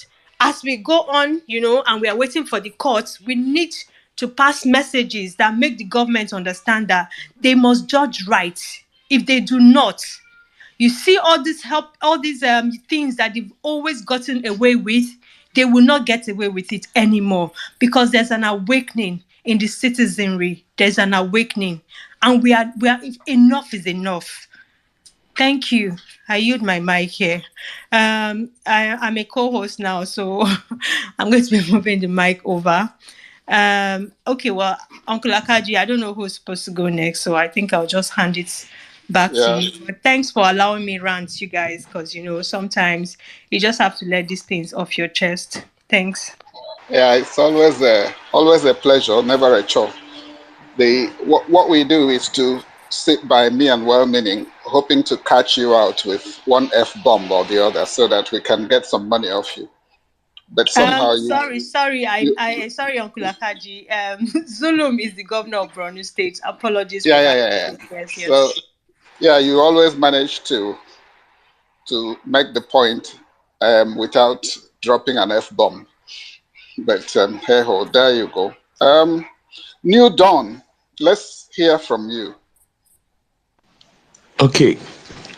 as we go on, and we are waiting for the courts, we need to pass messages that make the government understand that they must judge right. If they do not, you see all these things that they've always gotten away with, they will not get away with it anymore, because there's an awakening in the citizenry. There's an awakening, and we are enough is enough. Thank you. I yield my mic here. I'm a co-host now, so I'm going to be moving the mic over. Okay, well, Uncle Akaji, I don't know who's supposed to go next, so I think I'll just hand it back to you. But thanks for allowing me rant, you guys, because sometimes you just have to let these things off your chest. Thanks. Yeah, it's always a pleasure, never a chore. What we do is to sit by me and well-meaning, hoping to catch you out with one F-bomb or the other so that we can get some money off you. But somehow sorry, sorry, Uncle Akaji. Zulum is the governor of Borno State. Apologies for that. Yes. So, you always manage to make the point without dropping an F-bomb. But hey ho, there you go. New Dawn, let's hear from you. Okay.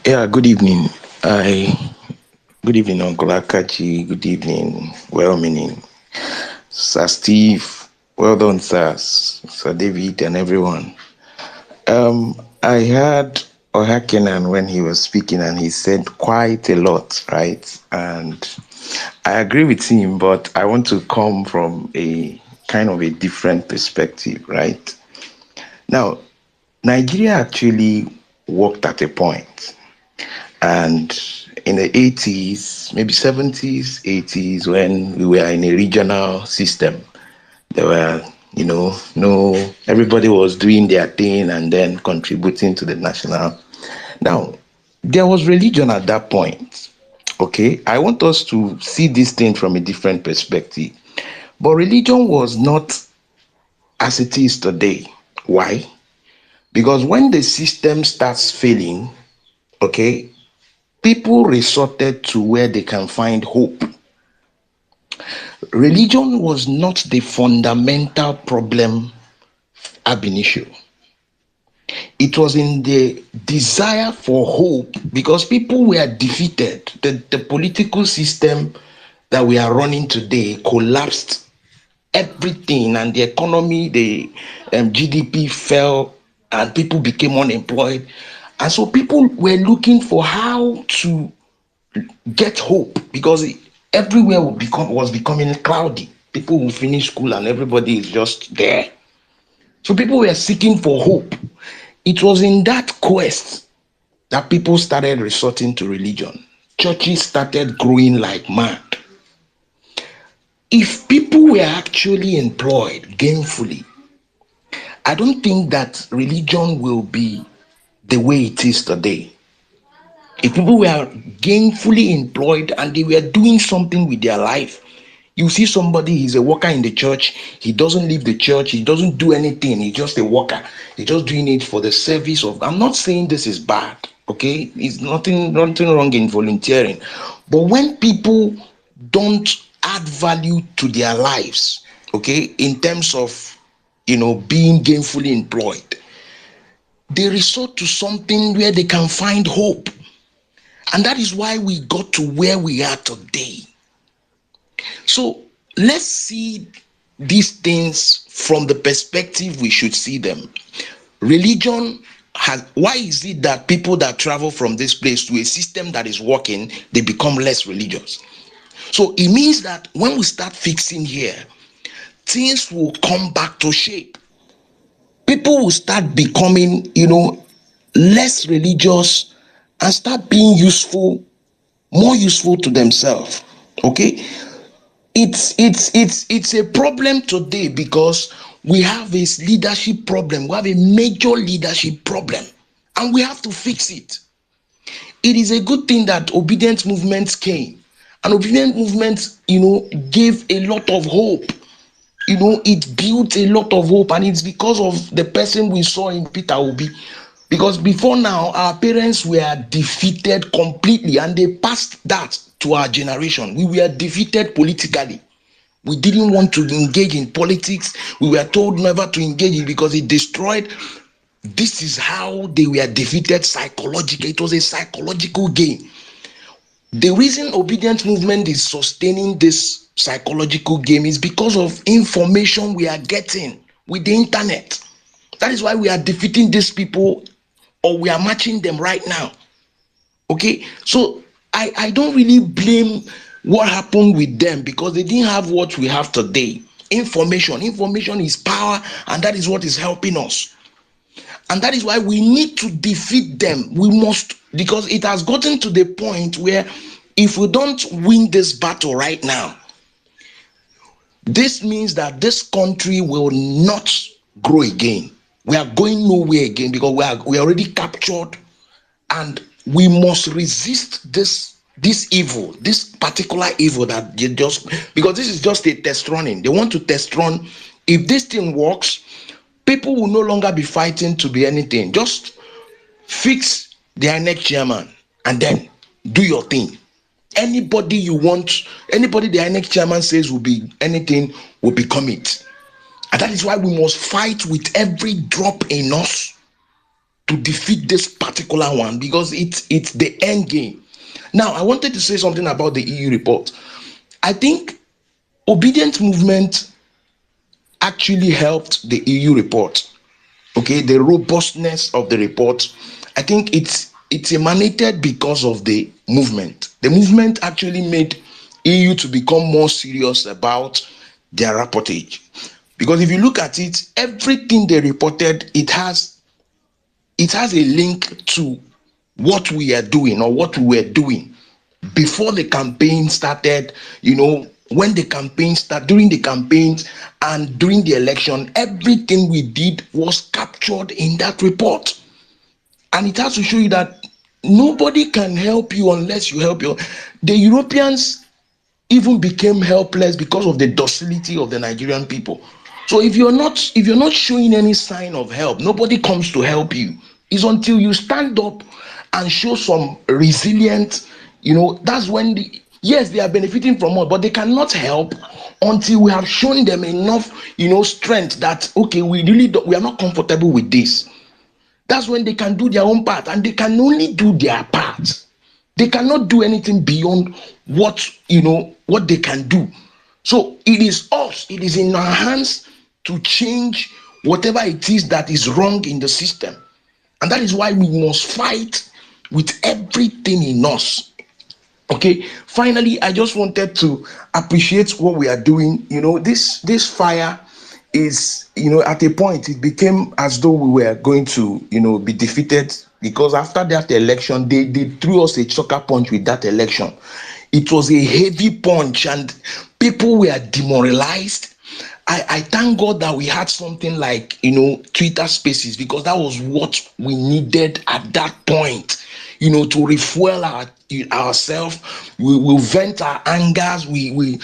Yeah, good evening. Good evening, Uncle Akachi. Good evening, well-meaning. Sir Steve, well done, Sir David, and everyone. I heard Ohakenan when he was speaking, and he said quite a lot, right? And I agree with him, but I want to come from a kind of a different perspective, right? Now, Nigeria actually worked at a point, and in the 80s, maybe 70s, 80s, when we were in a regional system, there were, no, everybody was doing their thing and then contributing to the national. Now, there was religion at that point. Okay, I want us to see this thing from a different perspective. But religion was not as it is today. Why? Because when the system starts failing, okay, people resorted to where they can find hope. Religion was not the fundamental problem ab initio. It was in the desire for hope, because people were defeated. The political system that we are running today collapsed everything, and the economy, the GDP fell, and people became unemployed. And so people were looking for how to get hope, because everywhere was becoming cloudy. People will finish school and everybody is just there. So people were seeking for hope. It was in that quest that people started resorting to religion. Churches started growing like mad. If people were actually employed gainfully, I don't think that religion will be the way it is today. If people were gainfully employed and they were doing something with their life, you see somebody, he's a worker in the church, he doesn't leave the church, he doesn't do anything, he's just a worker, he's just doing it for the service of. I'm not saying this is bad, okay? It's nothing wrong in volunteering. But when people don't add value to their lives, okay, in terms of, being gainfully employed, they resort to something where they can find hope. And that is why we got to where we are today. So let's see these things from the perspective we should see them. Religion why is it that people that travel from this place to a system that is working, they become less religious? So it means that when we start fixing here, things will come back to shape. People will start becoming, less religious and start being useful, more useful to themselves. Okay? it's a problem today because we have this leadership problem. We have a major leadership problem, and we have to fix it. It is a good thing that obedient movements came, and obedient movements, gave a lot of hope. It built a lot of hope, and it's because of the person we saw in Peter Obi. Because before now, our parents were defeated completely, and they passed that to our generation. We were defeated politically. We didn't want to engage in politics. We were told never to engage it because it destroyed. This is how they were defeated psychologically. It was a psychological game. The reason obedient movement is sustaining this psychological game is because of information we are getting with the internet. That is why we are defeating these people, or we are matching them right now. Okay, so I don't really blame what happened with them because they didn't have what we have today. Information is power, and that is what is helping us. And that is why we need to defeat them. We must, because it has gotten to the point where if we don't win this battle right now, this means that this country will not grow again. We are going nowhere again because we are already captured, and we must resist this evil, this particular evil that they just, because this is just a test running. They want to test run. If this thing works, people will no longer be fighting to be anything. Just fix their next chairman and then do your thing. Anybody you want, anybody the next chairman says will be anything, will become it. And that is why we must fight with every drop in us to defeat this particular one, because it's the end game. Now, I wanted to say something about the EU report. I think obedient movement actually helped the EU report. Okay, the robustness of the report, I think it's emanated because of the movement. The movement actually made EU to become more serious about their rapportage. Because if you look at it, everything they reported, it has a link to what we are doing or what we were doing before the campaign started. When the campaign started, during the campaigns and during the election, everything we did was captured in that report. And it has to show you that nobody can help you unless you help you. The Europeans even became helpless because of the docility of the Nigerian people. So if you're not showing any sign of help, nobody comes to help you. It's until you stand up and show some resilience, that's when yes, they are benefiting from us, but they cannot help until we have shown them enough, strength that, okay, we are not comfortable with this. That's when they can do their own part, and they can only do their part. They cannot do anything beyond what they can do. So it is us, it is in our hands to change whatever it is that is wrong in the system. And that is why we must fight with everything in us. Okay, finally, I just wanted to appreciate what we are doing. This fire is, at a point it became as though we were going to, be defeated, because after that election, they threw us a sucker punch with that election. It was a heavy punch, and people were demoralized. I thank God that we had something like, Twitter Spaces, because that was what we needed at that point, to refuel ourselves. We vent our angers, we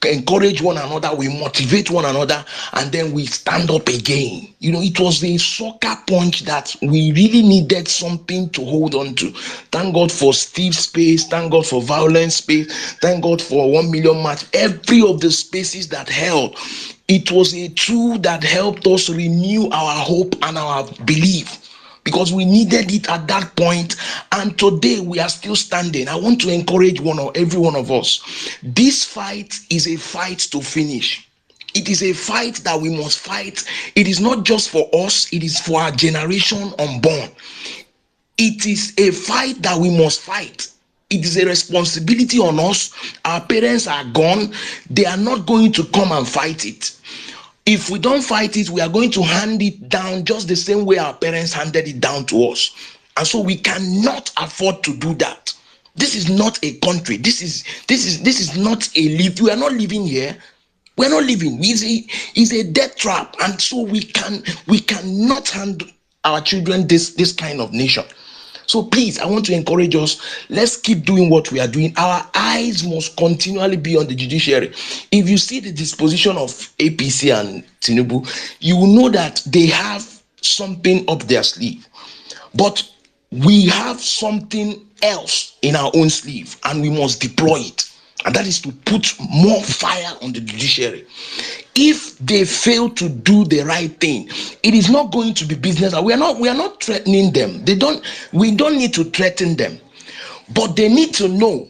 encourage one another, we motivate one another, and then we stand up again. It was a sucker punch that we really needed something to hold on to. Thank God for Steve Space, thank God for Violence Space, thank God for 1 Million March. Every of the spaces that held, it was a tool that helped us renew our hope and our belief, because we needed it at that point, and today we are still standing. I want to encourage every one of us. This fight is a fight to finish. It is a fight that we must fight. It is not just for us, it is for our generation unborn. It is a fight that we must fight. It is a responsibility on us. Our parents are gone. They are not going to come and fight it. If we don't fight it, we are going to hand it down just the same way our parents handed it down to us. And so we cannot afford to do that. This is not a country. This is not a live. We are not living here. We're not living. It's a death trap, and so we cannot handle our children this kind of nation. So please, I want to encourage us. Let's keep doing what we are doing. Our eyes must continually be on the judiciary. If you see the disposition of APC and Tinubu, you will know that they have something up their sleeve. But we have something else in our own sleeve, and we must deploy it. And that is to put more fire on the judiciary. If they fail to do the right thing, it is not going to be business. We are not threatening them. We don't need to threaten them. But they need to know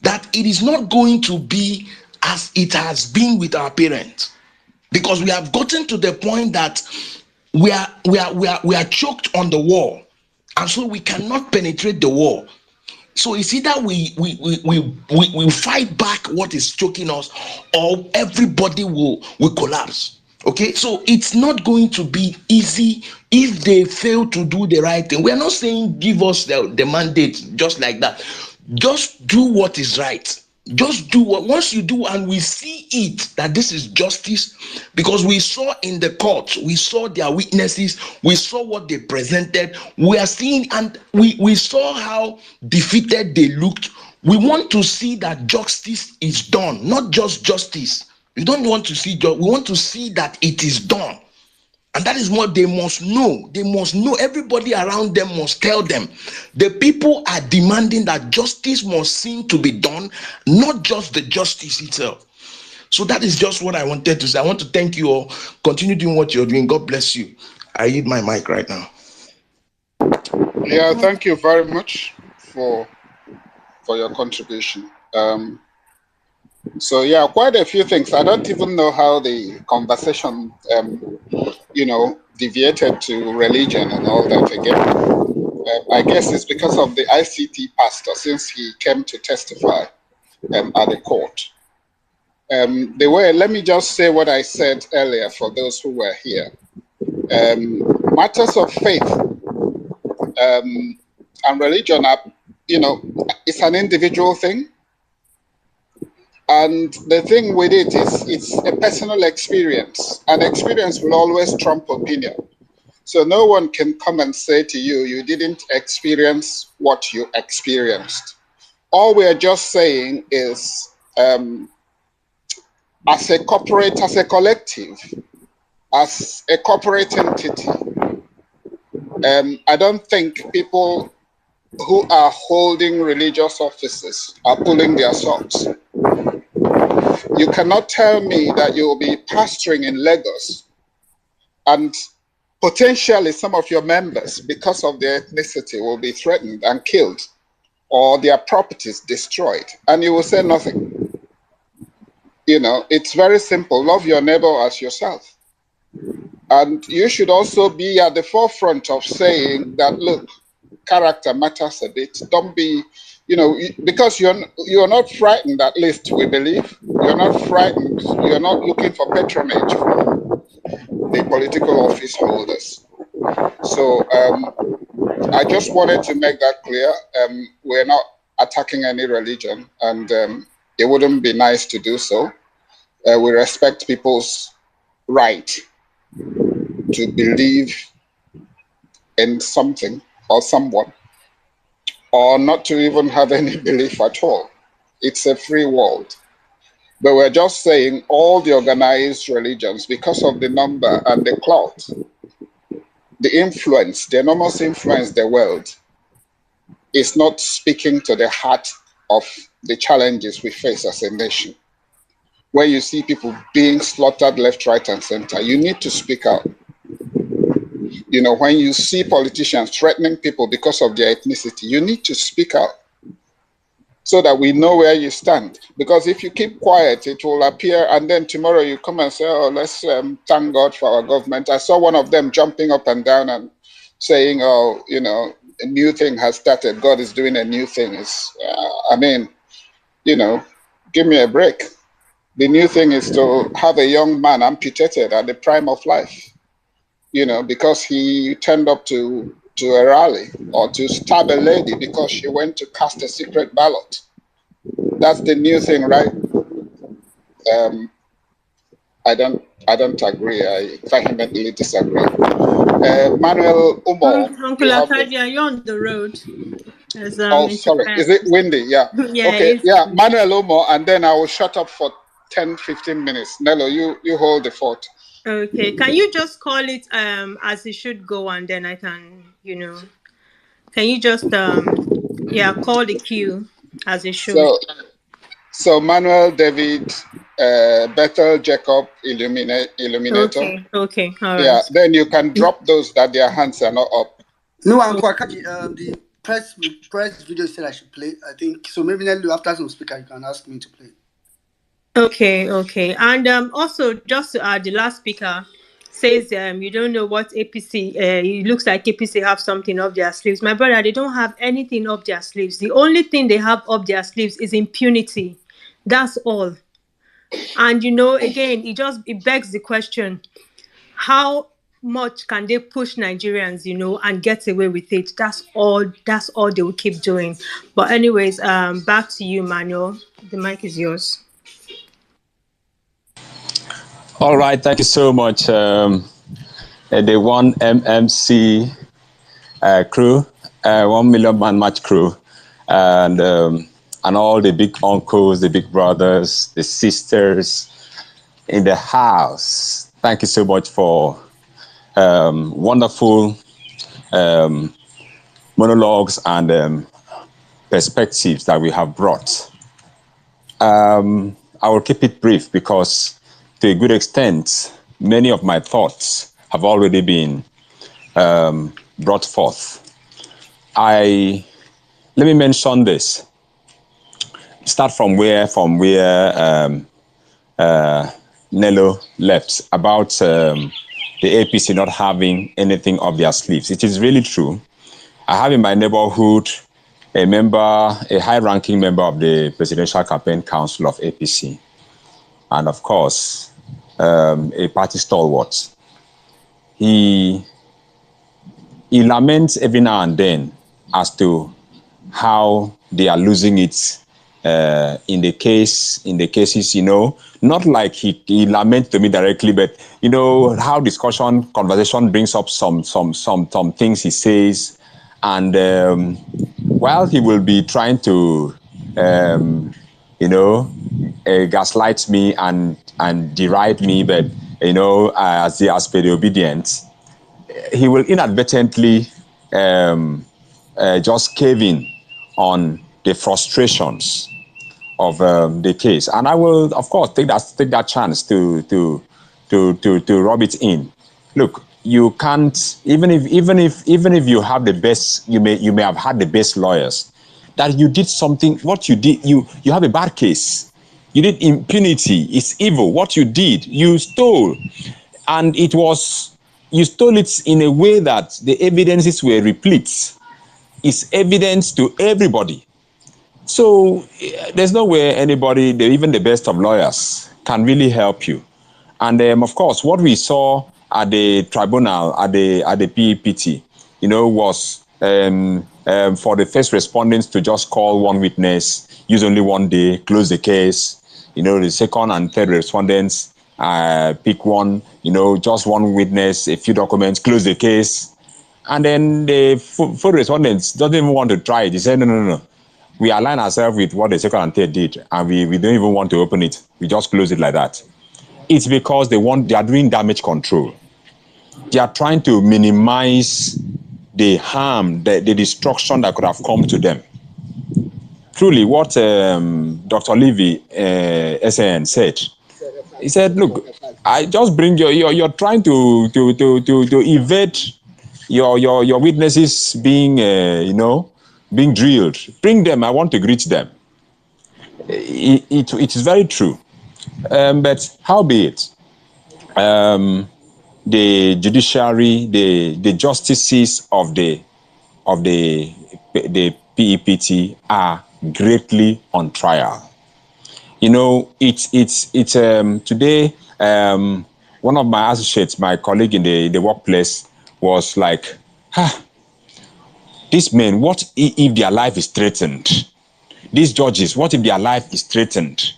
that it is not going to be as it has been with our parents. Because we have gotten to the point that we are choked on the wall, and so we cannot penetrate the wall. So it's either we fight back what is choking us, or everybody will collapse. Okay, so it's not going to be easy if they fail to do the right thing. We are not saying give us the mandate just like that. Just do what is right. Just do what, once you do, and we see it that this is justice, because we saw in the court, we saw their witnesses, we saw what they presented, we are seeing, and we saw how defeated they looked. We want to see that justice is done, not just justice. We don't want to see we want to see that it is done. And that is what they must know. They must know. Everybody around them must tell them. The people are demanding that justice must seem to be done, not just the justice itself. So that is just what I wanted to say. I want to thank you all. Continue doing what you're doing. God bless you. I yield my mic right now. Yeah, thank you very much for your contribution. So yeah, quite a few things. I don't even know how the conversation, deviated to religion and all that again. I guess it's because of the ICT pastor, since he came to testify at the court. Let me just say what I said earlier for those who were here. Matters of faith and religion are, it's an individual thing. And the thing with it is it's a personal experience, and experience will always trump opinion. So no one can come and say to you, you didn't experience what you experienced. All we're just saying is, as a corporate, as a collective, as a corporate entity, I don't think people who are holding religious offices are pulling their socks. You cannot tell me that you will be pastoring in Lagos and potentially some of your members, because of their ethnicity, will be threatened and killed, or their properties destroyed, and you will say nothing. It's very simple. Love your neighbor as yourself. And you should also be at the forefront of saying that, look, character matters a bit. Don't be, because you're not frightened, at least we believe. You're not frightened. You're not looking for patronage from the political office holders. So I just wanted to make that clear. We're not attacking any religion, and it wouldn't be nice to do so. We respect people's right to believe in something or someone, or not to even have any belief at all. It's a free world. But we're just saying all the organized religions, because of the number and the clout, the influence, the enormous influence the world, is not speaking to the heart of the challenges we face as a nation. When you see people being slaughtered left, right, and center, you need to speak out. When you see politicians threatening people because of their ethnicity, you need to speak out so that we know where you stand. Because if you keep quiet, it will appear, and then tomorrow you come and say, oh, let's thank God for our government. I saw one of them jumping up and down and saying, oh, a new thing has started. God is doing a new thing. Give me a break. The new thing is to have a young man amputated at the prime of life, because he turned up to to a rally or to stab a lady because she went to cast a secret ballot. That's the new thing, right? I don't agree. I vehemently disagree. Manuel Umo, Uncle you have the... Akadia, you're on the road. There's Oh, sorry. Is it windy? Yeah. Yeah, Okay. it's Yeah. Manuel Umo, and then I will shut up for 10, 15 minutes. Nello, you hold the fort. okay. Can you just call it as it should go, and then I can, can you just call the queue as it should. So Manuel, David, Bethel, Jacob, Illuminator. Okay, all right. Yeah, then you can drop those that their hands are not up. No, Uncle Akaji, the press video said I should play. I think so. Maybe after some speaker, you can ask me to play. Okay. And also, just to add, the last speaker says you don't know what APC. It looks like APC have something up their sleeves. My brother, they don't have anything up their sleeves. The only thing they have up their sleeves is impunity. That's all. And again, it begs the question: how much can they push Nigerians, and get away with it? That's all they will keep doing. But anyways, back to you, Manuel. The mic is yours. All right, thank you so much. The 1MMC crew, 1 Million Man March crew, and all the big uncles, the big brothers, the sisters in the house. Thank you so much for wonderful monologues and perspectives that we have brought. I will keep it brief because to a good extent, many of my thoughts have already been brought forth. Let me mention this. Start from where Nello left about the APC not having anything up their sleeves. It is really true. I have in my neighborhood a high-ranking member of the Presidential Campaign Council of APC, and of course, a party stalwart. He laments every now and then as to how they are losing it in the cases, not like he laments to me directly, but how conversation brings up some things he says, and he will be trying to gaslight me and deride me, but as per the obedience, he will inadvertently just cave in on the frustrations of the case, and I will, of course, take that chance to rub it in. Look, you can't, even if you have the best, you may have had the best lawyers, that you did something. What you did, you have a bad case. You did impunity. It's evil. What you did, you stole, and you stole it in a way that the evidences were replete. It's evidence to everybody. So there's no way anybody, even the best of lawyers, can really help you. And of course, what we saw at the tribunal, at the PEPT, was for the first respondents to just call one witness, use only one day, close the case. The second and third respondents pick one, just one witness, a few documents, close the case. And then the fourth respondents doesn't even want to try it. They say, no. We align ourselves with what the second and third did, and we don't even want to open it. We just close it like that. It's because they are doing damage control. They are trying to minimize the harm, the destruction that could have come to them. Truly, what Dr. Levy, SAN, said, he said, look, I just bring you're trying to evade your witnesses being, being drilled. Bring them, I want to greet them. It is very true. But how be it? The judiciary, the justices of the PEPT are greatly on trial. It's today. One of my associates, my colleague in the workplace, was like, these men, what if their life is threatened? These judges, what if their life is threatened?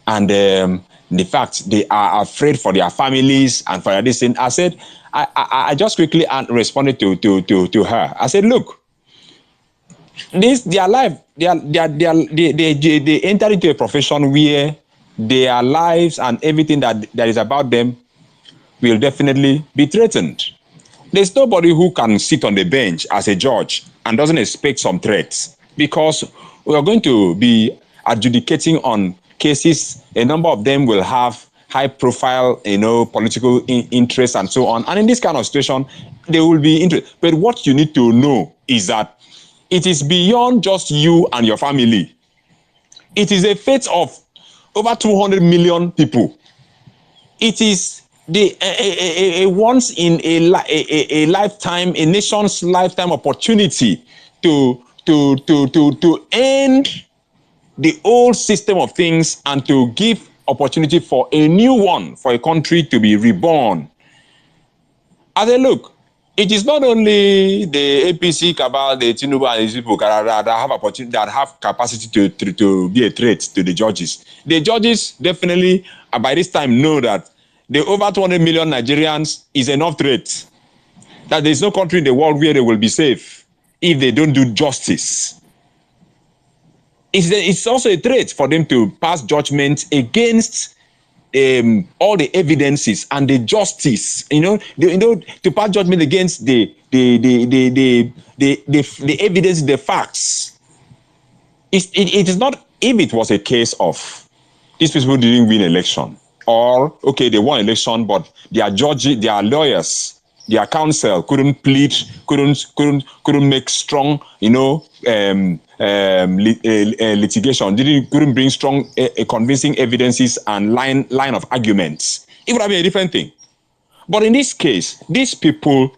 And the fact they are afraid for their families and for this thing. I said, I just quickly responded to her. I said, look, their life, they enter into a profession where their lives and everything that is about them will definitely be threatened. There's nobody who can sit on the bench as a judge and doesn't expect some threats, because we are going to be adjudicating on cases. A number of them will have high profile, political interests and so on. And in this kind of situation, they will be interested. But what you need to know is that it is beyond just you and your family. It is a fate of over 200 million people. It is a once in a lifetime, a nation's lifetime opportunity to end the old system of things and to give opportunity for a new one, for a country to be reborn. I say, look, it is not only the APC cabal, the Tinubu and these people that have opportunity, that have capacity to be a threat to the judges. The judges definitely, by this time, know that the over 200 million Nigerians is enough threat. That there is no country in the world where they will be safe if they don't do justice. It's also a threat for them to pass judgment against all the evidences and the justice, to pass judgment against the evidence, the facts. It is not, if it was a case of these people didn't win election, or okay, they won election, but their judges, their lawyers, their counsel couldn't plead, couldn't make strong, litigation, couldn't bring strong, convincing evidences and line of arguments. It would have been a different thing. But in this case, these people,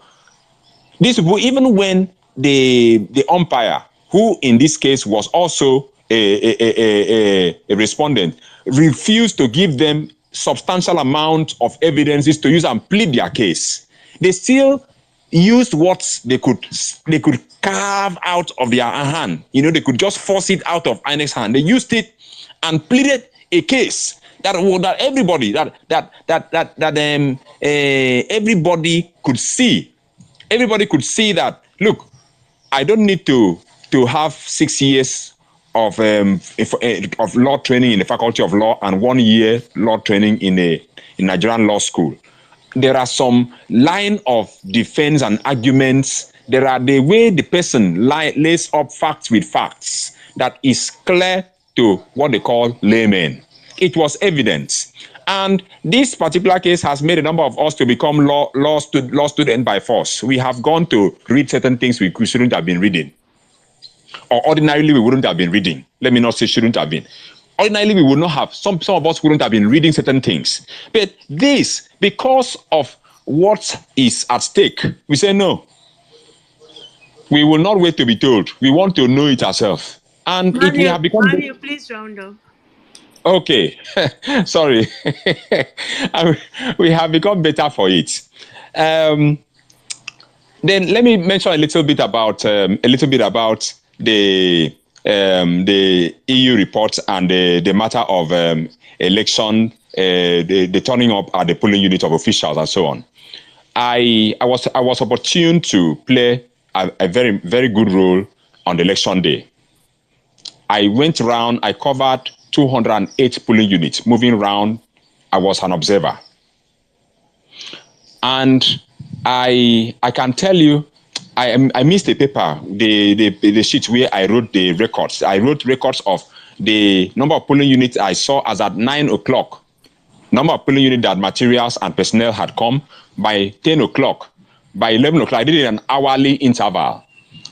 even when the umpire, who in this case was also a respondent, refused to give them substantial amount of evidences to use and plead their case, they still used what they could carve out of their hand. They could just force it out of INEC's hand. They used it and pleaded a case that everybody everybody could see. Everybody could see that, look, I don't need to have 6 years of law training in the Faculty of Law and 1 year law training in Nigerian law school. There are some line of defense and arguments. There are the way the person lays up facts with facts that is clear to what they call laymen. It was evidence. And this particular case has made a number of us to become law students by force. We have gone to read certain things we shouldn't have been reading. Or ordinarily we wouldn't have been reading. Let me not say shouldn't have been. Ordinarily we would not have, some of us wouldn't have been reading certain things. But this, because of what is at stake, we say no. We will not wait to be told. We want to know it ourselves. And we have become... Mario, please round up. Okay, sorry. We have become better for it. Then let me mention a little bit about the EU report and the matter of election, the turning up at the polling unit of officials and so on. I was opportune to play a very, very good role on the election day. I went around, I covered 208 polling units, moving around. I was an observer. And I can tell you, I missed a paper, the sheet where I wrote the records. I wrote records of the number of polling units I saw as at 9 o'clock. Number of polling units that materials and personnel had come by 10 o'clock. By 11 o'clock, I did it in an hourly interval.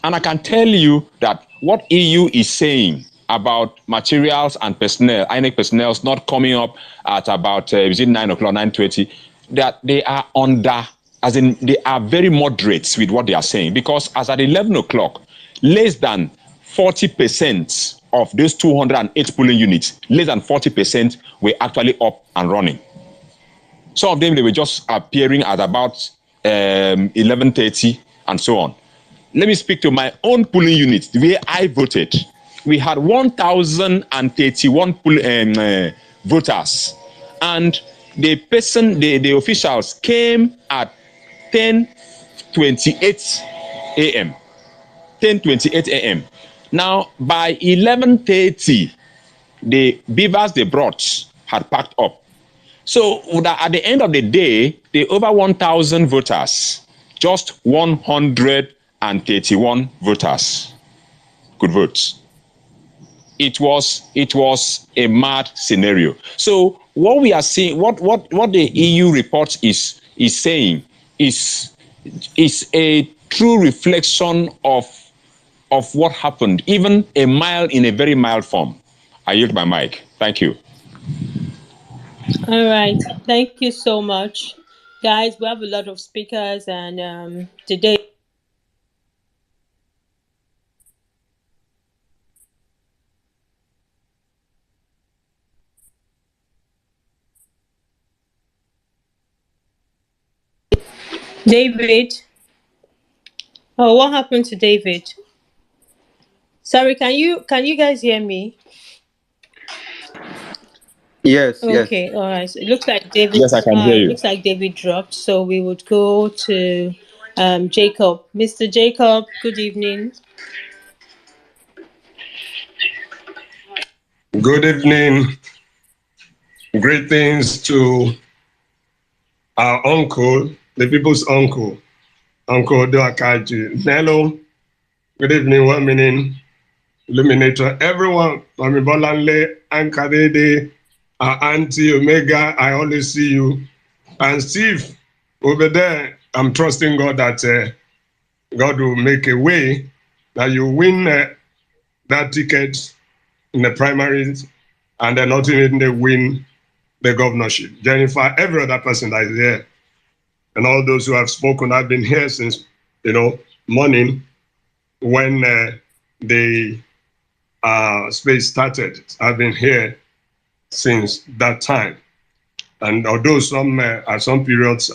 And I can tell you that what EU is saying about materials and personnel, INEC personnel not coming up at about, 9 o'clock, 9:20, that they are under, as in they are very moderate with what they are saying, because as at 11 o'clock, less than 40% of those 208 polling units, less than 40% were actually up and running. Some of them, they were just appearing at about 11:30 and so on. let me speak to my own polling unit, the way I voted. We had 1,031 voters, and the officials came at 10:28 a.m. 10:28 a.m. Now, by 11:30, the beavers they brought had packed up. So at the end of the day, the over 1,000 voters, just 131 voters could vote. It was a mad scenario. So what we are seeing, what the EU report is saying is a true reflection of what happened, even in a very mild form. I yield my mic. Thank you. All right. Thank you so much. Guys, we have a lot of speakers, and today David. Oh, what happened to David? Sorry, can you guys hear me? Yes, Okay, all right. So it looks like David. Yes, I can hear you. Looks like David dropped. So we would go to Jacob. Mr. Jacob, good evening. Good evening. Greetings to our uncle, the people's uncle, Uncle Doakaji. Hello. Good evening, 1 minute. Illuminator. Everyone, Mami Bolanle, Ankadede, Auntie Omega, I always see you. And Steve, over there, I'm trusting God that God will make a way that you win that ticket in the primaries and then ultimately win the governorship. Jennifer, every other person that is here, and all those who have spoken, I've been here since, morning when the space started. I've been here since that time. And although at some periods,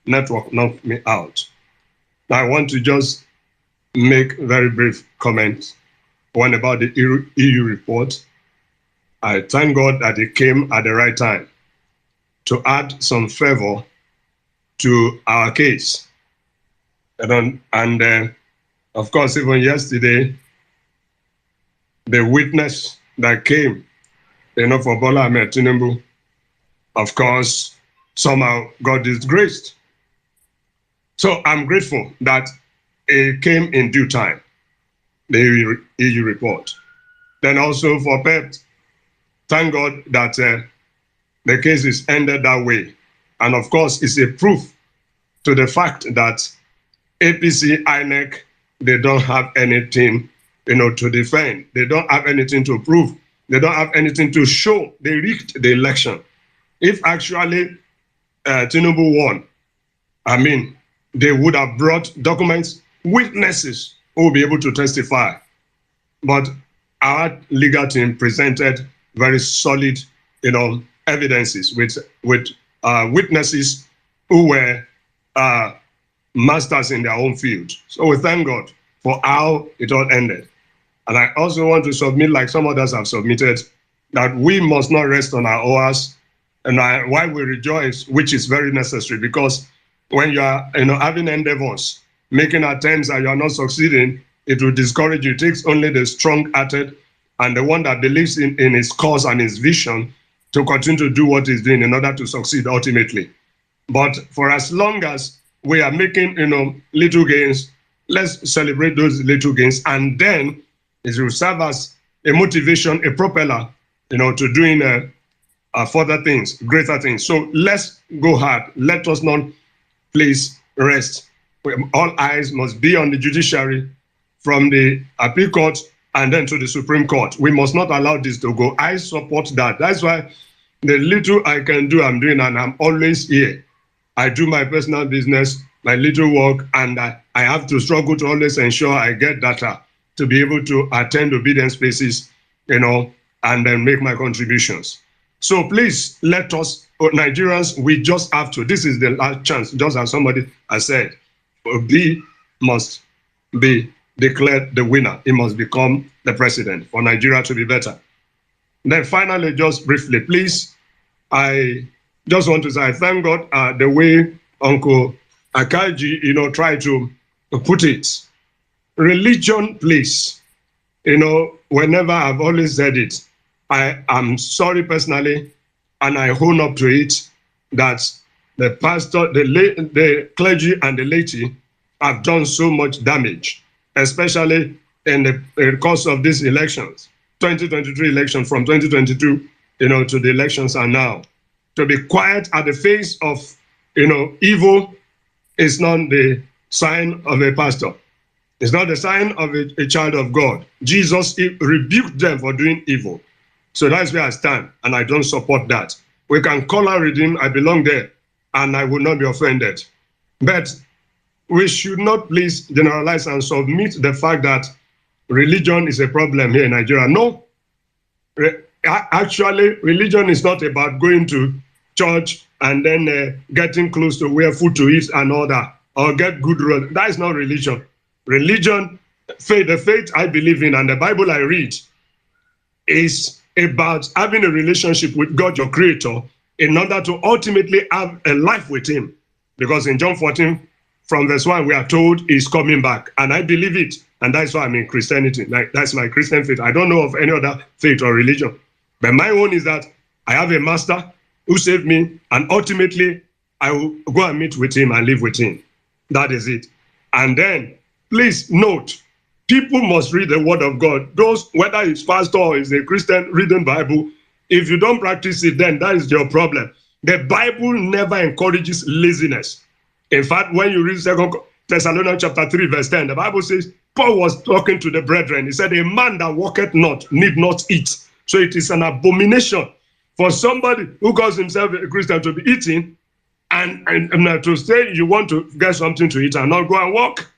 network knocked me out. I want to just make very brief comments. One about the EU report. I thank God that it came at the right time to add some favor to our case. And of course, even yesterday, the witness that came, for Bola Ahmed Tinubu, of course, somehow got disgraced. So I'm grateful that it came in due time, the EU report. Then also for PEPT, thank God that the case is ended that way. And of course, it's a proof to the fact that APC, INEC, they don't have anything, to defend. They don't have anything to prove. They don't have anything to show. They rigged the election. If actually Tinubu won, they would have brought documents, witnesses who will be able to testify. But our legal team presented very solid, evidences with witnesses who were masters in their own field. So we thank God for how it all ended. And I also want to submit, like some others have submitted, that we must not rest on our oars, and why we rejoice, which is very necessary, because when you are having endeavors, making attempts and you are not succeeding, it will discourage you. It takes only the strong-hearted and the one that believes in his cause and his vision to continue to do what he's doing in order to succeed ultimately. But for as long as we are making little gains, let's celebrate those little gains, and then it will serve as a motivation, a propeller, to doing further things, greater things. So let's go hard. Let us not please rest. All eyes must be on the judiciary, from the appeal court and then to the Supreme Court. We must not allow this to go. I support that. That's why the little I can do, I'm doing, and I'm always here. I do my personal business, my little work, and I have to struggle to always ensure I get data to be able to attend obedience spaces, and then make my contributions. So please, let us, Nigerians, we just have to, this is the last chance, just as somebody has said, we must be declared the winner. He must become the president for Nigeria to be better. Then finally, just briefly, please, I just want to say I thank God the way Uncle Akaji, tried to put it. Religion, please, whenever I've always said it, I am sorry personally, and I own up to it, that the pastor, the clergy and the laity have done so much damage, especially in the course of these elections, 2023 election, from 2022, to the elections are now. To be quiet at the face of, evil is not the sign of a pastor. It's not the sign of a child of God. Jesus rebuked them for doing evil. So that's where I stand, and I don't support that. We can call and redeem, I belong there, and I will not be offended. But we should not please generalize and submit the fact that religion is a problem here in Nigeria. No. Actually, religion is not about going to church and then getting close to where food to eat and all that, or get good road. That is not religion. Religion, faith, the faith I believe in and the Bible I read is about having a relationship with God, your creator, in order to ultimately have a life with him. Because in John 14, from verse 1, we are told he's coming back. And I believe it. And that's why I'm in Christianity. That's my Christian faith. I don't know of any other faith or religion. But my own is that I have a master who saved me, and ultimately I will go and meet with him and live with him. That is it. And then, please note, people must read the word of God. Those, whether it's pastor or is a Christian reading Bible, if you don't practice it, then that is your problem. The Bible never encourages laziness. In fact, when you read 2 Thessalonians chapter 3, verse 10, the Bible says, Paul was talking to the brethren. He said, a man that walketh not need not eat. So it is an abomination for somebody who calls himself a Christian to be eating and to say you want to get something to eat and not go and walk.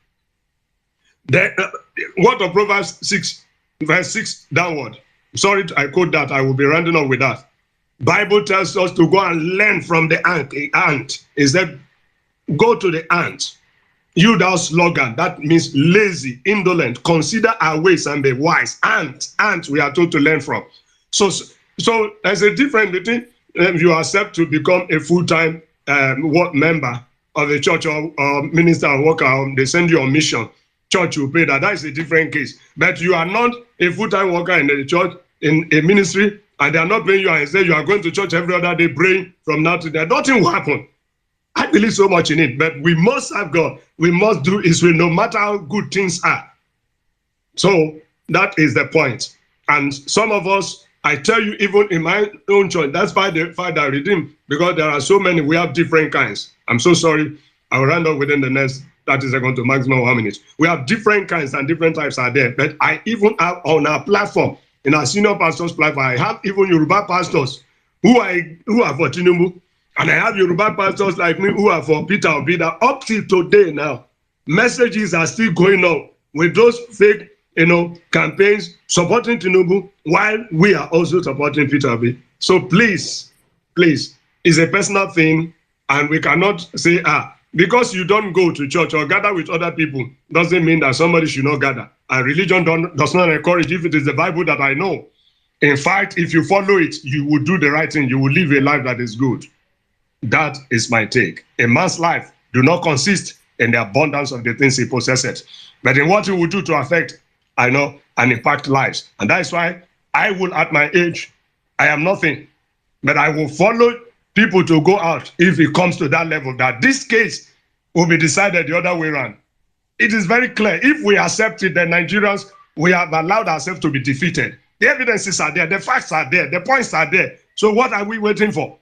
What of Proverbs 6, verse 6 downward? Sorry, I quote that. I will be rounding up with that. Bible tells us to go and learn from the ant. It said, go to the ant. You thou sluggard, that means lazy, indolent. Consider our ways and be wise. Ant, we are told to learn from. So there's a difference between you accept to become a full-time member of a church or minister or worker, or they send you on mission. Church will pay that. That is a different case. But you are not a full-time worker in the church, in a ministry, and they are not paying you and say you are going to church every other day praying from now to there. Nothing will happen. I believe so much in it, but we must have God. We must do His will, no matter how good things are. So that is the point. And some of us, I tell you, even in my own church, that's why the Father redeemed, because there are so many, we have different kinds. I'm so sorry. I will round up within the next 30 seconds to maximum 1 minute. We have different kinds and different types are there. But I even have on our platform, in our senior pastors platform, I have even Yoruba pastors who are for Tinubu. And I have Yoruba pastors like me who are for Peter Obi. Up till today now, messages are still going on with those fake, campaigns supporting Tinubu while we are also supporting Peter Obi. So please, it's a personal thing, and we cannot say, because you don't go to church or gather with other people, doesn't mean that somebody should not gather. And religion does not encourage, if it is the Bible that I know. In fact, if you follow it, you will do the right thing. You will live a life that is good. That is my take. A man's life do not consist in the abundance of the things he possesses, but in what he will do to affect, and impact lives. And that is why I will, at my age, I am nothing, but I will follow people to go out if it comes to that level, that this case will be decided the other way around. It is very clear. If we accept it, the Nigerians, we have allowed ourselves to be defeated. The evidences are there, the facts are there, the points are there. So what are we waiting for?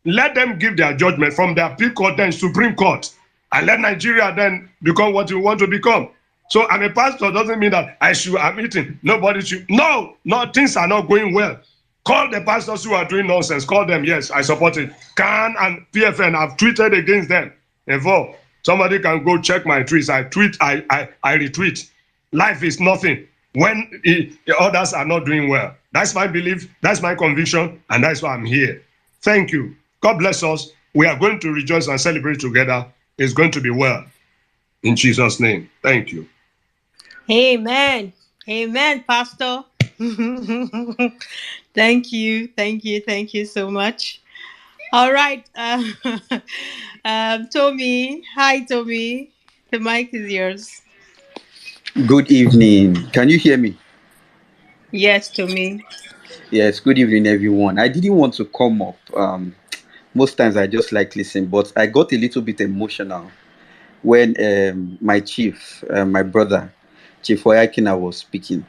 Let them give their judgment from their appeal court, then Supreme Court, and let Nigeria then become what you want to become. So I'm a pastor doesn't mean that I'm eating. Nobody should. No, things are not going well. Call the pastors who are doing nonsense. Call them. Yes, I support it. Khan and PFN, I've tweeted against them. Therefore, somebody can go check my tweets. I tweet, I retweet. Life is nothing when others are not doing well. That's my belief. That's my conviction, and that's why I'm here. Thank you. God bless us. We are going to rejoice and celebrate together. It's going to be well. In Jesus' name. Thank you. Amen. Amen, Pastor. Thank you. Thank you so much. All right. Tommy. Hi, Tommy. The mic is yours. Good evening. Can you hear me? Yes, Tommy. Yes, good evening, everyone. I didn't want to come up. Most times I just like listen, but I got a little bit emotional when my chief, my brother, Chief Oyakina, was speaking.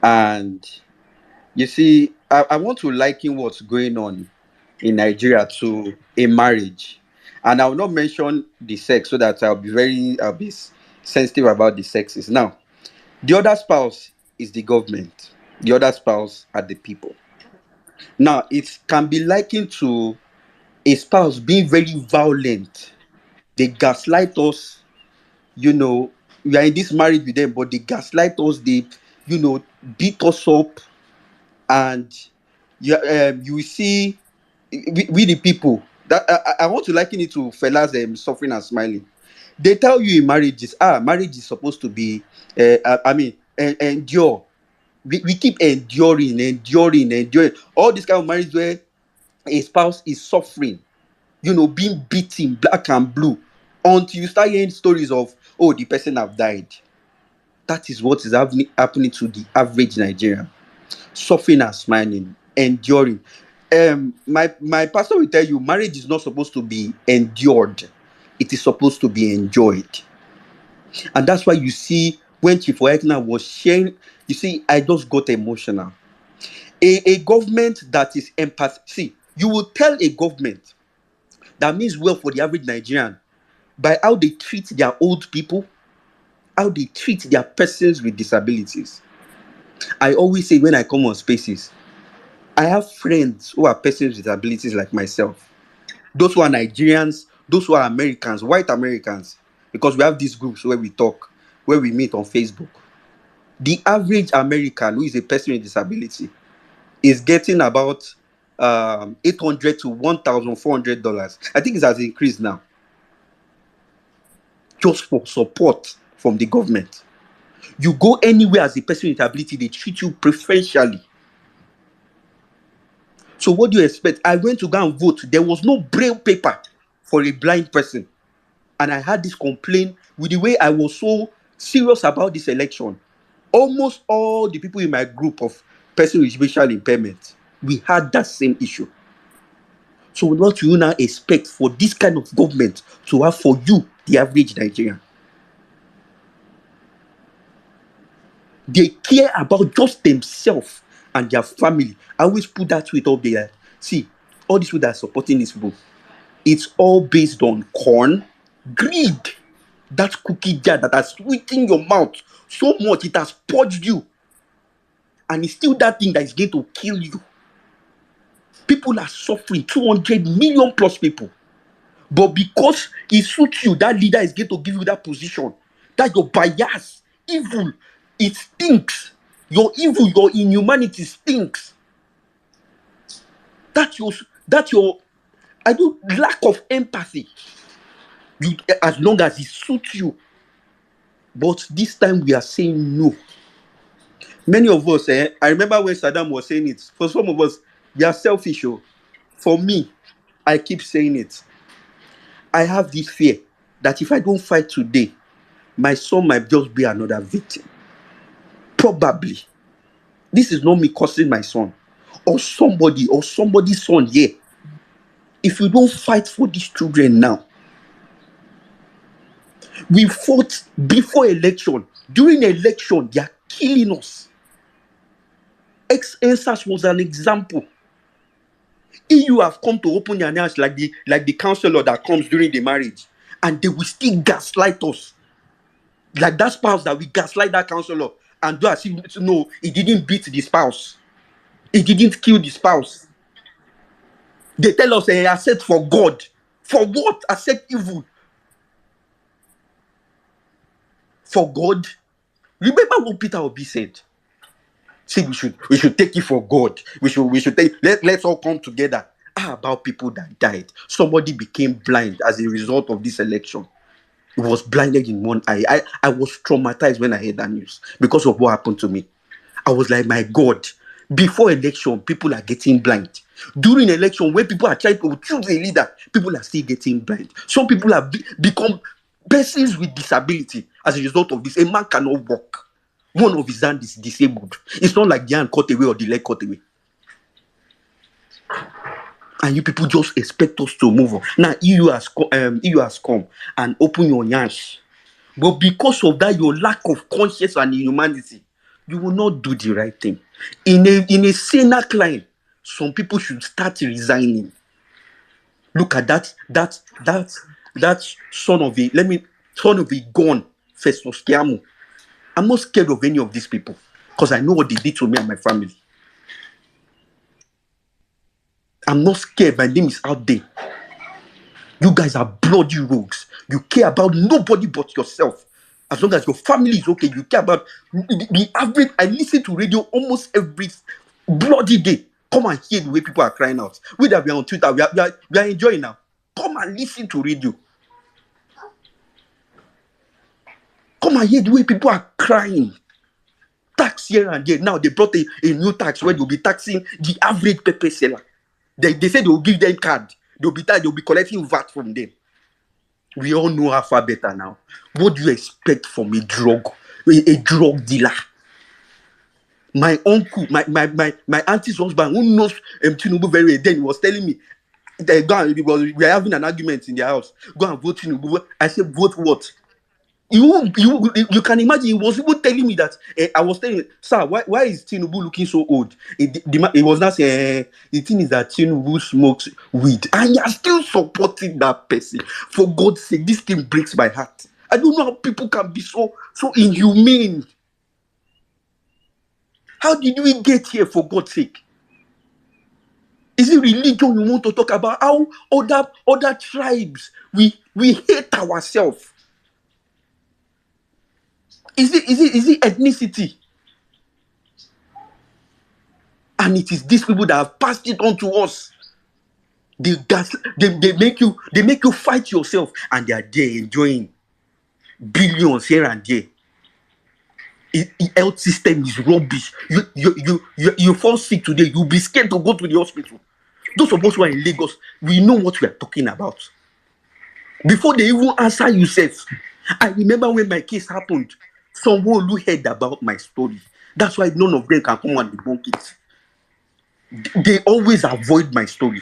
And you see, I want to liken what's going on in Nigeria to a marriage. And I will not mention the sex so that I'll be sensitive about the sexes. Now, the other spouse is the government. The other spouse are the people. Now, it can be likened to a spouse being very violent. They gaslight us, we are in this marriage with them, but they gaslight us, beat us up, and you will see we the people that I want to liken it to fellas suffering and smiling. They tell you in marriage is supposed to be, endure. We keep enduring. All this kind of marriage where a spouse is suffering, being beaten black and blue, until you start hearing stories of, oh, the person have died. That is what is happening to the average Nigerian. Suffering and smiling, enduring. My pastor will tell you, marriage is not supposed to be endured. It is supposed to be enjoyed. And that's why you see when Chief Oyekina was sharing, you see, I just got emotional. A government that is empathy. See, you will tell a government that means well for the average Nigerian by how they treat their old people, how they treat their persons with disabilities. I always say when I come on spaces, I have friends who are persons with disabilities like myself. Those who are Nigerians, those who are Americans, white Americans, because we have these groups where we talk, where we meet on Facebook. The average American who is a person with disability is getting about $800 to $1,400. I think it has increased now. Just for support from the government. You go anywhere as a person with ability, they treat you preferentially. So what do you expect? I went to go and vote. There was no braille paper for a blind person. And I had this complaint with the way I was so serious about this election. Almost all the people in my group of persons with visual impairment, we had that same issue. So what do you now expect for this kind of government to have for you, the average Nigerian? They care about just themselves and their family. I always put that tweet up there. See, all these people that are supporting this book, it's all based on corn, greed. That cookie jar that has sweetened your mouth so much, it has purged you. And it's still that thing that is going to kill you. People are suffering, 200 million plus people. But because it suits you, that leader is going to give you that position. That your bias, evil, it stinks. Your evil, your inhumanity stinks. That's your lack of empathy. As long as it suits you. But this time we are saying no. Many of us, I remember when Saddam was saying it. For some of us, we are selfish. For me, I keep saying it. I have this fear that if I don't fight today, my son might just be another victim. Probably. This is not me cursing my son or somebody's son here. If you don't fight for these children now, we fought before election. During election, they are killing us. Ex-NSAS was an example. EU have come to open their hands like the counselor that comes during the marriage, and they will still gaslight us. Like that spouse that we gaslight that counselor and do as if no, he didn't beat the spouse. He didn't kill the spouse. They tell us they accept for God. For what? Accept evil. For God. Remember what Peter Obi said. See, we should take it for God. We should take. Let's all come together. How about people that died? Somebody became blind as a result of this election. was blinded in one eye. I was traumatized when I heard that news because of what happened to me. I was like, my God, before election, people are getting blind. During election, when people are trying to choose a leader, people are still getting blind. Some people have become persons with disability as a result of this. A man cannot walk. One of his hands is disabled. It's not like the hand cut away or the leg cut away. And you people just expect us to move on. Now, EU has come and open your hands. But because of that, your lack of conscience and humanity, you will not do the right thing. In a saner climate, some people should start resigning. Look at that son of a gun, Festus Kiamu. I'm not scared of any of these people because I know what they did to me and my family. I'm not scared. My name is out there. You guys are bloody rogues. You care about nobody but yourself. As long as your family is okay, you care about the average. I listen to radio almost every bloody day. Come and hear the way people are crying out. We that we are on Twitter, we are enjoying now. Come and listen to radio. Come and hear the way people are crying. Tax here and there. Now they brought a new tax where they'll be taxing the average pepper seller. They say they'll give them card. They'll be collecting VAT from them. We all know how far better now. What do you expect from a drug dealer? My uncle, my auntie's husband, who knows Tinubu very well, then he was telling me, we are having an argument in their house. Go and vote Tinubu. I said, vote what? You can imagine he was even telling me that I was telling him, sir, why is Tinubu looking so old? It was not saying the thing is that Tinubu smokes weed, and you're still supporting that person. For God's sake, this thing breaks my heart. I don't know how people can be so inhumane. How did we get here, for God's sake? Is it religion you want to talk about? How other tribes we hate ourselves? Is it ethnicity? And it is these people that have passed it on to us. They make you fight yourself, and they are there enjoying billions here and there. Health system is rubbish. You fall sick today, you'll be scared to go to the hospital. Those of us who are in Lagos, we know what we are talking about. Before they even answer you, I remember when my case happened, someone who heard about my story. That's why none of them can come and debunk it. They always avoid my story.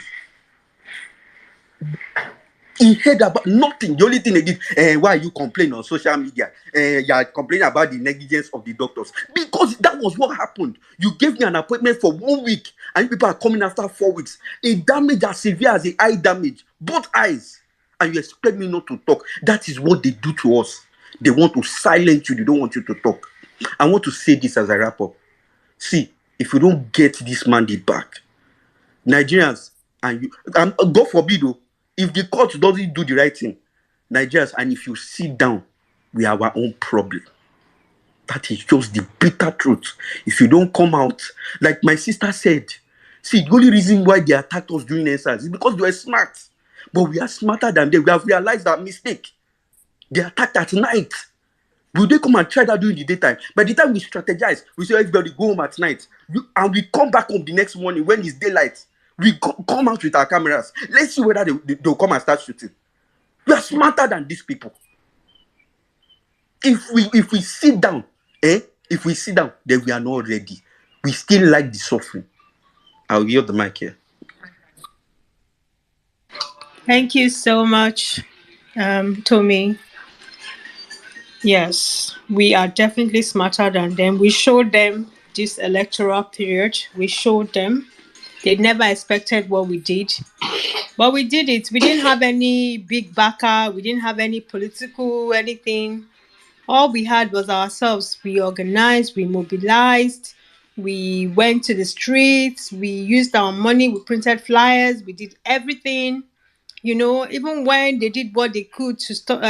He heard about nothing. The only thing they did, why are you complaining on social media? You are complaining about the negligence of the doctors. Because that was what happened. You gave me an appointment for 1 week, and people are coming after 4 weeks. A damage as severe as the eye damage, both eyes. And you expect me not to talk. That is what they do to us. They want to silence you. They don't want you to talk. I want to say this as I wrap up. See, if you don't get this mandate back, Nigerians, and you, God forbid, if the court doesn't do the right thing, Nigerians, and if you sit down, we have our own problem. That is just the bitter truth. If you don't come out, like my sister said, see, the only reason why they attacked us during NSAS is because they were smart. But we are smarter than them. We have realized our mistake. They attacked at night. Will they come and try that during the daytime? By the time we strategize, we say everybody go home at night. And we come back home the next morning when it's daylight. We come out with our cameras. Let's see whether they'll come and start shooting. We are smarter than these people. If we sit down, then we are not ready. We still like the suffering. I'll yield the mic here. Thank you so much, Tommy. Yes, we are definitely smarter than them. We showed them this electoral period. We showed them. They never expected what we did. But we did it. We didn't have any big backer. We didn't have any political anything. All we had was ourselves. We organized, we mobilized, we went to the streets, we used our money, we printed flyers, we did everything. Even when they did what they could to stop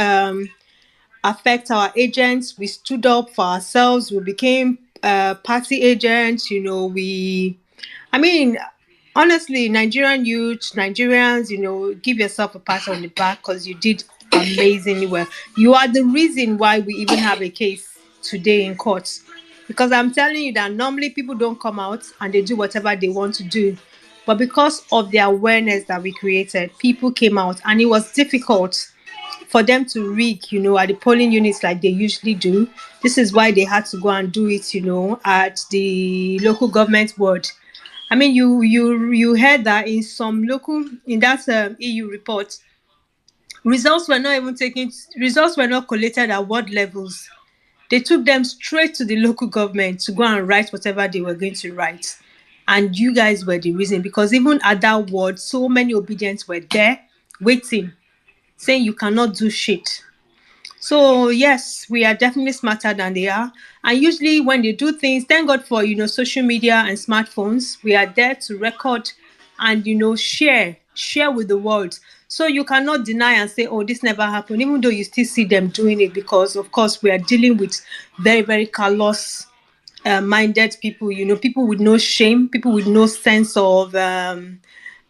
affect our agents, we stood up for ourselves. We became party agents. Honestly, Nigerian youth, Nigerians, give yourself a pat on the back because you did amazingly well. You are the reason why we even have a case today in court. Because I'm telling you that normally people don't come out and they do whatever they want to do. But because of the awareness that we created, people came out, and it was difficult for them to rig, at the polling units like they usually do. This is why they had to go and do it, at the local government ward. I mean, you heard that in some local, in that EU report, results were not collated at ward levels. They took them straight to the local government to go and write whatever they were going to write. And you guys were the reason, because even at that ward, so many obedients were there waiting, saying you cannot do shit. So yes, we are definitely smarter than they are. And usually when they do things, thank God for social media and smartphones. We are there to record and share with the world. So you cannot deny and say, oh, this never happened, even though you still see them doing it, because of course we are dealing with very, very callous minded people, people with no shame, people with no sense of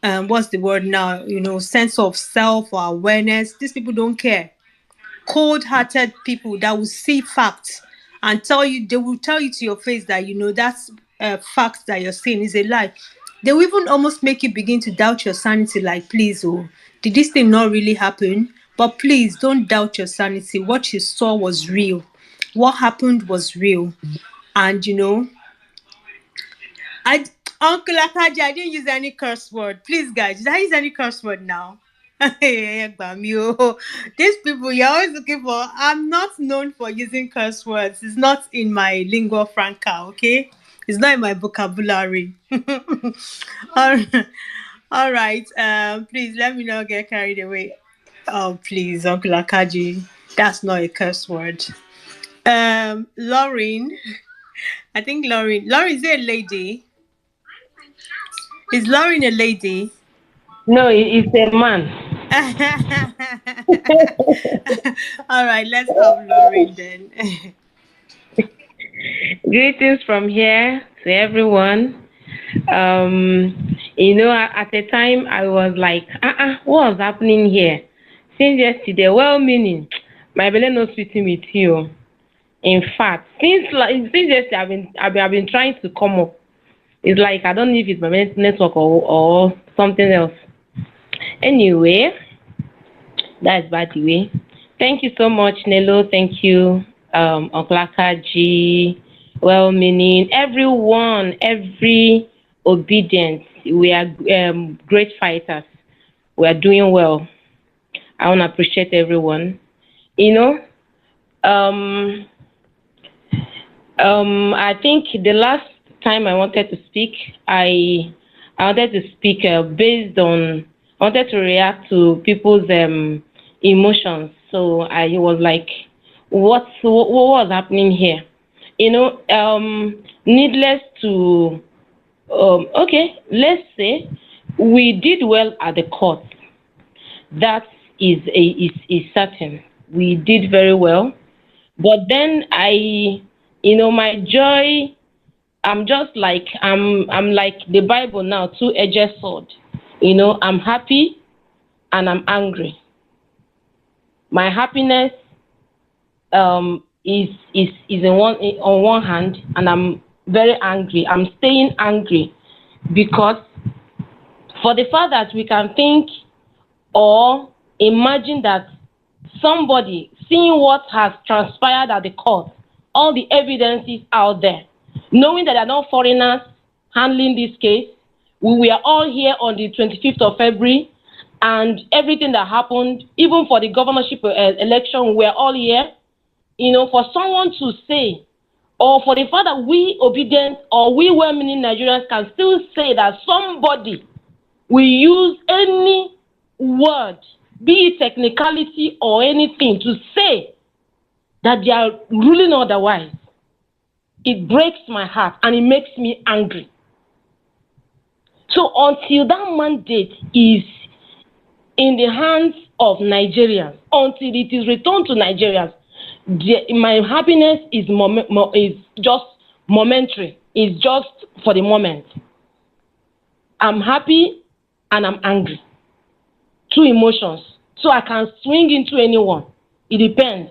what's the word now, sense of self or awareness. These people don't care. Cold-hearted people that will see facts and they will tell you to your face that that's fact that you're saying is a lie. They will even almost make you begin to doubt your sanity, like, please, oh, did this thing not really happen? But please don't doubt your sanity. What you saw was real. What happened was real. And I Uncle Akaji, I didn't use any curse word. Please, guys, did I use any curse word now? These people you're always looking for. I'm not known for using curse words. It's not in my lingua franca, okay? It's not in my vocabulary. all, all right. Please let me not get carried away. Oh, please, Uncle Akaji. That's not a curse word. Lauren. I think Lauren. Lauren, is it a lady? Is Lauren a lady? No, it's a man. All right, let's have Lauren then. Greetings from here to everyone. At the time I was like, what was happening here? Since yesterday, well meaning, my belly not sweeting with you. In fact, since yesterday, I've been trying to come up. It's like I don't know if it's my network or something else. Anyway, that's by the way. Thank you so much, Nelo. Thank you, Uncle Akaji, well-meaning, everyone, every obedient. We are great fighters. We are doing well. I want to appreciate everyone. I think the last time I wanted to speak, I wanted to speak based on, I wanted to react to people's emotions. So I was like, what was happening here? Needless to, okay, let's say we did well at the court. That is certain. We did very well. But then my joy, I'm just like, I'm like the Bible now, two-edged sword. I'm happy and I'm angry. My happiness is on one hand, and I'm very angry. I'm staying angry because for the fact that we can think or imagine that somebody seeing what has transpired at the court, all the evidences out there, knowing that there are no foreigners handling this case, we were all here on the 25th of February, and everything that happened, even for the governorship election, we were all here. For someone to say, or for the fact that we obedient or we well-meaning Nigerians can still say that somebody will use any word, be it technicality or anything, to say that they are ruling otherwise, it breaks my heart and it makes me angry. So until that mandate is in the hands of Nigerians, until it is returned to Nigerians, my happiness is just momentary. It's just for the moment. I'm happy and I'm angry. Two emotions so I can swing into anyone. It depends.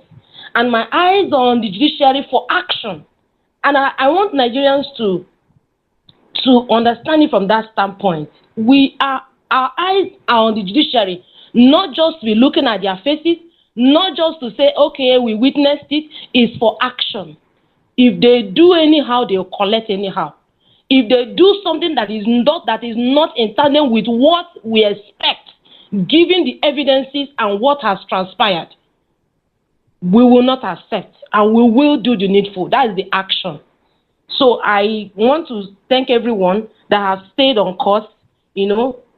And my eyes are on the judiciary for action. And I want Nigerians to understand it from that standpoint. Our eyes are on the judiciary, not just to be looking at their faces, not just to say, okay, we witnessed it. It's for action. If they do anyhow, they'll collect anyhow. If they do something that is not in tandem with what we expect, given the evidences and what has transpired, we will not accept, and we will do the needful. That is the action. So I want to thank everyone that has stayed on course,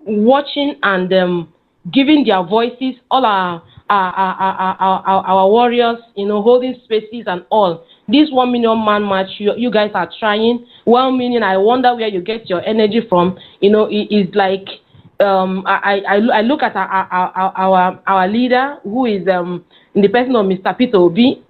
watching and giving their voices, all our warriors, holding spaces and all. This 1 million man march, you guys are trying. 1 million, I wonder where you get your energy from. It is like I look at our leader, who is in the person of Mr. Peter Obi.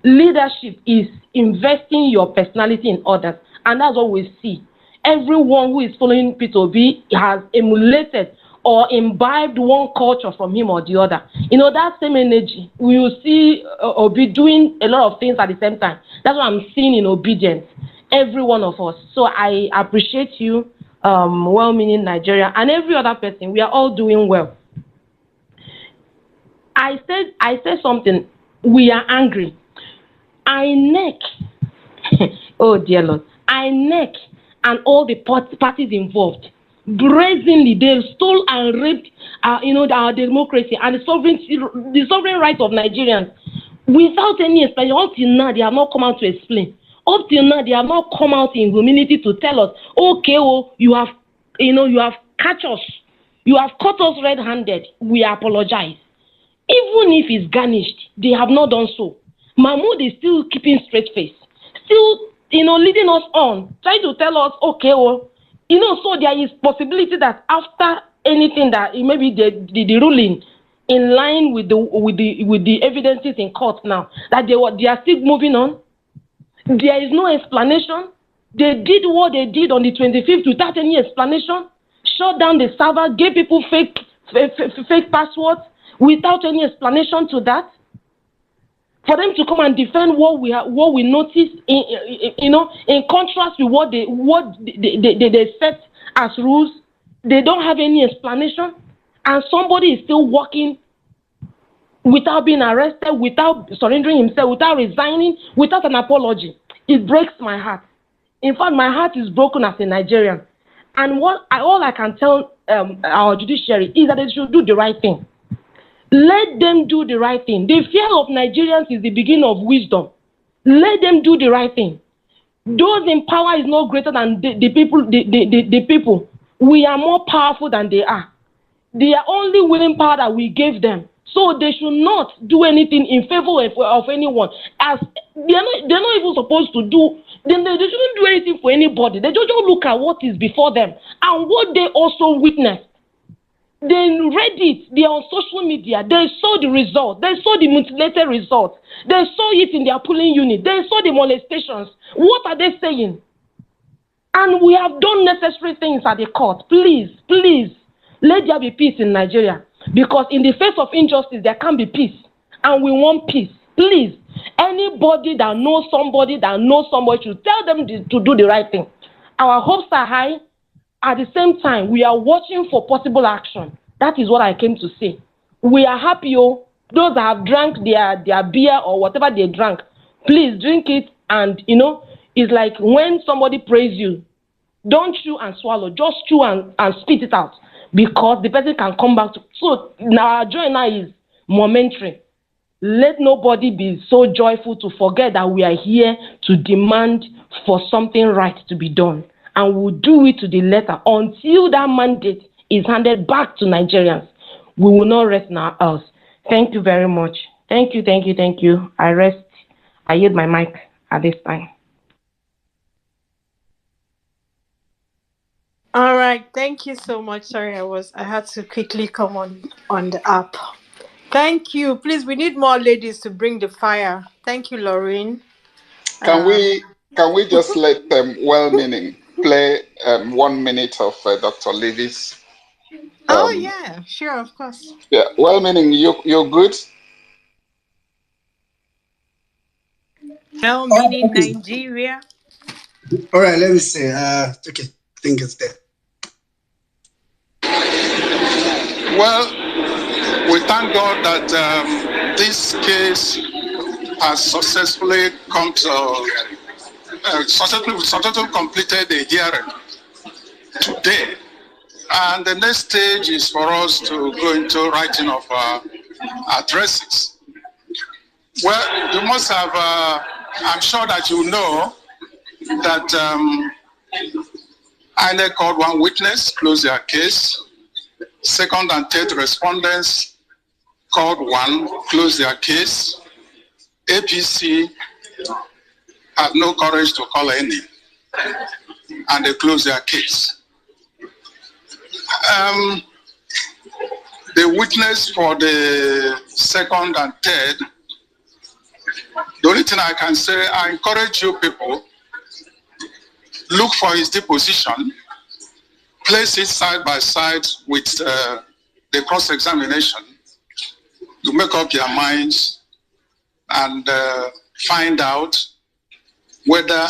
Leadership is investing your personality in others, and that's what we see. Everyone who is following Peter Obi has emulated or imbibed one culture from him or the other. That same energy, we will see Obi doing a lot of things at the same time. That's what I'm seeing in obedience, every one of us. So I appreciate you, well-meaning Nigeria, and every other person. We are all doing well. I said something. We are angry. INEC, oh dear Lord, INEC and all the parties involved, brazenly, they stole and raped our democracy and the sovereign right of Nigerians without any explanation. Up till now, they have not come out to explain. Up till now, they have not come out in humility to tell us, okay, you have catch us, you have caught us red-handed. We apologize. Even if it's garnished, they have not done so. Mahmoud is still keeping straight face, still, leading us on, trying to tell us, okay, so there is possibility that after anything that maybe the ruling in line with the evidences in court now, that they are still moving on. There is no explanation. They did what they did on the 25th without any explanation. Shut down the server, gave people fake passwords without any explanation to that. For them to come and defend what we noticed, in contrast with what they set as rules, they don't have any explanation, and somebody is still working without being arrested, without surrendering himself, without resigning, without an apology. It breaks my heart. In fact, my heart is broken as a Nigerian. And all I can tell our judiciary is that they should do the right thing. Let them do the right thing. The fear of Nigerians is the beginning of wisdom. Let them do the right thing. Those in power is not greater than the people. The people. We are more powerful than they are. They are only willing power that we gave them. So they should not do anything in favor of anyone. As they're not even supposed to do. They shouldn't do anything for anybody. They just look at what is before them and what they also witnessed. They read it, they are on social media, they saw the result, they saw the mutilated result, they saw it in their polling unit, they saw the molestations. What are they saying? And we have done necessary things at the court. Please, let there be peace in Nigeria. Because in the face of injustice, there can be peace. And we want peace. Please, anybody that knows somebody should tell them to do the right thing. Our hopes are high. At the same time, we are watching for possible action. That is what I came to say. We are happy, those that have drank their beer or whatever they drank, please drink it. And, it's like when somebody praise you, don't chew and swallow, just chew and spit it out, because the person can come back to. So now our joy now is momentary. Let nobody be so joyful to forget that we are here to demand for something right to be done. And we'll do it to the letter until that mandate is handed back to Nigerians. We will not rest in our house. Thank you very much. Thank you. I yield my mic at this time. All right, thank you so much. Sorry, I had to quickly come on the app. Thank you. Please, we need more ladies to bring the fire. Thank you, Lorraine. Can we just let well-meaning play 1 minute of Dr. Levy's Oh yeah, sure, of course. Yeah, well-meaning. You're good. Well-meaning Nigeria. All right, let me see. Okay, I think it's there. Well, we thank God that this case has successfully come to successfully completed the hearing today. And the next stage is for us to go into writing of addresses. Well, you must have, I'm sure that you know that INEC called one witness, closed their case. Second and third respondents called one, closed their case. APC had no courage to call any, and they closed their case. The witness for the second and third, the only thing I can say, I encourage you people, look for his deposition, place it side by side with the cross-examination to make up your minds and find out whether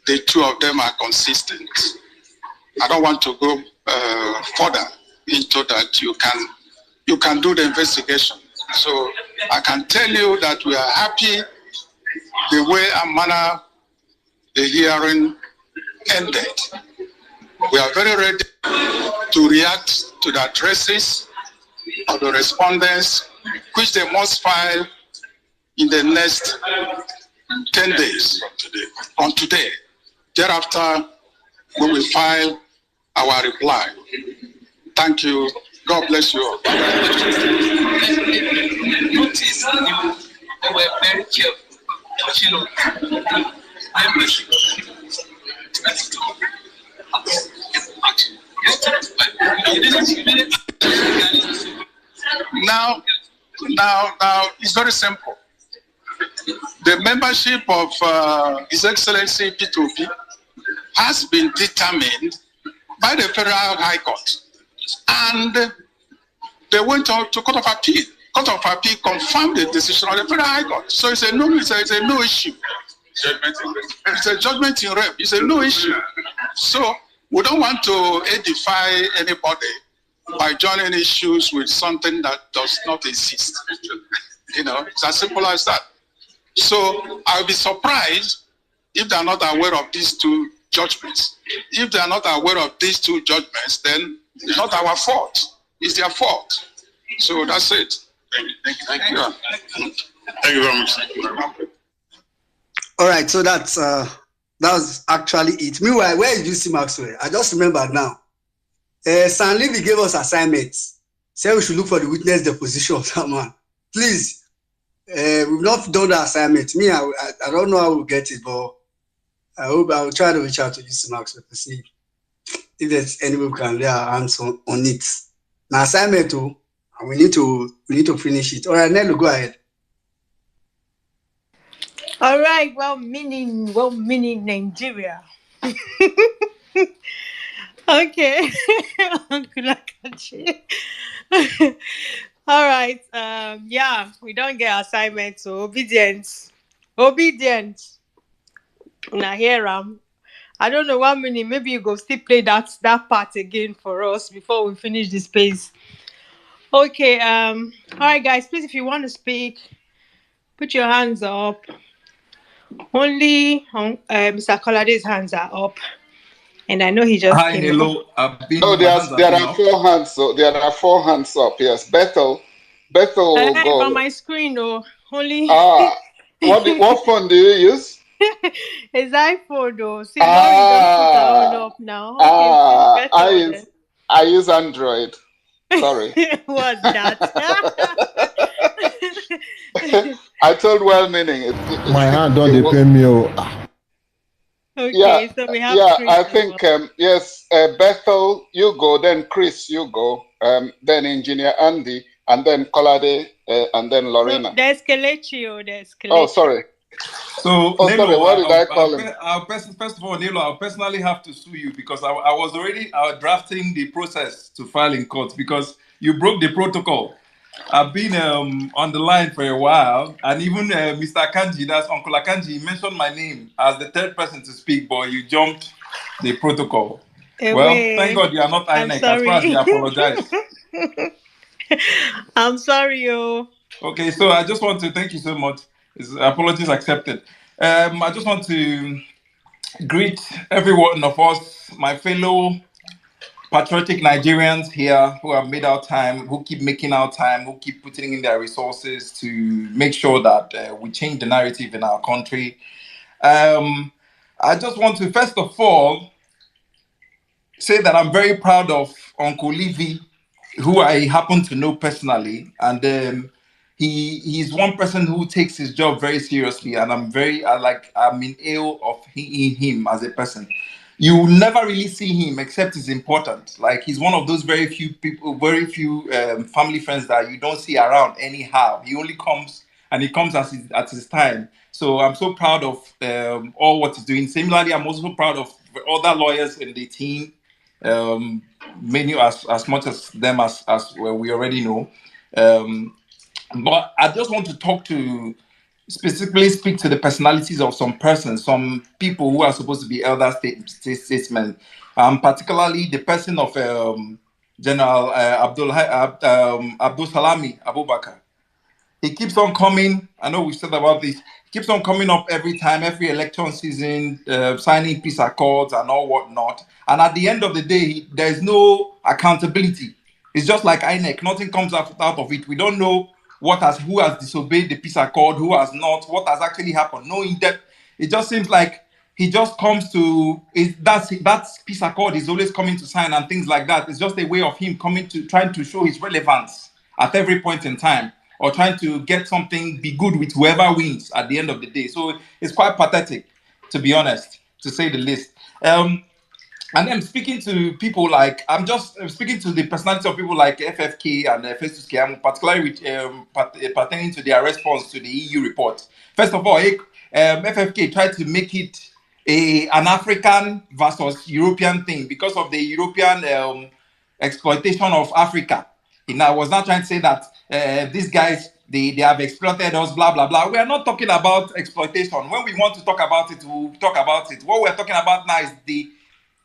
the two of them are consistent. I don't want to go further into that. You can do the investigation. So I can tell you that we are happy the way and manner the hearing ended. We are very ready to react to the addresses of the respondents, which they must file in the next 10 days from today. Thereafter, we will file our reply. Thank you. God bless you all. Notice they were very careful. Now, it's very simple. The membership of His Excellency P2P has been determined by the Federal High Court, and they went out to Court of Appeal. Court of Appeal confirmed the decision of the Federal High Court. So it's a no issue. It's a judgment in rep. It's a no issue. So we don't want to edify anybody by joining issues with something that does not exist. It's as simple as that. So I'll be surprised if they're not aware of these two judgments. If they're not aware of these two judgments, then it's not our fault. It's their fault. So that's it. Thank you. Thank you very much. All right, so that's actually it. Meanwhile, where is UC Maxwell? I just remembered now. San Levy gave us assignments. Said we should look for the witness deposition of that man. Please, we've not done the assignment. Me, I don't know how we'll get it, but I hope I will try to reach out to UC Maxwell to see if there's anyone who can lay our hands on it. Now, assignment too. We need to finish it. All right, Nello, go ahead. All right, well-meaning Nigeria. Okay. Uncle Akachi. All right. Yeah, we don't get assignments, so obedience. Now here I don't know 1 minute. Maybe you go still play that part again for us before we finish this space. Okay. All right, guys. Please, if you want to speak, put your hands up. Only Mr. Kolade's hands are up, and I know he just came. Hello. No, there are 4 hands. So there are 4 hands up. Yes, Bethel will go. On my screen, though. Only. What phone do you use? It's iPhone, though. See, now we just put our own up now. Okay, I use Android. Sorry. What's that? I told well-meaning. My hand don't depend me. Okay, so we have. I think yes. Bethel, you go. Then Chris, you go. Then Engineer Andy, and then Kolade, and then Lorena. No, there's Kelechi. Oh, sorry. So, Oh, Nelo, sorry, what did I call him? first of all, Nelo, I'll personally have to sue you because I was already drafting the process to file in court because you broke the protocol. I've been on the line for a while, and even Mr. Kanji, that's Uncle Akanji, mentioned my name as the third person to speak, but you jumped the protocol. Well, thank God you are not I'm INEC as far as you sorry. apologize. I'm sorry, yo. Okay, so I just want to thank you so much. Apologies accepted. I just want to greet every one of us, my fellow patriotic Nigerians here who have made our time, who keep making our time, who keep putting in their resources to make sure that we change the narrative in our country. I just want to, first of all, say that I'm very proud of Uncle Levy, who I happen to know personally, and he's one person who takes his job very seriously, and I'm in awe of him as a person. You will never really see him except it's important. Like he's one of those very few people, very few family friends that you don't see around anyhow. He only comes and he comes at his time. So I'm so proud of all what he's doing. Similarly, I'm also proud of other lawyers in the team, um, many as much as them as well, we already know. But I just want to talk to specifically speak to the personalities of some persons, some people who are supposed to be elder statesmen, particularly the person of General Abdul Salami Abubakar. He keeps on coming. I know we said about this. He keeps on coming up every time, every election season, signing peace accords and all whatnot. And at the end of the day, there is no accountability. It's just like INEC. Nothing comes out of it. We don't know who has disobeyed the peace accord, who has not, what has actually happened. No in depth. It just seems like he just comes to that peace accord is always coming to sign and things like that. It's just a way of him coming to trying to show his relevance at every point in time, or trying to get something, be good with whoever wins at the end of the day. So it's quite pathetic, to be honest, to say the least. And then speaking to people like, I'm speaking to the personality of people like FFK and Festus Keyamo, particularly with, pertaining to their response to the EU report. First of all, FFK tried to make it an African versus European thing because of the European exploitation of Africa. I was not trying to say that these guys, they have exploited us, blah, blah, blah. We are not talking about exploitation. When we want to talk about it, we'll talk about it. What we're talking about now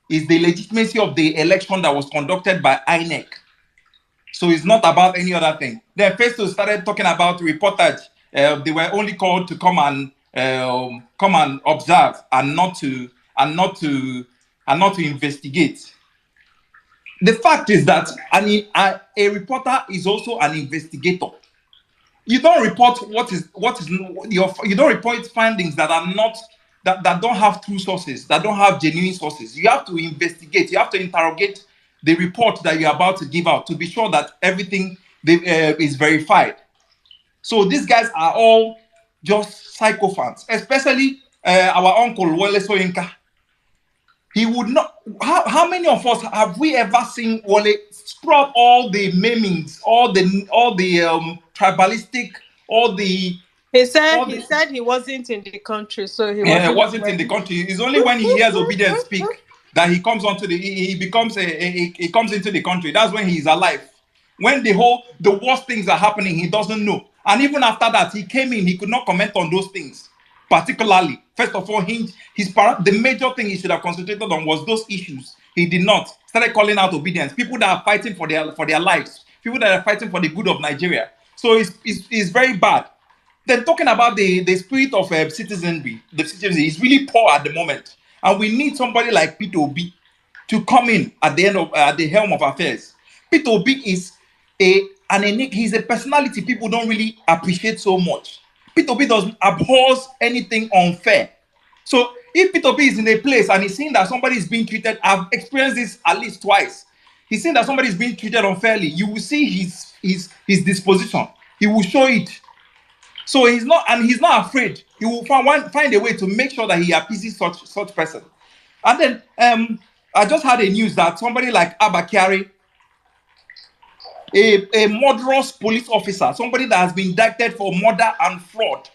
is the legitimacy of the election that was conducted by INEC. So it's not about any other thing. Then Festo started talking about reportage. They were only called to come and observe and not to investigate. The fact is that a reporter is also an investigator. You don't report you don't report findings that are not that don't have true sources, that don't have genuine sources. You have to investigate, you have to interrogate the report that you're about to give out to be sure that everything is verified. So these guys are all just psychophants, especially our uncle Wole Soyinka. He would not. How many of us have we ever seen Wole scrub all the maimings, all the tribalistic, all the He said he wasn't in the country, so he wasn't in the country. It's only when he hears obedience speak that he comes onto he becomes he comes into the country. That's when he's alive. When the worst things are happening, he doesn't know. And even after that, he came in, he could not comment on those things. Particularly, first of all, the major thing he should have concentrated on was those issues. He did not. Started calling out obedience. People that are fighting for their lives. People that are fighting for the good of Nigeria. So it's very bad. Then talking about the spirit of citizenry, the citizenry is really poor at the moment, and we need somebody like Peter Obi to come in at the helm of affairs. Peter Obi is he's a personality people don't really appreciate so much. Peter Obi abhors anything unfair. So if Peter Obi is in a place and he's seeing that somebody is being treated, I've experienced this at least twice. He's seeing that somebody is being treated unfairly. You will see his disposition. He will show it. So he's not afraid. He will find a way to make sure that he appeases such person. And then I just had a news that somebody like Abba Kyari, a murderous police officer, somebody that has been indicted for murder and fraud,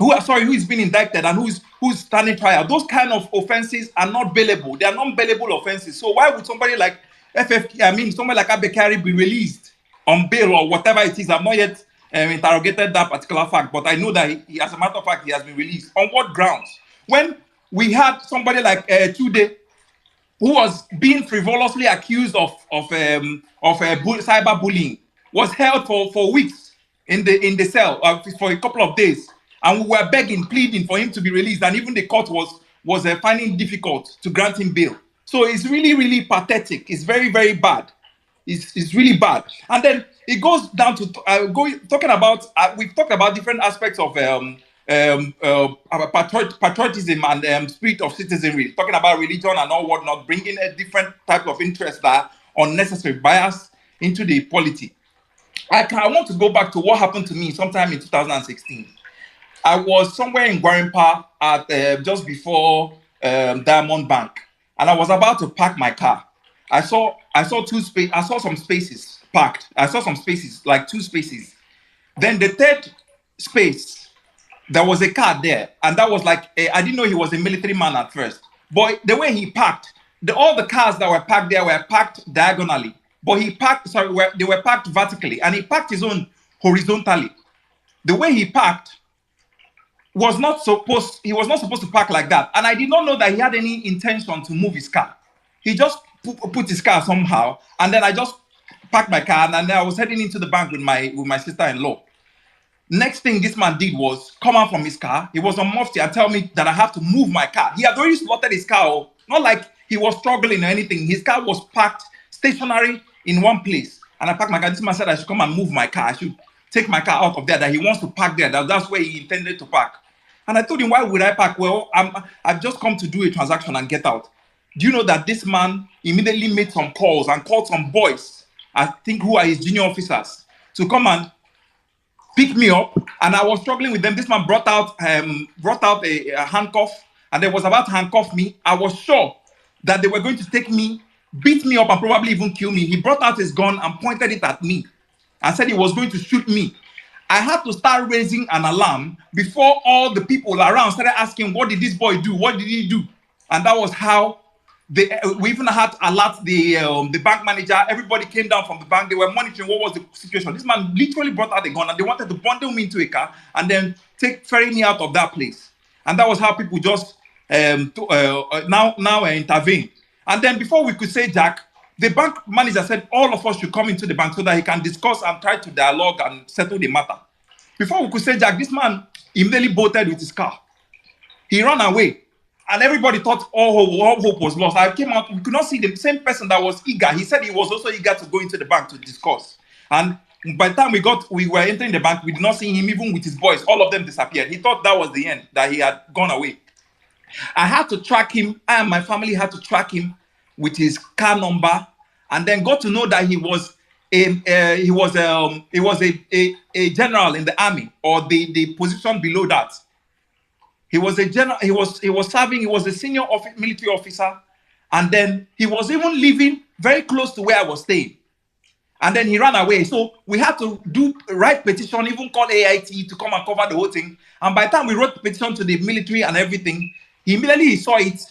who is being indicted and who's standing trial. Those kind of offenses are not bailable. They are non-bailable offenses. So why would somebody like somebody like Abekari be released on bail or whatever it is? I've not yet interrogated that particular fact, but I know that as a matter of fact, he has been released. On what grounds? When we had somebody like Tude, who was being frivolously accused of cyberbullying, was held for weeks in the cell for a couple of days, and we were begging, pleading for him to be released, and even the court was finding it difficult to grant him bail. So it's really, really pathetic. It's very, very bad. It's really bad. And then it goes down to talking about we've talked about different aspects of patriotism and spirit of citizenry, talking about religion and all whatnot, bringing a different type of interest that unnecessary bias into the polity. I want to go back to what happened to me sometime in 2016. I was somewhere in Gwarimpa at just before Diamond Bank, and I was about to park my car. I saw some spaces parked. I saw some spaces, like 2 spaces. Then the third space, there was a car there, and that was like I didn't know he was a military man at first. But the way he parked, all the cars that were parked there were parked diagonally. But they were parked vertically, and he parked his own horizontally. The way he parked he was not supposed to park like that, and I did not know that he had any intention to move his car. He just put his car somehow, and then I just parked my car, and then I was heading into the bank with my sister-in-law. Next thing this man did was come out from his car. He was on Mufti and tell me that I have to move my car. He had already slotted his car, not like he was struggling or anything. His car was parked stationary in one place, and I parked my car. This man said I should come and move my car. I should take my car out of there, that he wants to park there. That's where he intended to park. And I told him, why would I park? Well, I've just come to do a transaction and get out. Do you know that this man immediately made some calls and called some boys, I think who are his junior officers, to come and pick me up? And I was struggling with them. This man brought out a handcuff, and they was about to handcuff me. I was sure that they were going to take me, beat me up, and probably even kill me. He brought out his gun and pointed it at me and said he was going to shoot me. I had to start raising an alarm before all the people around started asking, what did this boy do? What did he do? And that was how we even had to alert the bank manager. Everybody came down from the bank. They were monitoring what was the situation. This man literally brought out a gun, and they wanted to bundle me into a car and then ferry me out of that place. And that was how people just now intervene. And then before we could say Jack, the bank manager said all of us should come into the bank so that he can discuss and try to dialogue and settle the matter. Before we could say Jack, this man immediately bolted with his car. He ran away, and everybody thought all hope was lost. I came out, we could not see the same person that was eager. He said he was also eager to go into the bank to discuss. And by the time we were entering the bank, we did not see him, even with his boys. All of them disappeared. He thought that was the end, that he had gone away. I had to track him. I and my family had to track him with his car number, and then got to know that he was a general in the army, or the position below that. He was a general. He was serving. He was a senior military officer, and then he was even living very close to where I was staying. And then he ran away. So we had to write petition, even call AIT to come and cover the whole thing. And by the time we wrote the petition to the military and everything, he immediately saw it,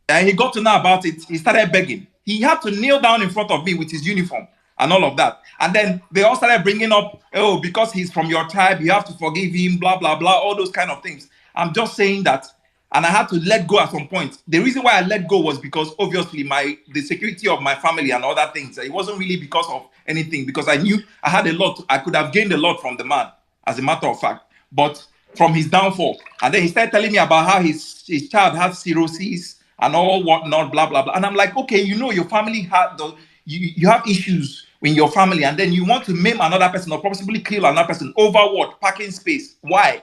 and he got to know about it. He started begging. He had to kneel down in front of me with his uniform and all of that. And then they all started bringing up, oh, because he's from your tribe, you have to forgive him, blah, blah, blah, all those kind of things. I'm just saying that, and I had to let go at some point. The reason why I let go was because obviously the security of my family and other things. It wasn't really because of anything, because I knew I had a lot. I could have gained a lot from the man, as a matter of fact. But from his downfall, and then he started telling me about how his child has cirrhosis and all whatnot, blah blah blah. And I'm like, okay, you know, your family had you have issues in your family, and then you want to maim another person or possibly kill another person over what? Parking space. Why?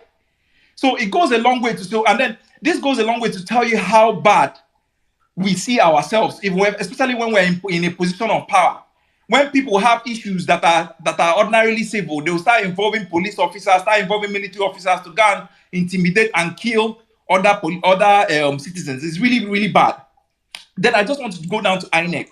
So it goes a long way to show, and then this goes a long way to tell you how bad we see ourselves, especially when we're in a position of power. When people have issues that are ordinarily civil, they will start involving police officers, start involving military officers to go and intimidate and kill other citizens. It's really, really bad. Then I just want to go down to INEC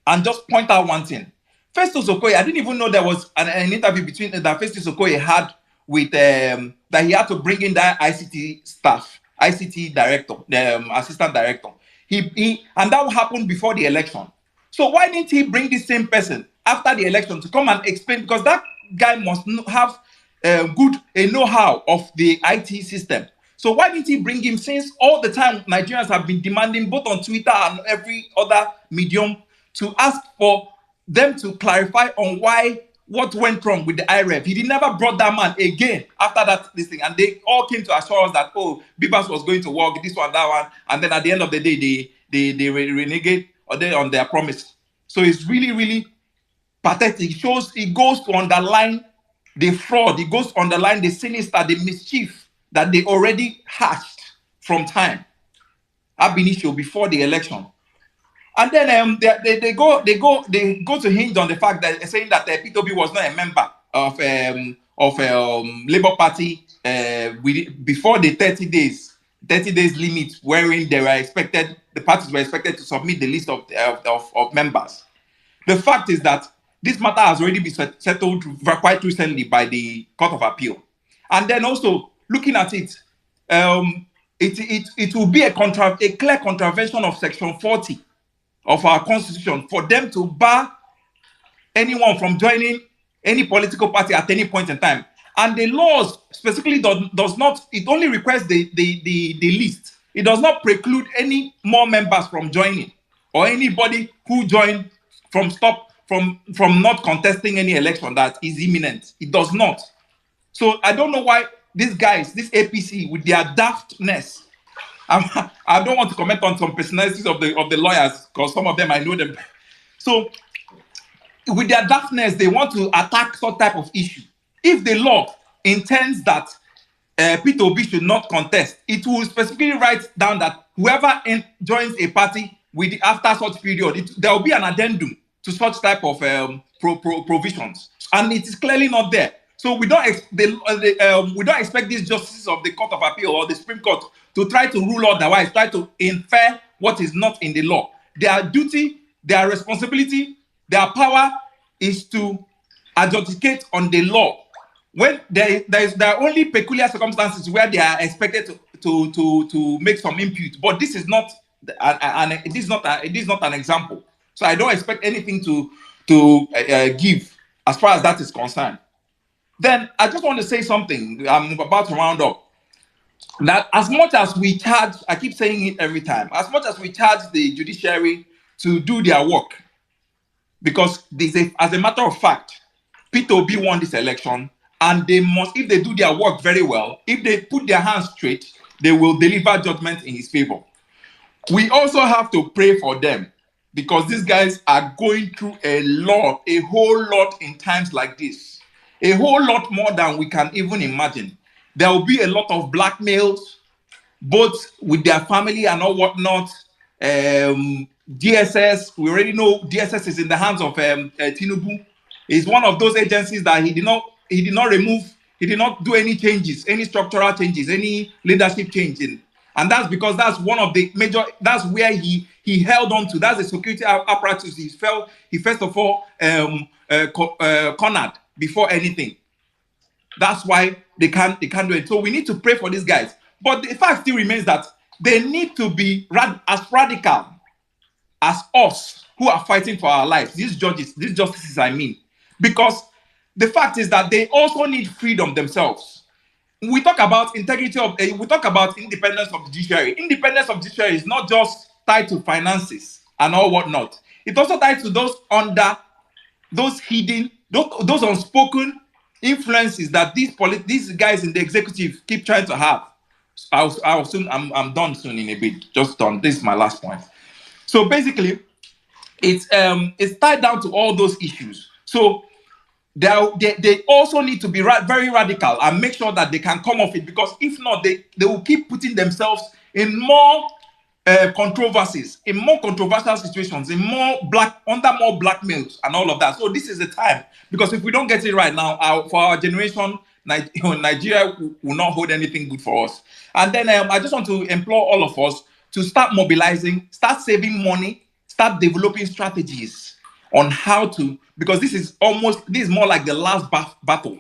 and just point out one thing. Festus Okoye, I didn't even know there was an interview that Festus Okoye had with that he had to bring in that ICT staff, ICT director, the assistant director. He and that happened before the election. So why didn't he bring the same person after the election to come and explain? Because that guy must have a know-how of the IT system. So why didn't he bring him, since all the time Nigerians have been demanding both on Twitter and every other medium to ask for them to clarify on what went wrong with the IREF? He never brought that man again after that this thing, and they all came to assure us that Bibas was going to work, this one, that one, and then at the end of the day they renegade or they on their promise. So it's really, really pathetic. It goes to underline the fraud, it goes to underline the sinister, the mischief that they already hatched from time ab initio before the election. And then they go to hinge on the fact that saying that P2B was not a member of Labour Party before the 30 days limit, wherein the parties were expected to submit the list of members. The fact is that this matter has already been settled quite recently by the Court of Appeal. And then also looking at it, it will be a clear contravention of Section 40 of our Constitution for them to bar anyone from joining any political party at any point in time. And the laws specifically does not, it only requires the list. It does not preclude any more members from joining, or anybody who joined from not contesting any election that is imminent. It does not. So I don't know why these guys, this APC, with their daftness, I don't want to comment on some personalities of the lawyers, because some of them I know them. So with their daftness, they want to attack some type of issue. If the law intends that P2B should not contest, it will specifically write down that whoever joins a party after such period, there will be an addendum to such type of provisions, and it is clearly not there. So we don't expect these justices of the Court of Appeal or the Supreme Court to try to rule otherwise, try to infer what is not in the law. Their duty, their responsibility, their power is to adjudicate on the law. When there are only peculiar circumstances where they are expected to make some input, but this is not an example. So I don't expect anything to give as far as that is concerned. Then I just want to say something. I'm about to round up. That as much as we charge, I keep saying it every time, as much as we charge the judiciary to do their work, because as a matter of fact, P2B won this election, and they must, if they do their work very well, if they put their hands straight, they will deliver judgment in his favor. We also have to pray for them, because these guys are going through a whole lot in times like this. A whole lot more than we can even imagine. There will be a lot of blackmails, both with their family and all whatnot. DSS, we already know DSS is in the hands of Tinubu. It's one of those agencies that he did not remove, he did not do any changes, any structural changes, any leadership change in. And that's because that's one of the major, that's where he held on to. That's the security apparatus. He first of all cornered before anything. That's why they can't do it. So we need to pray for these guys. But the fact still remains that they need to be as radical as us who are fighting for our lives. These justices, I mean. Because the fact is that they also need freedom themselves. We talk about integrity we talk about independence of the judiciary. Independence of the judiciary is not just tied to finances and all whatnot. It's also tied to those hidden, those unspoken influences that these guys in the executive keep trying to have. I'm done soon in a bit. Just done. This is my last point. So basically, it's tied down to all those issues. So they also need to be very radical and make sure that they can come off it, because if not, they will keep putting themselves in more controversies, in more controversial situations, under more blackmails and all of that. So this is the time, because if we don't get it right now, for our generation, Nigeria will not hold anything good for us. And then I just want to implore all of us to start mobilizing, start saving money, start developing strategies on how to, because this is more like the last battle.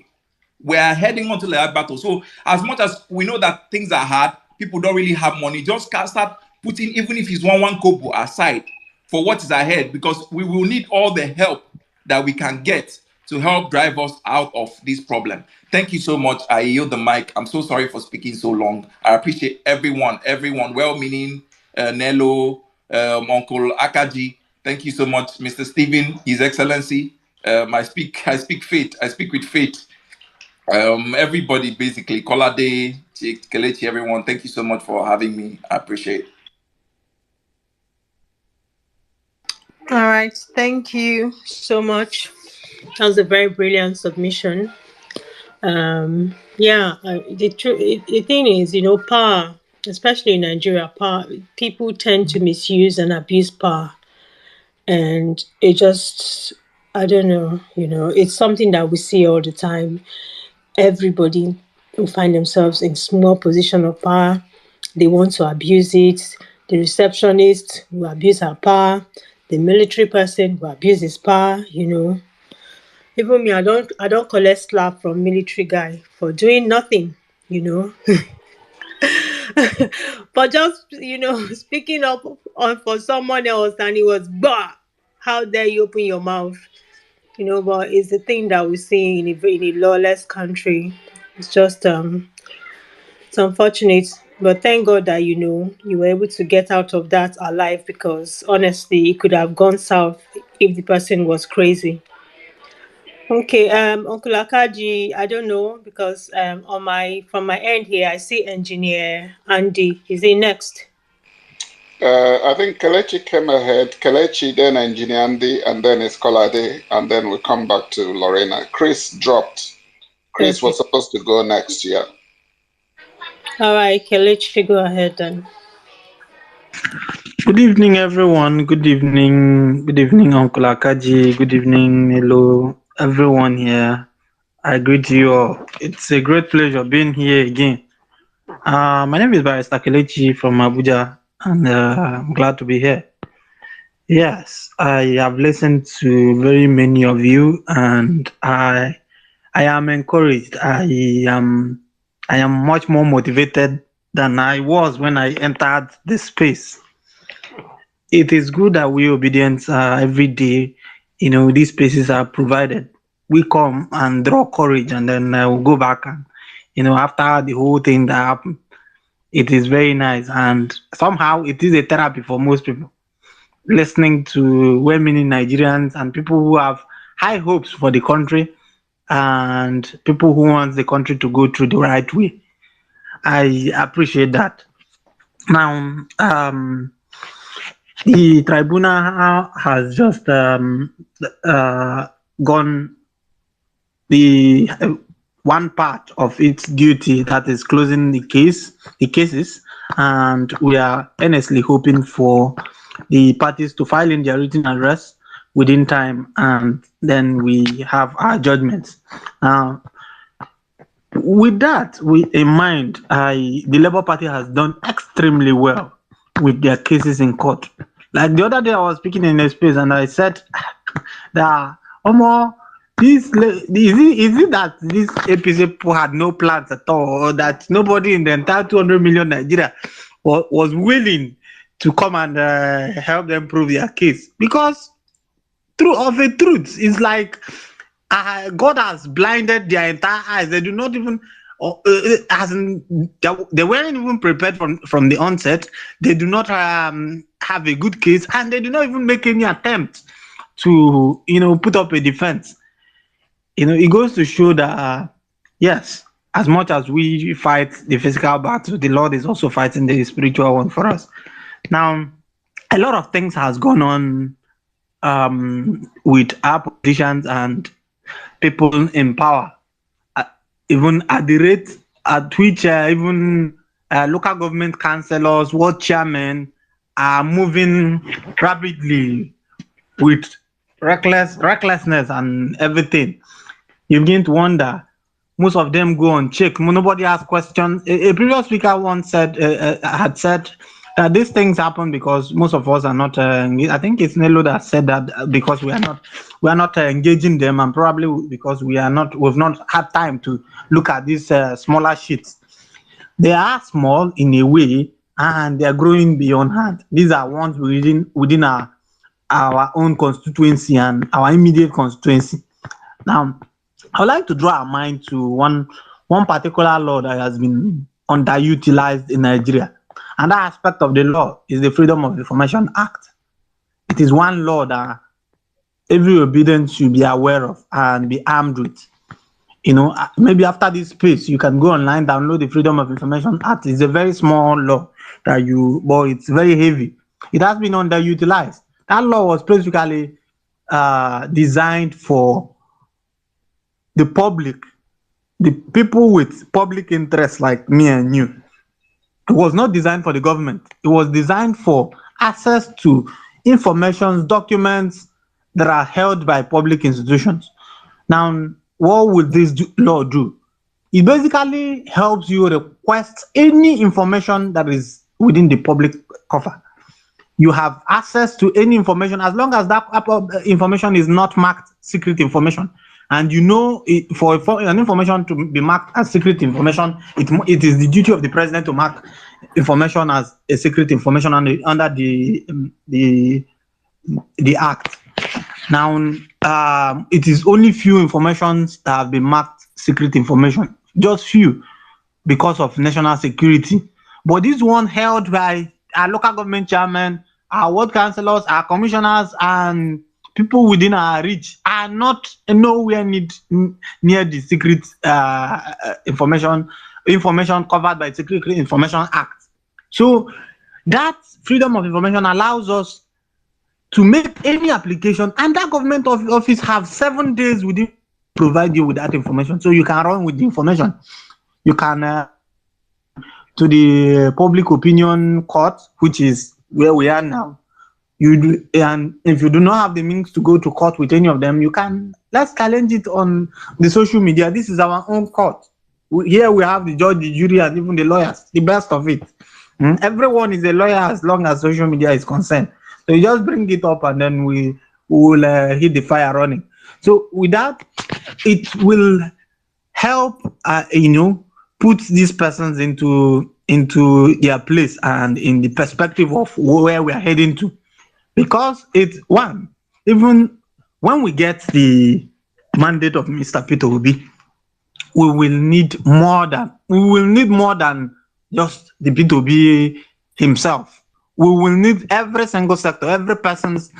we're heading on to that battle. So as much as we know that things are hard, people don't really have money, just start putting, even if it's one kobo aside for what is ahead, because we will need all the help that we can get to help drive us out of this problem. Thank you so much. I yield the mic. I'm so sorry for speaking so long. I appreciate everyone, well-meaning, Nello, Uncle Akaji. Thank you so much, Mr. Stephen, His Excellency. I speak faith. I speak with faith. Everybody, basically, Kolade, Kelechi, everyone. Thank you so much for having me. I appreciate it. All right, thank you so much. That was a very brilliant submission. The thing is, power, especially in Nigeria, power, people tend to misuse and abuse power, and it just, I don't know, it's something that we see all the time. Everybody who find themselves in small position of power, they want to abuse it. The receptionist will abuse her power. The military person will abuse his power. Even me, I don't collect slap from military guy for doing nothing. You know, but just speaking up on for someone else, and it was bah. How dare you open your mouth? But it's the thing that we see in a lawless country. It's just it's unfortunate, but thank God that you were able to get out of that alive, because honestly, it could have gone south if the person was crazy. Okay, Uncle Akaji, I don't know, because from my end here, I see Engineer Andy. Is he next? I think Kelechi came ahead. Kelechi, then Engineer Andy, and then Escolade, and then we come back to Lorena. Chris dropped. Chris was supposed to go next, yeah. All right, Kelechi, go ahead then. Good evening, everyone. Good evening. Good evening, Uncle Akaji. Good evening, hello, everyone here. I greet you all. It's a great pleasure being here again. My name is Barrister Kelechi from Abuja, and I'm glad to be here. Yes, I have listened to very many of you, and I am encouraged. am I am much more motivated than I was when I entered this space. It is good that we obedience every day. These spaces are provided. We come and draw courage, and then we'll go back, and after the whole thing that happened, it is very nice, and somehow it is a therapy for most people. Listening to well-meaning Nigerians and people who have high hopes for the country, and people who want the country to go through the right way. I appreciate that. Now, the tribunal has just gone the one part of its duty, that is closing the cases, and we are earnestly hoping for the parties to file in their written arrest within time, and then we have our judgments. Now, with that in mind, the Labour Party has done extremely well with their cases in court. Like the other day, I was speaking in a space and I said that is it that this APC people had no plans at all, or that nobody in the entire 200 million Nigeria was willing to come and help them prove their case? Because the truth is like God has blinded their entire eyes. They do not even, they weren't even prepared from the onset. They do not have a good case, and they do not even make any attempt to put up a defense. It goes to show that yes, as much as we fight the physical battle, the Lord is also fighting the spiritual one for us. Now, a lot of things has gone on with our politicians and people in power, even at the rate at which even local government councillors, ward chairmen are moving rapidly with recklessness and everything. You begin to wonder. Most of them go on check. Nobody asks questions. A previous speaker once had said These things happen because most of us are not. I think it's Nelo that said that because we are not engaging them, and probably because we've not had time to look at these smaller sheets. They are small in a way, and they are growing beyond hand. These are ones within our own constituency and our immediate constituency. Now, I would like to draw our mind to one particular law that has been underutilized in Nigeria. And that aspect of the law is the Freedom of Information Act. It is one law that every obedient should be aware of and be armed with. Maybe after this space, you can go online, download the Freedom of Information Act. It's a very small law but it's very heavy. It has been underutilized. That law was basically designed for the public, the people with public interest like me and you. It was not designed for the government. It was designed for access to information, documents that are held by public institutions. Now, what will this law do? It basically helps you request any information that is within the public cover. You have access to any information as long as that information is not marked secret information. And for an information to be marked as secret information, it is the duty of the president to mark information as a secret information under the act. Now, it is only few informations that have been marked secret information, just few, because of national security. But this one held by our local government chairman, our ward councillors, our commissioners, and people within our reach are not nowhere near the secret information covered by the Secret Information Act. So that Freedom of Information allows us to make any application, and that government office have 7 days within provide you with that information, so you can run with the information. You can to the public opinion court, which is where we are now. And if you do not have the means to go to court with any of them, let's challenge it on the social media. This is our own court. Here we have the judge, the jury, and even the lawyers, the best of it. Everyone is a lawyer as long as social media is concerned. So you just bring it up and then we will hit the fire running. So with that, it will help, put these persons into their place and in the perspective of where we are heading to. Because even when we get the mandate of Mr. Peter Obi, we will need more than just the Peter Obi himself. We will need every single sector, every person's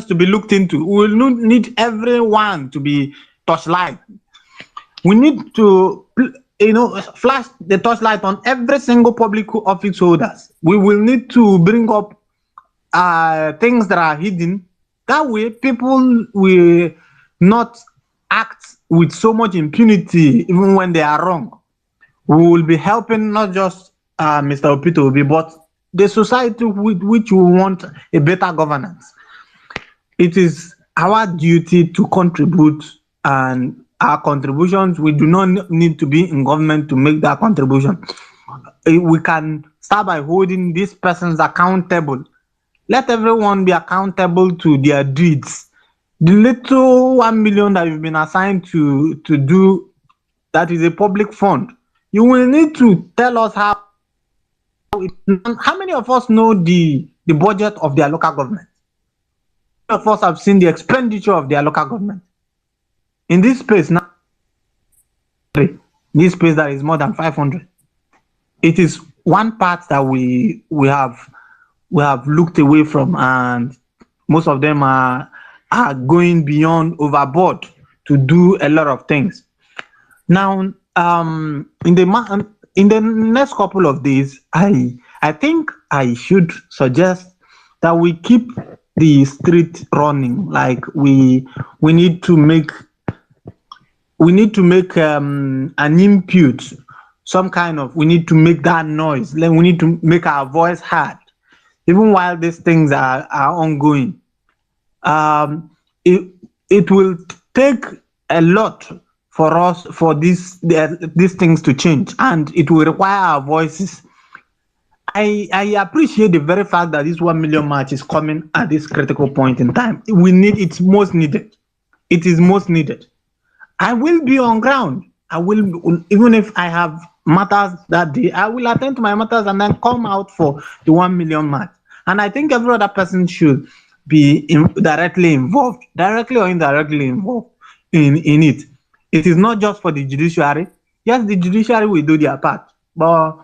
to be looked into. We will need everyone to be torchlight. We need to flash the torchlight on every single public office holders. We will need to bring up things that are hidden. That way, people will not act with so much impunity, even when they are wrong. We will be helping not just Mr. Peter Obi, but the society with which we want a better governance. It is our duty to contribute, and our contributions, we do not need to be in government to make that contribution. We can start by holding these persons accountable. Let everyone be accountable to their deeds. The little 1 million that you've been assigned to do, that is a public fund. You will need to tell us how many of us know the budget of their local government. How many of us have seen the expenditure of their local government? In this space now, this space that is more than 500. It is one part that we have looked away from, and most of them are going beyond overboard to do a lot of things. Now, in the next couple of days, I think I should suggest that we keep the street running. Like we need to make an input, some kind of. We need to make that noise. Then we need to make our voice heard, even while these things are ongoing. It will take a lot for these things to change, and it will require our voices. I appreciate the very fact that this 1 million march is coming at this critical point in time. It's most needed. It is most needed. I will be on ground. I will, even if I have matters that day, I will attend to my matters and then come out for the 1 million march. And I think every other person should be directly involved, directly or indirectly involved in it. It is not just for the judiciary. Yes, the judiciary will do their part, but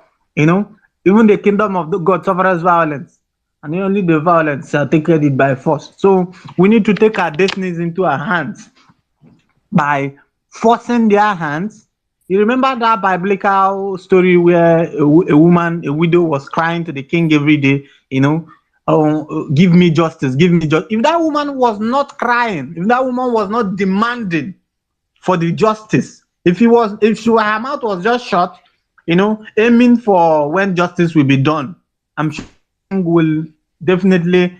even the kingdom of God suffers violence, and only the violence shall take it by force. So we need to take our destinies into our hands by forcing their hands. You remember that biblical story where a widow, was crying to the king every day, oh, give me justice, give me justice. If that woman was not crying, if that woman was not demanding for the justice, if her mouth was just shut, aiming for when justice will be done, I'm sure will definitely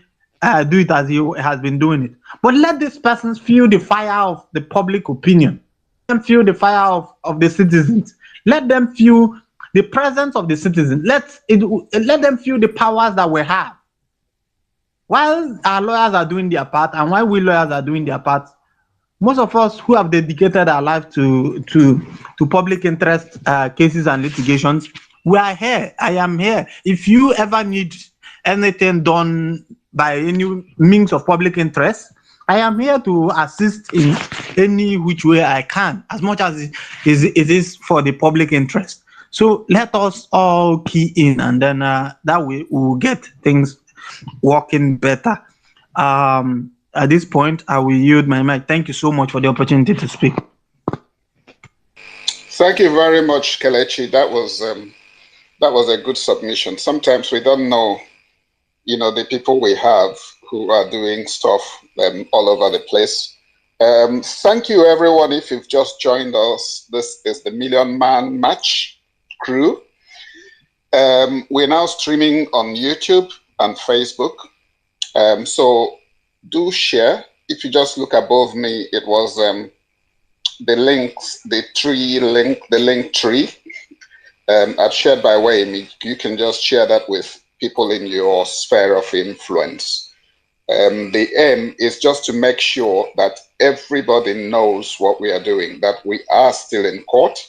do it as he has been doing it. But let these persons feel the fire of the public opinion. Let them feel the fire of the citizens. Let them feel the presence of the citizens. Let them feel the powers that we have. While our lawyers are doing their part, and while we lawyers are doing their part, most of us who have dedicated our life to public interest cases and litigations, we are here. I am here. If you ever need anything done by any means of public interest, I am here to assist in any which way I can, as much as it is for the public interest. So let us all key in, and then that way we'll get things working better. At this point, I will yield my mic. Thank you so much for the opportunity to speak. Thank you very much, Kelechi. That was a good submission. Sometimes we don't know, the people we have who are doing stuff all over the place. Thank you, everyone. If you've just joined us, this is the Million Man Match crew. We're now streaming on YouTube and Facebook. So do share. If you just look above me, it was the links, the link tree. I've shared by way. You can just share that with people in your sphere of influence. The aim is just to make sure that everybody knows what we are doing, that we are still in court,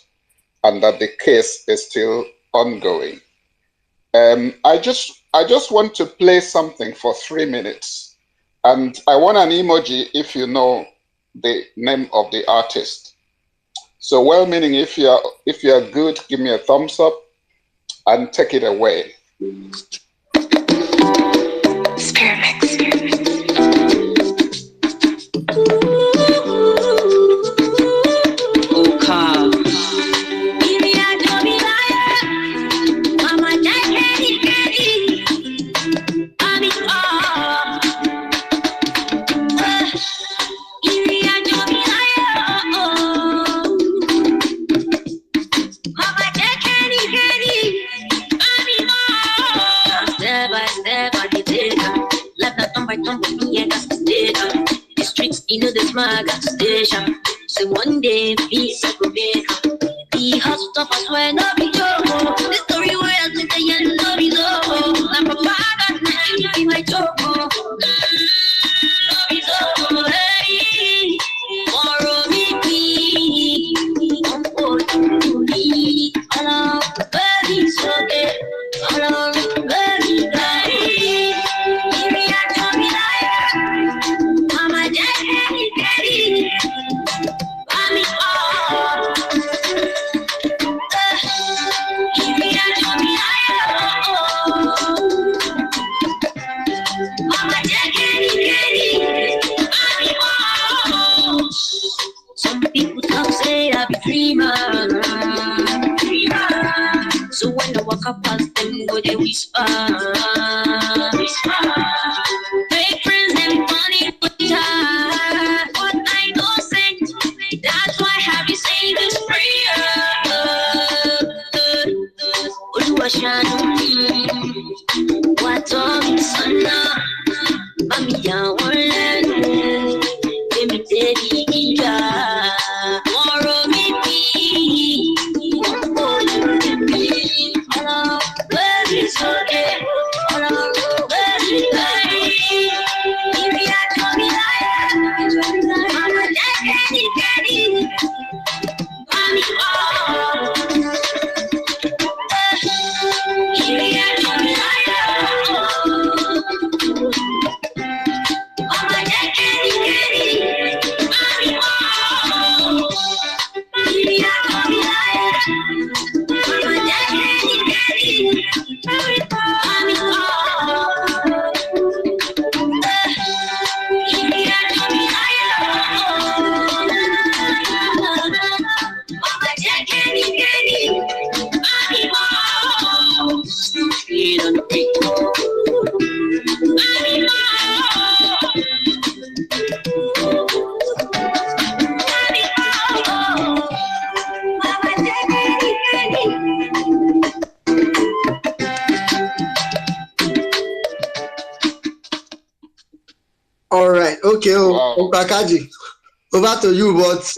and that the case is still ongoing. I just want to play something for 3 minutes. And I want an emoji if you know the name of the artist. So well-meaning, if you're good, give me a thumbs up and take it away. Spirit mix. The streets, this my gas station. So one day, peace I go make. The hot stuff I swear no be joke. The story where I think the end no be low. I'm a bad man, you be my joke. No be so hey, tomorrow me, I'm for me. Hello, baby, so good. Hello, baby, some people talk say I be dreamer. So when I walk up past them, go they whisper. Fake friends them funny, but I know saint. That's why have you saying this prayer. What on sana, mami ya wale, baby daddy inja, tomorrow me, hello, baby so. All right. Okay. Wow. Okakaji, over to you. But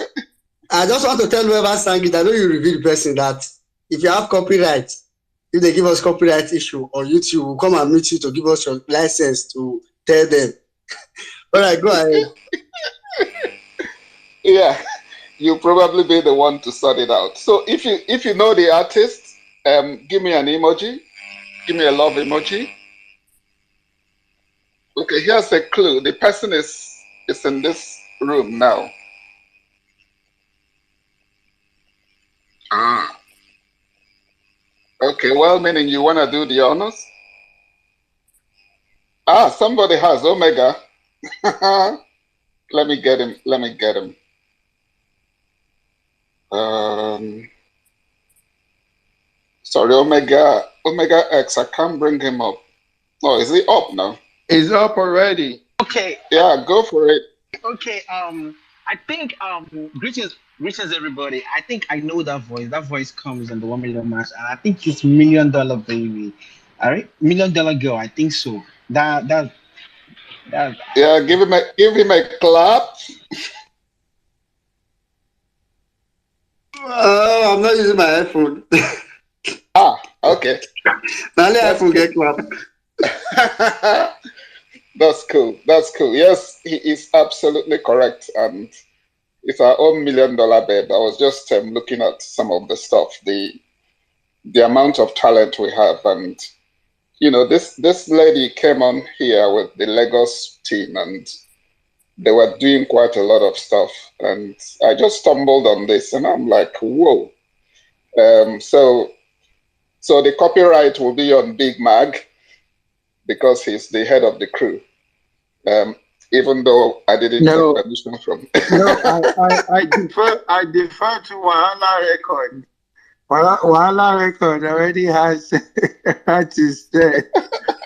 I just want to tell whoever sang it, I know you reveal the person that if you have copyright, if they give us copyright issue on YouTube, we'll come and meet you to give us your license to tell them. All right, go ahead. Yeah, you'll probably be the one to sort it out. So if you know the artist, give me an emoji. Give me a love emoji. Okay, here's a clue. The person is in this room now. Ah. Okay, well, meaning you want to do the honors? Ah, somebody has Omega. Let me get him. Let me get him. Sorry, Omega X. I can't bring him up. Oh, is he up now? He's up already. Okay. Yeah, go for it. Okay. I think greetings everybody. I think I know that voice. That voice comes on the 1 million match, and I think it's $1 Million Baby. All right, $1 Million Girl. I think so. That. Yeah, give him a clap. I'm not using my iPhone. Okay. Now let iPhone get clap. That's cool. That's cool. Yes, he is absolutely correct, and it's our own $1 million babe. I was just looking at some of the stuff, the amount of talent we have, and this lady came on here with the Lagos team, and they were doing quite a lot of stuff, and I just stumbled on this, and I'm like, whoa. So the copyright will be on Big Mag because he's the head of the crew. Even though I didn't take permission from. No, I defer to Wahala Record. Wahala Record already has artists there.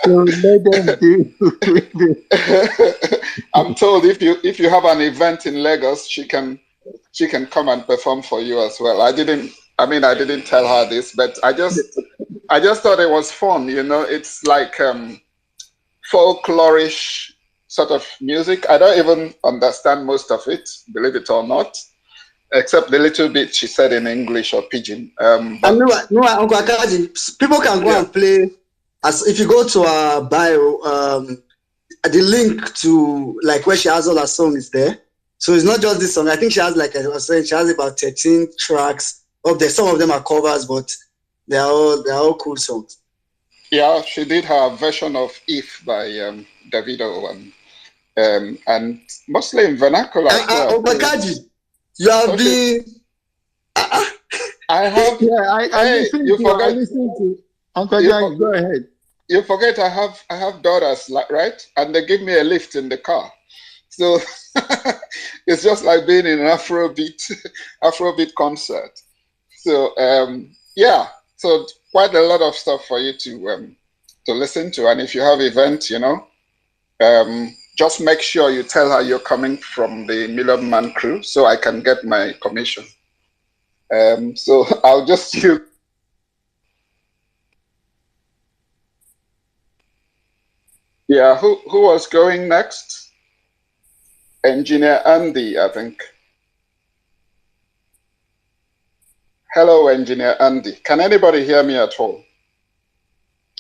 So let them do it. I'm told if you have an event in Lagos, she can come and perform for you as well. I didn't tell her this, but I just thought it was fun. It's like folklorish sort of music. I don't even understand most of it, believe it or not, except the little bit she said in English or Pidgin. Uncle Akaji, people can go and play. As if you go to our bio, the link to like where she has all her songs is there. So it's not just this song. I think she has, like I was saying, she has about 13 tracks up there. Some of them are covers, but they're all cool songs. Yeah, she did her version of "If" by Davido and mostly in vernacular as well. Kaji, you have been. I have. Yeah, I listened to. Uncle John, go ahead. You forget I have daughters, right? And they give me a lift in the car. So it's just like being in an Afrobeat concert. So so quite a lot of stuff for you to listen to. And if you have events, just make sure you tell her you're coming from the Million Man crew so I can get my commission. So I'll just use. Yeah, who was going next? Engineer Andy, I think. Hello, Engineer Andy. Can anybody hear me at all?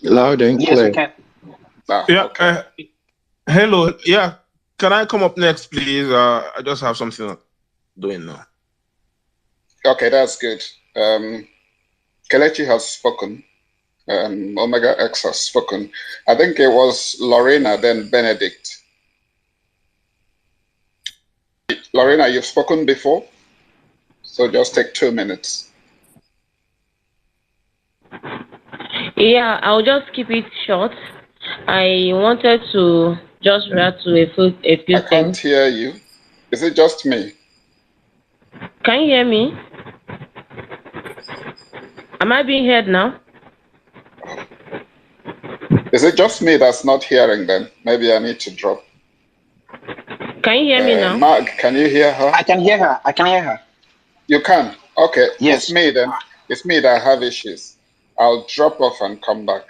Loud and clear. Yes, we can. Yeah. Okay. Hello. Yeah. Can I come up next, please? I just have something doing now. Okay, that's good. Kelechi has spoken. Omega X has spoken. I think it was Lorena, then Benedict. Lorena, you've spoken before, so just take 2 minutes. Yeah, I'll just keep it short. I wanted to just react to a few I can't things. hear you. Is it just me? Can you hear me? Am I being heard now? Is it just me that's not hearing then? Maybe I need to drop. Can you hear me now? Mark, can you hear her? I can hear her. I can hear her. You can? Okay. Yes. It's me then. It's me that have issues. I'll drop off and come back.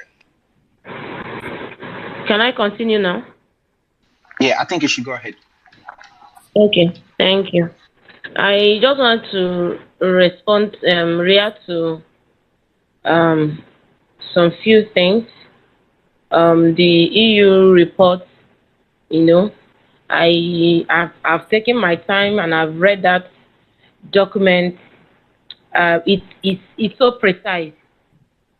Can I continue now? Yeah, I think you should go ahead. Okay, thank you. I just want to react to some few things. The EU report, I've taken my time and I've read that document. It's so precise.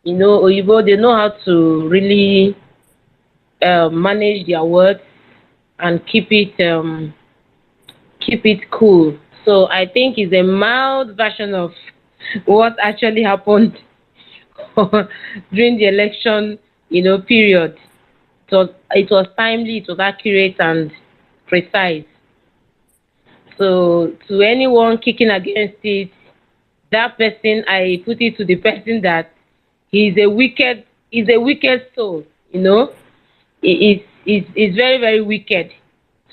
Oyibo, they know how to really manage their words and keep it cool. So I think it's a mild version of what actually happened during the election, period. It was timely, it was accurate and precise. So to anyone kicking against it, that person, I put it to the person that he's a wicked soul, It's very, very wicked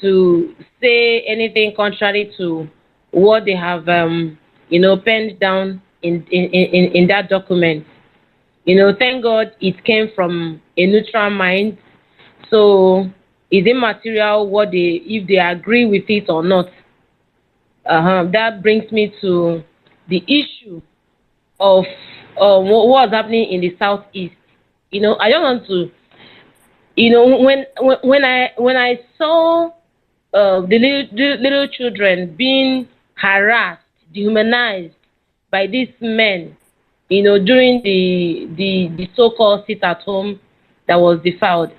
to say anything contrary to what they have penned down in that document. Thank God it came from a neutral mind. So it's immaterial if they agree with it or not. That brings me to the issue of what's happening in the southeast. I don't want to. When I saw the little children being harassed, dehumanized by these men, during the so-called sit at home that was defiled,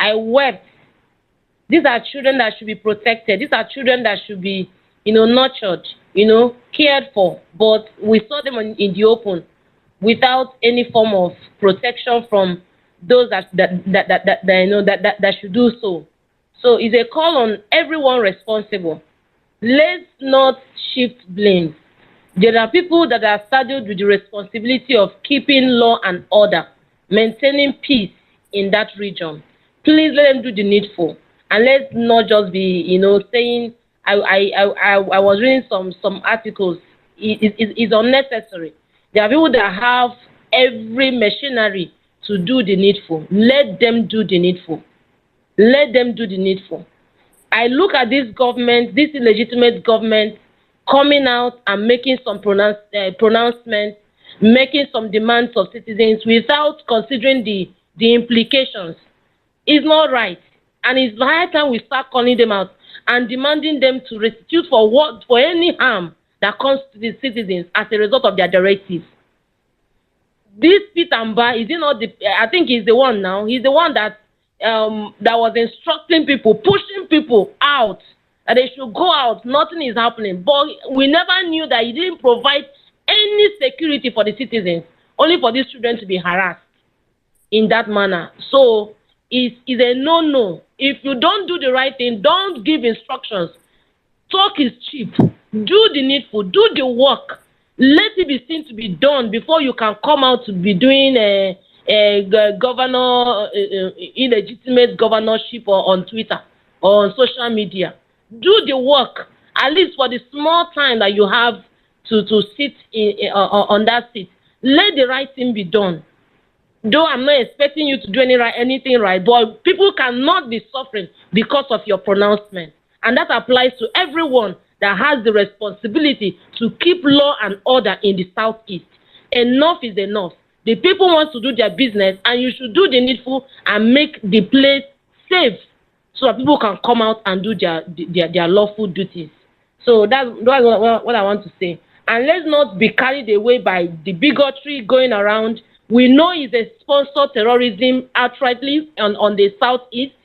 I wept. These are children that should be protected. These are children that should be, nurtured, cared for. But we saw them in the open without any form of protection from those that should do so. So it's a call on everyone responsible. Let's not shift blame. There are people that are saddled with the responsibility of keeping law and order, maintaining peace in that region. Please let them do the needful, and let's not just be, saying. I was reading some articles. It's unnecessary. There are people that have every machinery to do the needful. Let them do the needful. Let them do the needful. I look at this government, this illegitimate government, coming out and making some pronouncements, making some demands of citizens without considering the implications. It's not right. And it's high time we start calling them out and demanding them to restitute for any harm that comes to the citizens as a result of their directives. This Peter Mba, is he not I think he's the one now. He's the one that was instructing people, pushing people out, that they should go out. Nothing is happening. But we never knew that he didn't provide any security for the citizens, only for these children to be harassed in that manner. So it's a no-no. If you don't do the right thing, don't give instructions. Talk is cheap. Do the needful. Do the work. Let it be seen to be done before you can come out to be doing a illegitimate governorship on Twitter or on social media. Do the work, at least for the small time that you have to sit on that seat. Let the right thing be done. Though I'm not expecting you to do anything right, but people cannot be suffering because of your pronouncement. And that applies to everyone that has the responsibility to keep law and order in the southeast. Enough is enough. The people want to do their business, and you should do the needful and make the place safe so that people can come out and do their lawful duties. So that's what I want to say. And let's not be carried away by the bigotry going around. We know it's a sponsored terrorism outrightly on the southeast,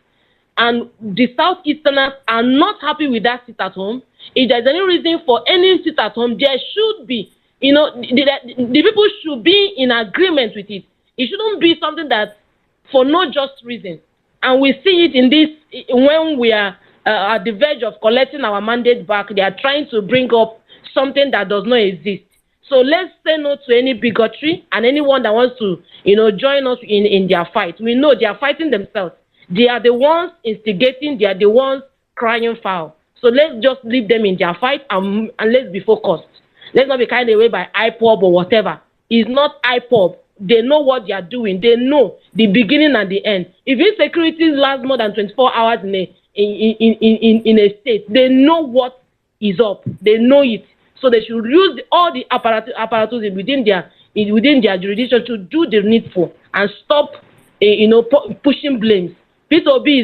and the southeasterners are not happy with that sit at home. If there's any reason for any sit at home, there should be the people should be in agreement with it. It shouldn't be something that for no just reason. And we see it in this when we are at the verge of collecting our mandate back. They are trying to bring up something that does not exist. So let's say no to any bigotry and anyone that wants to, join us in their fight. We know they are fighting themselves. They are the ones instigating. They are the ones crying foul. So let's just leave them in their fight and let's be focused. Let's not be carried away by IPOB or whatever. It's not IPOB. They know what they are doing. They know the beginning and the end. If insecurity lasts more than 24 hours in a state, they know what is up. They know it. So they should use all the apparatus within their jurisdiction to do the needful and stop, pushing blames. P2B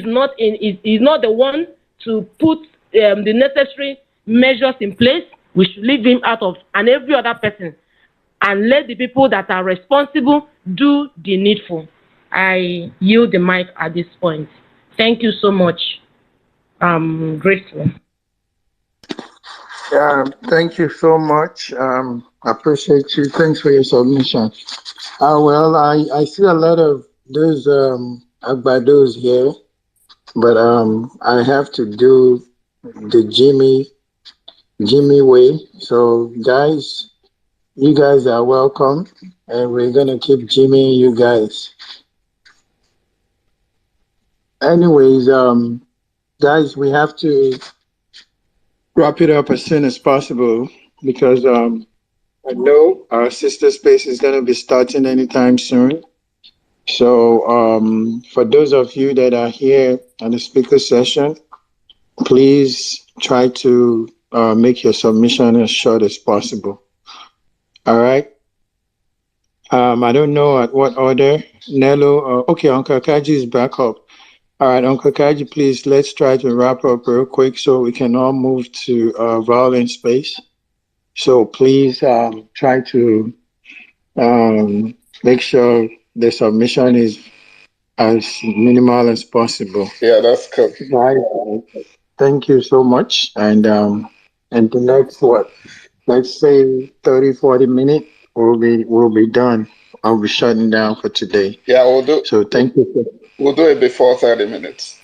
is not the one to put the necessary measures in place. We should leave him out of, and every other person, and let the people that are responsible do the needful. I yield the mic at this point. Thank you so much. I'm grateful. Yeah, thank you so much. I appreciate you. Thanks for your submission. Well, I see a lot of those agbados here, but I have to do the Jimmy way. So guys, you guys are welcome, and we're gonna keep Jimmy you guys. Anyways, guys, we have to wrap it up as soon as possible because I know our sister space is gonna be starting anytime soon. So for those of you that are here on the speaker session, please try to make your submission as short as possible. All right. I don't know at what order. Nello, okay, Uncle Kaji is back up. All right, Uncle Kaji, please, let's try to wrap up real quick so we can all move to violent space. So please try to make sure the submission is as minimal as possible. Yeah, that's cool. Guys, thank you so much. And the next, let's say 30, 40 minutes, we'll be done. I'll be shutting down for today. Yeah, we'll do. So thank you. We'll do it before 30 minutes.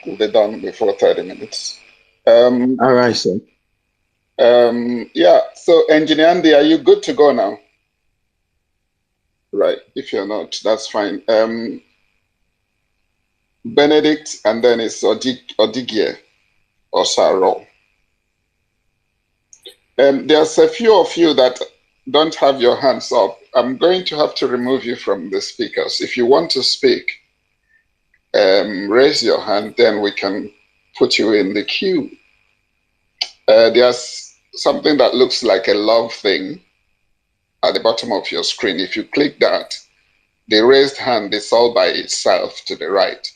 We'll be done before 30 minutes. All right, sir. Yeah, so Engineer Andy, are you good to go now? Right, if you're not, that's fine. Benedict, and then it's Odigie or Saro. There's a few of you that don't have your hands up. I'm going to have to remove you from the speakers. If you want to speak, raise your hand, then we can put you in the queue. There's something that looks like a love thing at the bottom of your screen. If you click that, the raised hand is all by itself to the right.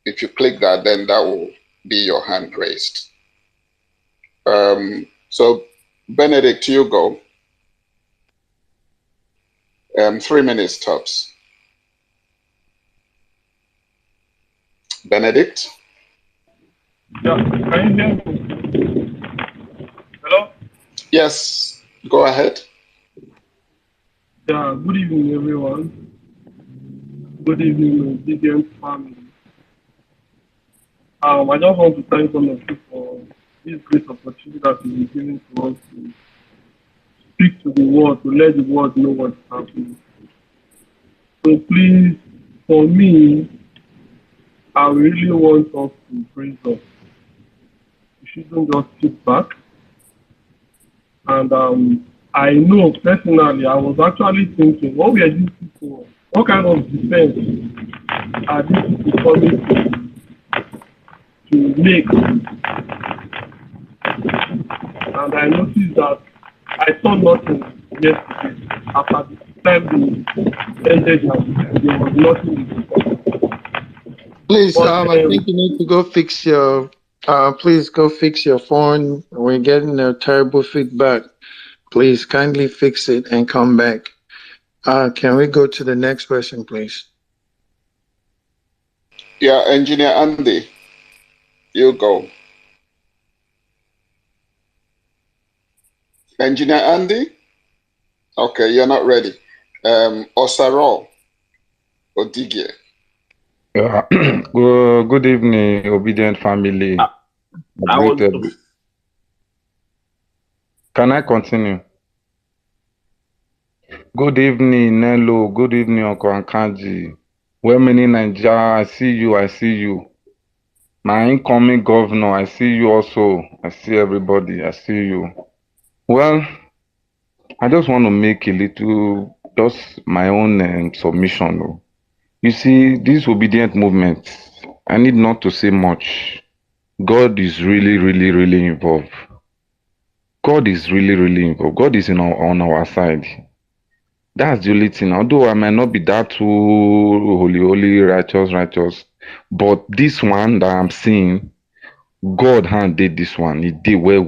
If you click that, then that will be your hand raised. So Benedict, you go. 3 minutes tops. Benedict? Yeah, can you hear me? Hello? Yes, go ahead. Yeah, good evening, everyone. Good evening, Obedient family. I just want to thank all of you for this great opportunity that you've been giving to us to speak to the world, to let the world know what's happening. So please, for me, I really want us to praise up. We shouldn't just sit back. And I know personally, I was actually thinking, what were these people, what kind of defense are these people coming to make? And I noticed that I saw nothing yesterday. After the time they ended, there was nothing. Please, I think you need to go fix your. Please go fix your phone. We're getting a terrible feedback. Please kindly fix it and come back. Can we go to the next question, please? Yeah, Engineer Andy, you go. Engineer Andy? Okay, you're not ready. Osaro Odigie. Yeah. Good evening, obedient family. I was. Greeted. Can I continue? Good evening, Nello. Good evening, Uncle Ankanji. Well, many Nigeria, I see you. I see you. My incoming governor, I see you also. I see everybody. I see you. Well, I just want to make a little, just my own submission. Oh. You see, this obedient movement, I need not to say much. God is really, really, really involved. God is really, really involved. God is on our side. That's the only thing. Although I might not be that too holy, righteous, but this one that I'm seeing, God hand did this one. He did well.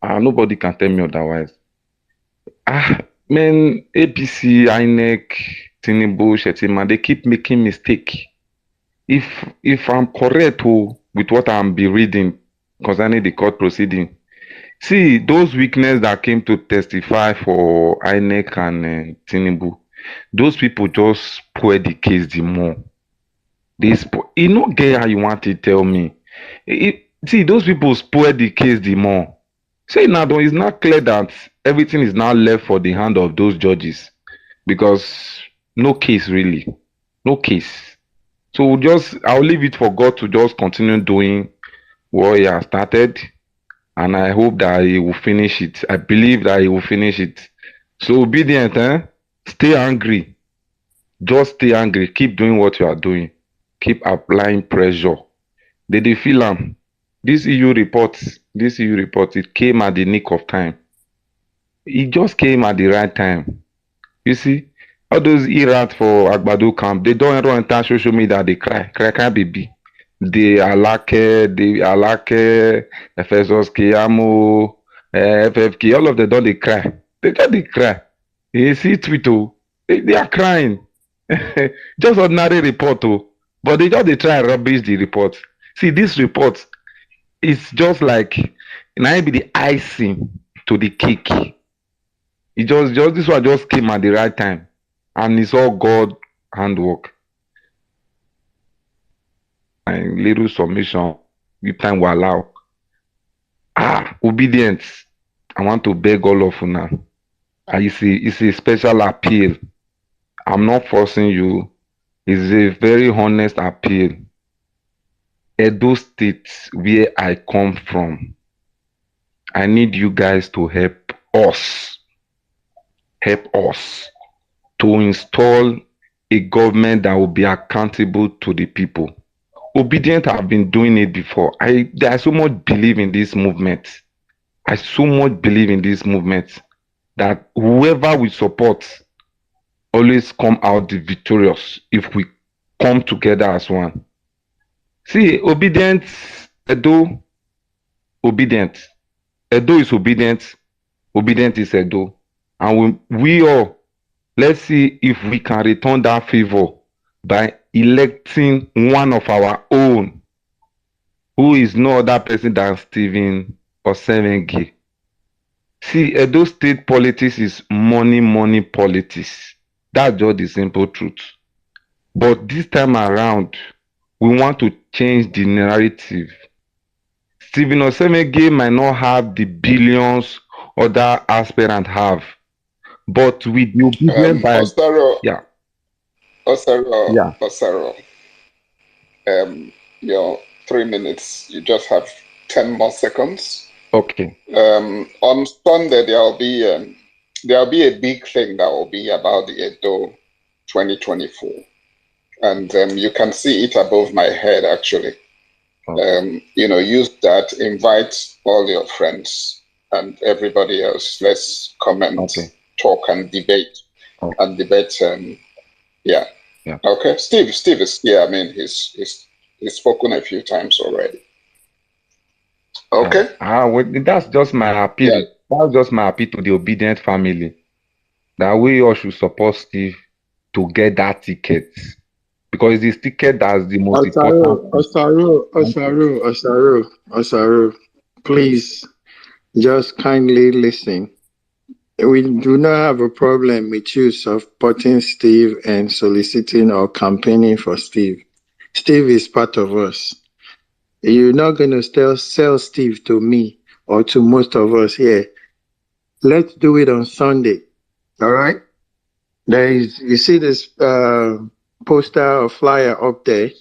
Nobody can tell me otherwise. Man, APC, INEC, Tinubu, Shetima, they keep making mistake. If I'm correct with what I'm be reading concerning the court proceeding, see, those weaknesses that came to testify for INEC and Tinubu, those people just spoil the case the more. You no get how you want to tell me. See, those people spoil the case the more. Say now, though, it's not clear that everything is now left for the hand of those judges because no case really, no case. So I'll leave it for God to just continue doing what He has started, and I hope that He will finish it. I believe that He will finish it. So obedient, stay angry. Just stay angry. Keep doing what you are doing. Keep applying pressure. They feel am. This EU report, it came at the nick of time. It just came at the right time. You see, all those irats for Agbado camp, they don't enter social media, they cry, baby. They Alake, Ephesus, Kiamo, FFK, all of them don't they cry. They just they cry. You see Twitter, they are crying. Just ordinary report, but they just they try and rubbish the report. See, this report is just like it might be the icing to the cake. It just this one just came at the right time, and it's all God handwork. My little submission, if time will allow. Obedience. I want to beg all of you now. It's a special appeal. I'm not forcing you. It's a very honest appeal. Edo State, where I come from, I need you guys to help us to install a government that will be accountable to the people. Obedient have been doing it before. I so much believe in this movement. I so much believe in this movement that whoever we support always come out victorious if we come together as one. See, obedient, Edo is obedient is Edo. And we all, let's see if we can return that favor by electing one of our own, who is no other person than Stephen Osemenge. See, Edo State politics is money politics. That's just the simple truth. But this time around, we want to change the narrative. Stephen Osemenge might not have the billions other aspirants have, but with the obedient by Osaro, yeah. Osaro. Your 3 minutes. You just have 10 more seconds. Okay. On Sunday there'll be a big thing that will be about the Edo 2024, and you can see it above my head actually. Use that. Invite all your friends and everybody else. Let's comment, talk, and debate. Yeah. Okay. Steve is here. I mean, he's spoken a few times already. Okay. That's just my appeal. Yeah. That's just my appeal to the obedient family. That we all should support Steve to get that ticket. Because this ticket that's the most important. Osaru, please just kindly listen. We do not have a problem with you supporting Steve and soliciting or campaigning for Steve. Steve is part of us. You're not going to sell Steve to me or to most of us here. Let's do it on Sunday. All right? You see this poster or flyer up there?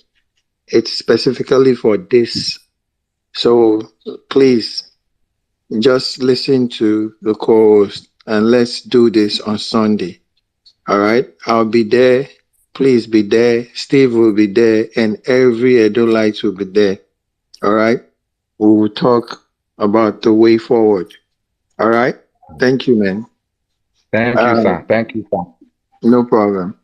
It's specifically for this. So please just listen to the co-host and let's do this on Sunday. All right? I'll be there. Please be there. Steve will be there and every Edolite will be there. All right? We will talk about the way forward. All right? Thank you, man. Thank you, sir. Thank you, sir. No problem.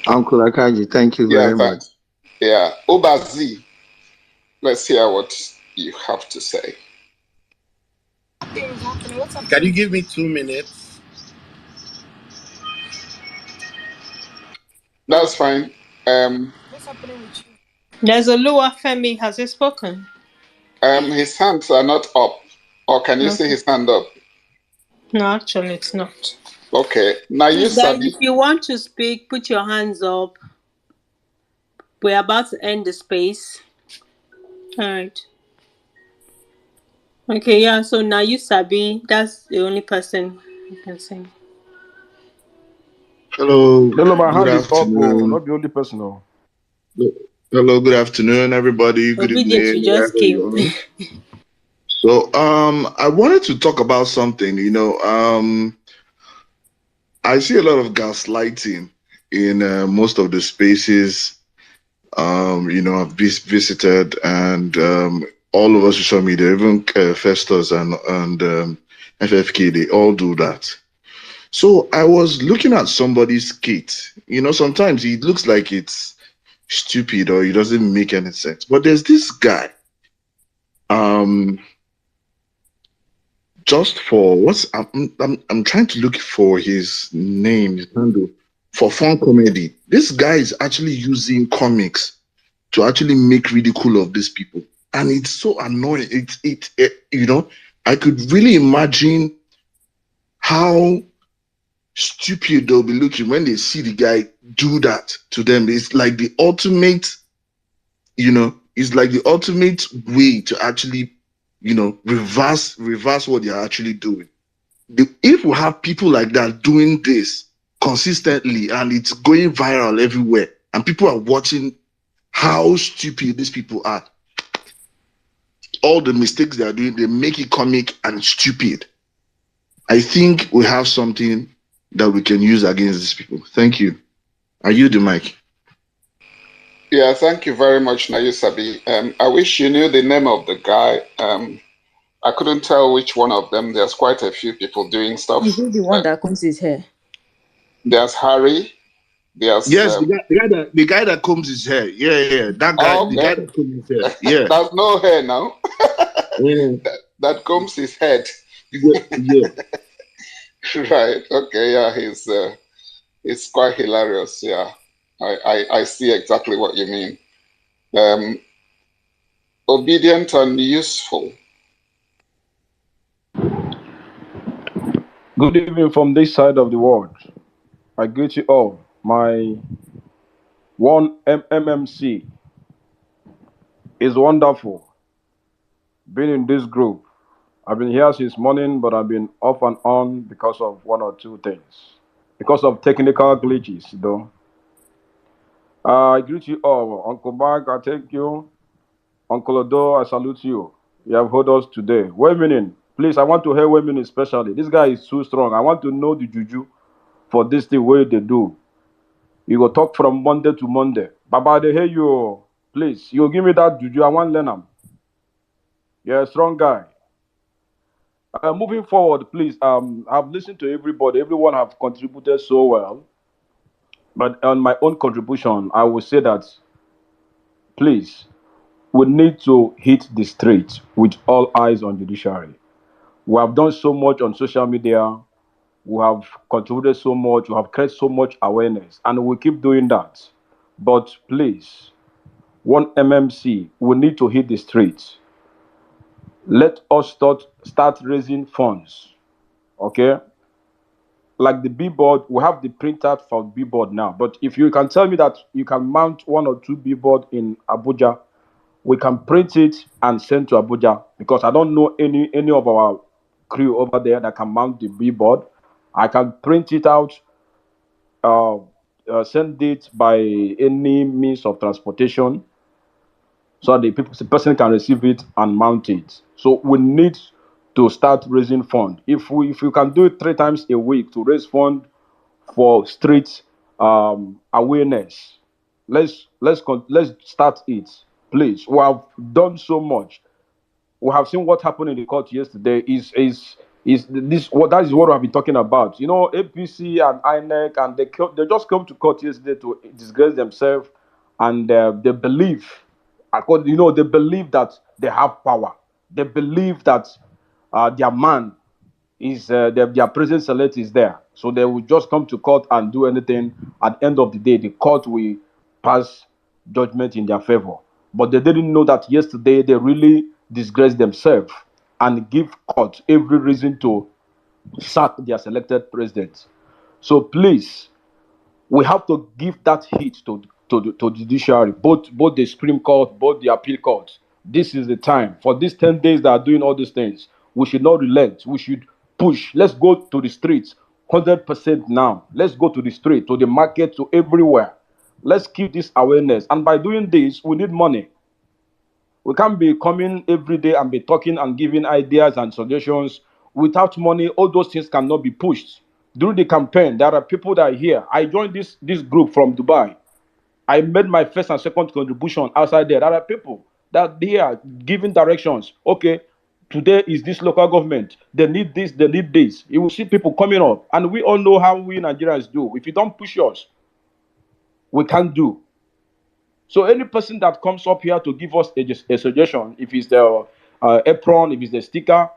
Uncle Akaji, thank you Yeah, very much. thanks. Yeah. Obazi, let's hear what you have to say. Can you give me 2 minutes? That's fine. There's a Lua Femi. Has he spoken? His hands are not up. Or can you see Okay. his hand up? No, actually, it's not. Okay. Now you Please, guys, Sabi. if you want to speak, put your hands up. We're about to end the space. All right. Okay, yeah. So now you Sabi. That's the only person you can say. Hello, No, my good hand is up, oh, afternoon. not the only person. Oh. Hello, good afternoon, everybody. Good Obedient, you evening, just wherever you came. are. So, I wanted to talk about something. I see a lot of gaslighting in most of the spaces. I've visited, and all over social media, even Festus and FFK, they all do that. So I was looking at somebody's skit. Sometimes it looks like it's stupid or it doesn't make any sense. But there's this guy. Just for what's I'm trying to look for his name, his handle, for fun comedy. This guy is actually using comics to actually make ridicule of these people, and it's so annoying. I could really imagine how stupid they'll be looking when they see the guy do that to them. It's like the ultimate, it's like the ultimate way to actually, reverse what they're actually doing. If we have people like that doing this consistently and it's going viral everywhere and people are watching how stupid these people are, all the mistakes they are doing, they make it comic and stupid. I think we have something that we can use against these people. Thank you. Are you the mic? Yeah, thank you very much, Nayusabi. I wish you knew the name of the guy. I couldn't tell which one of them. There's quite a few people doing stuff. Is he the one that combs his hair? There's Harry. There's yes, the guy that combs his hair. Yeah. That guy, okay. The guy that combs his hair. Yeah. There's no hair now. Yeah. that combs his head. Yeah. Right. Okay. Yeah. It's quite hilarious. Yeah. I see exactly what you mean. Obedient and useful. Good evening from this side of the world. I greet you all. My one MMC is wonderful. Being in this group. I've been here since morning, but I've been off and on because of one or two things. Because of technical glitches, though. I greet you all. Uncle Mark, I thank you. Uncle Odo, I salute you. You have heard us today. Women, please, I want to hear women especially. This guy is too strong. I want to know the juju for this thing way they do. You go talk from Monday to Monday. Baba, they hear you. Please, you give me that juju. I want to learn them. You're a strong guy. Moving forward, please. I've listened to everybody. Everyone have contributed so well. But on my own contribution, I will say that, please, we need to hit the street with all eyes on judiciary. We have done so much on social media. We have contributed so much. We have created so much awareness, and we keep doing that. But please, one MMC, we need to hit the streets. Let us start raising funds. Okay, like the billboard, we have the printout for billboard now. But if you can tell me that you can mount 1 or 2 billboard in Abuja, we can print it and send to Abuja, because I don't know any of our crew over there that can mount the billboard. I can print it out, uh, send it by any means of transportation, so that the person can receive it and mount it. So we need to start raising fund. If you can do it 3 times a week to raise fund for street awareness, let's start it, please. We have done so much. We have seen what happened in the court yesterday. Is this what that is what I've been talking about? You know, APC and INEC, and they just come to court yesterday to disgrace themselves, and they believe, they believe that they have power. They believe that their man is their present select is there, so they will just come to court and do anything. At the end of the day, the court will pass judgment in their favor. But they didn't know that yesterday they really disgraced themselves and give court every reason to sack their selected president. So please, we have to give that hit to judiciary, both the Supreme Court, both the appeal court. This is the time for these 10 days that are doing all these things. We should not relent. We should push. Let's go to the streets 100% now. Let's go to the street, to the market, to everywhere. Let's keep this awareness. And by doing this, we need money. We can't be coming every day and be talking and giving ideas and suggestions. Without money, all those things cannot be pushed. During the campaign, there are people that are here. I joined this group from Dubai. I made my first and second contribution outside there. There are people that they are giving directions. Okay, today is this local government. They need this, they need this. You will see people coming up. And we all know how we Nigerians do. If you don't push us, we can't do. So any person that comes up here to give us a suggestion, if it's the apron, if it's the sticker,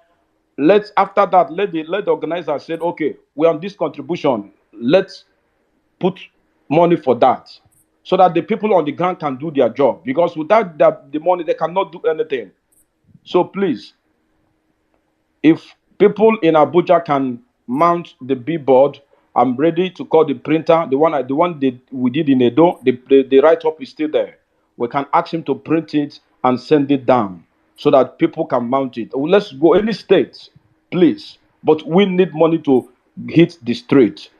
after that let the organizer say, okay, we have this contribution. Let's put money for that, so that the people on the ground can do their job. Because without the money, they cannot do anything. So please, if people in Abuja can mount the billboard, I'm ready to call the printer. The one that we did in Edo, the write-up is still there. We can ask him to print it and send it down, so that people can mount it. Let's go any state, please. But we need money to hit the street.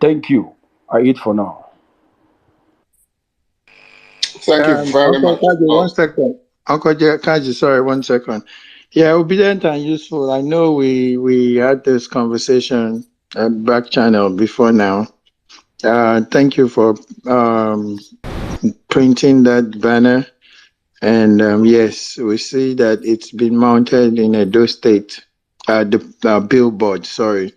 Thank you. I eat for now. Thank you very Uncle much. Kaji, 1 second. Uncle Kaji, sorry, 1 second. Yeah, obedient and useful. I know we had this conversation at back channel before now. Thank you for printing that banner. And yes, we see that it's been mounted in Edo State. The billboard, sorry.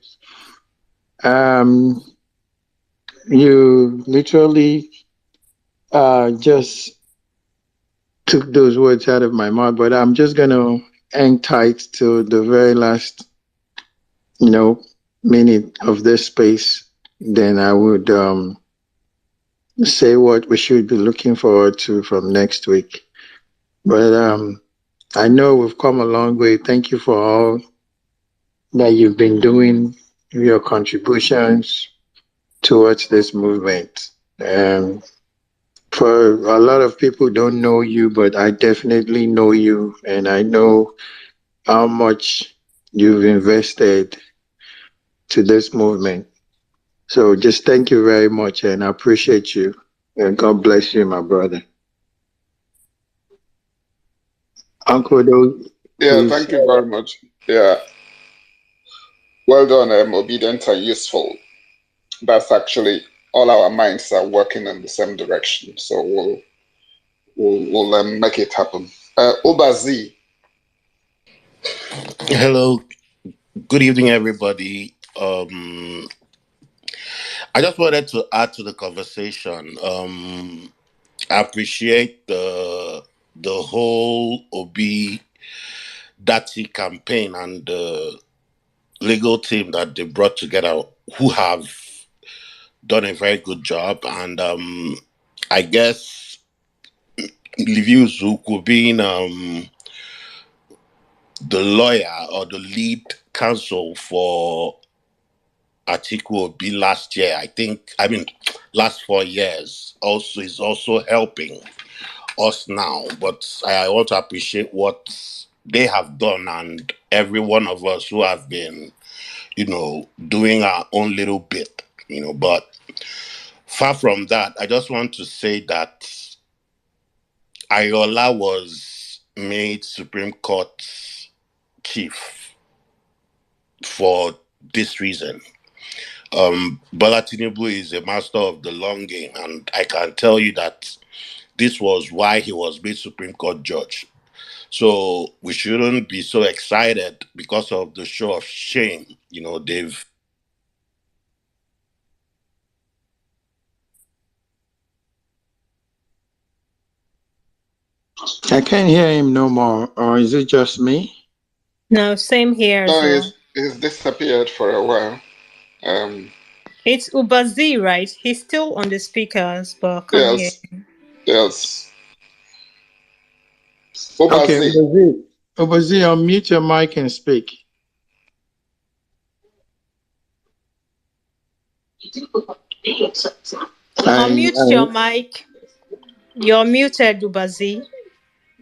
You literally just took those words out of my mouth, but I'm just going to hang tight to the very last, minute of this space. Then I would say what we should be looking forward to from next week. But I know we've come a long way. Thank you for all that you've been doing, your contributions towards this movement. For a lot of people don't know you, but I definitely know you, and I know how much you've invested to this movement. So just thank you very much, and I appreciate you. And God bless you, my brother. Uncle Do. Yeah, thank you very much. Yeah. Well done, obedient and useful. That's actually all our minds are working in the same direction. So we'll make it happen. Obazi. Hello, good evening, everybody. I just wanted to add to the conversation. I appreciate the whole Obi Dati campaign and the legal team that they brought together, who have done a very good job. And I guess Liviu Zuku being the lawyer or the lead counsel for Atiku Obi last year, last 4 years, also is also helping us now. But I want to appreciate what they have done and every one of us who have been, doing our own little bit, But far from that, I just want to say that Ayola was made Supreme Court chief for this reason. Bola Tinubu is a master of the long game, and I can tell you that this was why he was made Supreme Court judge. So we shouldn't be so excited because of the show of shame. They've I can't hear him no more. Or is it just me? No, same here as No, well. he's disappeared for a while. It's Ubazi, right? He's still on the speakers, but I can't hear Yes, him. yes. Okay, Obazi. Obazi, unmute your mic and speak. Unmute your mic. You're muted, Ubazi.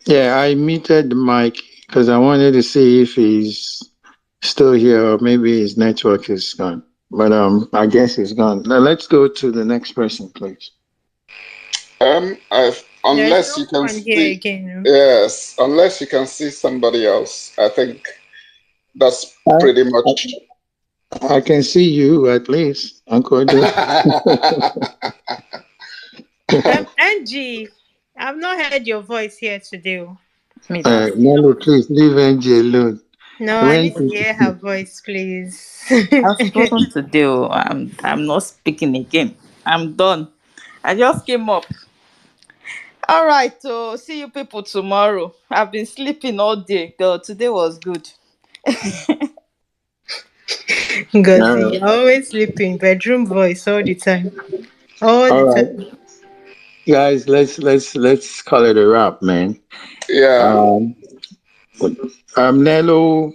Yeah, I muted the mic because I wanted to see if he's still here or maybe his network is gone. But I guess he's gone. Now let's go to the next person, please. There's Unless no you can one here see, again. yes, unless you can see somebody else, I think that's pretty much. I can see you at least, Uncle. Angie, I've not heard your voice here today. No, please leave Angie alone. No, I need to hear her voice, please. I've spoken today. I'm not speaking again. I'm done. I just came up. All right, so see you people tomorrow. I've been sleeping all day. Though today was good. Ngozi, you're always sleeping, bedroom voice all the time. All All the right, time. guys, let's call it a wrap, man. Yeah. Nello.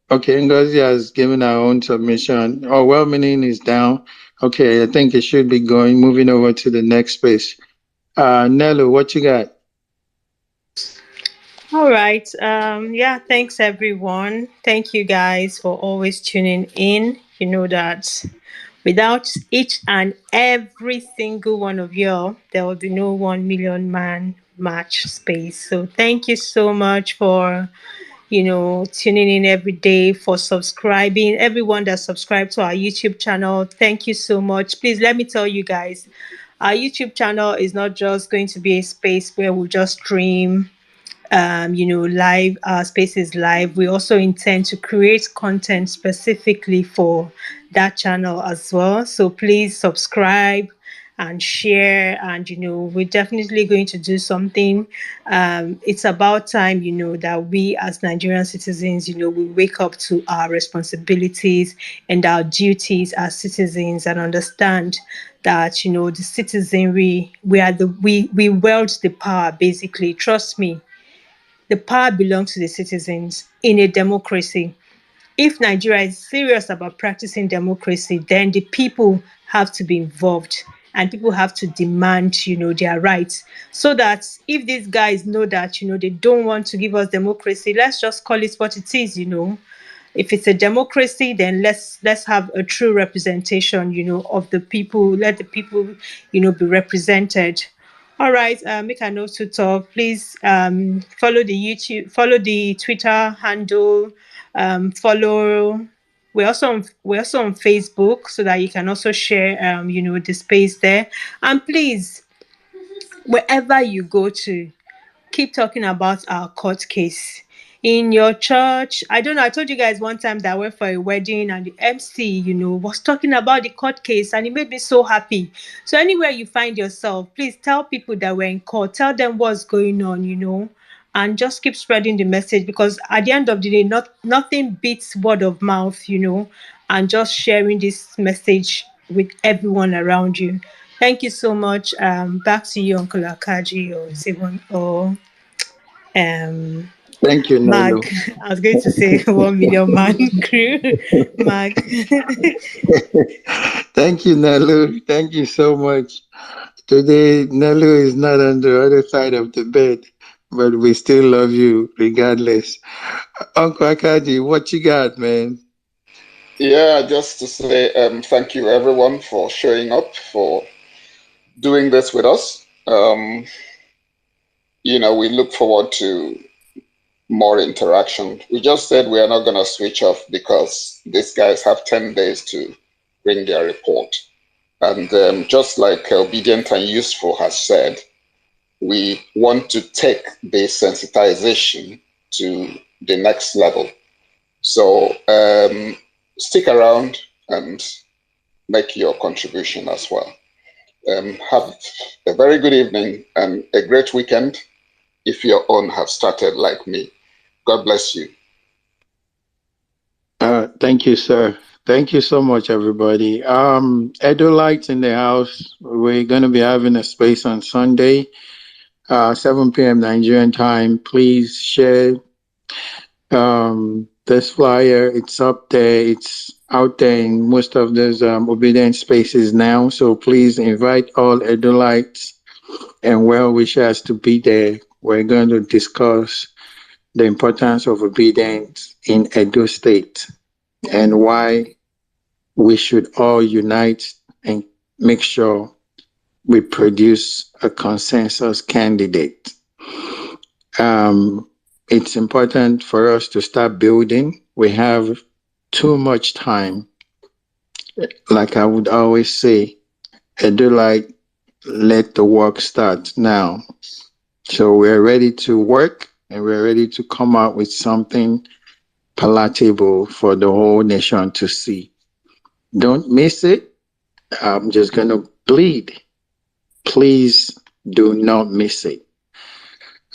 Okay, Ngozi has given our own submission. Oh, well-meaning is down. Okay, I think it should be going. Moving over to the next space. Nello, what you got? All right. Yeah, thanks everyone. Thank you guys for always tuning in. You know that without each and every single one of y'all, there will be no 1 million man match space. So thank you so much for tuning in every day, for subscribing. Everyone that subscribed to our YouTube channel, thank you so much. Please let me tell you guys, our YouTube channel is not just going to be a space where we just stream live spaces live. We also intend to create content specifically for that channel as well, so please subscribe and share. And we're definitely going to do something. It's about time that we as Nigerian citizens we wake up to our responsibilities and our duties as citizens, and understand that the citizenry, we wield the power. Basically, trust me, the power belongs to the citizens in a democracy. If Nigeria is serious about practicing democracy, then the people have to be involved, and people have to demand, their rights. So that if these guys know that, they don't want to give us democracy, let's just call it what it is. If it's a democracy, then let's have a true representation, of the people. Let the people, be represented. All right, make a note to talk. Please follow the Twitter handle, follow. We're also on Facebook, so that you can also share the space there. And please, wherever you go to, keep talking about our court case in your church. I don't know. I told you guys one time that I went for a wedding, and the MC, was talking about the court case, and it made me so happy. So anywhere you find yourself, please tell people that we're in court. Tell them what's going on, and just keep spreading the message, because at the end of the day, nothing beats word of mouth, and just sharing this message with everyone around you. Thank you so much. Back to you, Uncle Akaji, or Sibon, or Thank you, Mark, Nelu. I was going to say 1 million man crew. Mark. Thank you, Nelu. Thank you so much. Today, Nelu is not on the other side of the bed, but we still love you regardless. Uncle Akaji, what you got, man? Yeah, just to say thank you everyone for showing up, for doing this with us. We look forward to more interaction. We just said we are not going to switch off because these guys have 10 days to bring their report. And just like Obedient and Useful has said, we want to take the sensitization to the next level. So stick around and make your contribution as well. Have a very good evening and a great weekend if your own have started like me. God bless you. Thank you, sir. Thank you so much, everybody. Edo Lights in the house. We're going to be having a space on Sunday, 7 p.m. Nigerian time. Please share this flyer. It's up there. It's out there in most of those obedient spaces now. So please invite all Edo Lights and well wishers to be there. We're going to discuss the importance of obedience in Edo State and why we should all unite and make sure we produce a consensus candidate. It's important for us to start building. We have too much time. Like I would always say, I do like let the work start now. So we're ready to work and we're ready to come out with something palatable for the whole nation to see. Don't miss it. I'm just going to plead. Please do not miss it.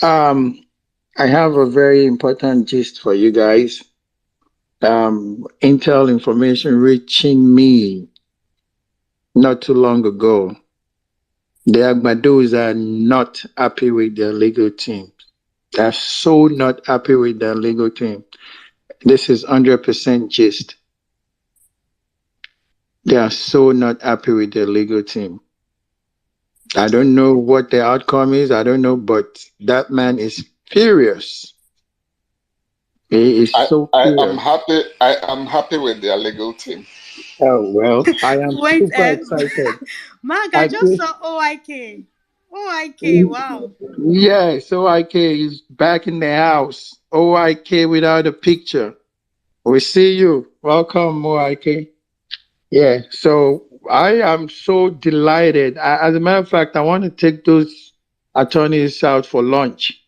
I have a very important gist for you guys. Intel information reaching me not too long ago. The Agbados are not happy with their legal team. They're so not happy with their legal team. This is 100% gist. They are so not happy with their legal team. I don't know what the outcome is. I don't know, but that man is furious. He is so I'm furious. happy. I am happy with their legal team. Oh, well, I am Wait, super excited. Mark, I I just think, saw OIK. OIK, wow. yeah, so OIK is back in the house. OIK without a picture. We see you. Welcome, OIK. Yeah, so I am so delighted. As a matter of fact, I want to take those attorneys out for lunch.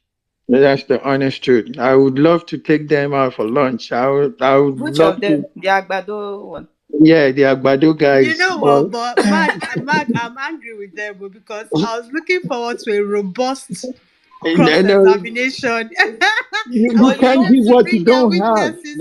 That's the honest truth. I would love to take them out for lunch. I would Which love of them? to. The Agbado one. Yeah, the Agbado You guys. know what, but Mark, I'm angry with them because I was looking forward to a robust cross No, examination. I you But was you can't know, able give to what you bring their don't have. witnesses.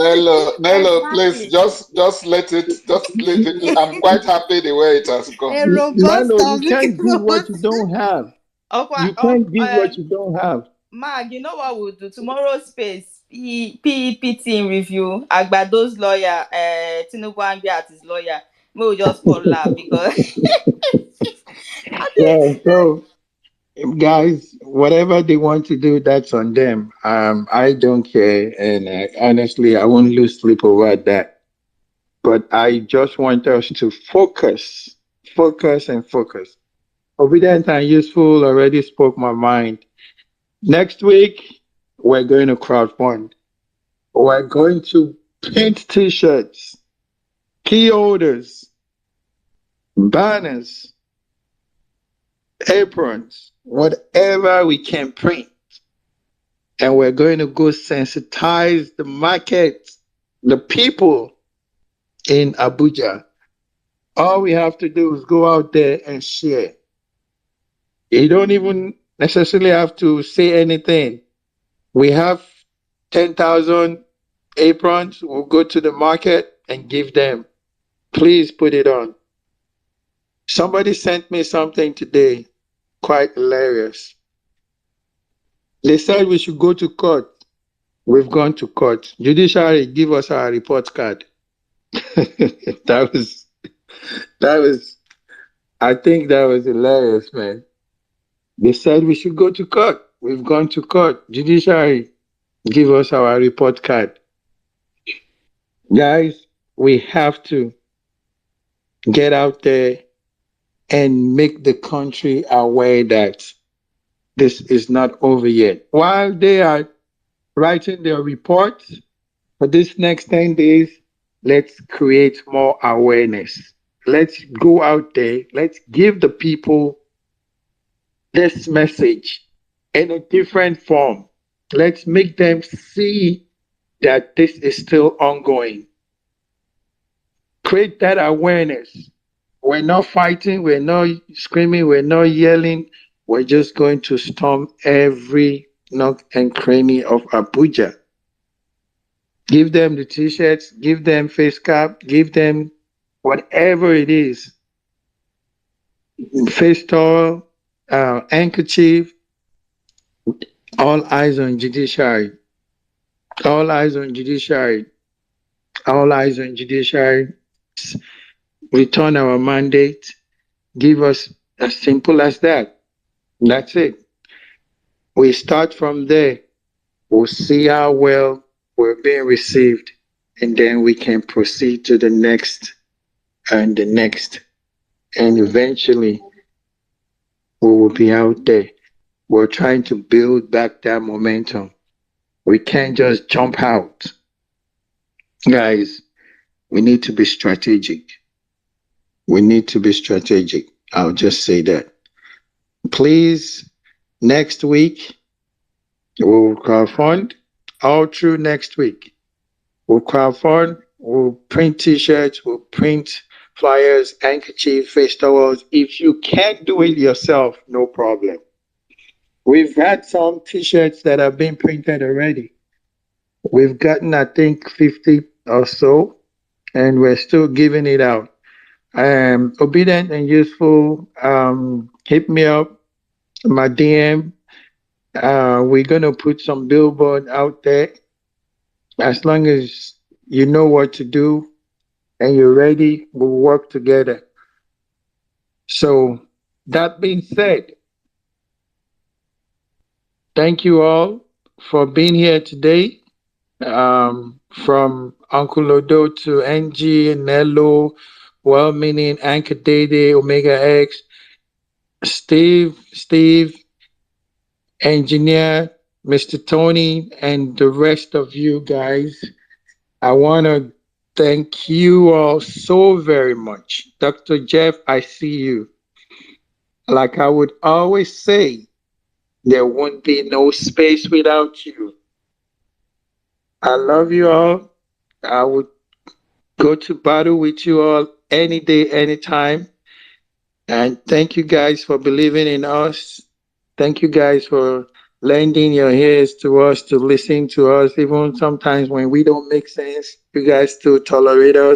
Nello, please exactly. just let it. I'm quite happy the way it has gone. A robust, Lalo, I was you looking can't give what forward you to. don't have. Okay, You can't give what you don't have. Mag, you know what we'll do? Tomorrow's space, PEPT in review, Agbado's lawyer, Tinubu angry at his lawyer. We'll just fall laugh because I think Yeah, so guys, whatever they want to do, that's on them. I don't care, and honestly, I won't lose sleep over that. But I just want us to focus, and focus. Obedient and useful already spoke my mind. Next week, we're going to crowdfund. We're going to paint T-shirts, key holders, banners, aprons, whatever we can print. And we're going to go sensitize the market, the people in Abuja. All we have to do is go out there and share. You don't even necessarily have to say anything. We have 10,000 aprons. We'll go to the market and give them. Please put it on. Somebody sent me something today, quite hilarious. They said we should go to court We've gone to court. Judiciary, give us our report card. that was, I think that was hilarious, man. They said we should go to court. We've gone to court. Judiciary, give us our report card. Guys, we have to get out there and make the country aware that this is not over yet. While they are writing their reports for this next 10 days, let's create more awareness. Let's go out there. Let's give the people this message in a different form. Let's make them see that this is still ongoing. Create that awareness. We're not fighting, we're not screaming, we're not yelling. We're just going to storm every nook and cranny of Abuja. Give them the t-shirts, give them face cap, give them whatever it is. Face towel, handkerchief, all eyes on judiciary. All eyes on judiciary. All eyes on judiciary. Return our mandate. Give us as simple as that. That's it. We start from there. We'll see how well we're being received, and then we can proceed to the next and the next. And eventually, we will be out there. We're trying to build back that momentum. We can't just jump out. Guys, we need to be strategic. We need to be strategic. I'll just say that. Please, next week, we'll crowdfund all through next week. We'll crowdfund, we'll print t-shirts, we'll print flyers, handkerchiefs, face towels. If you can't do it yourself, no problem. We've had some t-shirts that have been printed already. We've gotten, I think, 50 or so, and we're still giving it out. Obedient and useful, hit me up, my DM. We're going to put some billboard out there. As long as you know what to do and you're ready, we'll work together. So, that being said, thank you all for being here today. From Uncle Odo to NG, Nello, well-meaning Anchor Dede, Omega X, Steve, Engineer, Mr. Tony, and the rest of you guys. I want to thank you all so very much. Dr. Jeff, I see you. Like I would always say, there won't be no space without you. I love you all. I would go to battle with you all any day, anytime. And thank you guys for believing in us. Thank you guys for lending your ears to us, to listen to us, even sometimes when we don't make sense. You guys still tolerate us.